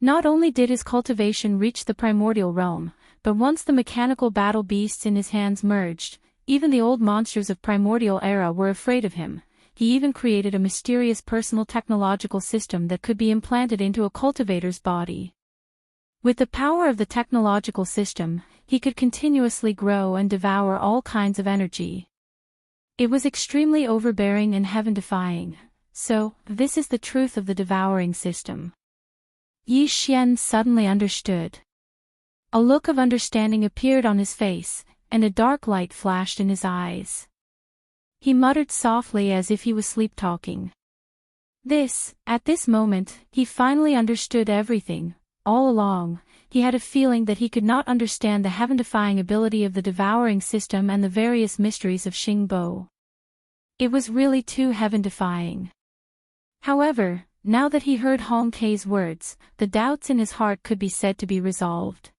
Not only did his cultivation reach the primordial realm, but once the mechanical battle beasts in his hands merged, even the old monsters of primordial era were afraid of him. He even created a mysterious personal technological system that could be implanted into a cultivator's body. With the power of the technological system, he could continuously grow and devour all kinds of energy. It was extremely overbearing and heaven-defying. So, this is the truth of the devouring system. Yi Xian suddenly understood. A look of understanding appeared on his face, and a dark light flashed in his eyes. He muttered softly as if he was sleep-talking. At this moment, he finally understood everything. All along, he had a feeling that he could not understand the heaven-defying ability of the devouring system and the various mysteries of Xingbo. It was really too heaven-defying. However, now that he heard Hong Ke's words, the doubts in his heart could be said to be resolved.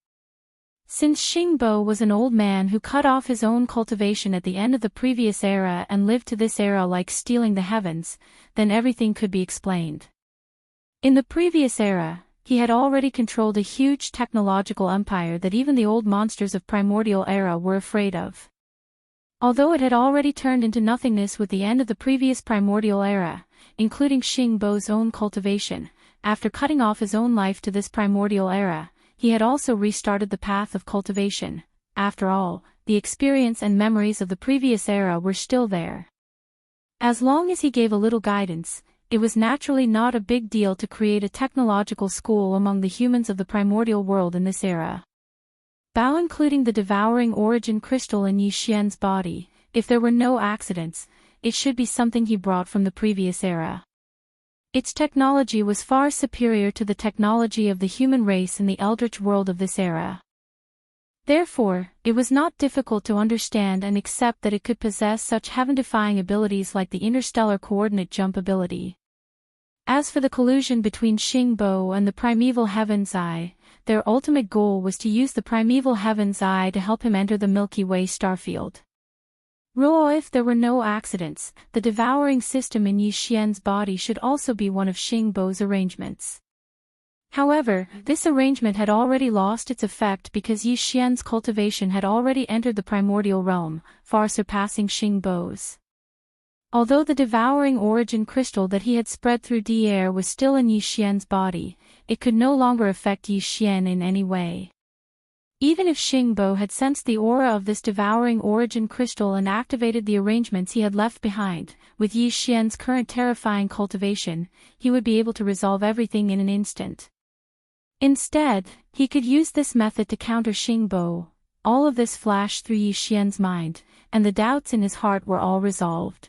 Since Xingbo was an old man who cut off his own cultivation at the end of the previous era and lived to this era like stealing the heavens, then everything could be explained. In the previous era, he had already controlled a huge technological empire that even the old monsters of primordial era were afraid of. Although it had already turned into nothingness with the end of the previous primordial era, including Xingbo's own cultivation, after cutting off his own life to this primordial era, he had also restarted the path of cultivation. After all, the experience and memories of the previous era were still there. As long as he gave a little guidance, it was naturally not a big deal to create a technological school among the humans of the primordial world in this era. Bao including the devouring origin crystal in Yi Xian's body, if there were no accidents, it should be something he brought from the previous era. Its technology was far superior to the technology of the human race in the eldritch world of this era. Therefore, it was not difficult to understand and accept that it could possess such heaven-defying abilities like the interstellar coordinate jump ability. As for the collusion between Xingbo and the primeval Heaven's Eye, their ultimate goal was to use the primeval Heaven's Eye to help him enter the Milky Way starfield. If there were no accidents, the devouring system in Yi Xian's body should also be one of Xingbo's arrangements. However, this arrangement had already lost its effect because Yi Xian's cultivation had already entered the primordial realm, far surpassing Xingbo's. Although the devouring origin crystal that he had spread through the air was still in Yi Xian's body, it could no longer affect Yi Xian in any way. Even if Xingbo had sensed the aura of this devouring origin crystal and activated the arrangements he had left behind, with Yi Xian's current terrifying cultivation, he would be able to resolve everything in an instant. Instead, he could use this method to counter Xingbo. All of this flashed through Yi Xian's mind, and the doubts in his heart were all resolved.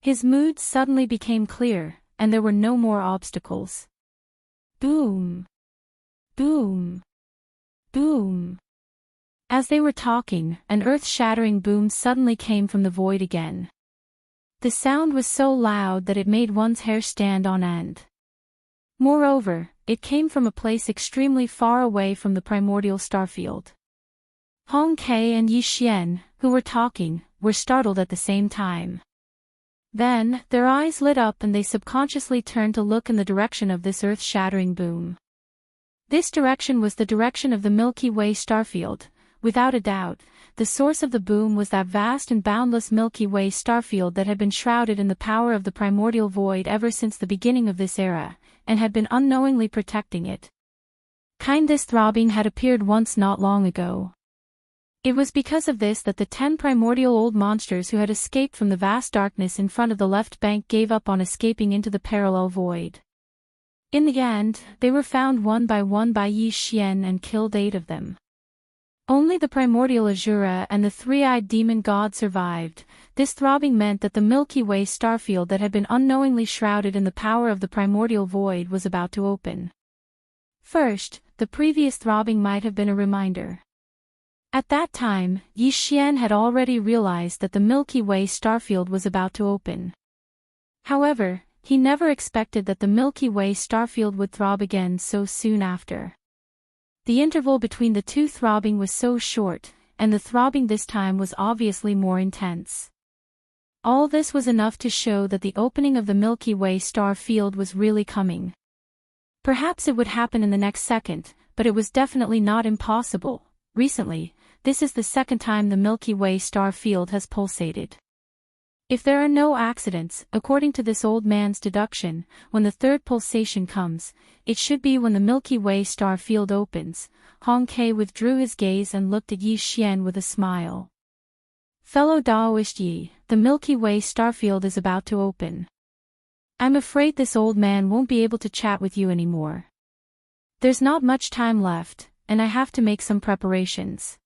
His mood suddenly became clear, and there were no more obstacles. Boom! Boom! Boom! As they were talking, an earth-shattering boom suddenly came from the void again. The sound was so loud that it made one's hair stand on end. Moreover, it came from a place extremely far away from the primordial starfield. Hong Ke and Yi Xian, who were talking, were startled at the same time. Then, their eyes lit up and they subconsciously turned to look in the direction of this earth-shattering boom. This direction was the direction of the Milky Way starfield. Without a doubt, the source of the boom was that vast and boundless Milky Way starfield that had been shrouded in the power of the primordial void ever since the beginning of this era, and had been unknowingly protecting it. This throbbing had appeared once not long ago. It was because of this that the 10 primordial old monsters who had escaped from the vast darkness in front of the left bank gave up on escaping into the parallel void. In the end, they were found one by Yi Xian and killed 8 of them. Only the primordial Azura and the 3-eyed demon god survived. This throbbing meant that the Milky Way starfield that had been unknowingly shrouded in the power of the primordial void was about to open. First, the previous throbbing might have been a reminder. At that time, Yi Xian had already realized that the Milky Way starfield was about to open. However, he never expected that the Milky Way starfield would throb again so soon after. The interval between the 2 throbbing was so short, and the throbbing this time was obviously more intense. All this was enough to show that the opening of the Milky Way star field was really coming. Perhaps it would happen in the next second, but it was definitely not impossible. Recently, this is the second time the Milky Way star field has pulsated. If there are no accidents, according to this old man's deduction, when the third pulsation comes, it should be when the Milky Way star field opens. Hong Ke withdrew his gaze and looked at Yi Xian with a smile. Fellow Daoist Yi, the Milky Way starfield is about to open. I'm afraid this old man won't be able to chat with you anymore. There's not much time left, and I have to make some preparations.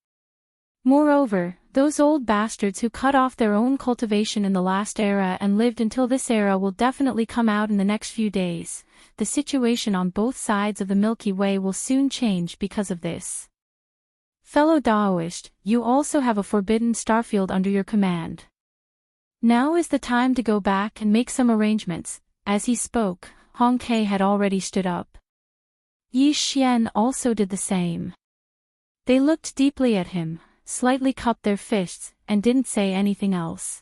Moreover, those old bastards who cut off their own cultivation in the last era and lived until this era will definitely come out in the next few days. The situation on both sides of the Milky Way will soon change because of this. Fellow Daoist, you also have a forbidden starfield under your command. Now is the time to go back and make some arrangements. As he spoke, Hong Ke had already stood up. Yi Xian also did the same. They looked deeply at him, slightly cupped their fists, and didn't say anything else.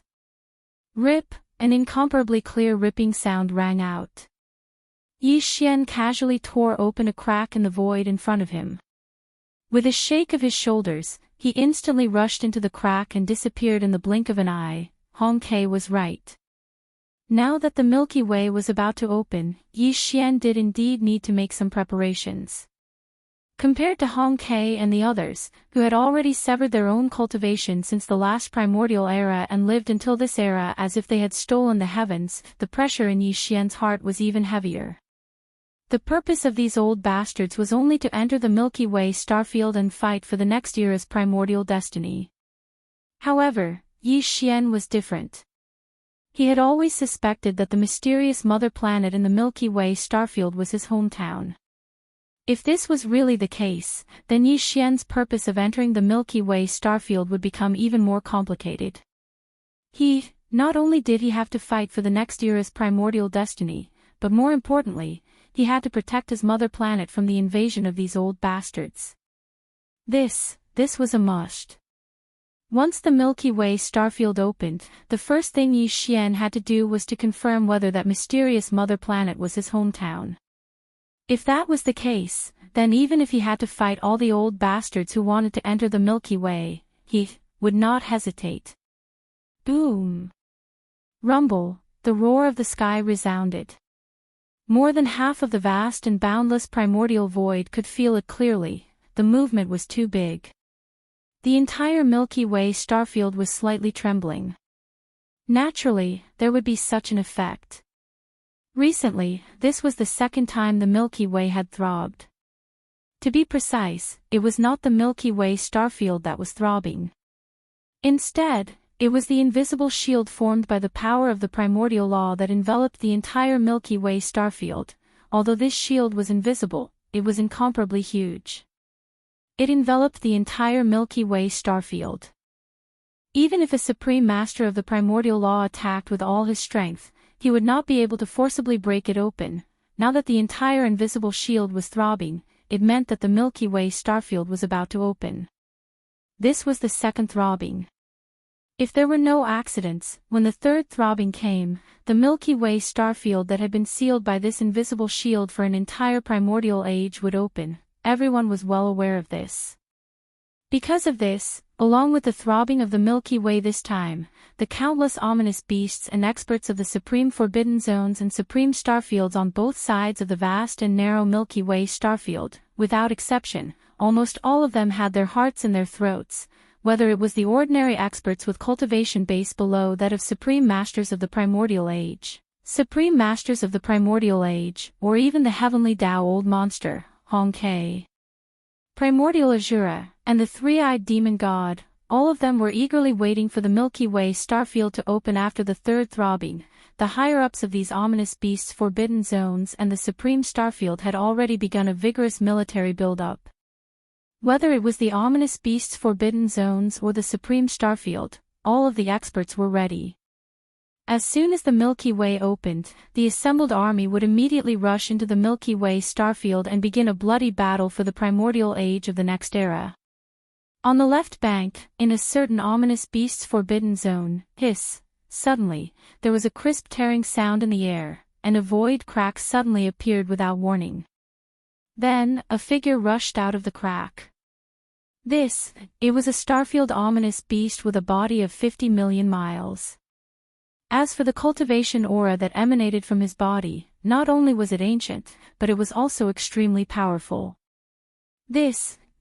Rip, an incomparably clear ripping sound rang out. Yi Xian casually tore open a crack in the void in front of him. With a shake of his shoulders, he instantly rushed into the crack and disappeared in the blink of an eye. Hong Ke was right. Now that the Milky Way was about to open, Yi Xian did indeed need to make some preparations. Compared to Hong Ke and the others, who had already severed their own cultivation since the last primordial era and lived until this era as if they had stolen the heavens, the pressure in Yi Xian's heart was even heavier. The purpose of these old bastards was only to enter the Milky Way starfield and fight for the next era's primordial destiny. However, Yi Xian was different. He had always suspected that the mysterious mother planet in the Milky Way starfield was his hometown. If this was really the case, then Yi Xian's purpose of entering the Milky Way starfield would become even more complicated. Not only did he have to fight for the next era's primordial destiny, but more importantly, he had to protect his mother planet from the invasion of these old bastards. This was a must. Once the Milky Way starfield opened, the first thing Yi Xian had to do was to confirm whether that mysterious mother planet was his hometown. If that was the case, then even if he had to fight all the old bastards who wanted to enter the Milky Way, he would not hesitate. Boom! Rumble, the roar of the sky resounded. More than half of the vast and boundless primordial void could feel it clearly. The movement was too big. The entire Milky Way starfield was slightly trembling. Naturally, there would be such an effect. Recently, this was the second time the Milky Way had throbbed. To be precise, it was not the Milky Way starfield that was throbbing. Instead, it was the invisible shield formed by the power of the primordial law that enveloped the entire Milky Way starfield. Although this shield was invisible, it was incomparably huge. It enveloped the entire Milky Way starfield. Even if a supreme master of the primordial law attacked with all his strength, he would not be able to forcibly break it open. Now that the entire invisible shield was throbbing, it meant that the Milky Way starfield was about to open. This was the second throbbing. If there were no accidents, when the third throbbing came, the Milky Way starfield that had been sealed by this invisible shield for an entire primordial age would open. Everyone was well aware of this. Because of this, along with the throbbing of the Milky Way this time, the countless ominous beasts and experts of the supreme forbidden zones and supreme starfields on both sides of the vast and narrow Milky Way starfield, without exception, almost all of them had their hearts in their throats, whether it was the ordinary experts with cultivation base below that of supreme masters of the primordial age, or even the heavenly Tao old monster, Hong-Kei, primordial Azura, and the three-eyed demon god. All of them were eagerly waiting for the Milky Way starfield to open after the third throbbing. The higher-ups of these ominous beasts' forbidden zones and the supreme starfield had already begun a vigorous military build-up. Whether it was the ominous beasts' forbidden zones or the supreme starfield, all of the experts were ready. As soon as the Milky Way opened, the assembled army would immediately rush into the Milky Way starfield and begin a bloody battle for the primordial age of the next era. On the left bank, in a certain ominous beast's forbidden zone, suddenly, there was a crisp tearing sound in the air, and a void crack suddenly appeared without warning. Then, a figure rushed out of the crack. It was a starfield ominous beast with a body of 50 million miles. As for the cultivation aura that emanated from his body, not only was it ancient, but it was also extremely powerful.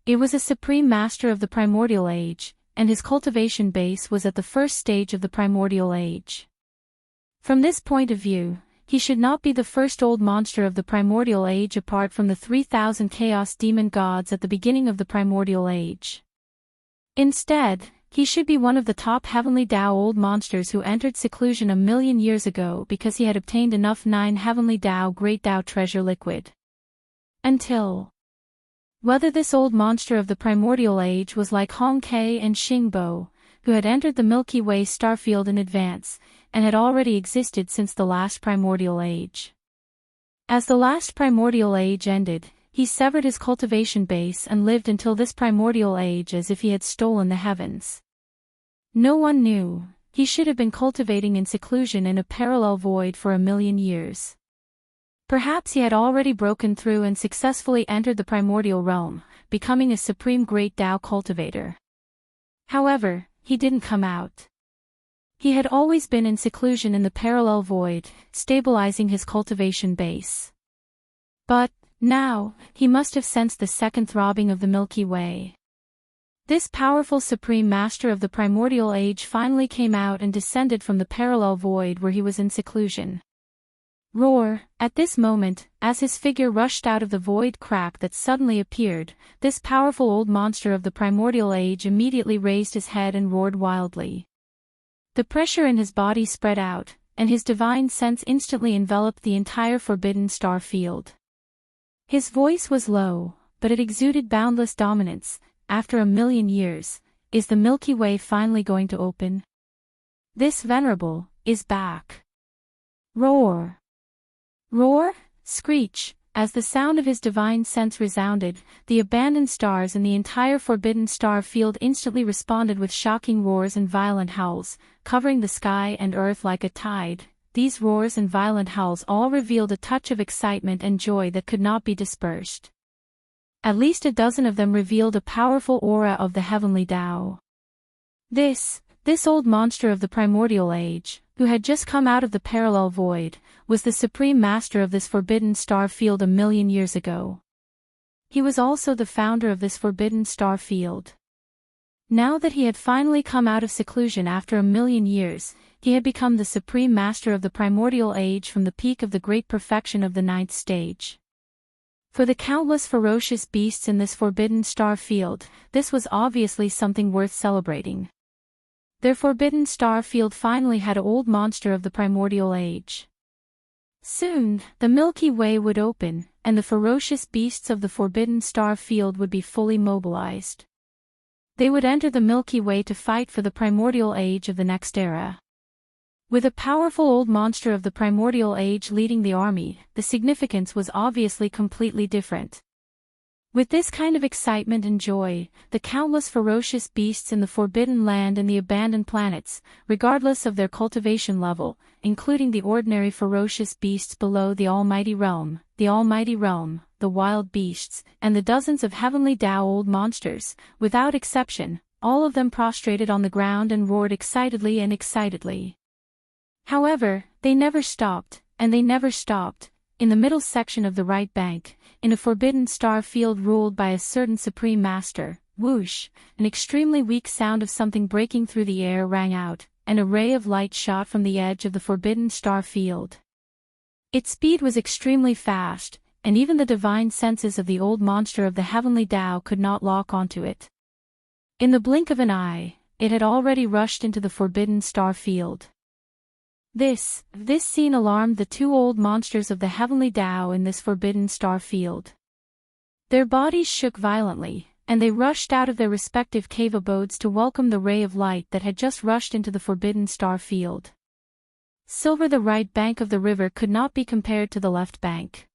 It was a supreme master of the primordial age, and his cultivation base was at the first stage of the primordial age. From this point of view, he should not be the first old monster of the primordial age apart from the 3,000 chaos demon gods at the beginning of the primordial age. Instead, he should be one of the top heavenly Tao old monsters who entered seclusion 1,000,000 years ago because he had obtained enough 9 heavenly Tao great Tao treasure liquid. Whether this old monster of the primordial age was like Hong-Kei and Xingbo, who had entered the Milky Way starfield in advance, and had already existed since the last primordial age. As the last primordial age ended, he severed his cultivation base and lived until this primordial age as if he had stolen the heavens. No one knew. He should have been cultivating in seclusion in a parallel void for 1,000,000 years. Perhaps he had already broken through and successfully entered the primordial realm, becoming a supreme great Tao cultivator. However, he didn't come out. He had always been in seclusion in the parallel void, stabilizing his cultivation base. But, now, he must have sensed the second throbbing of the Milky Way. This powerful supreme master of the primordial age finally came out and descended from the parallel void where he was in seclusion. Roar! At this moment, as his figure rushed out of the void crack that suddenly appeared, this powerful old monster of the primordial age immediately raised his head and roared wildly. The pressure in his body spread out, and his divine sense instantly enveloped the entire forbidden star field. His voice was low, but it exuded boundless dominance. After 1,000,000 years, is the Milky Way finally going to open? This venerable is back. Roar! Roar! Screech! As the sound of his divine sense resounded, the abandoned stars in the entire forbidden star field instantly responded with shocking roars and violent howls, covering the sky and earth like a tide. These roars and violent howls all revealed a touch of excitement and joy that could not be dispersed. At least a dozen of them revealed a powerful aura of the heavenly Tao. This old monster of the primordial age, who had just come out of the parallel void, was the supreme master of this forbidden star field 1,000,000 years ago. He was also the founder of this forbidden star field. Now that he had finally come out of seclusion after 1,000,000 years, he had become the supreme master of the primordial age from the peak of the great perfection of the 9th stage. For the countless ferocious beasts in this forbidden star field, this was obviously something worth celebrating. Their forbidden star field finally had an old monster of the primordial age. Soon, the Milky Way would open, and the ferocious beasts of the forbidden star field would be fully mobilized. They would enter the Milky Way to fight for the primordial age of the next era. With a powerful old monster of the primordial age leading the army, the significance was obviously completely different. With this kind of excitement and joy, the countless ferocious beasts in the Forbidden Land and the abandoned planets, regardless of their cultivation level, including the ordinary ferocious beasts below the Almighty Realm, the wild beasts, and the dozens of heavenly Tao old monsters, without exception, all of them prostrated on the ground and roared excitedly and excitedly. However, they never stopped, and they never stopped. In the middle section of the right bank, in a forbidden star field ruled by a certain supreme master, whoosh, an extremely weak sound of something breaking through the air rang out, and a ray of light shot from the edge of the forbidden star field. Its speed was extremely fast, and even the divine senses of the old monster of the heavenly Tao could not lock onto it. In the blink of an eye, it had already rushed into the forbidden star field. This scene alarmed the two old monsters of the heavenly Tao in this forbidden star field. Their bodies shook violently, and they rushed out of their respective cave abodes to welcome the ray of light that had just rushed into the forbidden star field. Silver, the right bank of the river could not be compared to the left bank.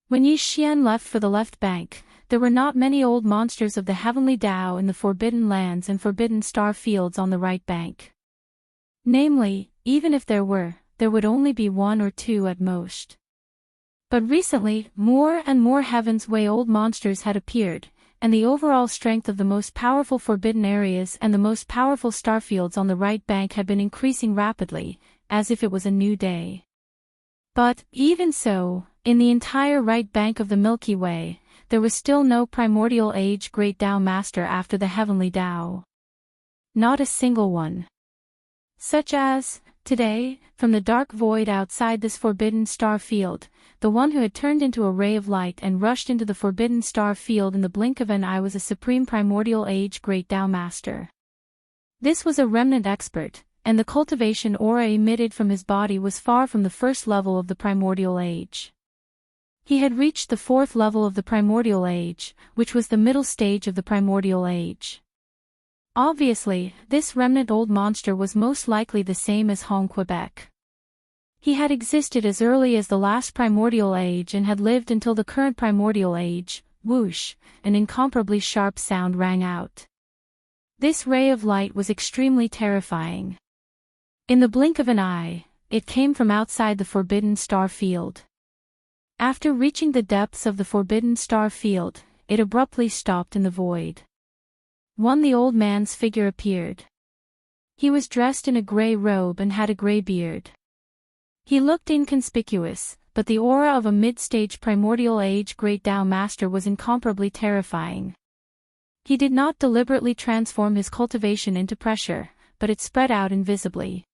When Yi Xian left for the left bank, there were not many old monsters of the heavenly Tao in the forbidden lands and forbidden star fields on the right bank. Namely, even if there would only be one or two at most. But recently, more and more Heaven's Way old monsters had appeared, and the overall strength of the most powerful forbidden areas and the most powerful starfields on the right bank had been increasing rapidly, as if it was a new day. But, even so, in the entire right bank of the Milky Way, there was still no primordial age great Tao Master after the heavenly Tao. Not a single one. Such as, today, from the dark void outside this forbidden star field, the one who had turned into a ray of light and rushed into the forbidden star field in the blink of an eye was a supreme primordial age great Tao Master. This was a remnant expert, and the cultivation aura emitted from his body was far from the first level of the primordial age. He had reached the fourth level of the primordial age, which was the middle stage of the primordial age. Obviously, this remnant old monster was most likely the same as Hong Quebec. He had existed as early as the last primordial age and had lived until the current primordial age. Whoosh, an incomparably sharp sound rang out. This ray of light was extremely terrifying. In the blink of an eye, it came from outside the forbidden star field. After reaching the depths of the forbidden star field, it abruptly stopped in the void. The old man's figure appeared. He was dressed in a grey robe and had a grey beard. He looked inconspicuous, but the aura of a mid-stage primordial age great Tao Master was incomparably terrifying. He did not deliberately transform his cultivation into pressure, but it spread out invisibly.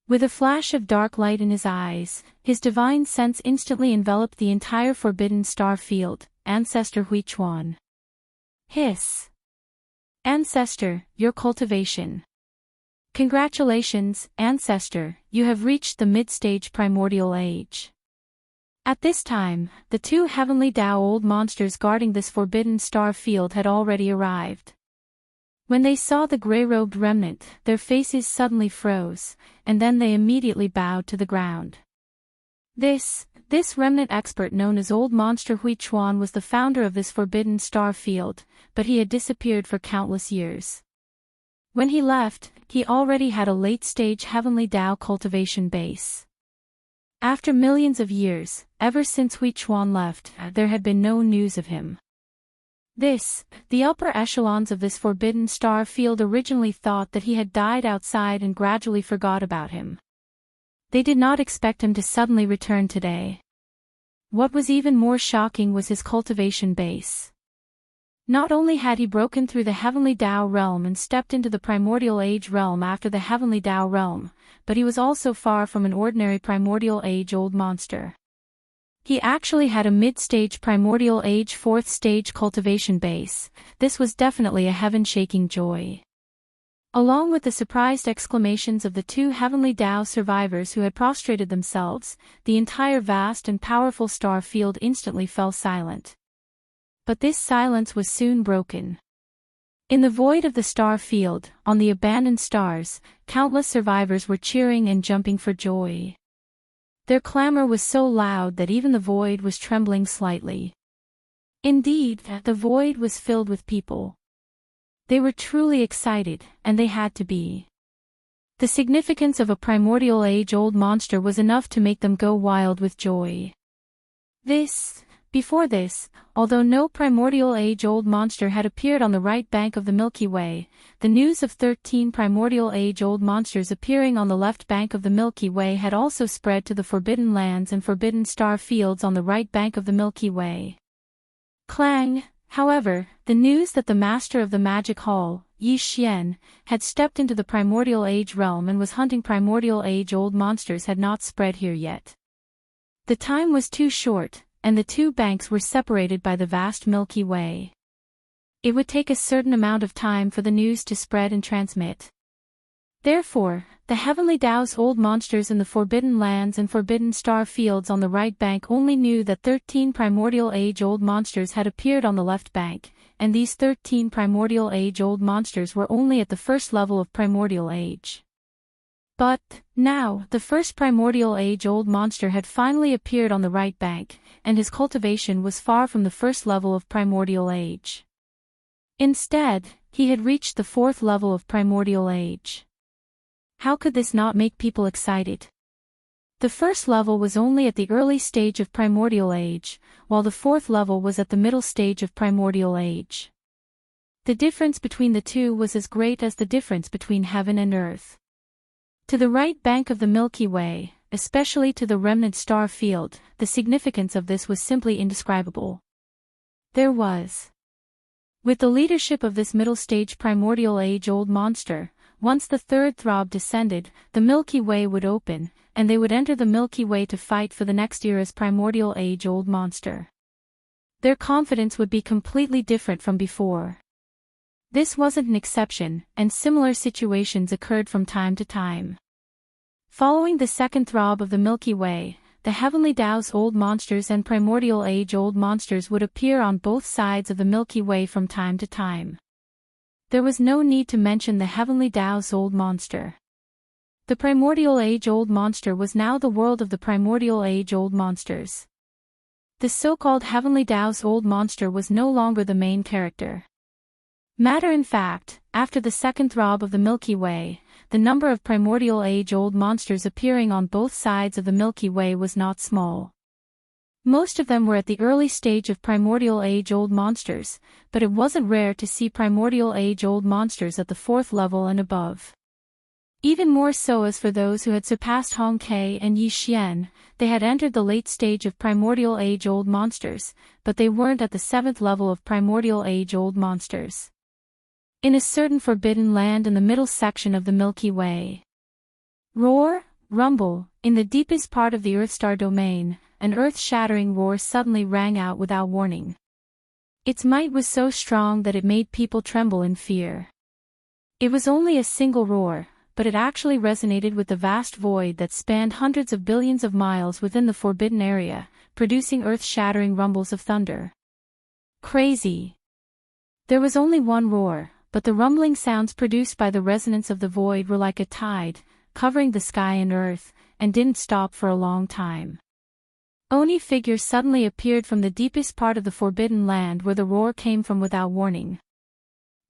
With a flash of dark light in his eyes, his divine sense instantly enveloped the entire forbidden star field. Ancestor Hui Chuan. Hiss. Ancestor, your cultivation. Congratulations, Ancestor, you have reached the mid-stage primordial age. At this time, the two heavenly Tao old monsters guarding this forbidden star field had already arrived. When they saw the grey-robed remnant, their faces suddenly froze, and then they immediately bowed to the ground. This remnant expert known as Old Monster Hui Chuan was the founder of this forbidden star field, but he had disappeared for countless years. When he left, he already had a late-stage heavenly Tao cultivation base. After millions of years, ever since Hui Chuan left, there had been no news of him. The upper echelons of this forbidden star field originally thought that he had died outside and gradually forgot about him. They did not expect him to suddenly return today. What was even more shocking was his cultivation base. Not only had he broken through the heavenly Tao realm and stepped into the primordial age realm after the heavenly Tao realm, but he was also far from an ordinary primordial age old monster. He actually had a mid-stage primordial age fourth stage cultivation base. This was definitely a heaven-shaking joy. Along with the surprised exclamations of the two heavenly Tao survivors who had prostrated themselves, the entire vast and powerful star field instantly fell silent. But this silence was soon broken. In the void of the star field, on the abandoned stars, countless survivors were cheering and jumping for joy. Their clamor was so loud that even the void was trembling slightly. Indeed, the void was filled with people. They were truly excited, and they had to be. The significance of a primordial age old monster was enough to make them go wild with joy. This Before this, although no primordial age-old monster had appeared on the right bank of the Milky Way, the news of 13 primordial age-old monsters appearing on the left bank of the Milky Way had also spread to the Forbidden Lands and Forbidden Star Fields on the right bank of the Milky Way. Clang! However, the news that the master of the magic hall, Yi Xian, had stepped into the primordial age realm and was hunting primordial age-old monsters had not spread here yet. The time was too short, and the two banks were separated by the vast Milky Way. It would take a certain amount of time for the news to spread and transmit. Therefore, the heavenly Dao's old monsters in the Forbidden Lands and Forbidden Star Fields on the right bank only knew that 13 primordial age-old monsters had appeared on the left bank, and these 13 primordial age-old monsters were only at the first level of primordial age. But, now, the first primordial age-old monster had finally appeared on the right bank, and his cultivation was far from the first level of primordial age. Instead, he had reached the fourth level of primordial age. How could this not make people excited? The first level was only at the early stage of primordial age, while the fourth level was at the middle stage of primordial age. The difference between the two was as great as the difference between heaven and earth. To the right bank of the Milky Way, especially to the remnant star field, the significance of this was simply indescribable. There was. With the leadership of this middle-stage primordial age-old monster, once the third throb descended, the Milky Way would open, and they would enter the Milky Way to fight for the next era's primordial age-old monster. Their confidence would be completely different from before. This wasn't an exception, and similar situations occurred from time to time. Following the second throb of the Milky Way, the heavenly Dao's old monsters and primordial age-old monsters would appear on both sides of the Milky Way from time to time. There was no need to mention the heavenly Dao's old monster. The primordial age-old monster was now the world of the primordial age-old monsters. The so-called heavenly Dao's old monster was no longer the main character. Matter in fact, after the second throb of the Milky Way, the number of primordial age-old monsters appearing on both sides of the Milky Way was not small. Most of them were at the early stage of primordial age-old monsters, but it wasn't rare to see primordial age-old monsters at the fourth level and above. Even more so as for those who had surpassed Hong Kei and Yi Xian, they had entered the late stage of primordial age-old monsters, but they weren't at the seventh level of primordial age-old monsters. In a certain forbidden land in the middle section of the Milky Way. Roar, rumble, in the deepest part of the Earth-star domain, an earth-shattering roar suddenly rang out without warning. Its might was so strong that it made people tremble in fear. It was only a single roar, but it actually resonated with the vast void that spanned hundreds of billions of miles within the forbidden area, producing earth-shattering rumbles of thunder. Crazy. There was only one roar, but the rumbling sounds produced by the resonance of the void were like a tide, covering the sky and earth, and didn't stop for a long time. Oni figures suddenly appeared from the deepest part of the forbidden land where the roar came from without warning.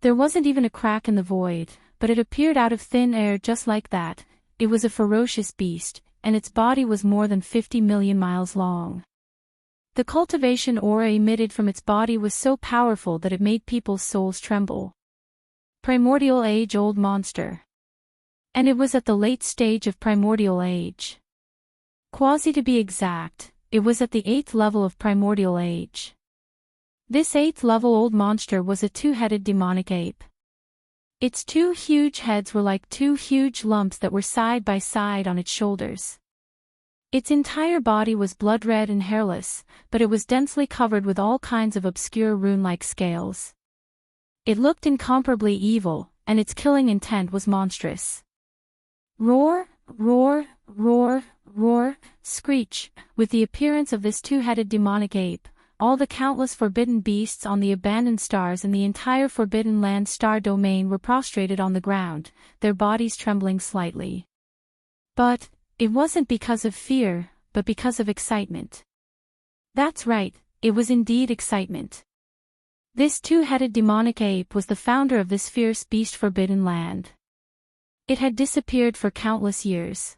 There wasn't even a crack in the void, but it appeared out of thin air just like that. It was a ferocious beast, and its body was more than 50 million miles long. The cultivation aura emitted from its body was so powerful that it made people's souls tremble. Primordial age-old monster. And it was at the late stage of primordial age. Quasi to be exact, it was at the 8th level of primordial age. This 8th level old monster was a two-headed demonic ape. Its two huge heads were like two huge lumps that were side by side on its shoulders. Its entire body was blood red and hairless, but it was densely covered with all kinds of obscure rune-like scales. It looked incomparably evil, and its killing intent was monstrous. Roar, roar, roar, roar, screech. With the appearance of this two-headed demonic ape, all the countless forbidden beasts on the abandoned stars in the entire Forbidden Land star domain were prostrated on the ground, their bodies trembling slightly. But it wasn't because of fear, but because of excitement. That's right, it was indeed excitement. This two-headed demonic ape was the founder of this fierce beast Forbidden Land. It had disappeared for countless years.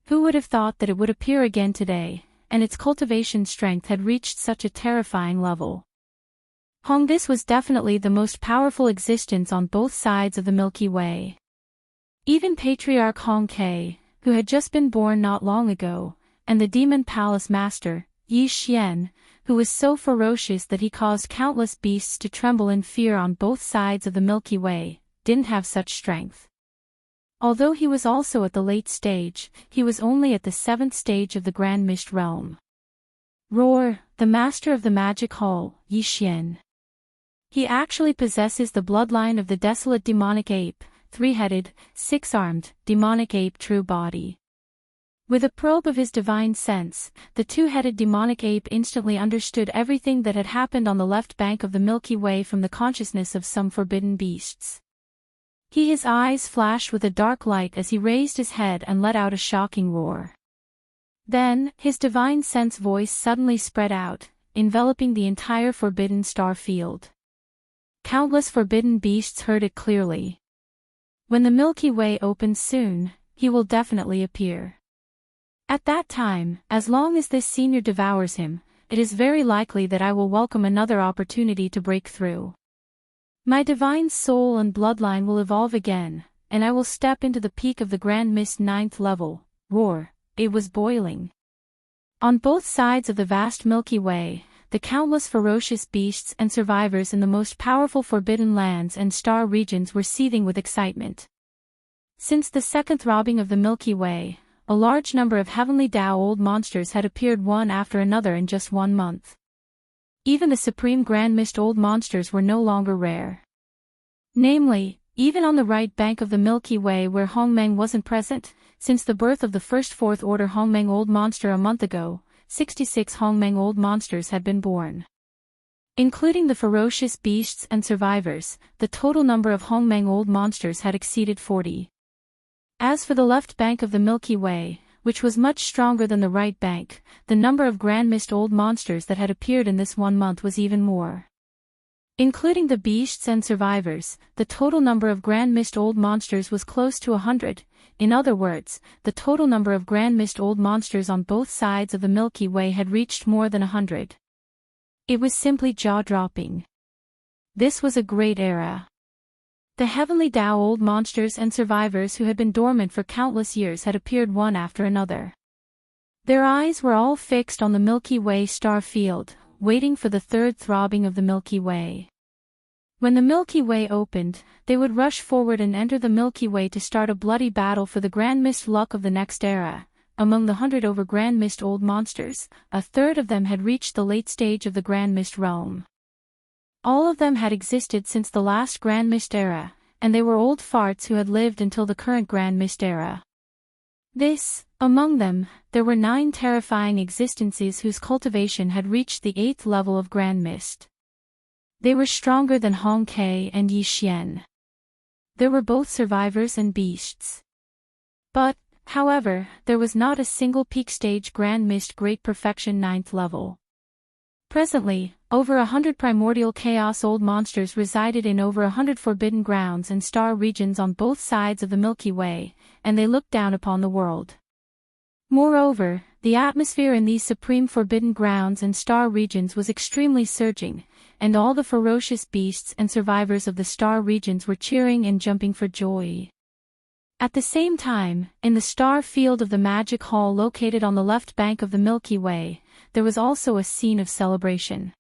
Who would have thought that it would appear again today, and its cultivation strength had reached such a terrifying level. This was definitely the most powerful existence on both sides of the Milky Way. Even Patriarch Ke, who had just been born not long ago, and the Demon Palace Master, Yi Xian, who was so ferocious that he caused countless beasts to tremble in fear on both sides of the Milky Way, didn't have such strength. Although he was also at the late stage, he was only at the 7th stage of the Grand Mist Realm. Roar, the master of the Magic Hall, Yi Xian. He actually possesses the bloodline of the desolate demonic ape, 3-headed, 6-armed, demonic ape true body. With a probe of his divine sense, the 2-headed demonic ape instantly understood everything that had happened on the left bank of the Milky Way from the consciousness of some forbidden beasts. His eyes flashed with a dark light as he raised his head and let out a shocking roar. Then, his divine sense voice suddenly spread out, enveloping the entire forbidden star field. Countless forbidden beasts heard it clearly. When the Milky Way opens soon, he will definitely appear. At that time, as long as this senior devours him, it is very likely that I will welcome another opportunity to break through. My divine soul and bloodline will evolve again, and I will step into the peak of the Grand Mist 9th level. Roar, it was boiling. On both sides of the vast Milky Way, the countless ferocious beasts and survivors in the most powerful forbidden lands and star regions were seething with excitement. Since the second throbbing of the Milky Way, a large number of heavenly Tao old monsters had appeared one after another in just 1 month. Even the supreme Grand Mist old monsters were no longer rare. Namely, even on the right bank of the Milky Way where Hongmeng wasn't present, since the birth of the first 4th Order Hongmeng old monster a month ago, 66 Hongmeng old monsters had been born. Including the ferocious beasts and survivors, the total number of Hongmeng old monsters had exceeded 40. As for the left bank of the Milky Way, which was much stronger than the right bank, the number of Grand Mist old monsters that had appeared in this 1 month was even more. Including the beasts and survivors, the total number of Grand Mist old monsters was close to 100. In other words, the total number of Grand Mist old monsters on both sides of the Milky Way had reached more than 100. It was simply jaw-dropping. This was a great era. The heavenly Tao old monsters and survivors who had been dormant for countless years had appeared one after another. Their eyes were all fixed on the Milky Way star field, waiting for the 3rd throbbing of the Milky Way. When the Milky Way opened, they would rush forward and enter the Milky Way to start a bloody battle for the Grand Mist luck of the next era. Among the 100 over Grand Mist old monsters, a third of them had reached the late stage of the Grand Mist realm. All of them had existed since the last Grand Mist era, and they were old farts who had lived until the current Grand Mist era. Among them, there were 9 terrifying existences whose cultivation had reached the 8th level of Grand Mist. They were stronger than Hong Ke and Yi Xian. There were both survivors and beasts. But, however, there was not a single peak stage Grand Mist Great Perfection 9th level. Presently, over 100 primordial chaos old monsters resided in over 100 forbidden grounds and star regions on both sides of the Milky Way, and they looked down upon the world. Moreover, the atmosphere in these supreme forbidden grounds and star regions was extremely surging, and all the ferocious beasts and survivors of the star regions were cheering and jumping for joy. At the same time, in the star field of the Magic Hall located on the left bank of the Milky Way, there was also a scene of celebration.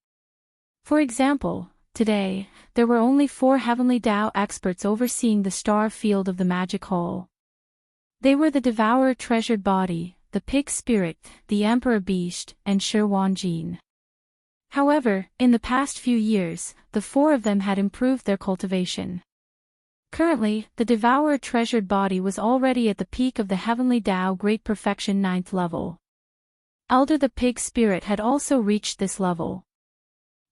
For example, today, there were only 4 heavenly Tao experts overseeing the star field of the Magic Hall. They were the Devourer Treasured Body, the Pig Spirit, the Emperor Beast, and Shi Wanjin. However, in the past few years, the 4 of them had improved their cultivation. Currently, the Devourer Treasured Body was already at the peak of the Heavenly Tao Great Perfection 9th level. Elder the Pig Spirit had also reached this level.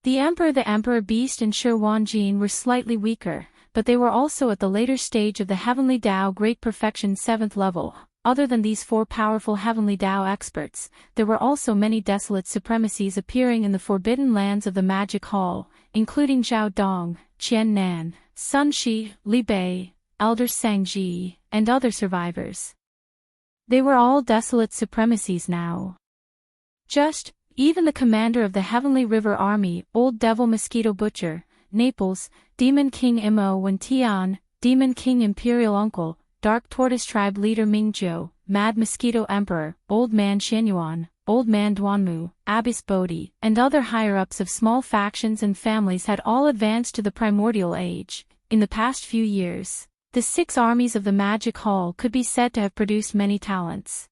The Emperor Beast and Shi Wanjin were slightly weaker, but they were also at the later stage of the Heavenly Tao Great Perfection 7th level. Other than these 4 powerful Heavenly Tao experts, there were also many desolate supremacies appearing in the forbidden lands of the Magic Hall, including Zhao Dong, Qian Nan, Sun Shi, Li Bei, Elder Sangji, and other survivors. They were all desolate supremacies now. Even the commander of the Heavenly River Army, Old Devil Mosquito Butcher, Naples, Demon King Imo Wen Tian, Demon King Imperial Uncle, Dark Tortoise Tribe Leader Mingzhou, Mad Mosquito Emperor, Old Man Xianyuan, Old Man Duanmu, Abbess Bodhi, and other higher-ups of small factions and families had all advanced to the primordial age. In the past few years, the 6 armies of the Magic Hall could be said to have produced many talents.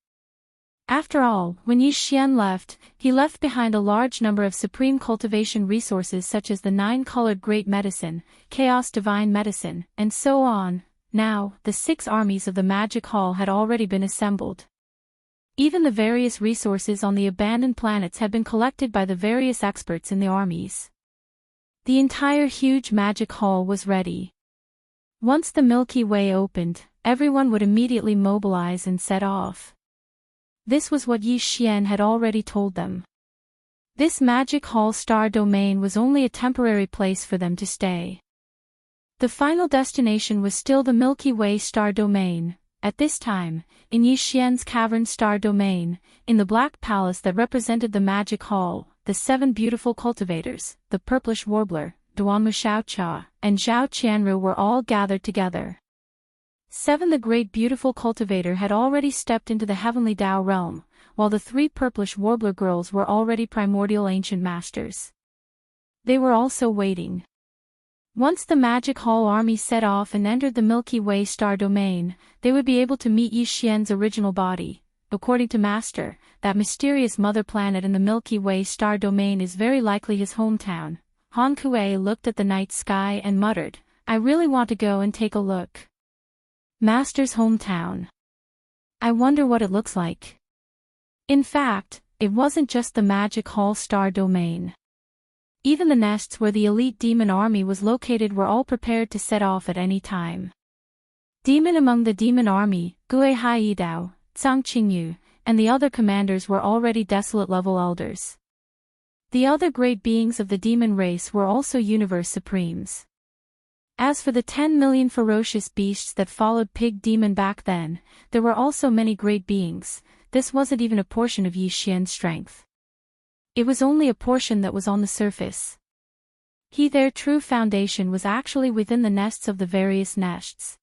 After all, when Yi Xian left, he left behind a large number of supreme cultivation resources such as the 9-colored Great Medicine, Chaos Divine Medicine, and so on. Now, the 6 armies of the Magic Hall had already been assembled. Even the various resources on the abandoned planets had been collected by the various experts in the armies. The entire huge Magic Hall was ready. Once the Milky Way opened, everyone would immediately mobilize and set off. This was what Yi Xian had already told them. This Magic Hall star domain was only a temporary place for them to stay. The final destination was still the Milky Way star domain. At this time, in Yi Xian's cavern star domain, in the black palace that represented the Magic Hall, the 7 beautiful cultivators, the Purplish Warbler, Duanmu Xiaocha, and Zhao Qianru were all gathered together. 7 The great beautiful cultivator had already stepped into the heavenly Tao realm, while the 3 Purplish Warbler girls were already primordial ancient masters. They were also waiting. Once the Magic Hall army set off and entered the Milky Way star domain, they would be able to meet Yi Xian's original body. According to Master, that mysterious mother planet in the Milky Way star domain is very likely his hometown. Han Kuei looked at the night sky and muttered, "I really want to go and take a look." Master's hometown. I wonder what it looks like. In fact, it wasn't just the Magic Hall star domain. Even the nests where the elite demon army was located were all prepared to set off at any time. Demon among the demon army, Gui Hai Yidao, Zhang Qingyu, and the other commanders were already desolate level elders. The other great beings of the demon race were also universe supremes. As for the 10 million ferocious beasts that followed Pig Demon back then, there were also many great beings. This wasn't even a portion of Yi Xian's strength. It was only a portion that was on the surface. Their true foundation was actually within the nests of the various nests.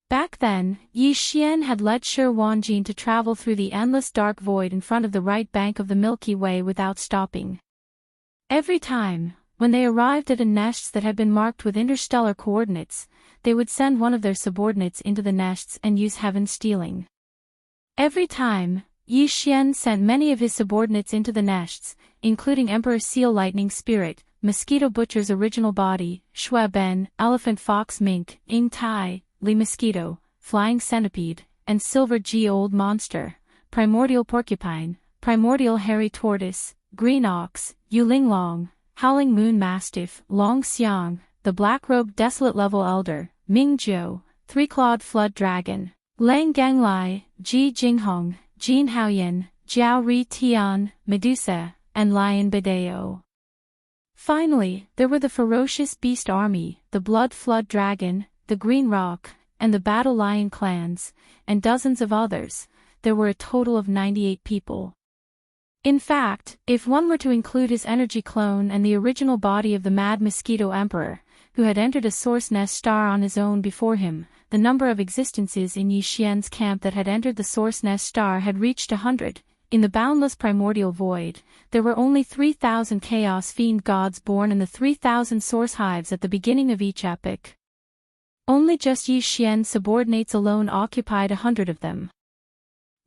Back then, Yi Xian had led Shi Wanjin to travel through the endless dark void in front of the right bank of the Milky Way without stopping. Every time, when they arrived at a nest that had been marked with interstellar coordinates, they would send one of their subordinates into the nests and use heaven stealing. Every time, Yi Xian sent many of his subordinates into the nests, including Emperor Seal Lightning Spirit, Mosquito Butcher's original body, Shui Ben, Elephant Fox Mink, Ing Tai, Li Mosquito, Flying Centipede, and Silver G Old Monster, Primordial Porcupine, Primordial Hairy Tortoise, Green Ox, Yuling Long, Howling Moon Mastiff, Long Xiang, the Black-Robed Desolate Level Elder, Ming Zhou, Three-Clawed Flood Dragon, Lang Ganglai, Ji Jinghong, Jin Haoyan, Jiao Ri Tian, Medusa, and Lion Bideo. Finally, there were the Ferocious Beast Army, the Blood Flood Dragon, the Green Rock, and the Battle Lion clans, and dozens of others. There were a total of 98 people. In fact, if one were to include his energy clone and the original body of the Mad Mosquito Emperor, who had entered a Source Nest star on his own before him, the number of existences in Yi Xian's camp that had entered the Source Nest star had reached 100. In the boundless primordial void, there were only 3,000 Chaos Fiend gods born in the 3,000 Source Hives at the beginning of each epoch. Only just Yi Xian's subordinates alone occupied 100 of them.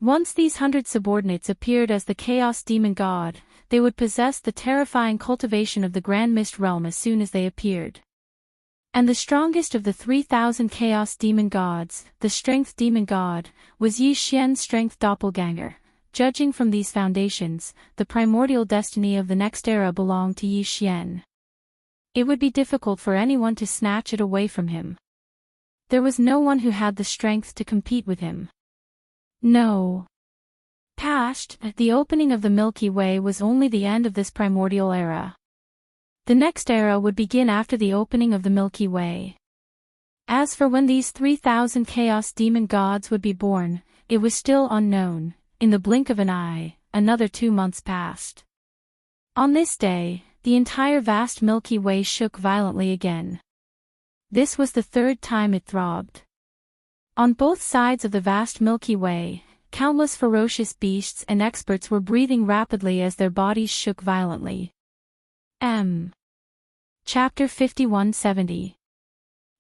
Once these 100 subordinates appeared as the Chaos Demon God, they would possess the terrifying cultivation of the Grand Mist Realm as soon as they appeared. And the strongest of the 3,000 Chaos Demon Gods, the Strength Demon God, was Yi Xian's Strength Doppelganger. Judging from these foundations, the primordial destiny of the next era belonged to Yi Xian. It would be difficult for anyone to snatch it away from him. There was no one who had the strength to compete with him. No. Past, the opening of the Milky Way was only the end of this primordial era. The next era would begin after the opening of the Milky Way. As for when these 3,000 Chaos Demon Gods would be born, it was still unknown. In the blink of an eye, another 2 months passed. On this day, the entire vast Milky Way shook violently again. This was the third time it throbbed. On both sides of the vast Milky Way, countless ferocious beasts and experts were breathing rapidly as their bodies shook violently. Chapter 5170.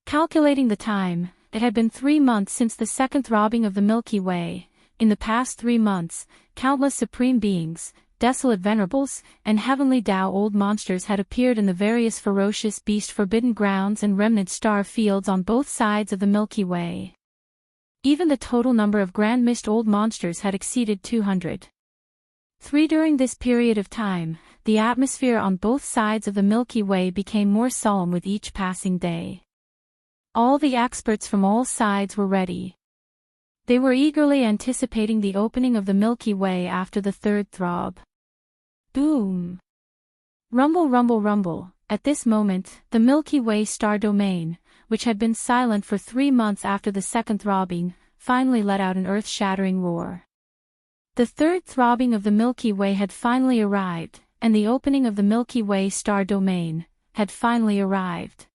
Calculating the time, it had been 3 months since the second throbbing of the Milky Way. In the past 3 months, countless supreme beings, desolate venerables, and heavenly Tao old monsters had appeared in the various ferocious beast forbidden grounds and remnant star fields on both sides of the Milky Way. Even the total number of grand mist old monsters had exceeded 200. During this period of time, the atmosphere on both sides of the Milky Way became more solemn with each passing day. All the experts from all sides were ready. They were eagerly anticipating the opening of the Milky Way after the third throb. Boom! Rumble, rumble, rumble. At this moment, the Milky Way star domain, which had been silent for 3 months after the second throbbing, finally let out an earth-shattering roar. The third throbbing of the Milky Way had finally arrived, and the opening of the Milky Way star domain had finally arrived.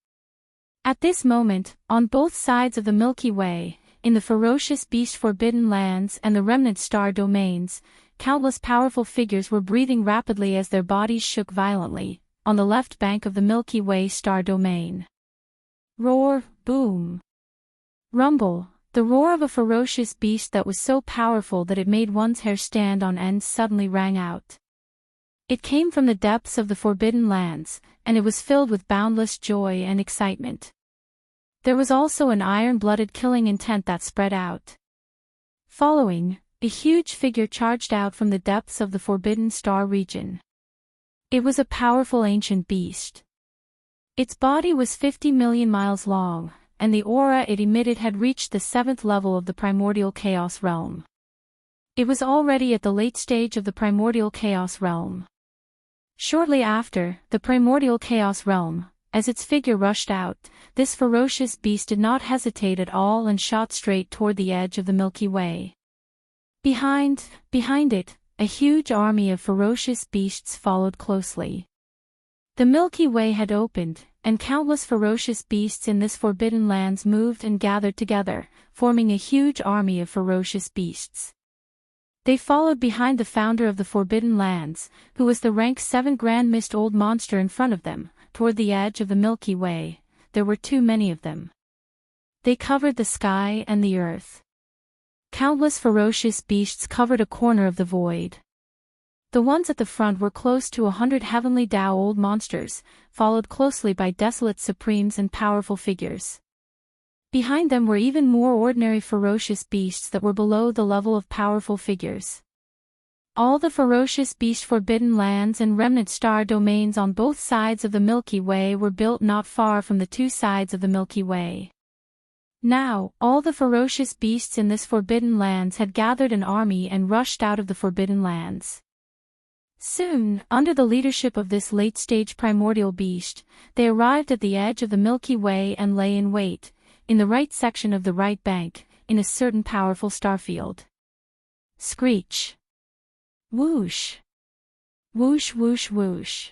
At this moment, on both sides of the Milky Way, in the ferocious beast forbidden lands and the remnant star domains, countless powerful figures were breathing rapidly as their bodies shook violently, on the left bank of the Milky Way star domain. Roar, boom. Rumble, the roar of a ferocious beast that was so powerful that it made one's hair stand on end suddenly rang out. It came from the depths of the forbidden lands, and it was filled with boundless joy and excitement. There was also an iron-blooded killing intent that spread out. Following, a huge figure charged out from the depths of the Forbidden Star region. It was a powerful ancient beast. Its body was 50 million miles long, and the aura it emitted had reached the 7th level of the primordial chaos realm. It was already at the late stage of the primordial chaos realm. Shortly after, the primordial chaos realm, as its figure rushed out, this ferocious beast did not hesitate at all and shot straight toward the edge of the Milky Way. Behind it, a huge army of ferocious beasts followed closely. The Milky Way had opened, and countless ferocious beasts in this forbidden lands moved and gathered together, forming a huge army of ferocious beasts. They followed behind the founder of the Forbidden Lands, who was the rank 7 Grand Mist Old Monster in front of them, toward the edge of the Milky Way. There were too many of them. They covered the sky and the earth. Countless ferocious beasts covered a corner of the void. The ones at the front were close to 100 heavenly Tao old monsters, followed closely by desolate supremes and powerful figures. Behind them were even more ordinary ferocious beasts that were below the level of powerful figures. All the ferocious beast forbidden lands and remnant star domains on both sides of the Milky Way were built not far from the 2 sides of the Milky Way. Now, all the ferocious beasts in this forbidden lands had gathered an army and rushed out of the forbidden lands. Soon, under the leadership of this late-stage primordial beast, they arrived at the edge of the Milky Way and lay in wait, in the right section of the right bank, in a certain powerful starfield. Screech. Whoosh. Whoosh whoosh whoosh.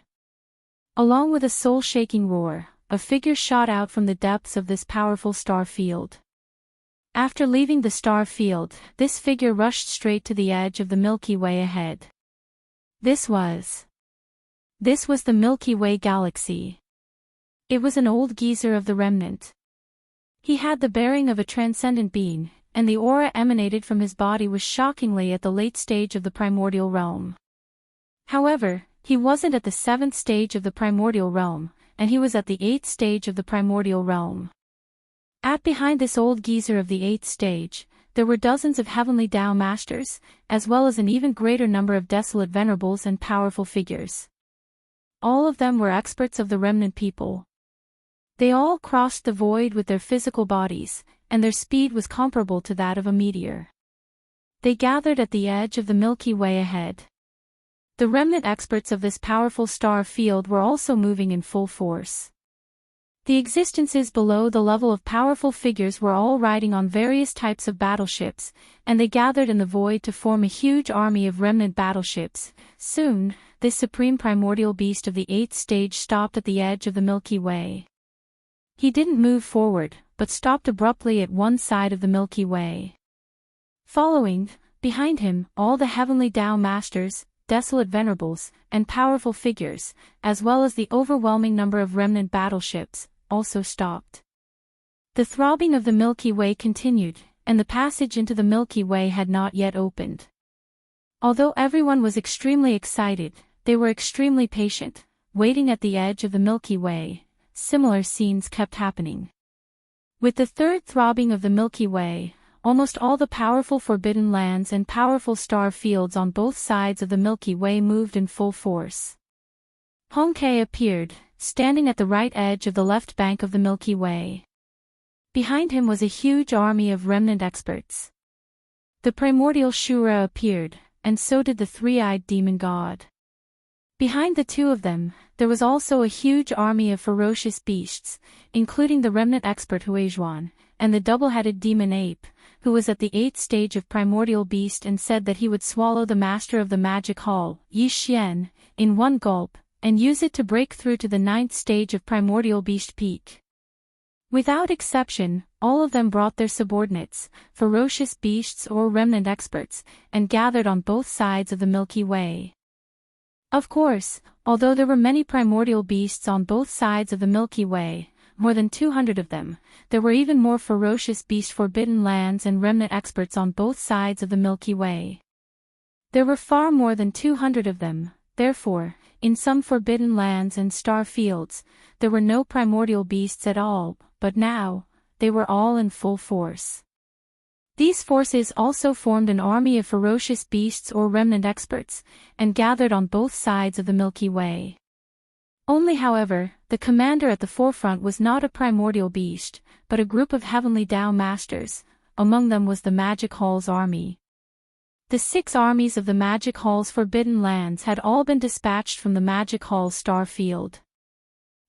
Along with a soul-shaking roar, a figure shot out from the depths of this powerful star field. After leaving the star field, this figure rushed straight to the edge of the Milky Way ahead. This was the Milky Way galaxy. It was an old geezer of the remnant. He had the bearing of a transcendent being, and the aura emanated from his body was shockingly at the late stage of the primordial realm. However, he wasn't at the 7th stage of the primordial realm, and he was at the 8th stage of the primordial realm. Behind this old geezer of the 8th stage, there were dozens of heavenly Tao masters, as well as an even greater number of desolate venerables and powerful figures. All of them were experts of the remnant people. They all crossed the void with their physical bodies, and their speed was comparable to that of a meteor. They gathered at the edge of the Milky Way ahead. The remnant experts of this powerful star field were also moving in full force. The existences below the level of powerful figures were all riding on various types of battleships, and they gathered in the void to form a huge army of remnant battleships. Soon, this supreme primordial beast of the 8th stage stopped at the edge of the Milky Way. He didn't move forward, but stopped abruptly at one side of the Milky Way. Following, behind him, all the heavenly Tao masters, desolate venerables, and powerful figures, as well as the overwhelming number of remnant battleships, also stopped. The throbbing of the Milky Way continued, and the passage into the Milky Way had not yet opened. Although everyone was extremely excited, they were extremely patient, waiting at the edge of the Milky Way. Similar scenes kept happening. With the third throbbing of the Milky Way, almost all the powerful forbidden lands and powerful star fields on both sides of the Milky Way moved in full force. Hongke appeared, standing at the right edge of the left bank of the Milky Way. Behind him was a huge army of remnant experts. The primordial Shura appeared, and so did the three-eyed demon god. Behind the two of them, there was also a huge army of ferocious beasts, including the remnant expert Huizhuan, and the double-headed demon ape, who was at the 8th stage of primordial beast and said that he would swallow the master of the magic hall, Yi Xian, in one gulp, and use it to break through to the 9th stage of primordial beast peak. Without exception, all of them brought their subordinates, ferocious beasts or remnant experts, and gathered on both sides of the Milky Way. Of course, although there were many primordial beasts on both sides of the Milky Way, more than 200 of them, there were even more ferocious beast forbidden lands and remnant experts on both sides of the Milky Way. There were far more than 200 of them, therefore, in some forbidden lands and star fields, there were no primordial beasts at all, but now, they were all in full force. These forces also formed an army of ferocious beasts or remnant experts, and gathered on both sides of the Milky Way. Only however, the commander at the forefront was not a primordial beast, but a group of heavenly Tao masters. Among them was the Magic Hall's army. The 6 armies of the Magic Hall's forbidden lands had all been dispatched from the Magic Hall's star field.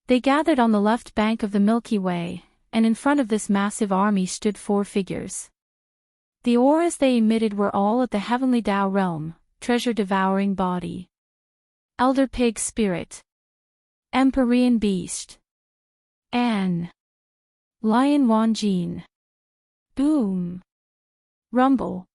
They gathered on the left bank of the Milky Way, and in front of this massive army stood 4 figures. The auras they emitted were all at the heavenly Tao realm: treasure-devouring body, elder pig spirit, Empyrean beast, An, lion Wanjin, boom, rumble.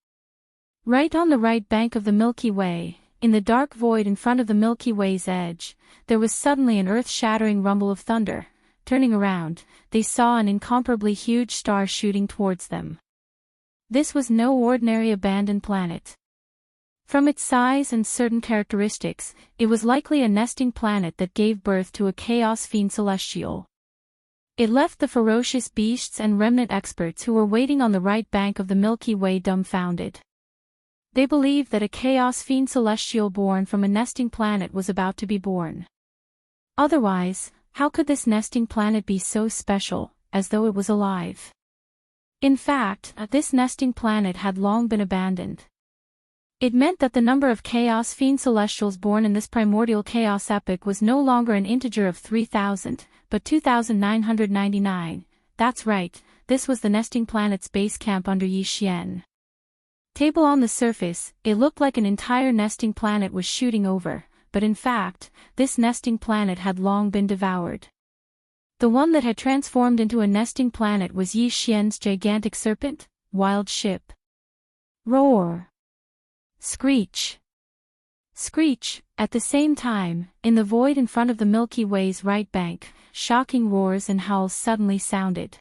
Right on the right bank of the Milky Way, in the dark void in front of the Milky Way's edge, there was suddenly an earth-shattering rumble of thunder. Turning around, they saw an incomparably huge star shooting towards them. This was no ordinary abandoned planet. From its size and certain characteristics, it was likely a nesting planet that gave birth to a chaos fiend celestial. It left the ferocious beasts and remnant experts who were waiting on the right bank of the Milky Way dumbfounded. They believed that a chaos fiend celestial born from a nesting planet was about to be born. Otherwise, how could this nesting planet be so special, as though it was alive? In fact, this nesting planet had long been abandoned. It meant that the number of chaos fiend celestials born in this primordial chaos epoch was no longer an integer of 3,000, but 2,999. That's right, this was the nesting planet's base camp under Yi Xian. Table on the surface, it looked like an entire nesting planet was shooting over, but in fact, this nesting planet had long been devoured. The one that had transformed into a nesting planet was Yi Xian's gigantic serpent, wild ship. Roar! Screech! Screech! At the same time, in the void in front of the Milky Way's right bank, shocking roars and howls suddenly sounded.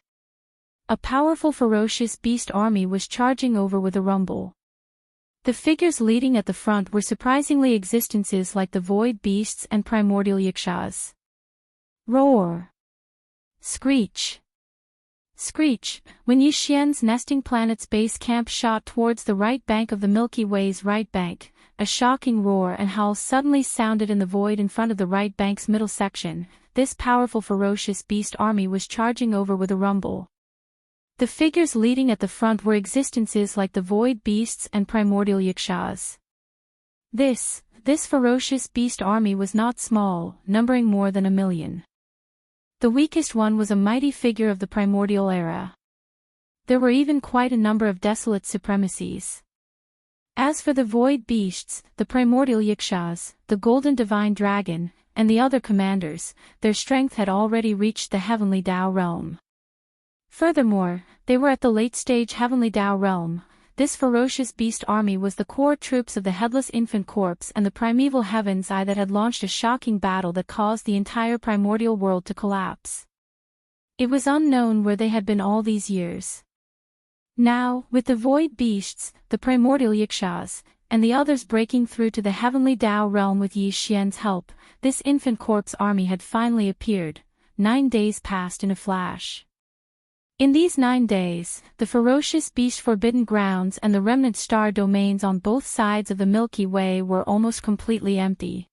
A powerful ferocious beast army was charging over with a rumble. The figures leading at the front were surprisingly existences like the void beasts and primordial yakshas. Roar! Screech! Screech! When Yi Xian's nesting planet's base camp shot towards the right bank of the Milky Way's right bank, a shocking roar and howl suddenly sounded in the void in front of the right bank's middle section. This powerful ferocious beast army was charging over with a rumble. The figures leading at the front were existences like the void beasts and primordial yakshas. This ferocious beast army was not small, numbering more than 1 million. The weakest one was a mighty figure of the primordial era. There were even quite a number of desolate supremacies. As for the void beasts, the primordial yakshas, the golden divine dragon, and the other commanders, their strength had already reached the heavenly Tao realm. Furthermore, they were at the late-stage heavenly Tao realm. This ferocious beast army was the core troops of the headless infant corpse and the primeval heaven's eye that had launched a shocking battle that caused the entire primordial world to collapse. It was unknown where they had been all these years. Now, with the void beasts, the primordial yakshas, and the others breaking through to the heavenly Tao realm with Yi Xian's help, this infant corpse army had finally appeared. 9 days passed in a flash. In these 9 days, the ferocious beast forbidden grounds and the remnant star domains on both sides of the Milky Way were almost completely empty.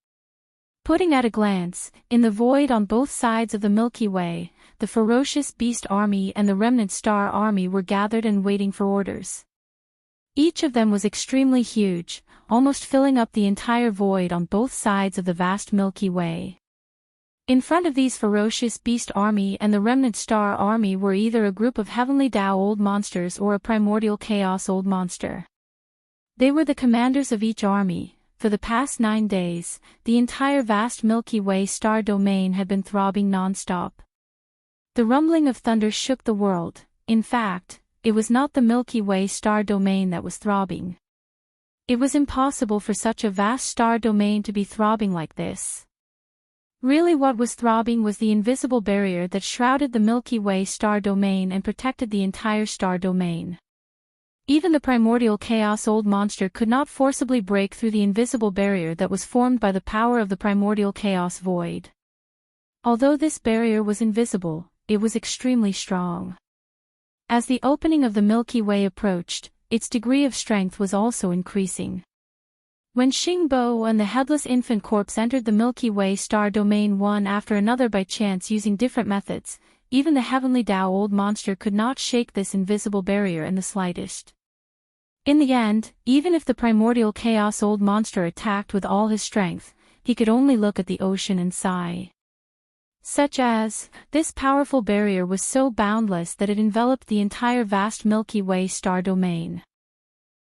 Putting at a glance, in the void on both sides of the Milky Way, the ferocious beast army and the remnant star army were gathered and waiting for orders. Each of them was extremely huge, almost filling up the entire void on both sides of the vast Milky Way. In front of these ferocious beast army and the remnant star army were either a group of heavenly Tao old monsters or a primordial chaos old monster. They were the commanders of each army. For the past 9 days, the entire vast Milky Way star domain had been throbbing non-stop. The rumbling of thunder shook the world. In fact, it was not the Milky Way star domain that was throbbing. It was impossible for such a vast star domain to be throbbing like this. Really, what was throbbing was the invisible barrier that shrouded the Milky Way star domain and protected the entire star domain. Even the primordial chaos old monster could not forcibly break through the invisible barrier that was formed by the power of the primordial chaos void. Although this barrier was invisible, it was extremely strong. As the opening of the Milky Way approached, its degree of strength was also increasing. When Xingbo and the headless infant corpse entered the Milky Way star domain one after another by chance using different methods, even the heavenly Tao old monster could not shake this invisible barrier in the slightest. In the end, even if the primordial chaos old monster attacked with all his strength, he could only look at the ocean and sigh. Such as, this powerful barrier was so boundless that it enveloped the entire vast Milky Way star domain.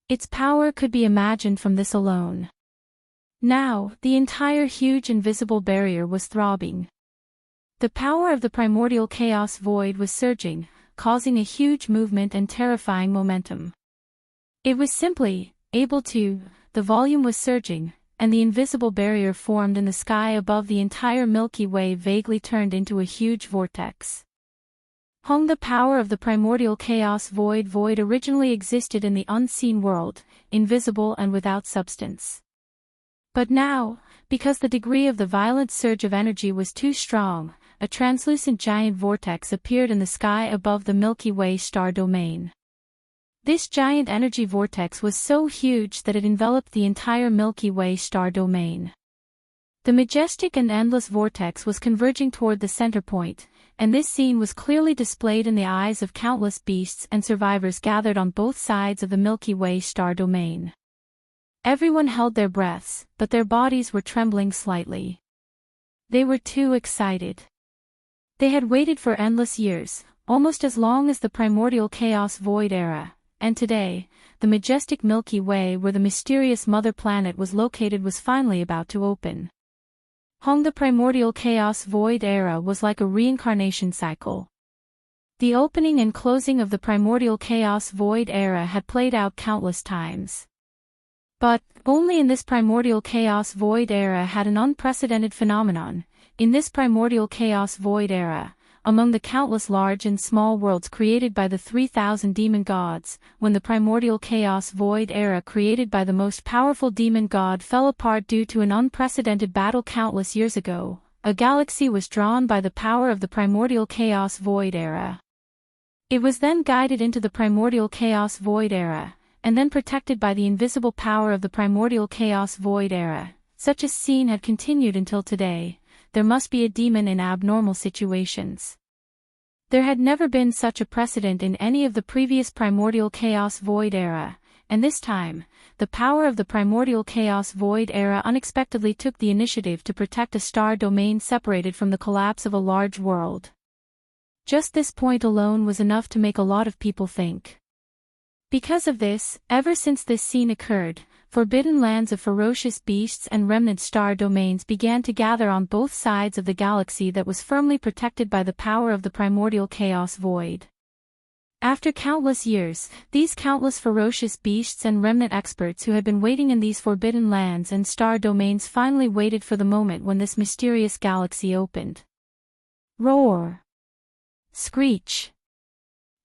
Its power could be imagined from this alone. Now, the entire huge invisible barrier was throbbing. The power of the primordial chaos void was surging, causing a huge movement and terrifying momentum. It was simply able to, the volume was surging, and the invisible barrier formed in the sky above the entire Milky Way vaguely turned into a huge vortex. The power of the primordial chaos void originally existed in the unseen world, invisible and without substance. But now, because the degree of the violent surge of energy was too strong, a translucent giant vortex appeared in the sky above the Milky Way star domain. This giant energy vortex was so huge that it enveloped the entire Milky Way star domain. The majestic and endless vortex was converging toward the center point, and this scene was clearly displayed in the eyes of countless beasts and survivors gathered on both sides of the Milky Way star domain. Everyone held their breaths, but their bodies were trembling slightly. They were too excited. They had waited for endless years, almost as long as the primordial chaos void era, and today, the majestic Milky Way where the mysterious mother planet was located was finally about to open. The primordial chaos void era was like a reincarnation cycle. The opening and closing of the primordial chaos void era had played out countless times. But, only in this primordial chaos void era had an unprecedented phenomenon. In this primordial chaos void era, among the countless large and small worlds created by the 3,000 demon gods, when the primordial chaos void era created by the most powerful demon god fell apart due to an unprecedented battle countless years ago, a galaxy was drawn by the power of the primordial chaos void era. It was then guided into the primordial chaos void era, and then protected by the invisible power of the primordial chaos void era. Such a scene had continued until today. There must be a demon in abnormal situations. There had never been such a precedent in any of the previous primordial chaos void era, and this time, the power of the primordial chaos void era unexpectedly took the initiative to protect a star domain separated from the collapse of a large world. Just this point alone was enough to make a lot of people think. Because of this, ever since this scene occurred, forbidden lands of ferocious beasts and remnant star domains began to gather on both sides of the galaxy that was firmly protected by the power of the primordial chaos void. After countless years, these countless ferocious beasts and remnant experts who had been waiting in these forbidden lands and star domains finally waited for the moment when this mysterious galaxy opened. Roar! Screech!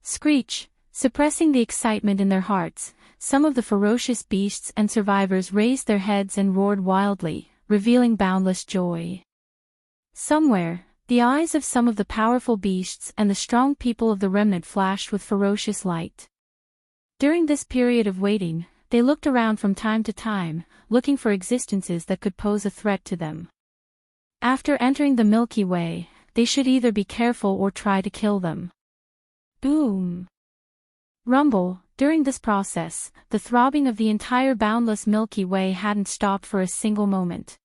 Screech! Suppressing the excitement in their hearts, some of the ferocious beasts and survivors raised their heads and roared wildly, revealing boundless joy. Somewhere, the eyes of some of the powerful beasts and the strong people of the remnant flashed with ferocious light. During this period of waiting, they looked around from time to time, looking for existences that could pose a threat to them. After entering the Milky Way, they should either be careful or try to kill them. Boom! Rumble. During this process, the throbbing of the entire boundless Milky Way hadn't stopped for a single moment.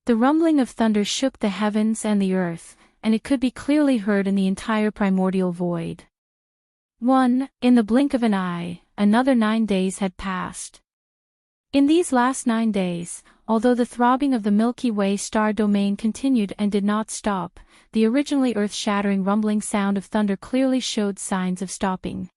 The rumbling of thunder shook the heavens and the earth, and it could be clearly heard in the entire primordial void. In the blink of an eye, another 9 days had passed. In these last 9 days, although the throbbing of the Milky Way star domain continued and did not stop, the originally earth-shattering rumbling sound of thunder clearly showed signs of stopping.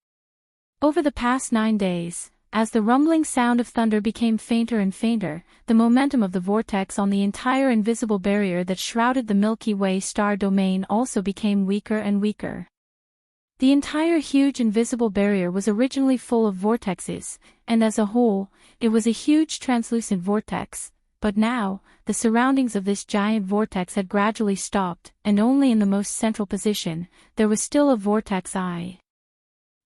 Over the past 9 days, as the rumbling sound of thunder became fainter and fainter, the momentum of the vortex on the entire invisible barrier that shrouded the Milky Way star domain also became weaker and weaker. The entire huge invisible barrier was originally full of vortexes, and as a whole, it was a huge translucent vortex, but now, the surroundings of this giant vortex had gradually stopped, and only in the most central position, there was still a vortex eye.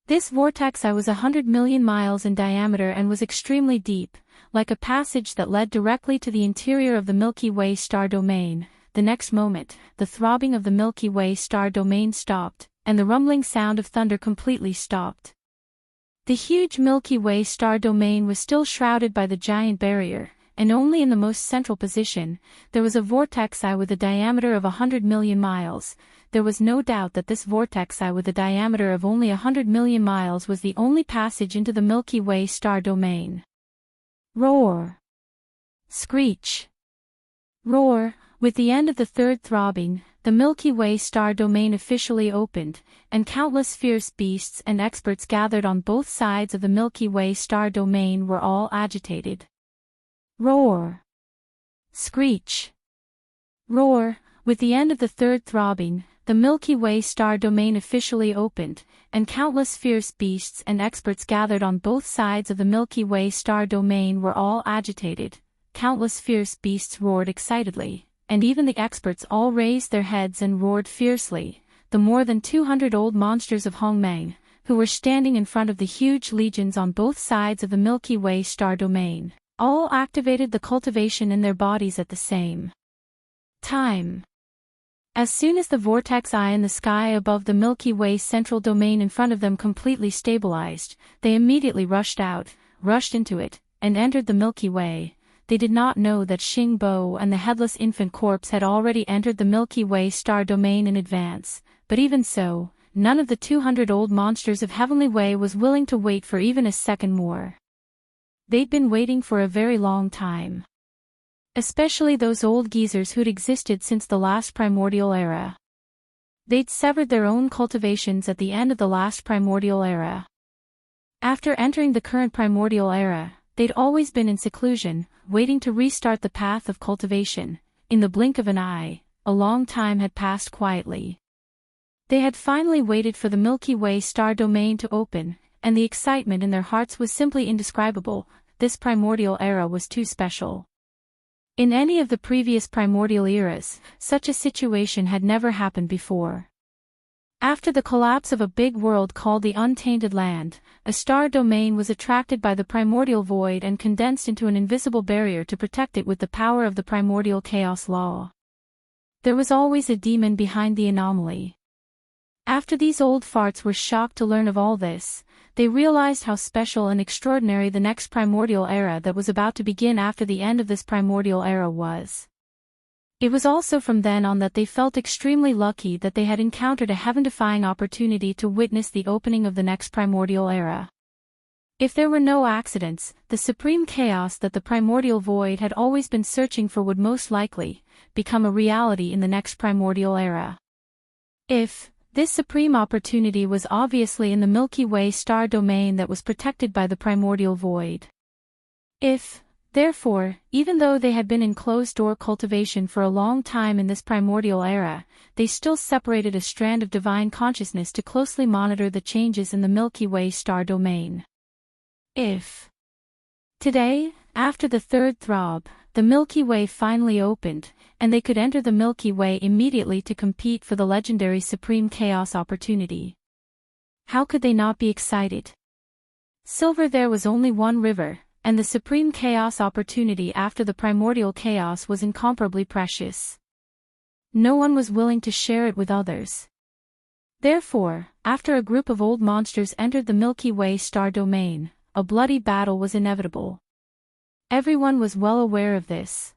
This vortex eye was 100 million miles in diameter and was extremely deep, like a passage that led directly to the interior of the Milky Way star domain. The next moment, the throbbing of the Milky Way star domain stopped, and the rumbling sound of thunder completely stopped. The huge Milky Way star domain was still shrouded by the giant barrier, and only in the most central position, there was a vortex eye with a diameter of 100 million miles. There was no doubt that this vortex eye with a diameter of only 100 million miles was the only passage into the Milky Way star domain. Roar! Screech! Roar! With the end of the third throbbing, the Milky Way star domain officially opened, and countless fierce beasts and experts gathered on both sides of the Milky Way star domain were all agitated. Roar! Screech! Roar! With the end of the third throbbing, the Milky Way star domain officially opened, and countless fierce beasts and experts gathered on both sides of the Milky Way star domain were all agitated. Countless fierce beasts roared excitedly, and even the experts all raised their heads and roared fiercely. The more than 200 old monsters of Hongmeng, who were standing in front of the huge legions on both sides of the Milky Way star domain, all activated the cultivation in their bodies at the same time. As soon as the vortex eye in the sky above the Milky Way central domain in front of them completely stabilized, they immediately rushed into it, and entered the Milky Way. They did not know that Xing Bo and the headless infant corpse had already entered the Milky Way star domain in advance, but even so, none of the 200 old monsters of Heavenly Way was willing to wait for even a second more. They'd been waiting for a very long time. Especially those old geezers who'd existed since the last primordial era. They'd severed their own cultivations at the end of the last primordial era. After entering the current primordial era, they'd always been in seclusion, waiting to restart the path of cultivation. In the blink of an eye, a long time had passed quietly. They had finally waited for the Milky Way star domain to open, and the excitement in their hearts was simply indescribable. This primordial era was too special. In any of the previous primordial eras, such a situation had never happened before. After the collapse of a big world called the Untainted Land, a star domain was attracted by the primordial void and condensed into an invisible barrier to protect it with the power of the primordial chaos law. There was always a demon behind the anomaly. After these old farts were shocked to learn of all this, they realized how special and extraordinary the next primordial era that was about to begin after the end of this primordial era was. It was also from then on that they felt extremely lucky that they had encountered a heaven-defying opportunity to witness the opening of the next primordial era. If there were no accidents, the supreme chaos that the primordial void had always been searching for would most likely become a reality in the next primordial era. If this supreme opportunity was obviously in the Milky Way star domain that was protected by the primordial void. If, therefore, even though they had been in closed-door cultivation for a long time in this primordial era, they still separated a strand of divine consciousness to closely monitor the changes in the Milky Way star domain. If today, after the third throb, the Milky Way finally opened, and they could enter the Milky Way immediately to compete for the legendary Supreme Chaos opportunity, how could they not be excited? Silver, there was only one river, and the Supreme Chaos opportunity after the primordial chaos was incomparably precious. No one was willing to share it with others. Therefore, after a group of old monsters entered the Milky Way star domain, a bloody battle was inevitable. Everyone was well aware of this.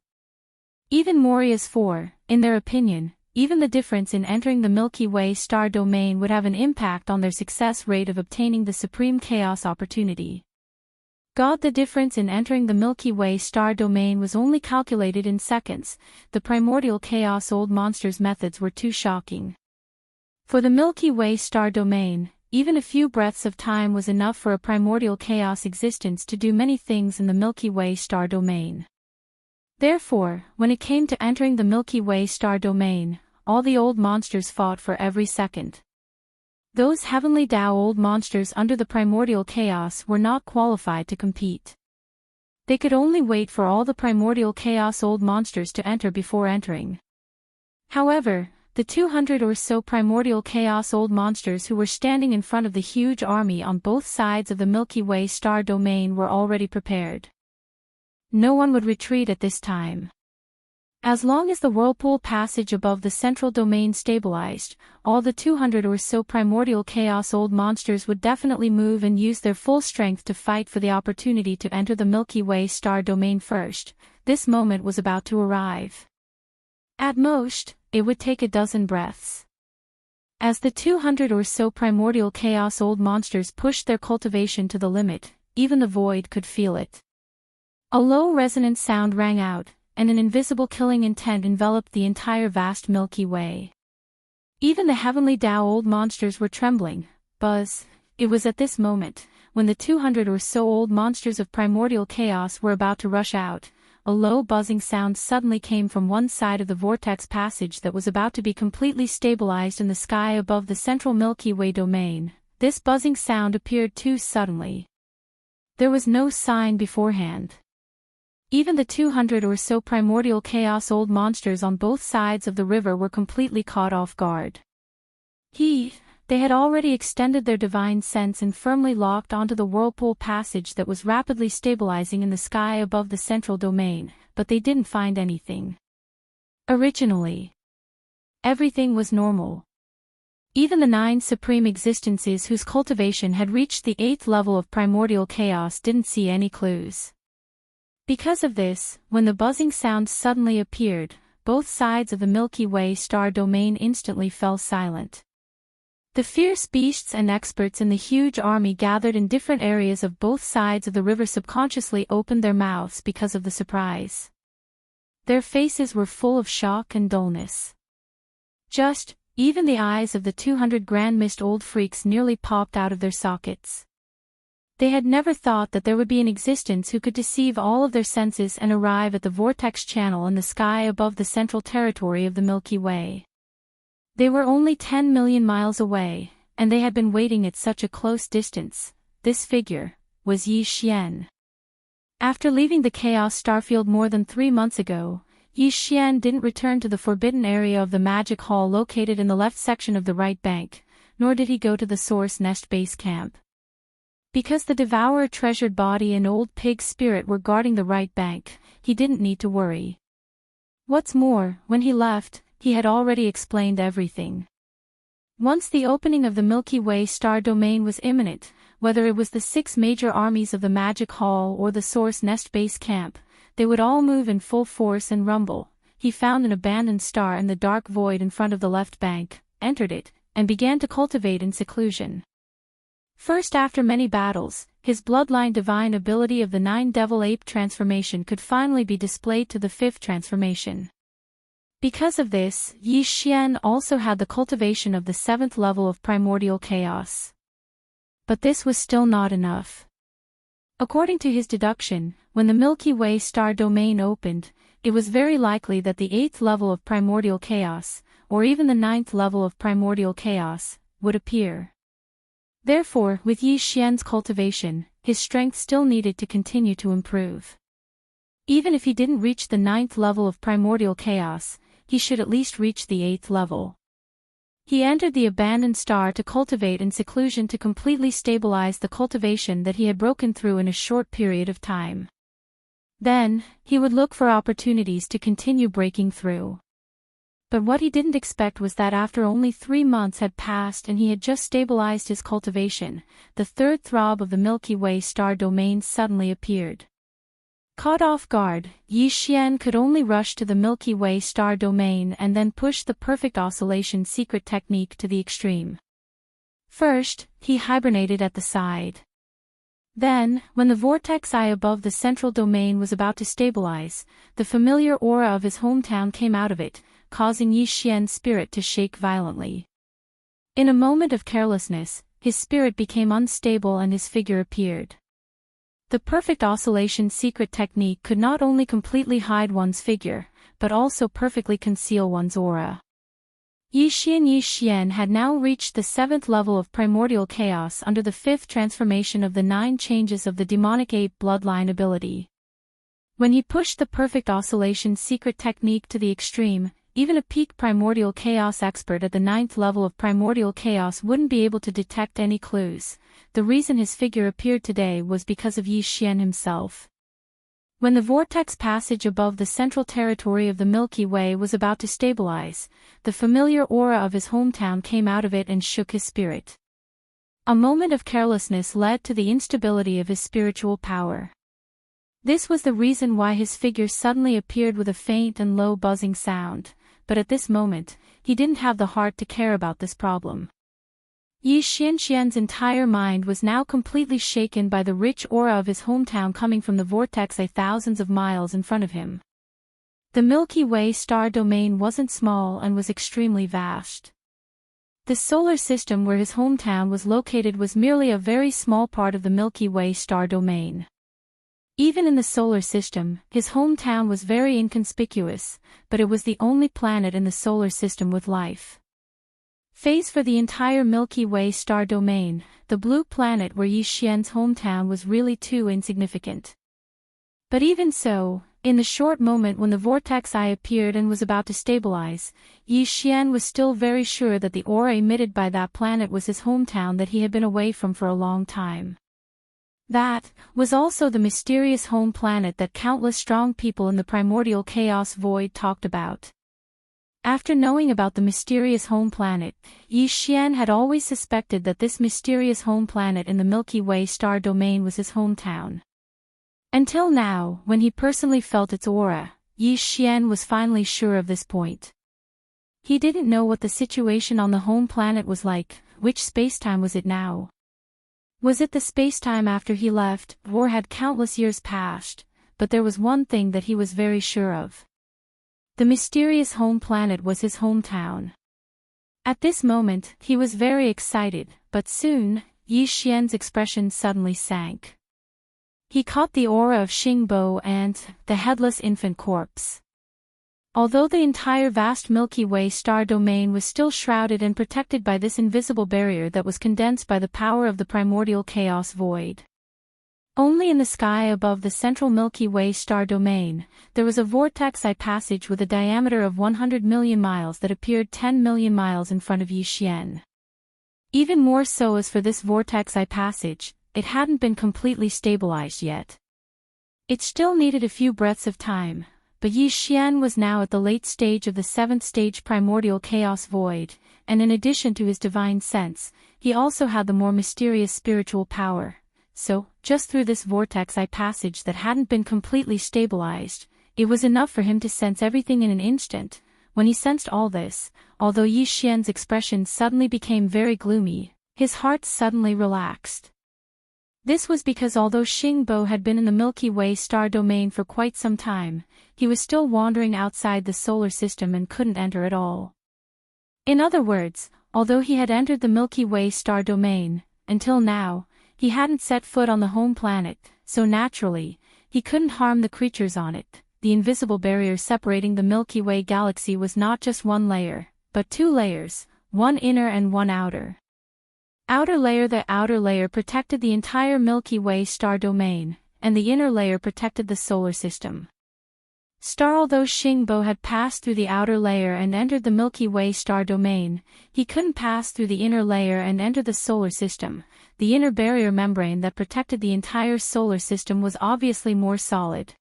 Even Moria's for, in their opinion, even the difference in entering the Milky Way star domain would have an impact on their success rate of obtaining the Supreme Chaos opportunity. God, the difference in entering the Milky Way star domain was only calculated in seconds. The primordial chaos old monsters' methods were too shocking. For the Milky Way star domain, even a few breaths of time was enough for a primordial chaos existence to do many things in the Milky Way star domain. Therefore, when it came to entering the Milky Way star domain, all the old monsters fought for every second. Those heavenly Tao old monsters under the primordial chaos were not qualified to compete. They could only wait for all the primordial chaos old monsters to enter before entering. However, the 200 or so primordial chaos old monsters who were standing in front of the huge army on both sides of the Milky Way star domain were already prepared. No one would retreat at this time. As long as the whirlpool passage above the central domain stabilized, all the 200 or so primordial chaos old monsters would definitely move and use their full strength to fight for the opportunity to enter the Milky Way star domain first. This moment was about to arrive. At most, it would take a dozen breaths. As the 200 or so primordial chaos old monsters pushed their cultivation to the limit, even the void could feel it. A low resonant sound rang out, and an invisible killing intent enveloped the entire vast Milky Way. Even the heavenly Tao old monsters were trembling. Buzz. It was at this moment, when the 200 or so old monsters of primordial chaos were about to rush out, a low buzzing sound suddenly came from one side of the vortex passage that was about to be completely stabilized in the sky above the central Milky Way domain. This buzzing sound appeared too suddenly. There was no sign beforehand. Even the 200 or so primordial chaos old monsters on both sides of the river were completely caught off guard. They had already extended their divine sense and firmly locked onto the whirlpool passage that was rapidly stabilizing in the sky above the central domain, but they didn't find anything. Originally, everything was normal. Even the 9 supreme existences whose cultivation had reached the 8th level of primordial chaos didn't see any clues. Because of this, when the buzzing sound suddenly appeared, both sides of the Milky Way star domain instantly fell silent. The fierce beasts and experts in the huge army gathered in different areas of both sides of the river subconsciously opened their mouths because of the surprise. Their faces were full of shock and dullness. Even the eyes of the 200 grand mist old freaks nearly popped out of their sockets. They had never thought that there would be an existence who could deceive all of their senses and arrive at the vortex channel in the sky above the central territory of the Milky Way. They were only 10 million miles away, and they had been waiting at such a close distance. This figure was Yi Xian. After leaving the Chaos Starfield more than 3 months ago, Yi Xian didn't return to the forbidden area of the Magic Hall located in the left section of the right bank, nor did he go to the Source Nest base camp. Because the Devourer treasured body and old pig spirit were guarding the right bank, he didn't need to worry. What's more, when he left, he had already explained everything. Once the opening of the Milky Way star domain was imminent, whether it was the 6 major armies of the Magic Hall or the Source Nest base camp, they would all move in full force and rumble, he found an abandoned star in the dark void in front of the left bank, entered it, and began to cultivate in seclusion. First, after many battles, his bloodline divine ability of the 9 devil ape transformation could finally be displayed to the 5th transformation. Because of this, Yi Xian also had the cultivation of the 7th level of primordial chaos. But this was still not enough. According to his deduction, when the Milky Way star domain opened, it was very likely that the 8th level of primordial chaos, or even the 9th level of primordial chaos, would appear. Therefore, with Yi Xian's cultivation, his strength still needed to continue to improve. Even if he didn't reach the 9th level of primordial chaos, he should at least reach the 8th level. He entered the abandoned star to cultivate in seclusion to completely stabilize the cultivation that he had broken through in a short period of time. Then, he would look for opportunities to continue breaking through. But what he didn't expect was that after only 3 months had passed and he had just stabilized his cultivation, the 3rd throb of the Milky Way star domain suddenly appeared. Caught off guard, Yi Xian could only rush to the Milky Way star domain and then push the perfect oscillation secret technique to the extreme. First, he hibernated at the side. Then, when the vortex eye above the central domain was about to stabilize, the familiar aura of his hometown came out of it, causing Yi Xian's spirit to shake violently. In a moment of carelessness, his spirit became unstable and his figure appeared. The perfect oscillation secret technique could not only completely hide one's figure, but also perfectly conceal one's aura. Yi Xian had now reached the 7th level of primordial chaos under the 5th transformation of the 9 changes of the demonic ape bloodline ability. When he pushed the perfect oscillation secret technique to the extreme, even a peak primordial chaos expert at the 9th level of primordial chaos wouldn't be able to detect any clues. The reason his figure appeared today was because of Yi Xian himself. When the vortex passage above the central territory of the Milky Way was about to stabilize, the familiar aura of his hometown came out of it and shook his spirit. A moment of carelessness led to the instability of his spiritual power. This was the reason why his figure suddenly appeared with a faint and low buzzing sound, but at this moment, he didn't have the heart to care about this problem. Yi Xian's entire mind was now completely shaken by the rich aura of his hometown coming from the vortex thousands of miles in front of him. The Milky Way star domain wasn't small and was extremely vast. The solar system where his hometown was located was merely a very small part of the Milky Way star domain. Even in the solar system, his hometown was very inconspicuous, but it was the only planet in the solar system with life. Phase for the entire Milky Way star domain, the blue planet where Yi Xian's hometown was really too insignificant. But even so, in the short moment when the vortex eye appeared and was about to stabilize, Yi Xian was still very sure that the aura emitted by that planet was his hometown that he had been away from for a long time. That was also the mysterious home planet that countless strong people in the primordial chaos void talked about. After knowing about the mysterious home planet, Yi Xian had always suspected that this mysterious home planet in the Milky Way star domain was his hometown. Until now, when he personally felt its aura, Yi Xian was finally sure of this point. He didn't know what the situation on the home planet was like. Which spacetime was it now? Was it the spacetime after he left, or had countless years passed? But there was one thing that he was very sure of. The mysterious home planet was his hometown. At this moment, he was very excited, but soon, Yi Xian's expression suddenly sank. He caught the aura of Xingbo and the headless infant corpse. Although the entire vast Milky Way star domain was still shrouded and protected by this invisible barrier that was condensed by the power of the primordial chaos void. Only in the sky above the central Milky Way star domain, there was a vortex eye passage with a diameter of 100 million miles that appeared 10 million miles in front of Yi Xian. Even more so as for this vortex eye passage, it hadn't been completely stabilized yet. It still needed a few breaths of time. But Yi Xian was now at the late stage of the 7th stage primordial chaos void, and in addition to his divine sense, he also had the more mysterious spiritual power. So, just through this vortex eye passage that hadn't been completely stabilized, It was enough for him to sense everything in an instant. When he sensed all this, although Yi Xian's expression suddenly became very gloomy, his heart suddenly relaxed. This was because although Xing Bo had been in the Milky Way star domain for quite some time, he was still wandering outside the solar system and couldn't enter at all. In other words, although he had entered the Milky Way star domain, until now, he hadn't set foot on the home planet, so naturally, he couldn't harm the creatures on it. The invisible barrier separating the Milky Way galaxy was not just one layer, but two layers, one inner and one outer. The outer layer protected the entire Milky Way star domain, and the inner layer protected the solar system. Although Xing Bo had passed through the outer layer and entered the Milky Way star domain, he couldn't pass through the inner layer and enter the solar system. The inner barrier membrane that protected the entire solar system was obviously more solid.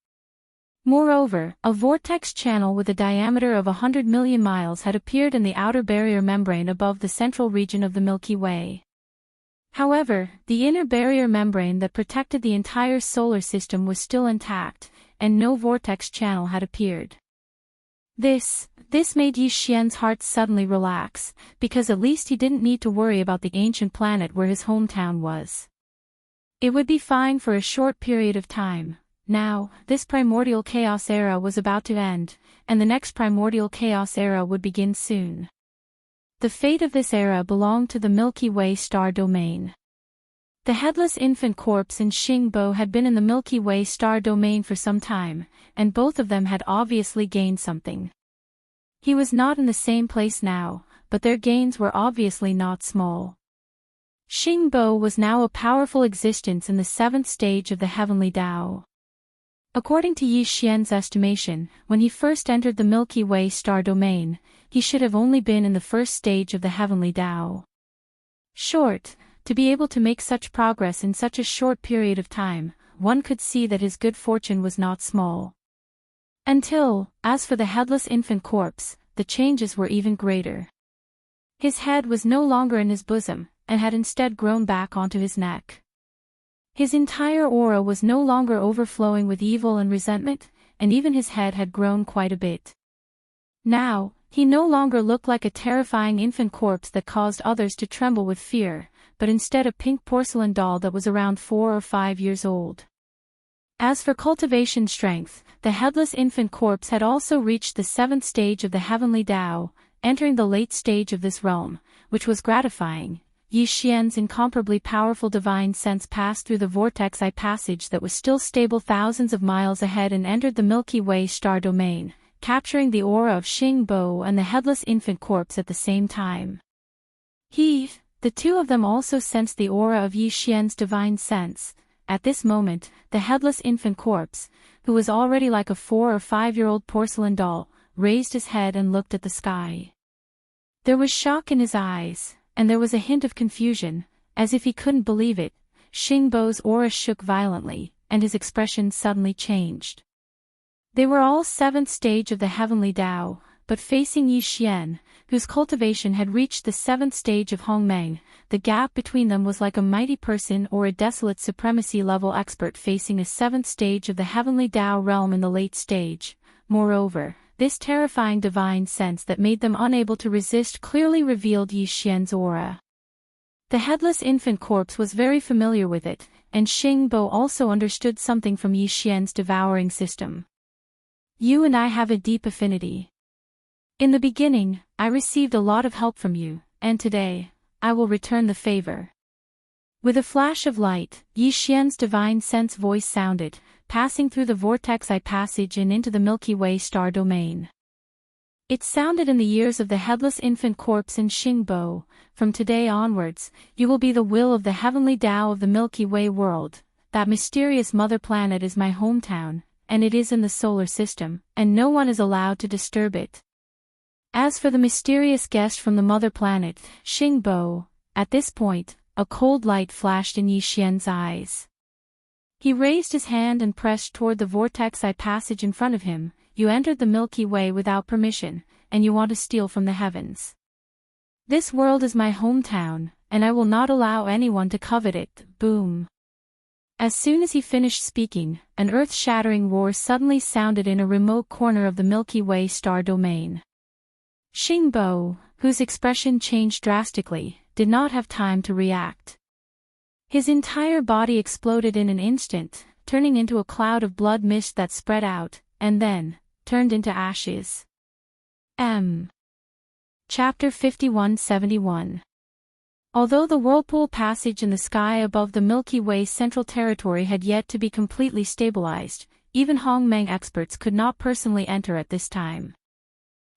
Moreover, a vortex channel with a diameter of 100 million miles had appeared in the outer barrier membrane above the central region of the Milky Way. However, the inner barrier membrane that protected the entire solar system was still intact, and no vortex channel had appeared. This made Yi Xian's heart suddenly relax, because at least he didn't need to worry about the ancient planet where his hometown was. It would be fine for a short period of time. Now, this primordial chaos era was about to end, and the next primordial chaos era would begin soon. The fate of this era belonged to the Milky Way star domain. The headless infant corpse and Xing Bo had been in the Milky Way star domain for some time, and both of them had obviously gained something. He was not in the same place now, but their gains were obviously not small. Xing Bo was now a powerful existence in the 7th stage of the heavenly Tao. According to Yi Xian's estimation, when he first entered the Milky Way star domain, he should have only been in the 1st stage of the heavenly Tao. To be able to make such progress in such a short period of time, one could see that his good fortune was not small. As for the headless infant corpse, the changes were even greater. His head was no longer in his bosom, and had instead grown back onto his neck. His entire aura was no longer overflowing with evil and resentment, and even his head had grown quite a bit. Now, he no longer looked like a terrifying infant corpse that caused others to tremble with fear, but instead a pink porcelain doll that was around 4 or 5 years old. As for cultivation strength, the headless infant corpse had also reached the 7th stage of the heavenly Tao, entering the late stage of this realm, which was gratifying. Yi Xian's incomparably powerful divine sense passed through the vortex eye passage that was still stable thousands of miles ahead and entered the Milky Way star domain, capturing the aura of Xing Bo and the headless infant corpse at the same time. The two of them also sensed the aura of Yi Xian's divine sense. At this moment, the headless infant corpse, who was already like a 4 or 5-year-old porcelain doll, raised his head and looked at the sky. There was shock in his eyes, and there was a hint of confusion, as if he couldn't believe it. Xing Bo's aura shook violently, and his expression suddenly changed. They were all 7th stage of the heavenly Tao, but facing Yi Xian, whose cultivation had reached the 7th stage of Hongmeng, the gap between them was like a mighty person or a desolate supremacy-level expert facing a 7th stage of the heavenly Tao realm in the late stage. Moreover, this terrifying divine sense that made them unable to resist clearly revealed Yi Xian's aura. The headless infant corpse was very familiar with it, and Xing Bo also understood something from Yi Xian's devouring system. You and I have a deep affinity. In the beginning, I received a lot of help from you, and today, I will return the favor. With a flash of light, Yi Xian's divine sense voice sounded, passing through the vortex eye passage and into the Milky Way star domain. It sounded in the ears of the headless infant corpse and Xing Bo. From today onwards, you will be the will of the heavenly Tao of the Milky Way world. That mysterious mother planet is my hometown, and it is in the solar system, and no one is allowed to disturb it. As for the mysterious guest from the mother planet, Xing Bo, at this point, a cold light flashed in Yi Xian's eyes. He raised his hand and pressed toward the vortex eye passage in front of him. You entered the Milky Way without permission, and you want to steal from the heavens. This world is my hometown, and I will not allow anyone to covet it. Boom. As soon as he finished speaking, an earth-shattering roar suddenly sounded in a remote corner of the Milky Way star domain. Xingbo, whose expression changed drastically, did not have time to react. His entire body exploded in an instant, turning into a cloud of blood mist that spread out, and then, turned into ashes. Chapter 5171. Although the whirlpool passage in the sky above the Milky Way's central territory had yet to be completely stabilized, even Hongmeng experts could not personally enter at this time.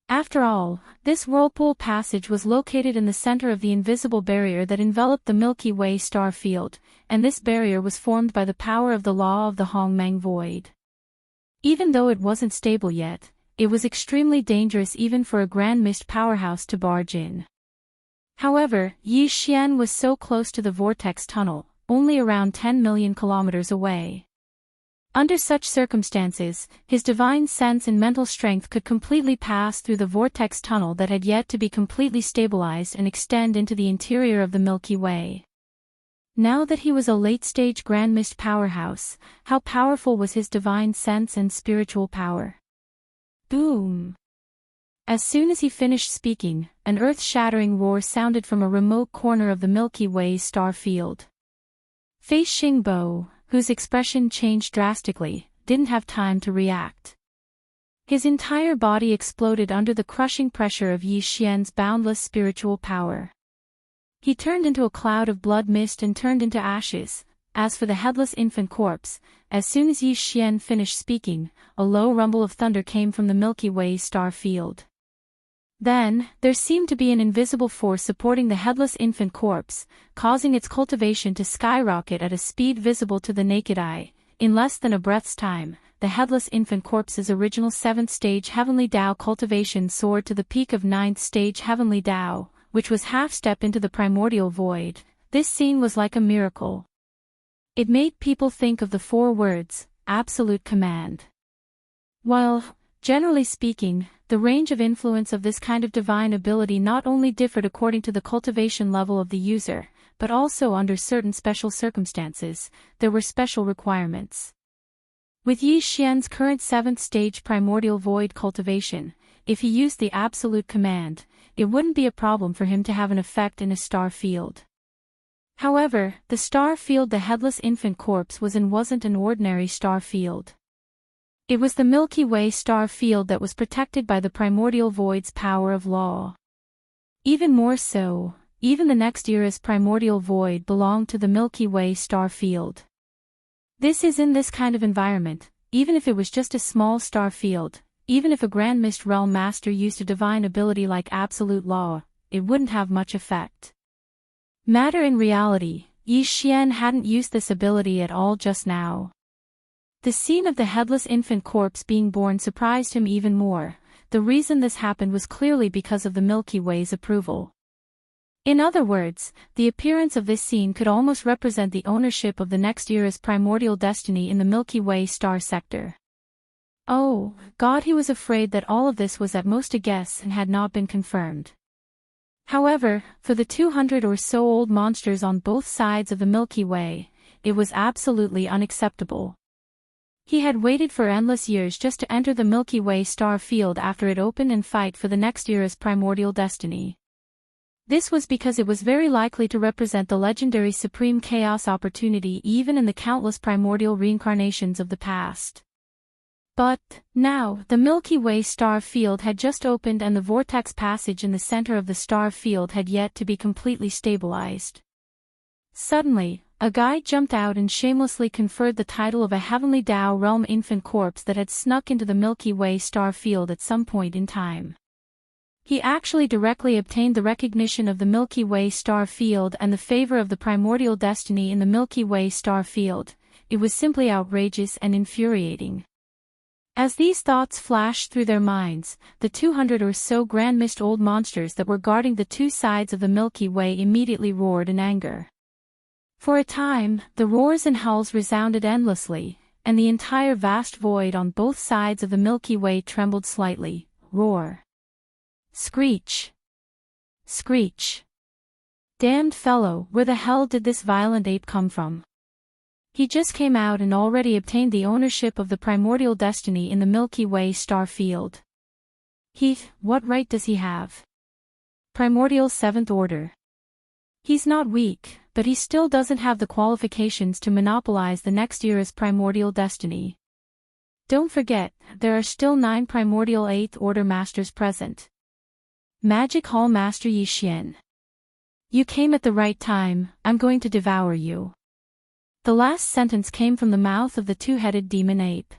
After all, this whirlpool passage was located in the center of the invisible barrier that enveloped the Milky Way star field, and this barrier was formed by the power of the law of the Hongmeng void. Even though it wasn't stable yet, it was extremely dangerous even for a grand mist powerhouse to barge in. However, Yi Xian was so close to the vortex tunnel, only around 10 million kilometers away. Under such circumstances, his divine sense and mental strength could completely pass through the vortex tunnel that had yet to be completely stabilized and extend into the interior of the Milky Way. Now that he was a late-stage grand mist powerhouse, how powerful was his divine sense and spiritual power? Boom! As soon as he finished speaking, an earth-shattering roar sounded from a remote corner of the Milky Way's star field. Fei Xingbo, whose expression changed drastically, didn't have time to react. His entire body exploded under the crushing pressure of Yi Xian's boundless spiritual power. He turned into a cloud of blood mist and turned into ashes. As for the headless infant corpse, as soon as Yi Xian finished speaking, a low rumble of thunder came from the Milky Way's star field. Then, there seemed to be an invisible force supporting the headless infant corpse, causing its cultivation to skyrocket at a speed visible to the naked eye. In less than a breath's time, the headless infant corpse's original 7th stage Heavenly Tao cultivation soared to the peak of 9th stage Heavenly Tao, which was half-step into the primordial void. This scene was like a miracle. It made people think of the 4 words, absolute command. While, generally speaking, the range of influence of this kind of divine ability not only differed according to the cultivation level of the user, but also under certain special circumstances, there were special requirements. With Yi Xian's current 7th stage primordial void cultivation, if he used the absolute command, it wouldn't be a problem for him to have an effect in a star field. However, the star field the headless infant corpse was in wasn't an ordinary star field. It was the Milky Way star field that was protected by the primordial void's power of law. Even more so, even the next era's primordial void belonged to the Milky Way star field. This is in this kind of environment, even if it was just a small star field, even if a Grand Mist Realm Master used a divine ability like Absolute Law, it wouldn't have much effect. Matter in reality, Yi Xian hadn't used this ability at all just now. The scene of the headless infant corpse being born surprised him even more. The reason this happened was clearly because of the Milky Way's approval. In other words, the appearance of this scene could almost represent the ownership of the next era's primordial destiny in the Milky Way star sector. Oh, God, he was afraid that all of this was at most a guess and had not been confirmed. However, for the 200 or so old monsters on both sides of the Milky Way, it was absolutely unacceptable. He had waited for endless years just to enter the Milky Way star field after it opened and fight for the next era's primordial destiny. This was because it was very likely to represent the legendary supreme chaos opportunity even in the countless primordial reincarnations of the past. But, now, the Milky Way star field had just opened and the vortex passage in the center of the star field had yet to be completely stabilized. Suddenly, a guy jumped out and shamelessly conferred the title of a Heavenly Tao Realm infant corpse that had snuck into the Milky Way star field at some point in time. He actually directly obtained the recognition of the Milky Way star field and the favor of the primordial destiny in the Milky Way star field. It was simply outrageous and infuriating. As these thoughts flashed through their minds, the 200 or so Grand Mist old monsters that were guarding the 2 sides of the Milky Way immediately roared in anger. For a time, the roars and howls resounded endlessly, and the entire vast void on both sides of the Milky Way trembled slightly. Roar. Screech. Screech. Damned fellow, where the hell did this violent ape come from? He just came out and already obtained the ownership of the primordial destiny in the Milky Way star field. What right does he have? Primordial 7th Order. He's not weak, but he still doesn't have the qualifications to monopolize the next era's primordial destiny. Don't forget, there are still 9 primordial 8th Order masters present. Magic Hall Master Yi Xian. You came at the right time, I'm going to devour you. The last sentence came from the mouth of the two-headed demon ape.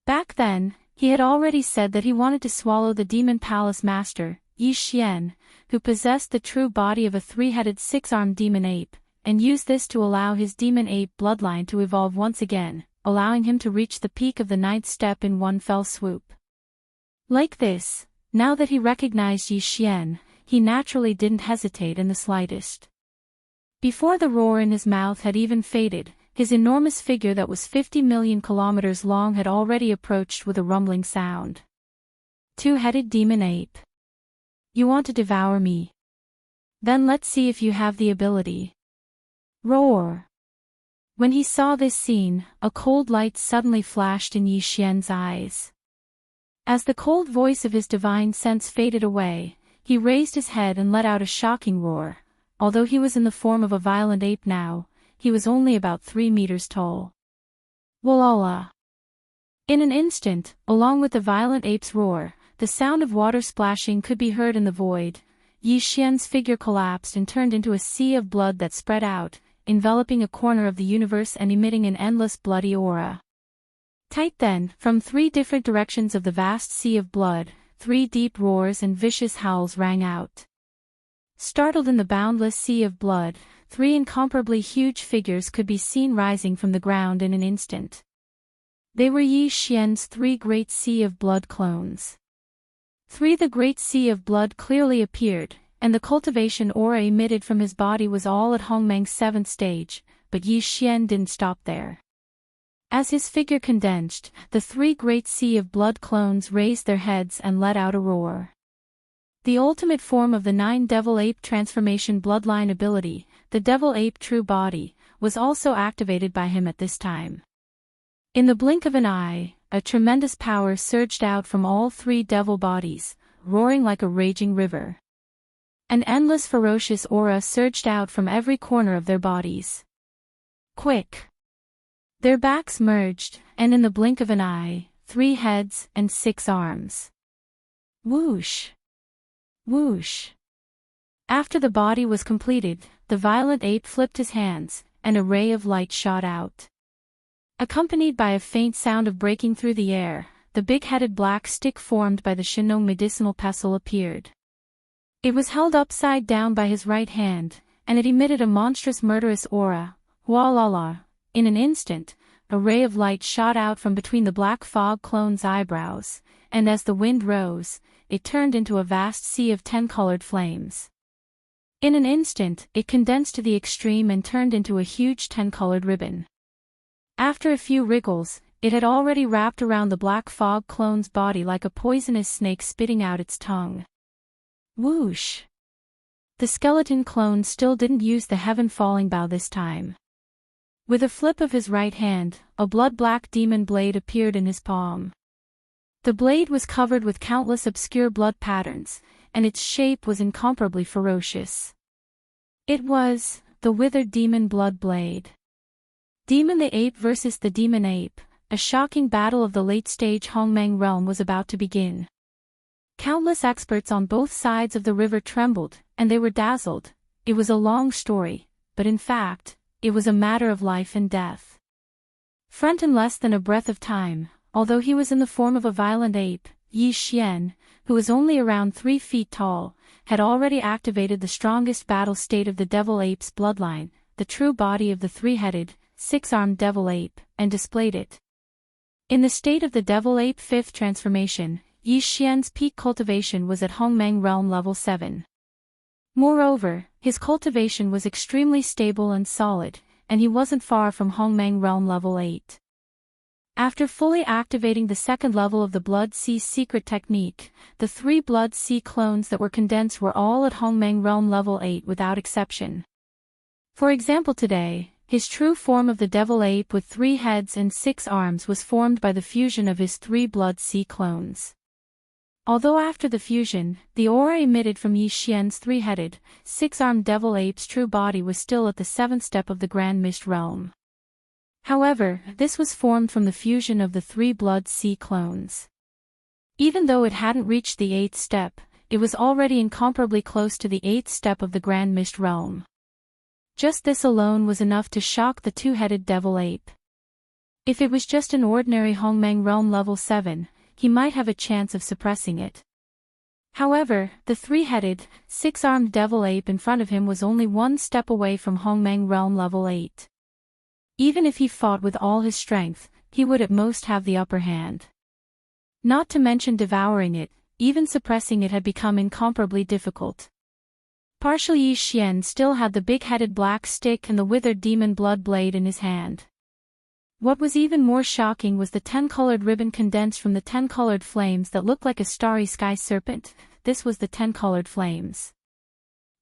Back then, he had already said that he wanted to swallow the demon palace master, Yi Xian, who possessed the true body of a 3-headed 6-armed demon ape, and use this to allow his demon ape bloodline to evolve once again, allowing him to reach the peak of the 9th step in one fell swoop. Like this, now that he recognized Yi Xian, he naturally didn't hesitate in the slightest. Before the roar in his mouth had even faded, his enormous figure that was 50 million kilometers long had already approached with a rumbling sound. Two-headed demon ape. You want to devour me? Then let's see if you have the ability. Roar. When he saw this scene, a cold light suddenly flashed in Yi Xian's eyes. As the cold voice of his divine sense faded away, he raised his head and let out a shocking roar. Although he was in the form of a violent ape now, he was only about 3 meters tall. Wallala! In an instant, along with the violent ape's roar, the sound of water splashing could be heard in the void. Yi Xian's figure collapsed and turned into a sea of blood that spread out, enveloping a corner of the universe and emitting an endless bloody aura. Tight then, from 3 different directions of the vast sea of blood, 3 deep roars and vicious howls rang out. Startled in the boundless sea of blood, 3 incomparably huge figures could be seen rising from the ground in an instant. They were Yi Xian's 3 great sea of blood clones. The great sea of blood clearly appeared, and the cultivation aura emitted from his body was all at Hongmeng's 7th stage, but Yi Xian didn't stop there. As his figure condensed, the 3 great sea of blood clones raised their heads and let out a roar. The ultimate form of the 9 Devil Ape transformation bloodline ability, the Devil Ape True Body, was also activated by him at this time. In the blink of an eye, a tremendous power surged out from all 3 devil bodies, roaring like a raging river. An endless ferocious aura surged out from every corner of their bodies. Quick! Their backs merged, and in the blink of an eye, 3 heads and 6 arms. Whoosh! Whoosh! After the body was completed, the violent ape flipped his hands, and a ray of light shot out. Accompanied by a faint sound of breaking through the air, the big-headed black stick formed by the Shinong medicinal pestle appeared. It was held upside down by his right hand, and it emitted a monstrous murderous aura. Wallala! In an instant, a ray of light shot out from between the black fog clone's eyebrows, and as the wind rose, it turned into a vast sea of 10-colored flames. In an instant, it condensed to the extreme and turned into a huge 10-colored ribbon. After a few wriggles, it had already wrapped around the black fog clone's body like a poisonous snake spitting out its tongue. Whoosh! The skeleton clone still didn't use the heaven-falling bow this time. With a flip of his right hand, a blood-black demon blade appeared in his palm. The blade was covered with countless obscure blood patterns, and its shape was incomparably ferocious. It was the withered demon blood blade. Demon the Ape versus the Demon Ape, a shocking battle of the late-stage Hongmeng realm was about to begin. Countless experts on both sides of the river trembled, and they were dazzled. It was a long story, but in fact, it was a matter of life and death. Front in less than a breath of time, although he was in the form of a violent ape, Yi Xian, who was only around 3 feet tall, had already activated the strongest battle state of the Devil Ape's bloodline, the true body of the 3-headed, 6-armed Devil Ape, and displayed it. In the state of the Devil Ape 5th transformation, Yi Xian's peak cultivation was at Hongmeng realm level 7. Moreover, his cultivation was extremely stable and solid, and he wasn't far from Hongmeng realm level 8. After fully activating the 2nd level of the Blood Sea secret technique, the 3 Blood Sea clones that were condensed were all at Hongmeng realm level 8 without exception. For example today, His true form of the devil ape with 3 heads and 6 arms was formed by the fusion of his 3 blood sea clones. Although after the fusion, the aura emitted from Yi Xian's 3-headed, 6-armed devil ape's true body was still at the 7th step of the Grand Mist realm. However, this was formed from the fusion of the 3 blood sea clones. Even though it hadn't reached the 8th step, it was already incomparably close to the 8th step of the Grand Mist realm. Just this alone was enough to shock the 2-headed devil ape. If it was just an ordinary Hongmeng realm level 7, he might have a chance of suppressing it. However, the 3-headed, 6-armed devil ape in front of him was only 1 step away from Hongmeng realm level 8. Even if he fought with all his strength, he would at most have the upper hand. Not to mention devouring it, even suppressing it had become incomparably difficult. Partial Yi Xian still had the big-headed black stick and the withered demon blood blade in his hand. What was even more shocking was the 10-colored ribbon condensed from the 10-colored flames that looked like a starry sky serpent. This was the 10-colored flames.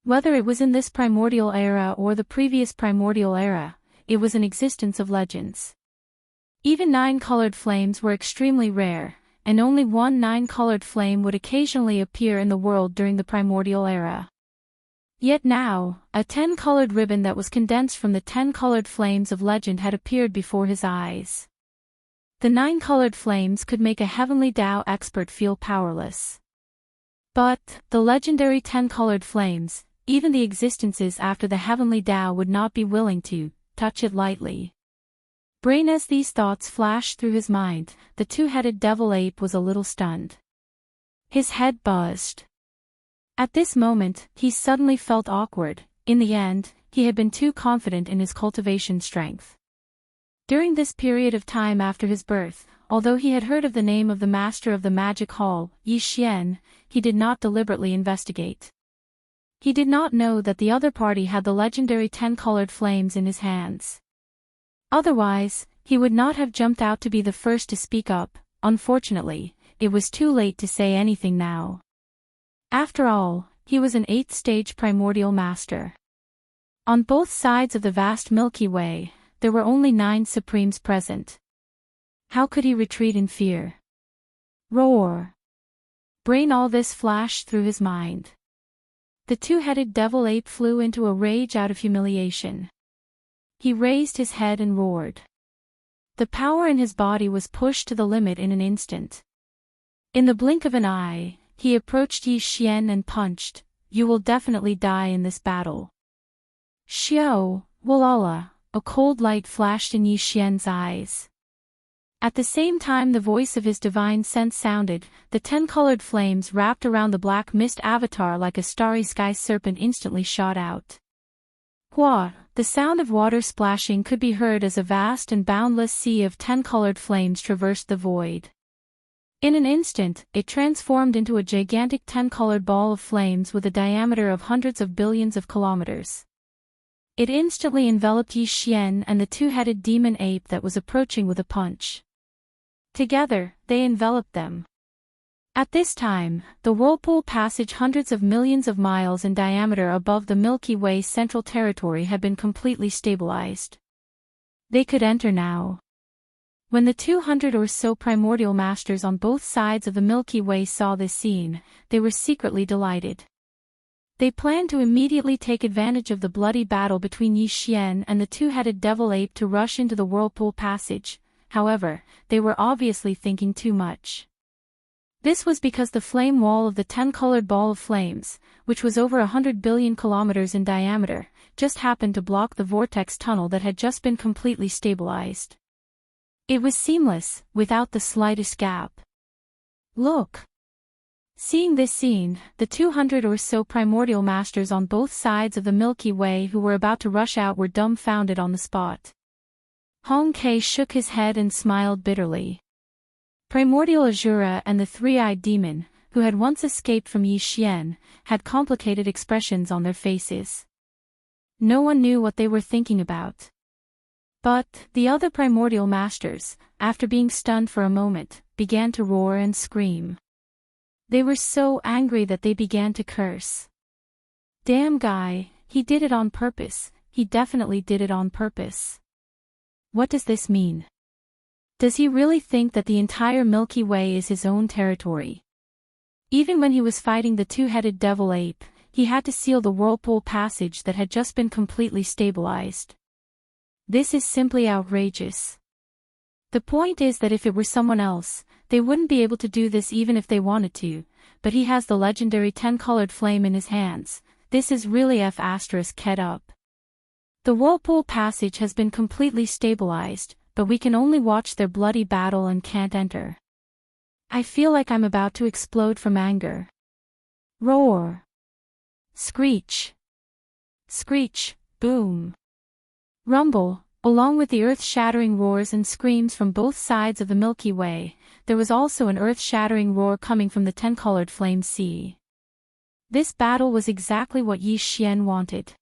Whether it was in this primordial era or the previous primordial era, it was an existence of legends. Even 9-colored flames were extremely rare, and only one 9-colored flame would occasionally appear in the world during the primordial era. Yet now, a 10-colored ribbon that was condensed from the 10-colored flames of legend had appeared before his eyes. The 9-colored flames could make a heavenly Tao expert feel powerless. But, the legendary 10-colored flames, even the existences after the heavenly Tao would not be willing to touch it lightly. Brain as these thoughts flashed through his mind, the 2-headed devil ape was a little stunned. His head buzzed. At this moment, he suddenly felt awkward. In the end, he had been too confident in his cultivation strength. During this period of time after his birth, although he had heard of the name of the master of the magic hall, Yi Xian, he did not deliberately investigate. He did not know that the other party had the legendary 10-colored flames in his hands. Otherwise, he would not have jumped out to be the first to speak up. Unfortunately, it was too late to say anything now. After all, he was an 8th-stage primordial master. On both sides of the vast Milky Way, there were only 9 supremes present. How could he retreat in fear? Roar! Brain all this flashed through his mind. The 2-headed devil ape flew into a rage out of humiliation. He raised his head and roared. The power in his body was pushed to the limit in an instant. In the blink of an eye, he approached Yi Xian and punched. You will definitely die in this battle. Xiao, Walala, a cold light flashed in Yi Xian's eyes. At the same time the voice of his divine sense sounded, the 10-colored flames wrapped around the black mist avatar like a starry sky serpent instantly shot out. Hua, the sound of water splashing could be heard as a vast and boundless sea of 10-colored flames traversed the void. In an instant, it transformed into a gigantic 10-colored ball of flames with a diameter of hundreds of billions of kilometers. It instantly enveloped Yi Xian and the 2-headed demon ape that was approaching with a punch. Together, they enveloped them. At this time, the whirlpool passage hundreds of millions of miles in diameter above the Milky Way central territory had been completely stabilized. They could enter now. When the 200 or so primordial masters on both sides of the Milky Way saw this scene, they were secretly delighted. They planned to immediately take advantage of the bloody battle between Yi Xian and the 2-headed devil ape to rush into the whirlpool passage. However, they were obviously thinking too much. This was because the flame wall of the 10-colored ball of flames, which was over 100 billion kilometers in diameter, just happened to block the vortex tunnel that had just been completely stabilized. It was seamless, without the slightest gap. Look! Seeing this scene, the 200 or so primordial masters on both sides of the Milky Way who were about to rush out were dumbfounded on the spot. Hong Kei shook his head and smiled bitterly. Primordial Azura and the 3-eyed demon, who had once escaped from Yi Xian, had complicated expressions on their faces. No one knew what they were thinking about. But, the other primordial masters, after being stunned for a moment, began to roar and scream. They were so angry that they began to curse. Damn guy, he did it on purpose, he definitely did it on purpose. What does this mean? Does he really think that the entire Milky Way is his own territory? Even when he was fighting the two-headed devil ape, he had to seal the whirlpool passage that had just been completely stabilized. This is simply outrageous. The point is that if it were someone else, they wouldn't be able to do this even if they wanted to, but he has the legendary 10-colored flame in his hands. This is really F***ed up. The whirlpool passage has been completely stabilized, but we can only watch their bloody battle and can't enter. I feel like I'm about to explode from anger. Roar. Screech. Screech, boom. Rumble. Along with the earth-shattering roars and screams from both sides of the Milky Way, there was also an earth-shattering roar coming from the 10-colored flame sea. This battle was exactly what Yi Xian wanted.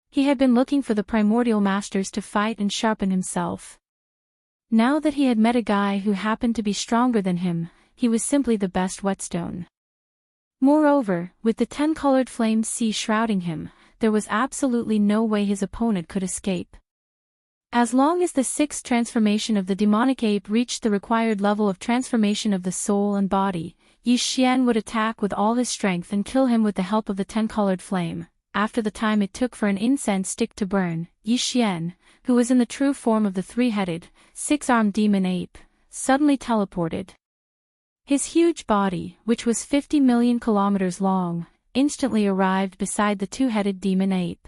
He had been looking for the primordial masters to fight and sharpen himself. Now that he had met a guy who happened to be stronger than him, he was simply the best whetstone. Moreover, with the 10-colored flame sea shrouding him, there was absolutely no way his opponent could escape. As long as the sixth transformation of the demonic ape reached the required level of transformation of the soul and body, Yi Xian would attack with all his strength and kill him with the help of the 10-colored flame. After the time it took for an incense stick to burn, Yi Xian, who was in the true form of the three-headed, six-armed demon ape, suddenly teleported. His huge body, which was 50 million kilometers long, instantly arrived beside the two-headed demon ape.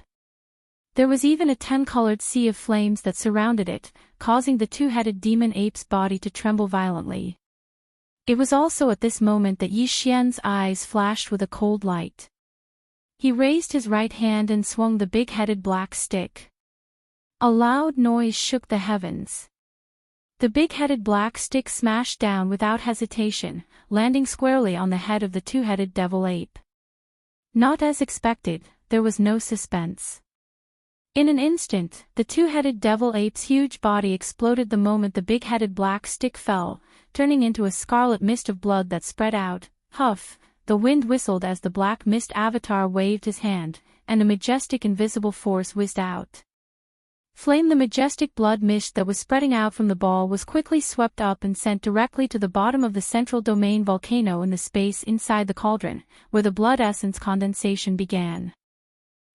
There was even a 10-colored sea of flames that surrounded it, causing the two-headed demon ape's body to tremble violently. It was also at this moment that Yi Xian's eyes flashed with a cold light. He raised his right hand and swung the big-headed black stick. A loud noise shook the heavens. The big-headed black stick smashed down without hesitation, landing squarely on the head of the two-headed devil ape. Not as expected, there was no suspense. In an instant, the two-headed devil ape's huge body exploded the moment the big-headed black stick fell, turning into a scarlet mist of blood that spread out. Huff, the wind whistled as the black mist avatar waved his hand, and a majestic invisible force whizzed out. Flame, the majestic blood mist that was spreading out from the ball, was quickly swept up and sent directly to the bottom of the central domain volcano in the space inside the cauldron, where the blood essence condensation began.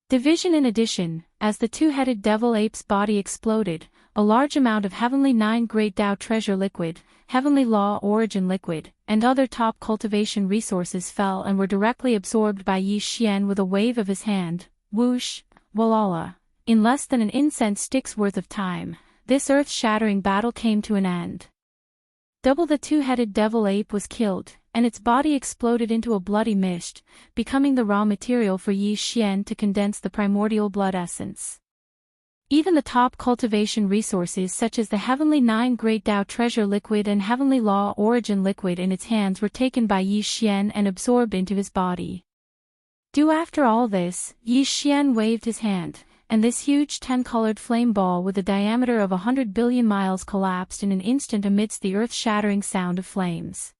Division. In addition, as the two-headed devil ape's body exploded, a large amount of Heavenly Nine Great Tao Treasure Liquid, Heavenly Law Origin Liquid, and other top cultivation resources fell and were directly absorbed by Yi Xian with a wave of his hand. Whoosh, walala. In less than an incense stick's worth of time, this earth-shattering battle came to an end. Double the two-headed devil ape was killed, and its body exploded into a bloody mist, becoming the raw material for Yi Xian to condense the primordial blood essence. Even the top cultivation resources such as the Heavenly Nine Great Tao Treasure Liquid and Heavenly Law Origin Liquid in its hands were taken by Yi Xian and absorbed into his body. After all this, Yi Xian waved his hand, and this huge 10-colored flame ball with a diameter of 100 billion miles collapsed in an instant amidst the earth-shattering sound of flames.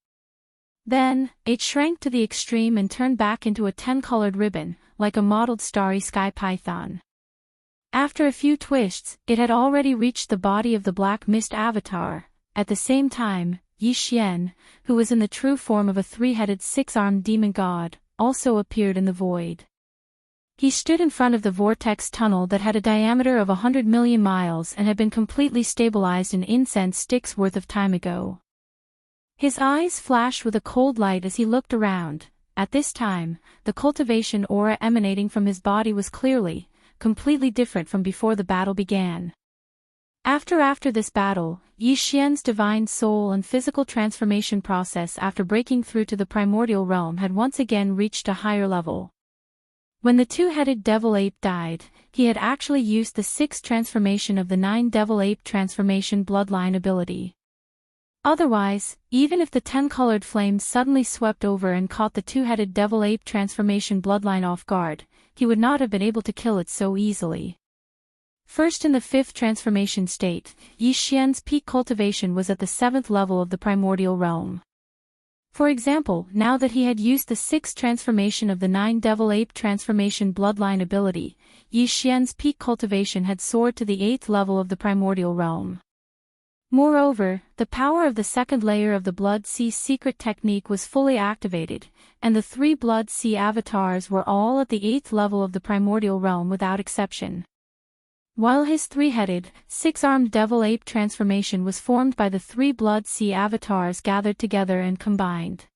Then, it shrank to the extreme and turned back into a 10-colored ribbon, like a mottled starry sky python. After a few twists, it had already reached the body of the black mist avatar. At the same time, Yi Xian, who was in the true form of a three-headed six-armed demon god, also appeared in the void. He stood in front of the vortex tunnel that had a diameter of 100 million miles and had been completely stabilized an incense stick's worth of time ago. His eyes flashed with a cold light as he looked around. At this time, the cultivation aura emanating from his body was clearly, completely different from before the battle began. After this battle, Yi Xian's divine soul and physical transformation process after breaking through to the primordial realm had once again reached a higher level. When the two-headed devil ape died, he had actually used the sixth transformation of the 9 devil ape transformation bloodline ability. Otherwise, even if the 10-colored flames suddenly swept over and caught the two-headed devil ape transformation bloodline off guard, he would not have been able to kill it so easily. First, in the 5th transformation state, Yi Xian's peak cultivation was at the 7th level of the primordial realm. For example, now that he had used the 6th transformation of the 9 devil ape transformation bloodline ability, Yi Xian's peak cultivation had soared to the 8th level of the primordial realm. Moreover, the power of the second layer of the Blood Sea secret technique was fully activated, and the 3 Blood Sea avatars were all at the 8th level of the primordial realm without exception. While his 3-headed, 6-armed devil ape transformation was formed by the 3 Blood Sea avatars gathered together and combined.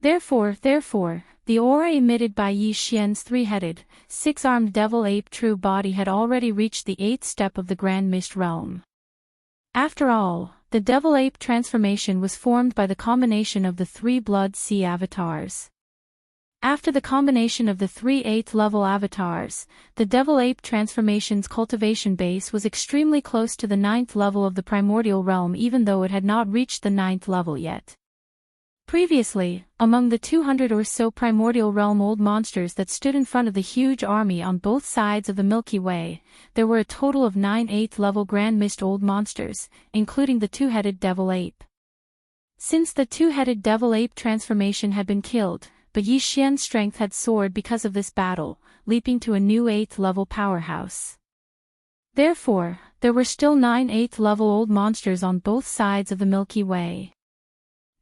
Therefore, the aura emitted by Yi Xian's 3-headed, 6-armed devil ape true body had already reached the 8th step of the Grand Mist realm. After all, the devil ape transformation was formed by the combination of the 3 Blood Sea avatars. After the combination of the 3 8th-level avatars, the devil ape transformation's cultivation base was extremely close to the 9th level of the primordial realm, even though it had not reached the 9th level yet. Previously, among the 200 or so primordial realm old monsters that stood in front of the huge army on both sides of the Milky Way, there were a total of 9 8th-level Grand Mist old monsters, including the 2-headed devil ape. Since the 2-headed devil ape transformation had been killed, but Yi Xian's strength had soared because of this battle, leaping to a new 8th-level powerhouse. Therefore, there were still 9 8th-level old monsters on both sides of the Milky Way.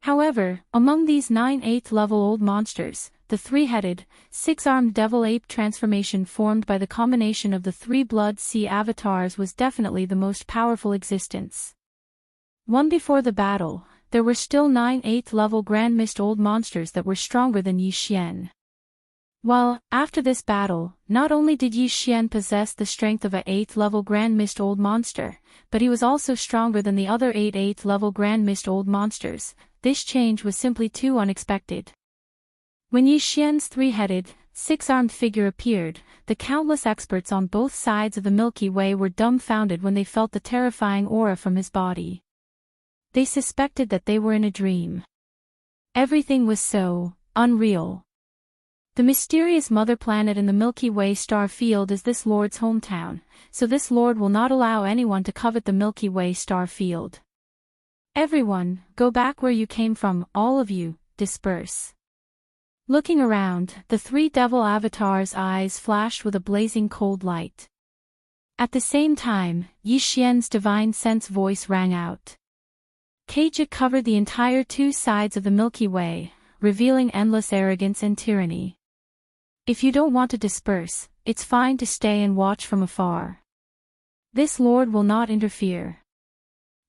However, among these 9 8th-level old monsters, the 3-headed, 6-armed devil ape transformation formed by the combination of the 3 Blood Sea avatars was definitely the most powerful existence. One before the battle, there were still 9 8th-level Grand Mist old monsters that were stronger than Yi Xian. While, after this battle, not only did Yi Xian possess the strength of a 8th-level Grand Mist old monster, but he was also stronger than the other 8 8th-level Grand Mist old monsters. This change was simply too unexpected. When Yi Xian's 3-headed, 6-armed figure appeared, the countless experts on both sides of the Milky Way were dumbfounded when they felt the terrifying aura from his body. They suspected that they were in a dream. Everything was so unreal. The mysterious mother planet in the Milky Way star field is this Lord's hometown, so this Lord will not allow anyone to covet the Milky Way star field. Everyone, go back where you came from, all of you, disperse. Looking around, the 3 devil avatars' eyes flashed with a blazing cold light. At the same time, Yi Xian's divine sense voice rang out. Kajit covered the entire 2 sides of the Milky Way, revealing endless arrogance and tyranny. If you don't want to disperse, it's fine to stay and watch from afar. This Lord will not interfere.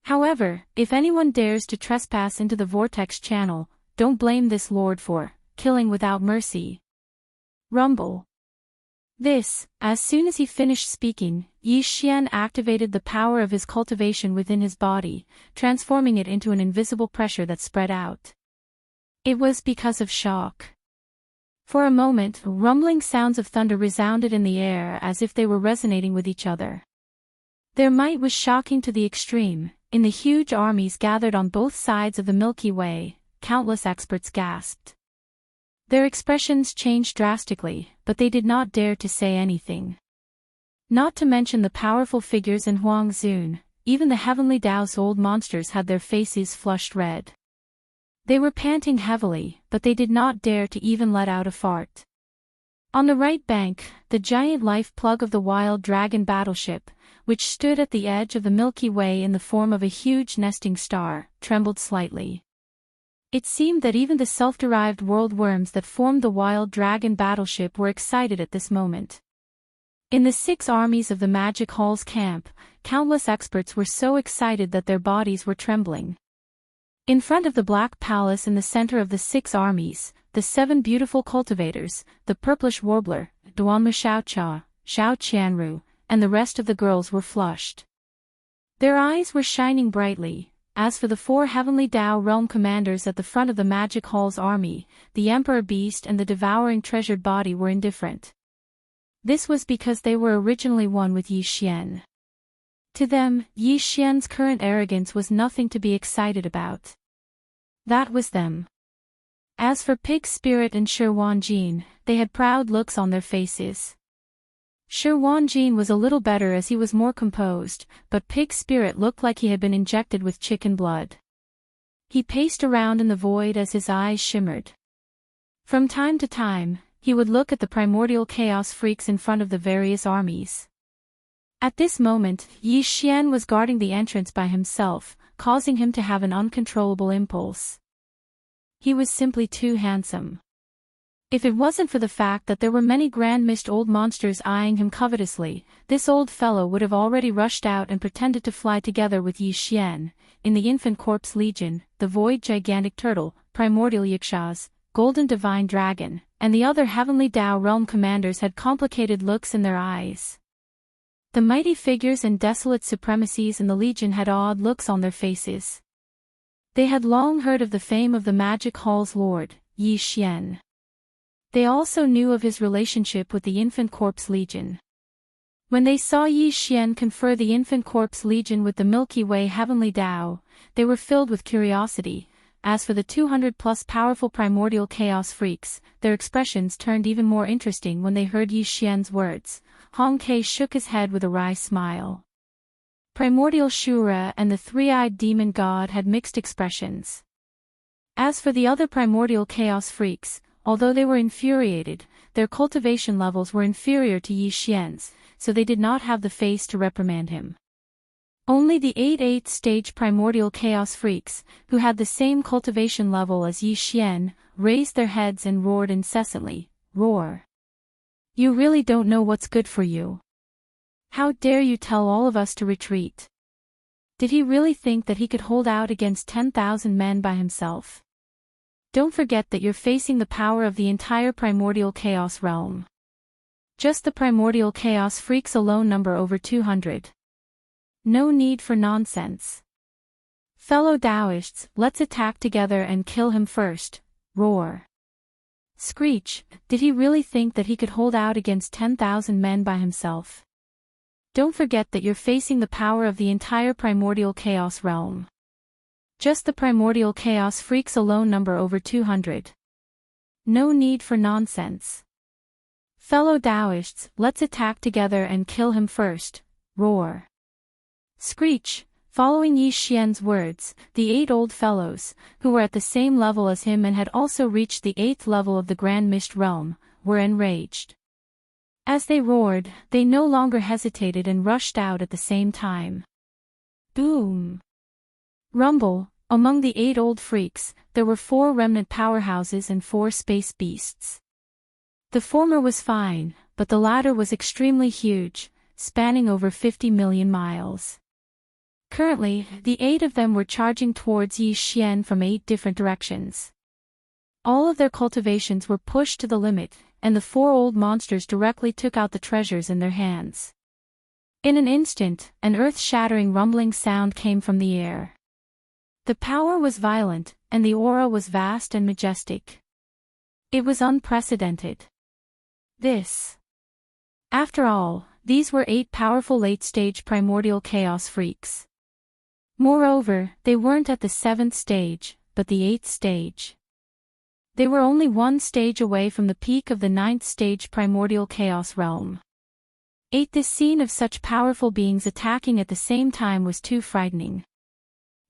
However, if anyone dares to trespass into the Vortex channel, don't blame this Lord for killing without mercy. Rumble. As soon as he finished speaking, Yi Xian activated the power of his cultivation within his body, transforming it into an invisible pressure that spread out. It was because of shock. For a moment, rumbling sounds of thunder resounded in the air as if they were resonating with each other. Their might was shocking to the extreme. In the huge armies gathered on both sides of the Milky Way, countless experts gasped. Their expressions changed drastically, but they did not dare to say anything. Not to mention the powerful figures in Huang Zun, even the heavenly Dao's old monsters had their faces flushed red. They were panting heavily, but they did not dare to even let out a fart. On the right bank, the giant life plug of the Wild Dragon battleship, which stood at the edge of the Milky Way in the form of a huge nesting star, trembled slightly. It seemed that even the self-derived world worms that formed the Wild Dragon battleship were excited at this moment. In the 6 armies of the Magic Hall's camp, countless experts were so excited that their bodies were trembling. In front of the Black Palace in the center of the 6 armies, the 7 beautiful cultivators, the Purplish Warbler, Duanma Xiaocha, Xiao Qianru, and the rest of the girls were flushed. Their eyes were shining brightly. As for the 4 heavenly Dao realm commanders at the front of the Magic Hall's army, the Emperor Beast and the Devouring Treasured Body were indifferent. This was because they were originally one with Yi Xian. To them, Yi Xian's current arrogance was nothing to be excited about. That was them. As for Pig Spirit and Shi Wanjin, they had proud looks on their faces. Shi Wanjin was a little better as he was more composed, but Pig Spirit looked like he had been injected with chicken blood. He paced around in the void as his eyes shimmered. From time to time, he would look at the primordial chaos freaks in front of the various armies. At this moment, Yi Xian was guarding the entrance by himself, causing him to have an uncontrollable impulse. He was simply too handsome. If it wasn't for the fact that there were many grand mist old monsters eyeing him covetously, this old fellow would have already rushed out and pretended to fly together with Yi Xian. In the Infant Corpse Legion, the Void Gigantic Turtle, Primordial Yakshas, Golden Divine Dragon, and the other Heavenly Tao Realm commanders had complicated looks in their eyes. The mighty figures and desolate supremacies in the Legion had odd looks on their faces. They had long heard of the fame of the Magic Hall's lord, Yi Xian. They also knew of his relationship with the Infant Corpse Legion. When they saw Yi Xian confer the Infant Corpse Legion with the Milky Way Heavenly Tao, they were filled with curiosity. As for the 200-plus powerful primordial chaos freaks, their expressions turned even more interesting when they heard Yi Xian's words. Hong Kei shook his head with a wry smile. Primordial Shura and the three-eyed demon god had mixed expressions. As for the other primordial chaos freaks, although they were infuriated, their cultivation levels were inferior to Yi Xian's, so they did not have the face to reprimand him. Only the 8th stage primordial chaos freaks, who had the same cultivation level as Yi Xian, raised their heads and roared incessantly. Roar! You really don't know what's good for you. How dare you tell all of us to retreat? Did he really think that he could hold out against 10,000 men by himself? Don't forget that you're facing the power of the entire primordial chaos realm. Just the primordial chaos freaks alone number over 200. No need for nonsense. Fellow Taoists, let's attack together and kill him first. Roar. Screech, did he really think that he could hold out against 10,000 men by himself? Don't forget that you're facing the power of the entire primordial chaos realm. Just the primordial chaos freaks alone number over 200. No need for nonsense. Fellow Taoists, let's attack together and kill him first. Roar. Screech, following Yi Xian's words, the 8 old fellows, who were at the same level as him and had also reached the 8th level of the Grand Mist Realm, were enraged. As they roared, they no longer hesitated and rushed out at the same time. Boom! Rumble. Among the 8 old freaks, there were 4 remnant powerhouses and 4 space beasts. The former was fine, but the latter was extremely huge, spanning over 50 million miles. Currently, the 8 of them were charging towards Yi Xian from 8 different directions. All of their cultivations were pushed to the limit, and the 4 old monsters directly took out the treasures in their hands. In an instant, an earth-shattering rumbling sound came from the air. The power was violent, and the aura was vast and majestic. It was unprecedented. After all, these were 8 powerful late-stage primordial chaos freaks. Moreover, they weren't at the 7th stage, but the 8th stage. They were only 1 stage away from the peak of the 9th stage primordial chaos realm. This scene of such powerful beings attacking at the same time was too frightening.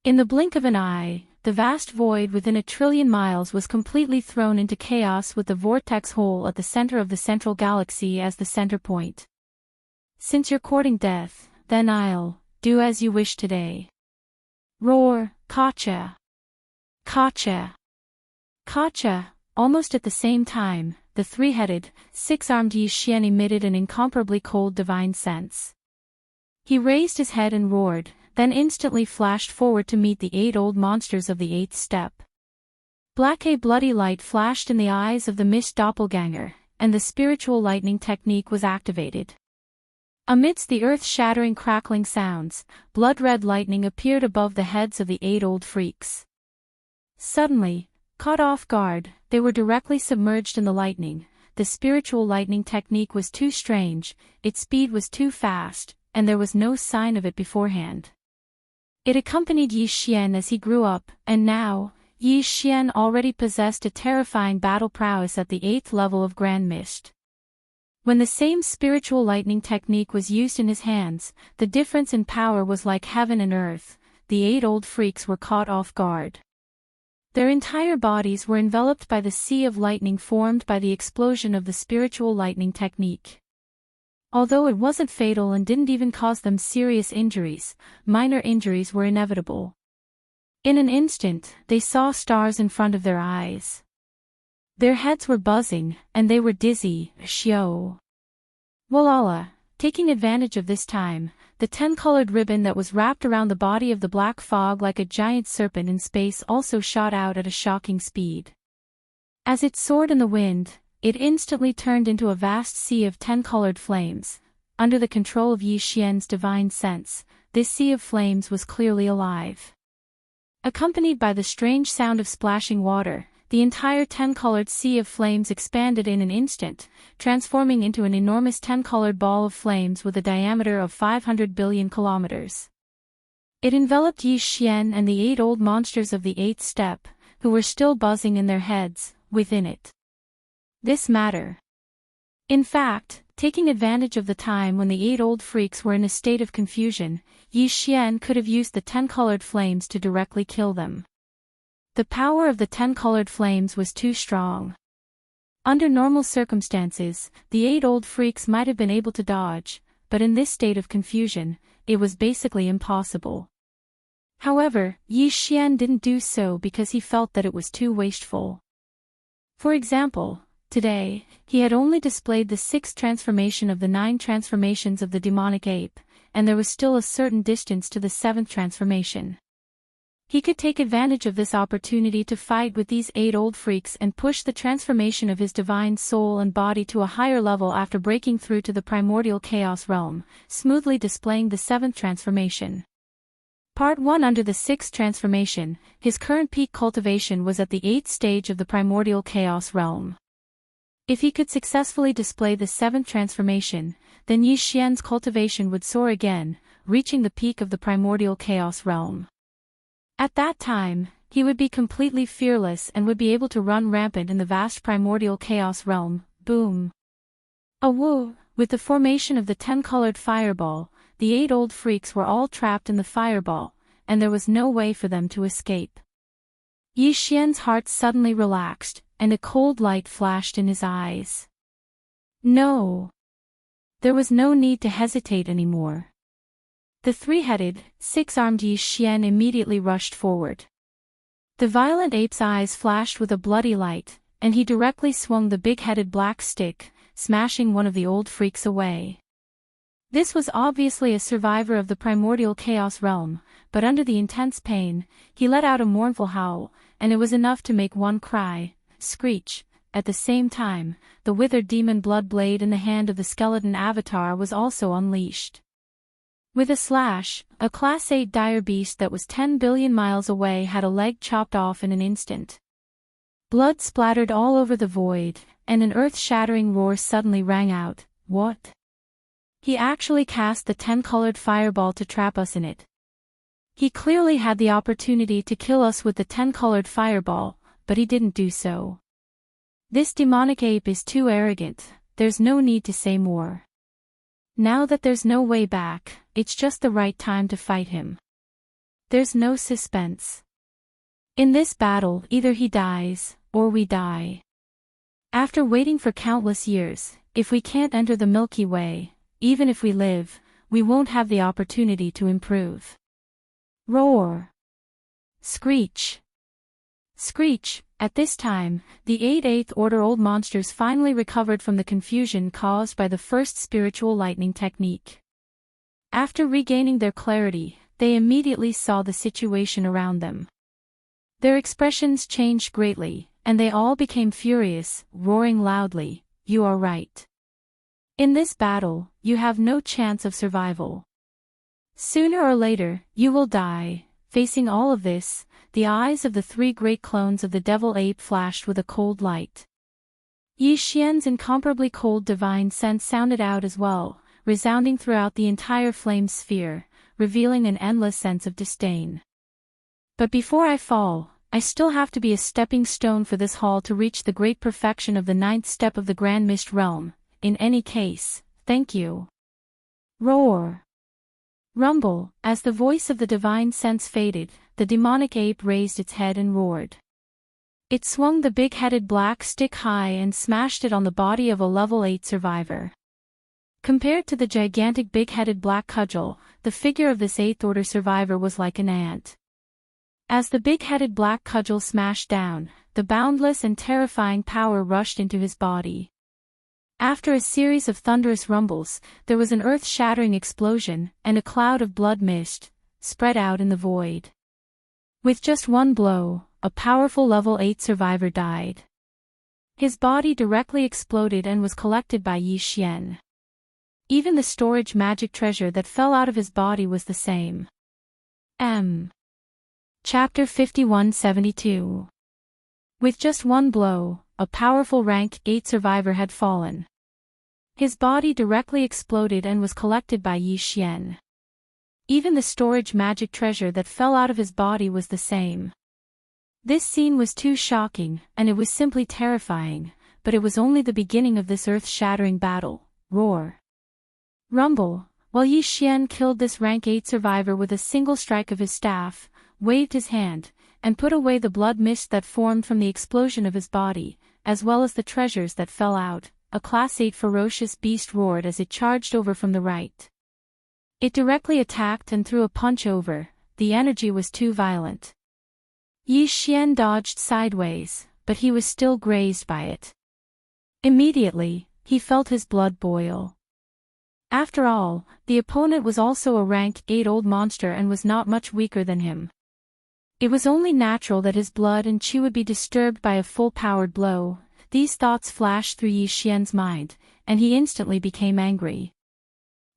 In the blink of an eye, the vast void within 1 trillion miles was completely thrown into chaos with the vortex hole at the center of the central galaxy as the center point. Since you're courting death, then I'll do as you wish today. Roar, Kacha! Kacha! Kacha! Almost at the same time, the 3-headed, 6-armed Yi Xian emitted an incomparably cold divine sense. He raised his head and roared, then instantly flashed forward to meet the 8 old monsters of the 8th step. A bloody light flashed in the eyes of the mist doppelganger, and the spiritual lightning technique was activated. Amidst the earth-shattering crackling sounds, blood-red lightning appeared above the heads of the 8 old freaks. Suddenly, caught off guard, they were directly submerged in the lightning. The spiritual lightning technique was too strange, its speed was too fast, and there was no sign of it beforehand. It accompanied Yi Xian as he grew up, and now, Yi Xian already possessed a terrifying battle prowess at the 8th level of Grand Mist. When the same spiritual lightning technique was used in his hands, the difference in power was like heaven and earth. The 8 old freaks were caught off guard. Their entire bodies were enveloped by the sea of lightning formed by the explosion of the spiritual lightning technique. Although it wasn't fatal and didn't even cause them serious injuries, minor injuries were inevitable. In an instant, they saw stars in front of their eyes. Their heads were buzzing, and they were dizzy. Shio. Walala, taking advantage of this time, the 10-colored ribbon that was wrapped around the body of the black fog like a giant serpent in space also shot out at a shocking speed. As it soared in the wind, it instantly turned into a vast sea of 10-colored flames. Under the control of Yi Xian's divine sense, this sea of flames was clearly alive. Accompanied by the strange sound of splashing water, the entire 10-colored sea of flames expanded in an instant, transforming into an enormous 10-colored ball of flames with a diameter of 500 billion kilometers. It enveloped Yi Xian and the 8 old monsters of the 8th step, who were still buzzing in their heads, within it. This matter. In fact, taking advantage of the time when the 8 old freaks were in a state of confusion, Yi Xian could have used the 10-colored flames to directly kill them. The power of the 10-colored flames was too strong. Under normal circumstances, the 8 old freaks might have been able to dodge, but in this state of confusion, it was basically impossible. However, Yi Xian didn't do so because he felt that it was too wasteful. For example, today, he had only displayed the 6th transformation of the 9 transformations of the demonic ape, and there was still a certain distance to the 7th transformation. He could take advantage of this opportunity to fight with these 8 old freaks and push the transformation of his divine soul and body to a higher level after breaking through to the primordial chaos realm, smoothly displaying the 7th transformation. Part 1. Under the 6th transformation, his current peak cultivation was at the 8th stage of the primordial chaos realm. If he could successfully display the 7th transformation, then Yi Xian's cultivation would soar again, reaching the peak of the primordial chaos realm. At that time, he would be completely fearless and would be able to run rampant in the vast primordial chaos realm. Boom. Awoo! With the formation of the 10-colored fireball, the 8 old freaks were all trapped in the fireball, and there was no way for them to escape. Yi Xian's heart suddenly relaxed, and a cold light flashed in his eyes. No! There was no need to hesitate anymore. The 3-headed, 6-armed Yi Xian immediately rushed forward. The violent ape's eyes flashed with a bloody light, and he directly swung the big-headed black stick, smashing one of the old freaks away. This was obviously a survivor of the primordial chaos realm, but under the intense pain, he let out a mournful howl, and it was enough to make one cry, screech. At the same time, the withered demon blood blade in the hand of the skeleton avatar was also unleashed. With a slash, a Class 8 dire beast that was 10 billion miles away had a leg chopped off in an instant. Blood splattered all over the void, and an earth-shattering roar suddenly rang out. What? He actually cast the 10-colored fireball to trap us in it. He clearly had the opportunity to kill us with the 10-colored fireball, but he didn't do so. This demonic ape is too arrogant, there's no need to say more. Now that there's no way back, it's just the right time to fight him. There's no suspense. In this battle, either he dies, or we die. After waiting for countless years, if we can't enter the Milky Way, even if we live, we won't have the opportunity to improve. Roar! Screech! Screech! At this time, the 8 8th Order old monsters finally recovered from the confusion caused by the first spiritual lightning technique. After regaining their clarity, they immediately saw the situation around them. Their expressions changed greatly, and they all became furious, roaring loudly, "You are right. In this battle, you have no chance of survival. Sooner or later, you will die." Facing all of this, the eyes of the 3 great clones of the devil ape flashed with a cold light. Yi Xian's incomparably cold divine sense sounded out as well, resounding throughout the entire flame sphere, revealing an endless sense of disdain. But before I fall, I still have to be a stepping stone for this hall to reach the great perfection of the 9th step of the Grand Mist Realm. In any case, thank you. Roar! Rumble! As the voice of the divine sense faded, the demonic ape raised its head and roared. It swung the big-headed black stick high and smashed it on the body of a level 8 survivor. Compared to the gigantic big-headed black cudgel, the figure of this 8th order survivor was like an ant. As the big-headed black cudgel smashed down, the boundless and terrifying power rushed into his body. After a series of thunderous rumbles, there was an earth-shattering explosion, and a cloud of blood mist spread out in the void. With just one blow, a powerful level 8 survivor died. His body directly exploded and was collected by Yi Xian. Even the storage magic treasure that fell out of his body was the same. Chapter 5172. With just one blow, a powerful rank 8 survivor had fallen. His body directly exploded and was collected by Yi Xian. Even the storage magic treasure that fell out of his body was the same. This scene was too shocking, and it was simply terrifying, but it was only the beginning of this earth-shattering battle. Roar. Rumble. While Yi Xian killed this rank 8 survivor with a single strike of his staff, waved his hand, and put away the blood mist that formed from the explosion of his body, as well as the treasures that fell out, a Class 8 ferocious beast roared as it charged over from the right. It directly attacked and threw a punch over. The energy was too violent. Yi Xian dodged sideways, but he was still grazed by it. Immediately, he felt his blood boil. After all, the opponent was also a rank 8 old monster and was not much weaker than him. It was only natural that his blood and chi would be disturbed by a full-powered blow. These thoughts flashed through Yi Xian's mind, and he instantly became angry.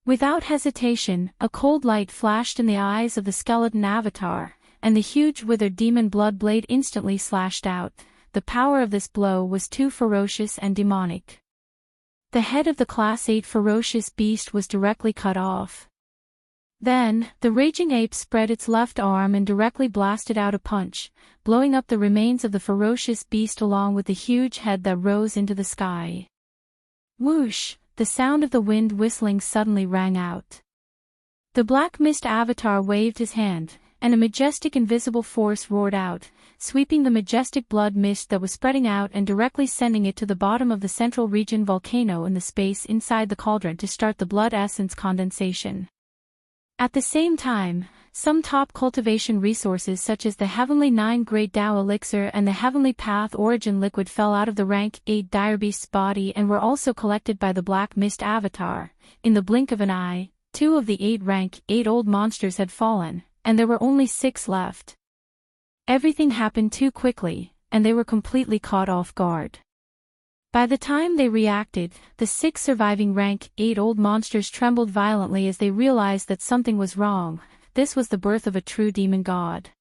Without hesitation, a cold light flashed in the eyes of the skeleton avatar, and the huge withered demon blood blade instantly slashed out. The power of this blow was too ferocious and demonic. The head of the Class 8 ferocious beast was directly cut off. Then, the raging ape spread its left arm and directly blasted out a punch, blowing up the remains of the ferocious beast along with the huge head that rose into the sky. Whoosh! The sound of the wind whistling suddenly rang out. The black mist avatar waved his hand, and a majestic invisible force roared out, sweeping the majestic blood mist that was spreading out and directly sending it to the bottom of the central region volcano in the space inside the cauldron to start the blood essence condensation. At the same time, some top cultivation resources such as the Heavenly 9 Great Tao Elixir and the Heavenly Path Origin Liquid fell out of the rank 8 Dire Beast's body and were also collected by the Black Mist Avatar. In the blink of an eye, 2 of the 8 rank 8 old monsters had fallen, and there were only 6 left. Everything happened too quickly, and they were completely caught off guard. By the time they reacted, the 6 surviving rank 8 old monsters trembled violently as they realized that something was wrong. This was the birth of a true demon god.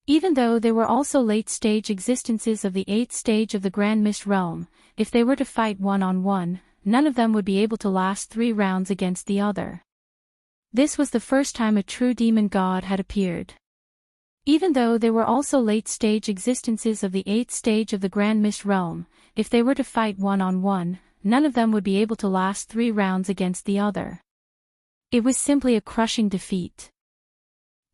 Even though they were also late-stage existences of the 8th stage of the Grand Mist Realm, if they were to fight one-on-one, none of them would be able to last 3 rounds against the other. This was the first time a true demon god had appeared. Even though they were also late-stage existences of the 8th stage of the Grand Mist Realm, if they were to fight one-on-one, none of them would be able to last 3 rounds against the other. It was simply a crushing defeat.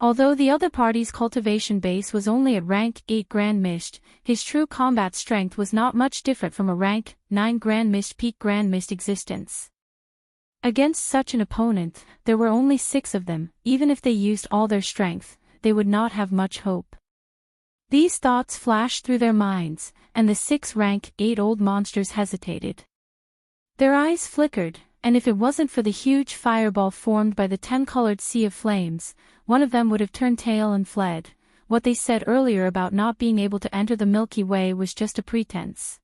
Although the other party's cultivation base was only at rank 8 Grand Mist, his true combat strength was not much different from a rank 9 Grand Mist peak Grand Mist existence. Against such an opponent, there were only 6 of them. Even if they used all their strength, they would not have much hope. These thoughts flashed through their minds, and the 6 rank 8 old monsters hesitated. Their eyes flickered, and if it wasn't for the huge fireball formed by the 10-colored sea of flames, one of them would have turned tail and fled. What they said earlier about not being able to enter the Milky Way was just a pretense.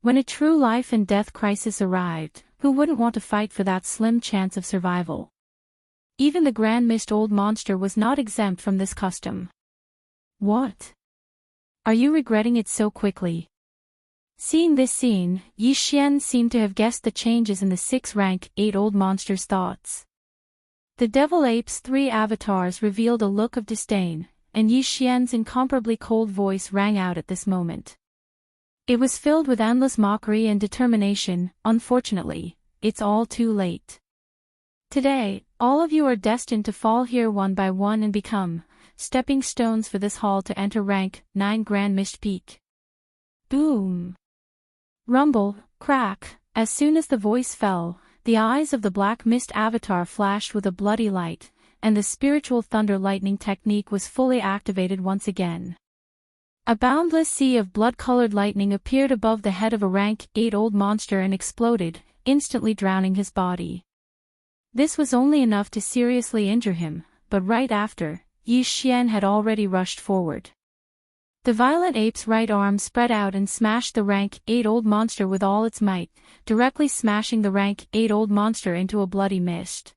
When a true life and death crisis arrived, who wouldn't want to fight for that slim chance of survival? Even the Grand Mist old monster was not exempt from this custom. What? Are you regretting it so quickly? Seeing this scene, Yi Xian seemed to have guessed the changes in the 6 rank 8 old monster's thoughts. The Devil Ape's 3 avatars revealed a look of disdain, and Yi Xian's incomparably cold voice rang out at this moment. It was filled with endless mockery and determination. Unfortunately, it's all too late. Today, all of you are destined to fall here one by one and become stepping stones for this hall to enter rank 9 Grand Mist Peak. Boom! Rumble, crack. As soon as the voice fell, the eyes of the black mist avatar flashed with a bloody light, and the spiritual thunder lightning technique was fully activated once again. A boundless sea of blood-colored lightning appeared above the head of a rank 8 old monster and exploded, instantly drowning his body. This was only enough to seriously injure him, but right after, Yi Xian had already rushed forward. The violet ape's right arm spread out and smashed the rank 8 old monster with all its might, directly smashing the rank 8 old monster into a bloody mist.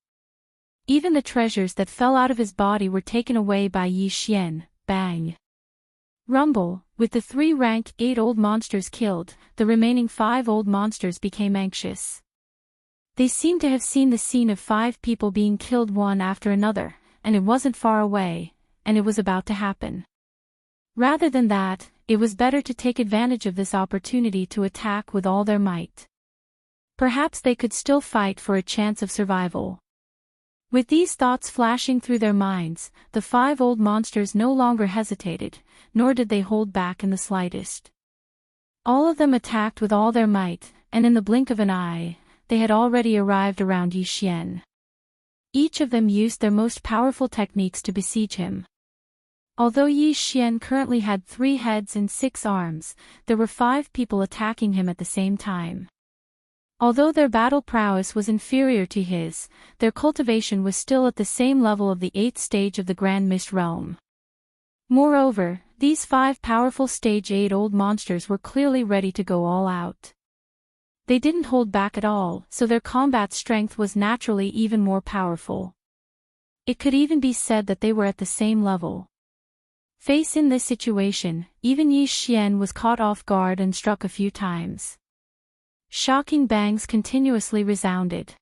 Even the treasures that fell out of his body were taken away by Yi Xian. Bang! Rumble. With the 3 rank 8 old monsters killed, the remaining 5 old monsters became anxious. They seemed to have seen the scene of 5 people being killed one after another, and it wasn't far away, and it was about to happen. Rather than that, it was better to take advantage of this opportunity to attack with all their might. Perhaps they could still fight for a chance of survival. With these thoughts flashing through their minds, the 5 old monsters no longer hesitated, nor did they hold back in the slightest. All of them attacked with all their might, and in the blink of an eye, they had already arrived around Yi Xian. Each of them used their most powerful techniques to besiege him. Although Yi Xian currently had 3 heads and 6 arms, there were 5 people attacking him at the same time. Although their battle prowess was inferior to his, their cultivation was still at the same level of the 8th stage of the Grand Mist Realm. Moreover, these 5 powerful Stage 8 old monsters were clearly ready to go all out. They didn't hold back at all, so their combat strength was naturally even more powerful. It could even be said that they were at the same level. Faced in this situation, even Yi Xian was caught off guard and struck a few times. Shocking bangs continuously resounded.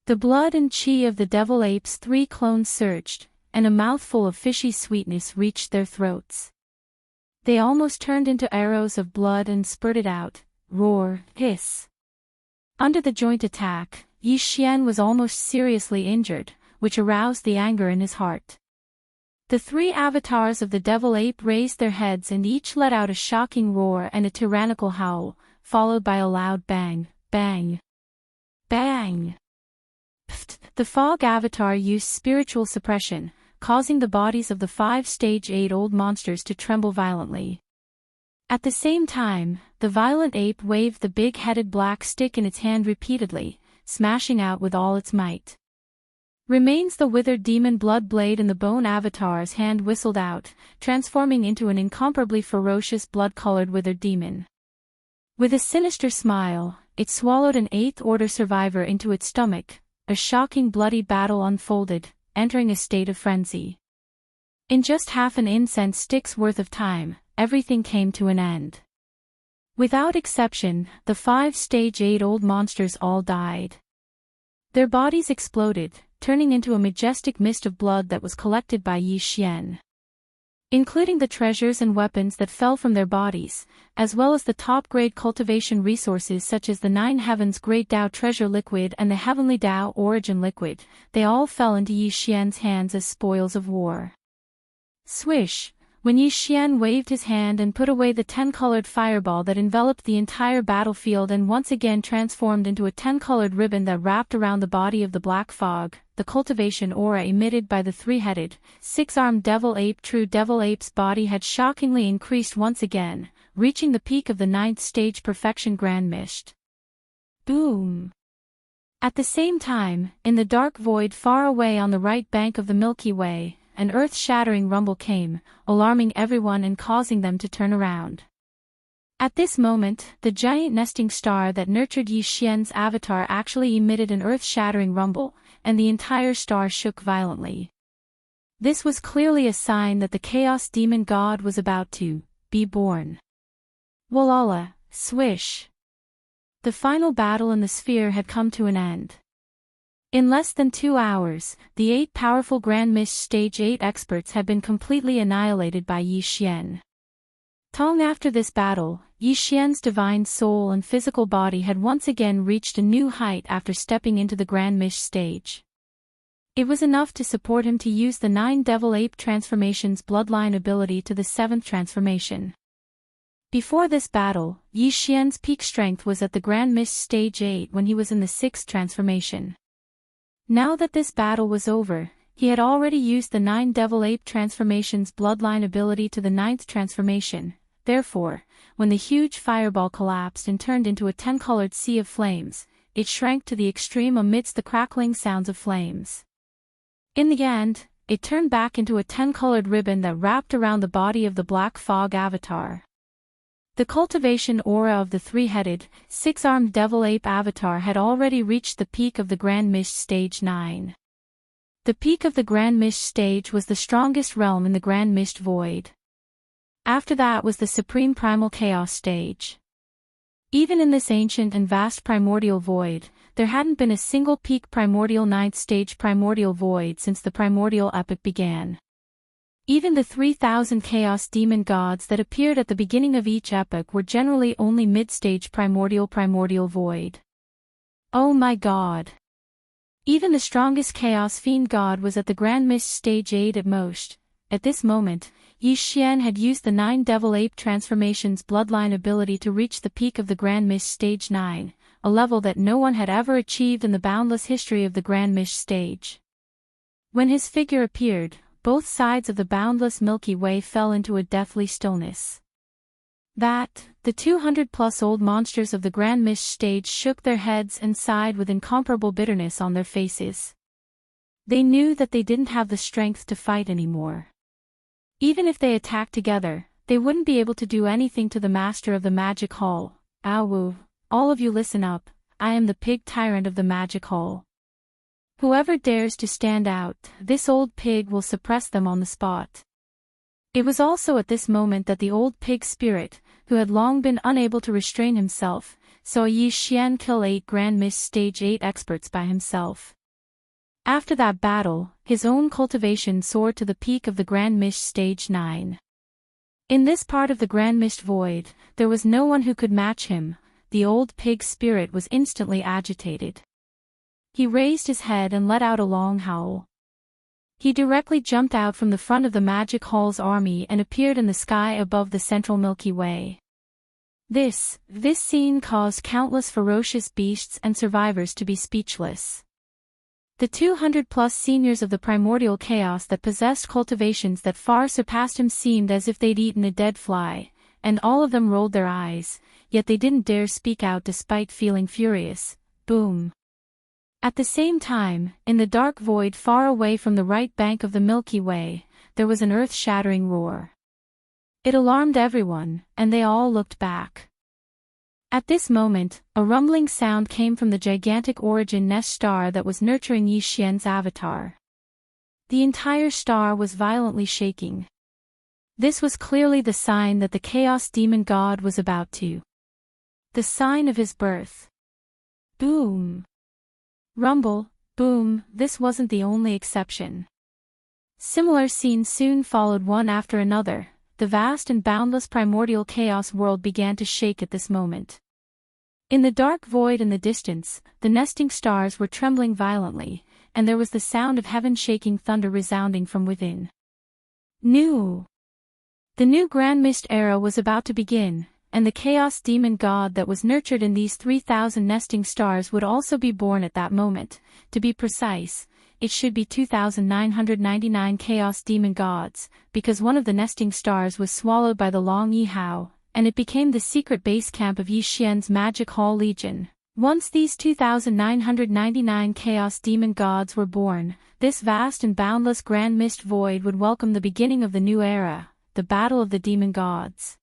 The blood and qi of the devil ape's 3 clones surged, and a mouthful of fishy sweetness reached their throats. They almost turned into arrows of blood and spurted out, roar, hiss. Under the joint attack, Yi Xian was almost seriously injured, which aroused the anger in his heart. The 3 avatars of the devil ape raised their heads and each let out a shocking roar and a tyrannical howl, followed by a loud bang, bang, bang. Pfft. The fog avatar used spiritual suppression, causing the bodies of the 5 Stage 8 old monsters to tremble violently. At the same time, the violent ape waved the big-headed black stick in its hand repeatedly, smashing out with all its might. Remains the withered demon blood blade in the bone avatar's hand whistled out, transforming into an incomparably ferocious blood-colored withered demon. With a sinister smile, it swallowed an 8th order survivor into its stomach. A shocking bloody battle unfolded, entering a state of frenzy. In just half an incense stick's worth of time, everything came to an end. Without exception, the 5 Stage 8 old monsters all died. Their bodies exploded, turning into a majestic mist of blood that was collected by Yi Xian. Including the treasures and weapons that fell from their bodies, as well as the top-grade cultivation resources such as the 9 Heavens Great Dao Treasure Liquid and the Heavenly Dao Origin Liquid, they all fell into Yi Xian's hands as spoils of war. Swish! When Yi Xian waved his hand and put away the 10-colored fireball that enveloped the entire battlefield and once again transformed into a 10-colored ribbon that wrapped around the body of the black fog, the cultivation aura emitted by the 3-headed, 6-armed devil ape True Devil Ape's body had shockingly increased once again, reaching the peak of the 9th stage perfection Grand Mist. Boom! At the same time, in the dark void far away on the right bank of the Milky Way, an earth-shattering rumble came, alarming everyone and causing them to turn around. At this moment, the giant nesting star that nurtured Yi Xian's avatar actually emitted an earth-shattering rumble, and the entire star shook violently. This was clearly a sign that the Chaos Demon God was about to be born. Walala, swish! The final battle in the sphere had come to an end. In less than 2 hours, the 8 powerful Grand Mist Stage 8 experts had been completely annihilated by Yi Xian. Long after this battle, Yi Xian's divine soul and physical body had once again reached a new height after stepping into the Grand Mist stage. It was enough to support him to use the 9 Devil Ape transformations bloodline ability to the 7th transformation. Before this battle, Yi Xian's peak strength was at the Grand Mist Stage 8 when he was in the 6th transformation. Now that this battle was over, he had already used the 9 Devil Ape transformation's bloodline ability to the 9th transformation. Therefore, when the huge fireball collapsed and turned into a 10-colored sea of flames, it shrank to the extreme amidst the crackling sounds of flames. In the end, it turned back into a 10-colored ribbon that wrapped around the body of the Black Fog avatar. The cultivation aura of the 3-headed, 6-armed Devil Ape avatar had already reached the peak of the Grand Mist Stage 9. The peak of the Grand Mist Stage was the strongest realm in the Grand Mist Void. After that was the Supreme Primal Chaos Stage. Even in this ancient and vast primordial void, there hadn't been a single peak primordial 9th stage primordial void since the primordial epoch began. Even the 3,000 chaos demon gods that appeared at the beginning of each epoch were generally only mid-stage primordial void. Oh my god! Even the strongest chaos fiend god was at the Grand Mist Stage 8 at most. At this moment, Yi Xian had used the 9 Devil Ape transformation's bloodline ability to reach the peak of the Grand Mist Stage 9, a level that no one had ever achieved in the boundless history of the Grand Mist Stage. When his figure appeared, both sides of the boundless Milky Way fell into a deathly stillness. The 200-plus old monsters of the Grand Mist Stage shook their heads and sighed with incomparable bitterness on their faces. They knew that they didn't have the strength to fight anymore. Even if they attacked together, they wouldn't be able to do anything to the master of the Magic Hall. Ow! All of you listen up, I am the pig tyrant of the Magic Hall. Whoever dares to stand out, this old pig will suppress them on the spot. It was also at this moment that the old pig spirit, who had long been unable to restrain himself, saw Yi Xian kill 8 Grand Mist Stage 8 experts by himself. After that battle, his own cultivation soared to the peak of the Grand Mist Stage 9. In this part of the Grand Mist Void, there was no one who could match him. The old pig spirit was instantly agitated. He raised his head and let out a long howl. He directly jumped out from the front of the Magic Hall's army and appeared in the sky above the central Milky Way. This scene caused countless ferocious beasts and survivors to be speechless. The 200-plus seniors of the primordial chaos that possessed cultivations that far surpassed him seemed as if they'd eaten a dead fly, and all of them rolled their eyes, yet they didn't dare speak out despite feeling furious. Boom! At the same time, in the dark void far away from the right bank of the Milky Way, there was an earth-shattering roar. It alarmed everyone, and they all looked back. At this moment, a rumbling sound came from the gigantic origin nest star that was nurturing Yi Xian's avatar. The entire star was violently shaking. This was clearly the sign that the Chaos Demon God was about to. The sign of his birth. Boom! Rumble, boom, this wasn't the only exception. Similar scenes soon followed one after another. The vast and boundless primordial chaos world began to shake at this moment. In the dark void in the distance, the nesting stars were trembling violently, and there was the sound of heaven-shaking thunder resounding from within. The new Grand Mist era was about to begin, and the Chaos Demon God that was nurtured in these 3,000 nesting stars would also be born at that moment. To be precise, it should be 2,999 Chaos Demon Gods, because one of the nesting stars was swallowed by the Long Yi Hao, and it became the secret base camp of Yi Xian's Magic Hall Legion. Once these 2,999 Chaos Demon Gods were born, this vast and boundless Grand Mist Void would welcome the beginning of the new era, the Battle of the Demon Gods.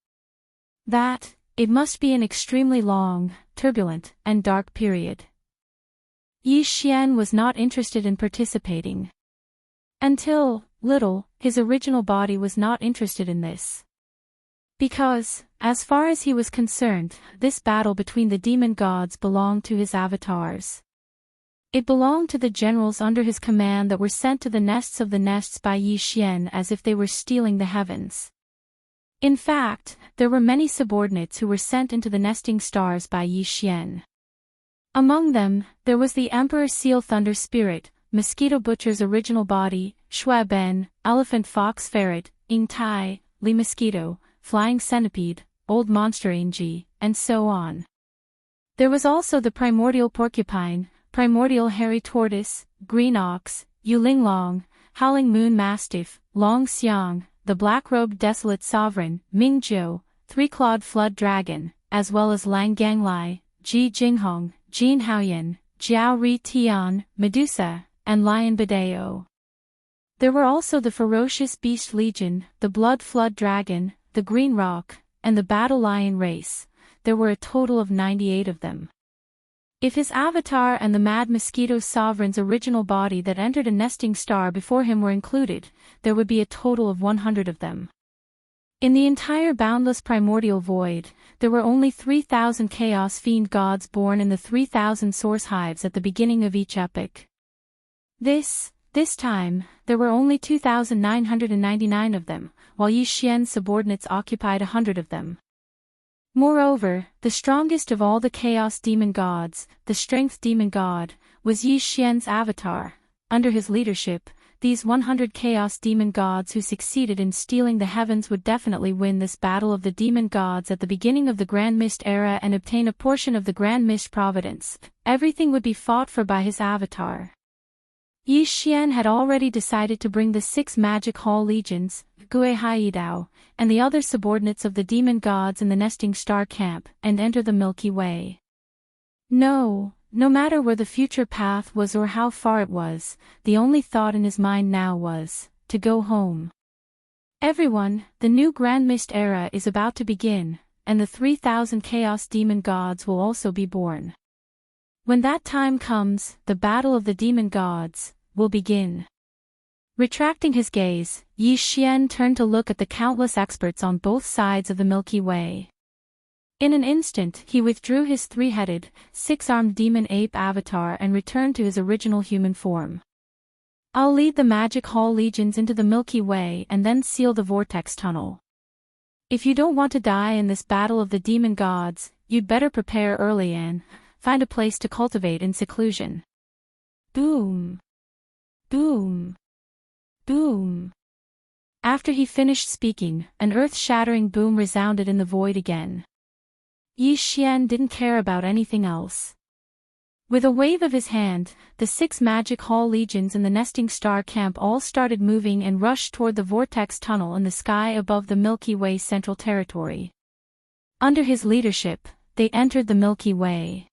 It must be an extremely long, turbulent, and dark period. Yi Xian was not interested in participating. Until, his original body was not interested in this. Because, as far as he was concerned, this battle between the demon gods belonged to his avatars. It belonged to the generals under his command that were sent to the nests of the nests by Yi Xian as if they were stealing the heavens. In fact, there were many subordinates who were sent into the nesting stars by Yi Xian. Among them, there was the Emperor Seal Thunder Spirit, Mosquito Butcher's original body, Shui Ben, Elephant Fox Ferret, Ing Tai, Li Mosquito, Flying Centipede, Old Monster Angie, and so on. There was also the Primordial Porcupine, Primordial Hairy Tortoise, Green Ox, Yuling Long, Howling Moon Mastiff, Long Xiang, the Black-Robed Desolate Sovereign, Ming Zhou, Three-Clawed Flood Dragon, as well as Lang Ganglai, Ji Jinghong, Jin Haoyan, Jiao Ri Tian, Medusa, and Lion Badeo. There were also the Ferocious Beast Legion, the Blood Flood Dragon, the Green Rock, and the Battle Lion race. There were a total of 98 of them. If his avatar and the Mad Mosquito Sovereign's original body that entered a nesting star before him were included, there would be a total of 100 of them. In the entire boundless primordial void, there were only 3,000 Chaos Fiend gods born in the 3,000 source hives at the beginning of each epoch. This time, there were only 2,999 of them, while Yi Xian's subordinates occupied 100 of them. Moreover, the strongest of all the Chaos Demon gods, the Strength Demon god, was Yi Xian's avatar. Under his leadership, these 100 Chaos Demon gods who succeeded in stealing the heavens would definitely win this battle of the demon gods at the beginning of the Grand Mist era and obtain a portion of the Grand Mist Providence. Everything would be fought for by his avatar. Yi Xian had already decided to bring the 6 Magic Hall legions, Gui Haidao, and the other subordinates of the demon gods in the nesting star camp, and enter the Milky Way. No matter where the future path was or how far it was, the only thought in his mind now was, to go home. Everyone, the new Grand Mist era is about to begin, and the 3,000 Chaos Demon gods will also be born. When that time comes, the battle of the demon gods will begin. Retracting his gaze, Yi Xian turned to look at the countless experts on both sides of the Milky Way. In an instant, he withdrew his 3-headed, 6-armed demon ape avatar and returned to his original human form. I'll lead the Magic Hall legions into the Milky Way and then seal the vortex tunnel. If you don't want to die in this battle of the demon gods, you'd better prepare early and find a place to cultivate in seclusion. Boom. Boom. Boom. After he finished speaking, an earth-shattering boom resounded in the void again. Yi Xian didn't care about anything else. With a wave of his hand, the 6 Magic Hall legions in the nesting star camp all started moving and rushed toward the vortex tunnel in the sky above the Milky Way Central Territory. Under his leadership, they entered the Milky Way.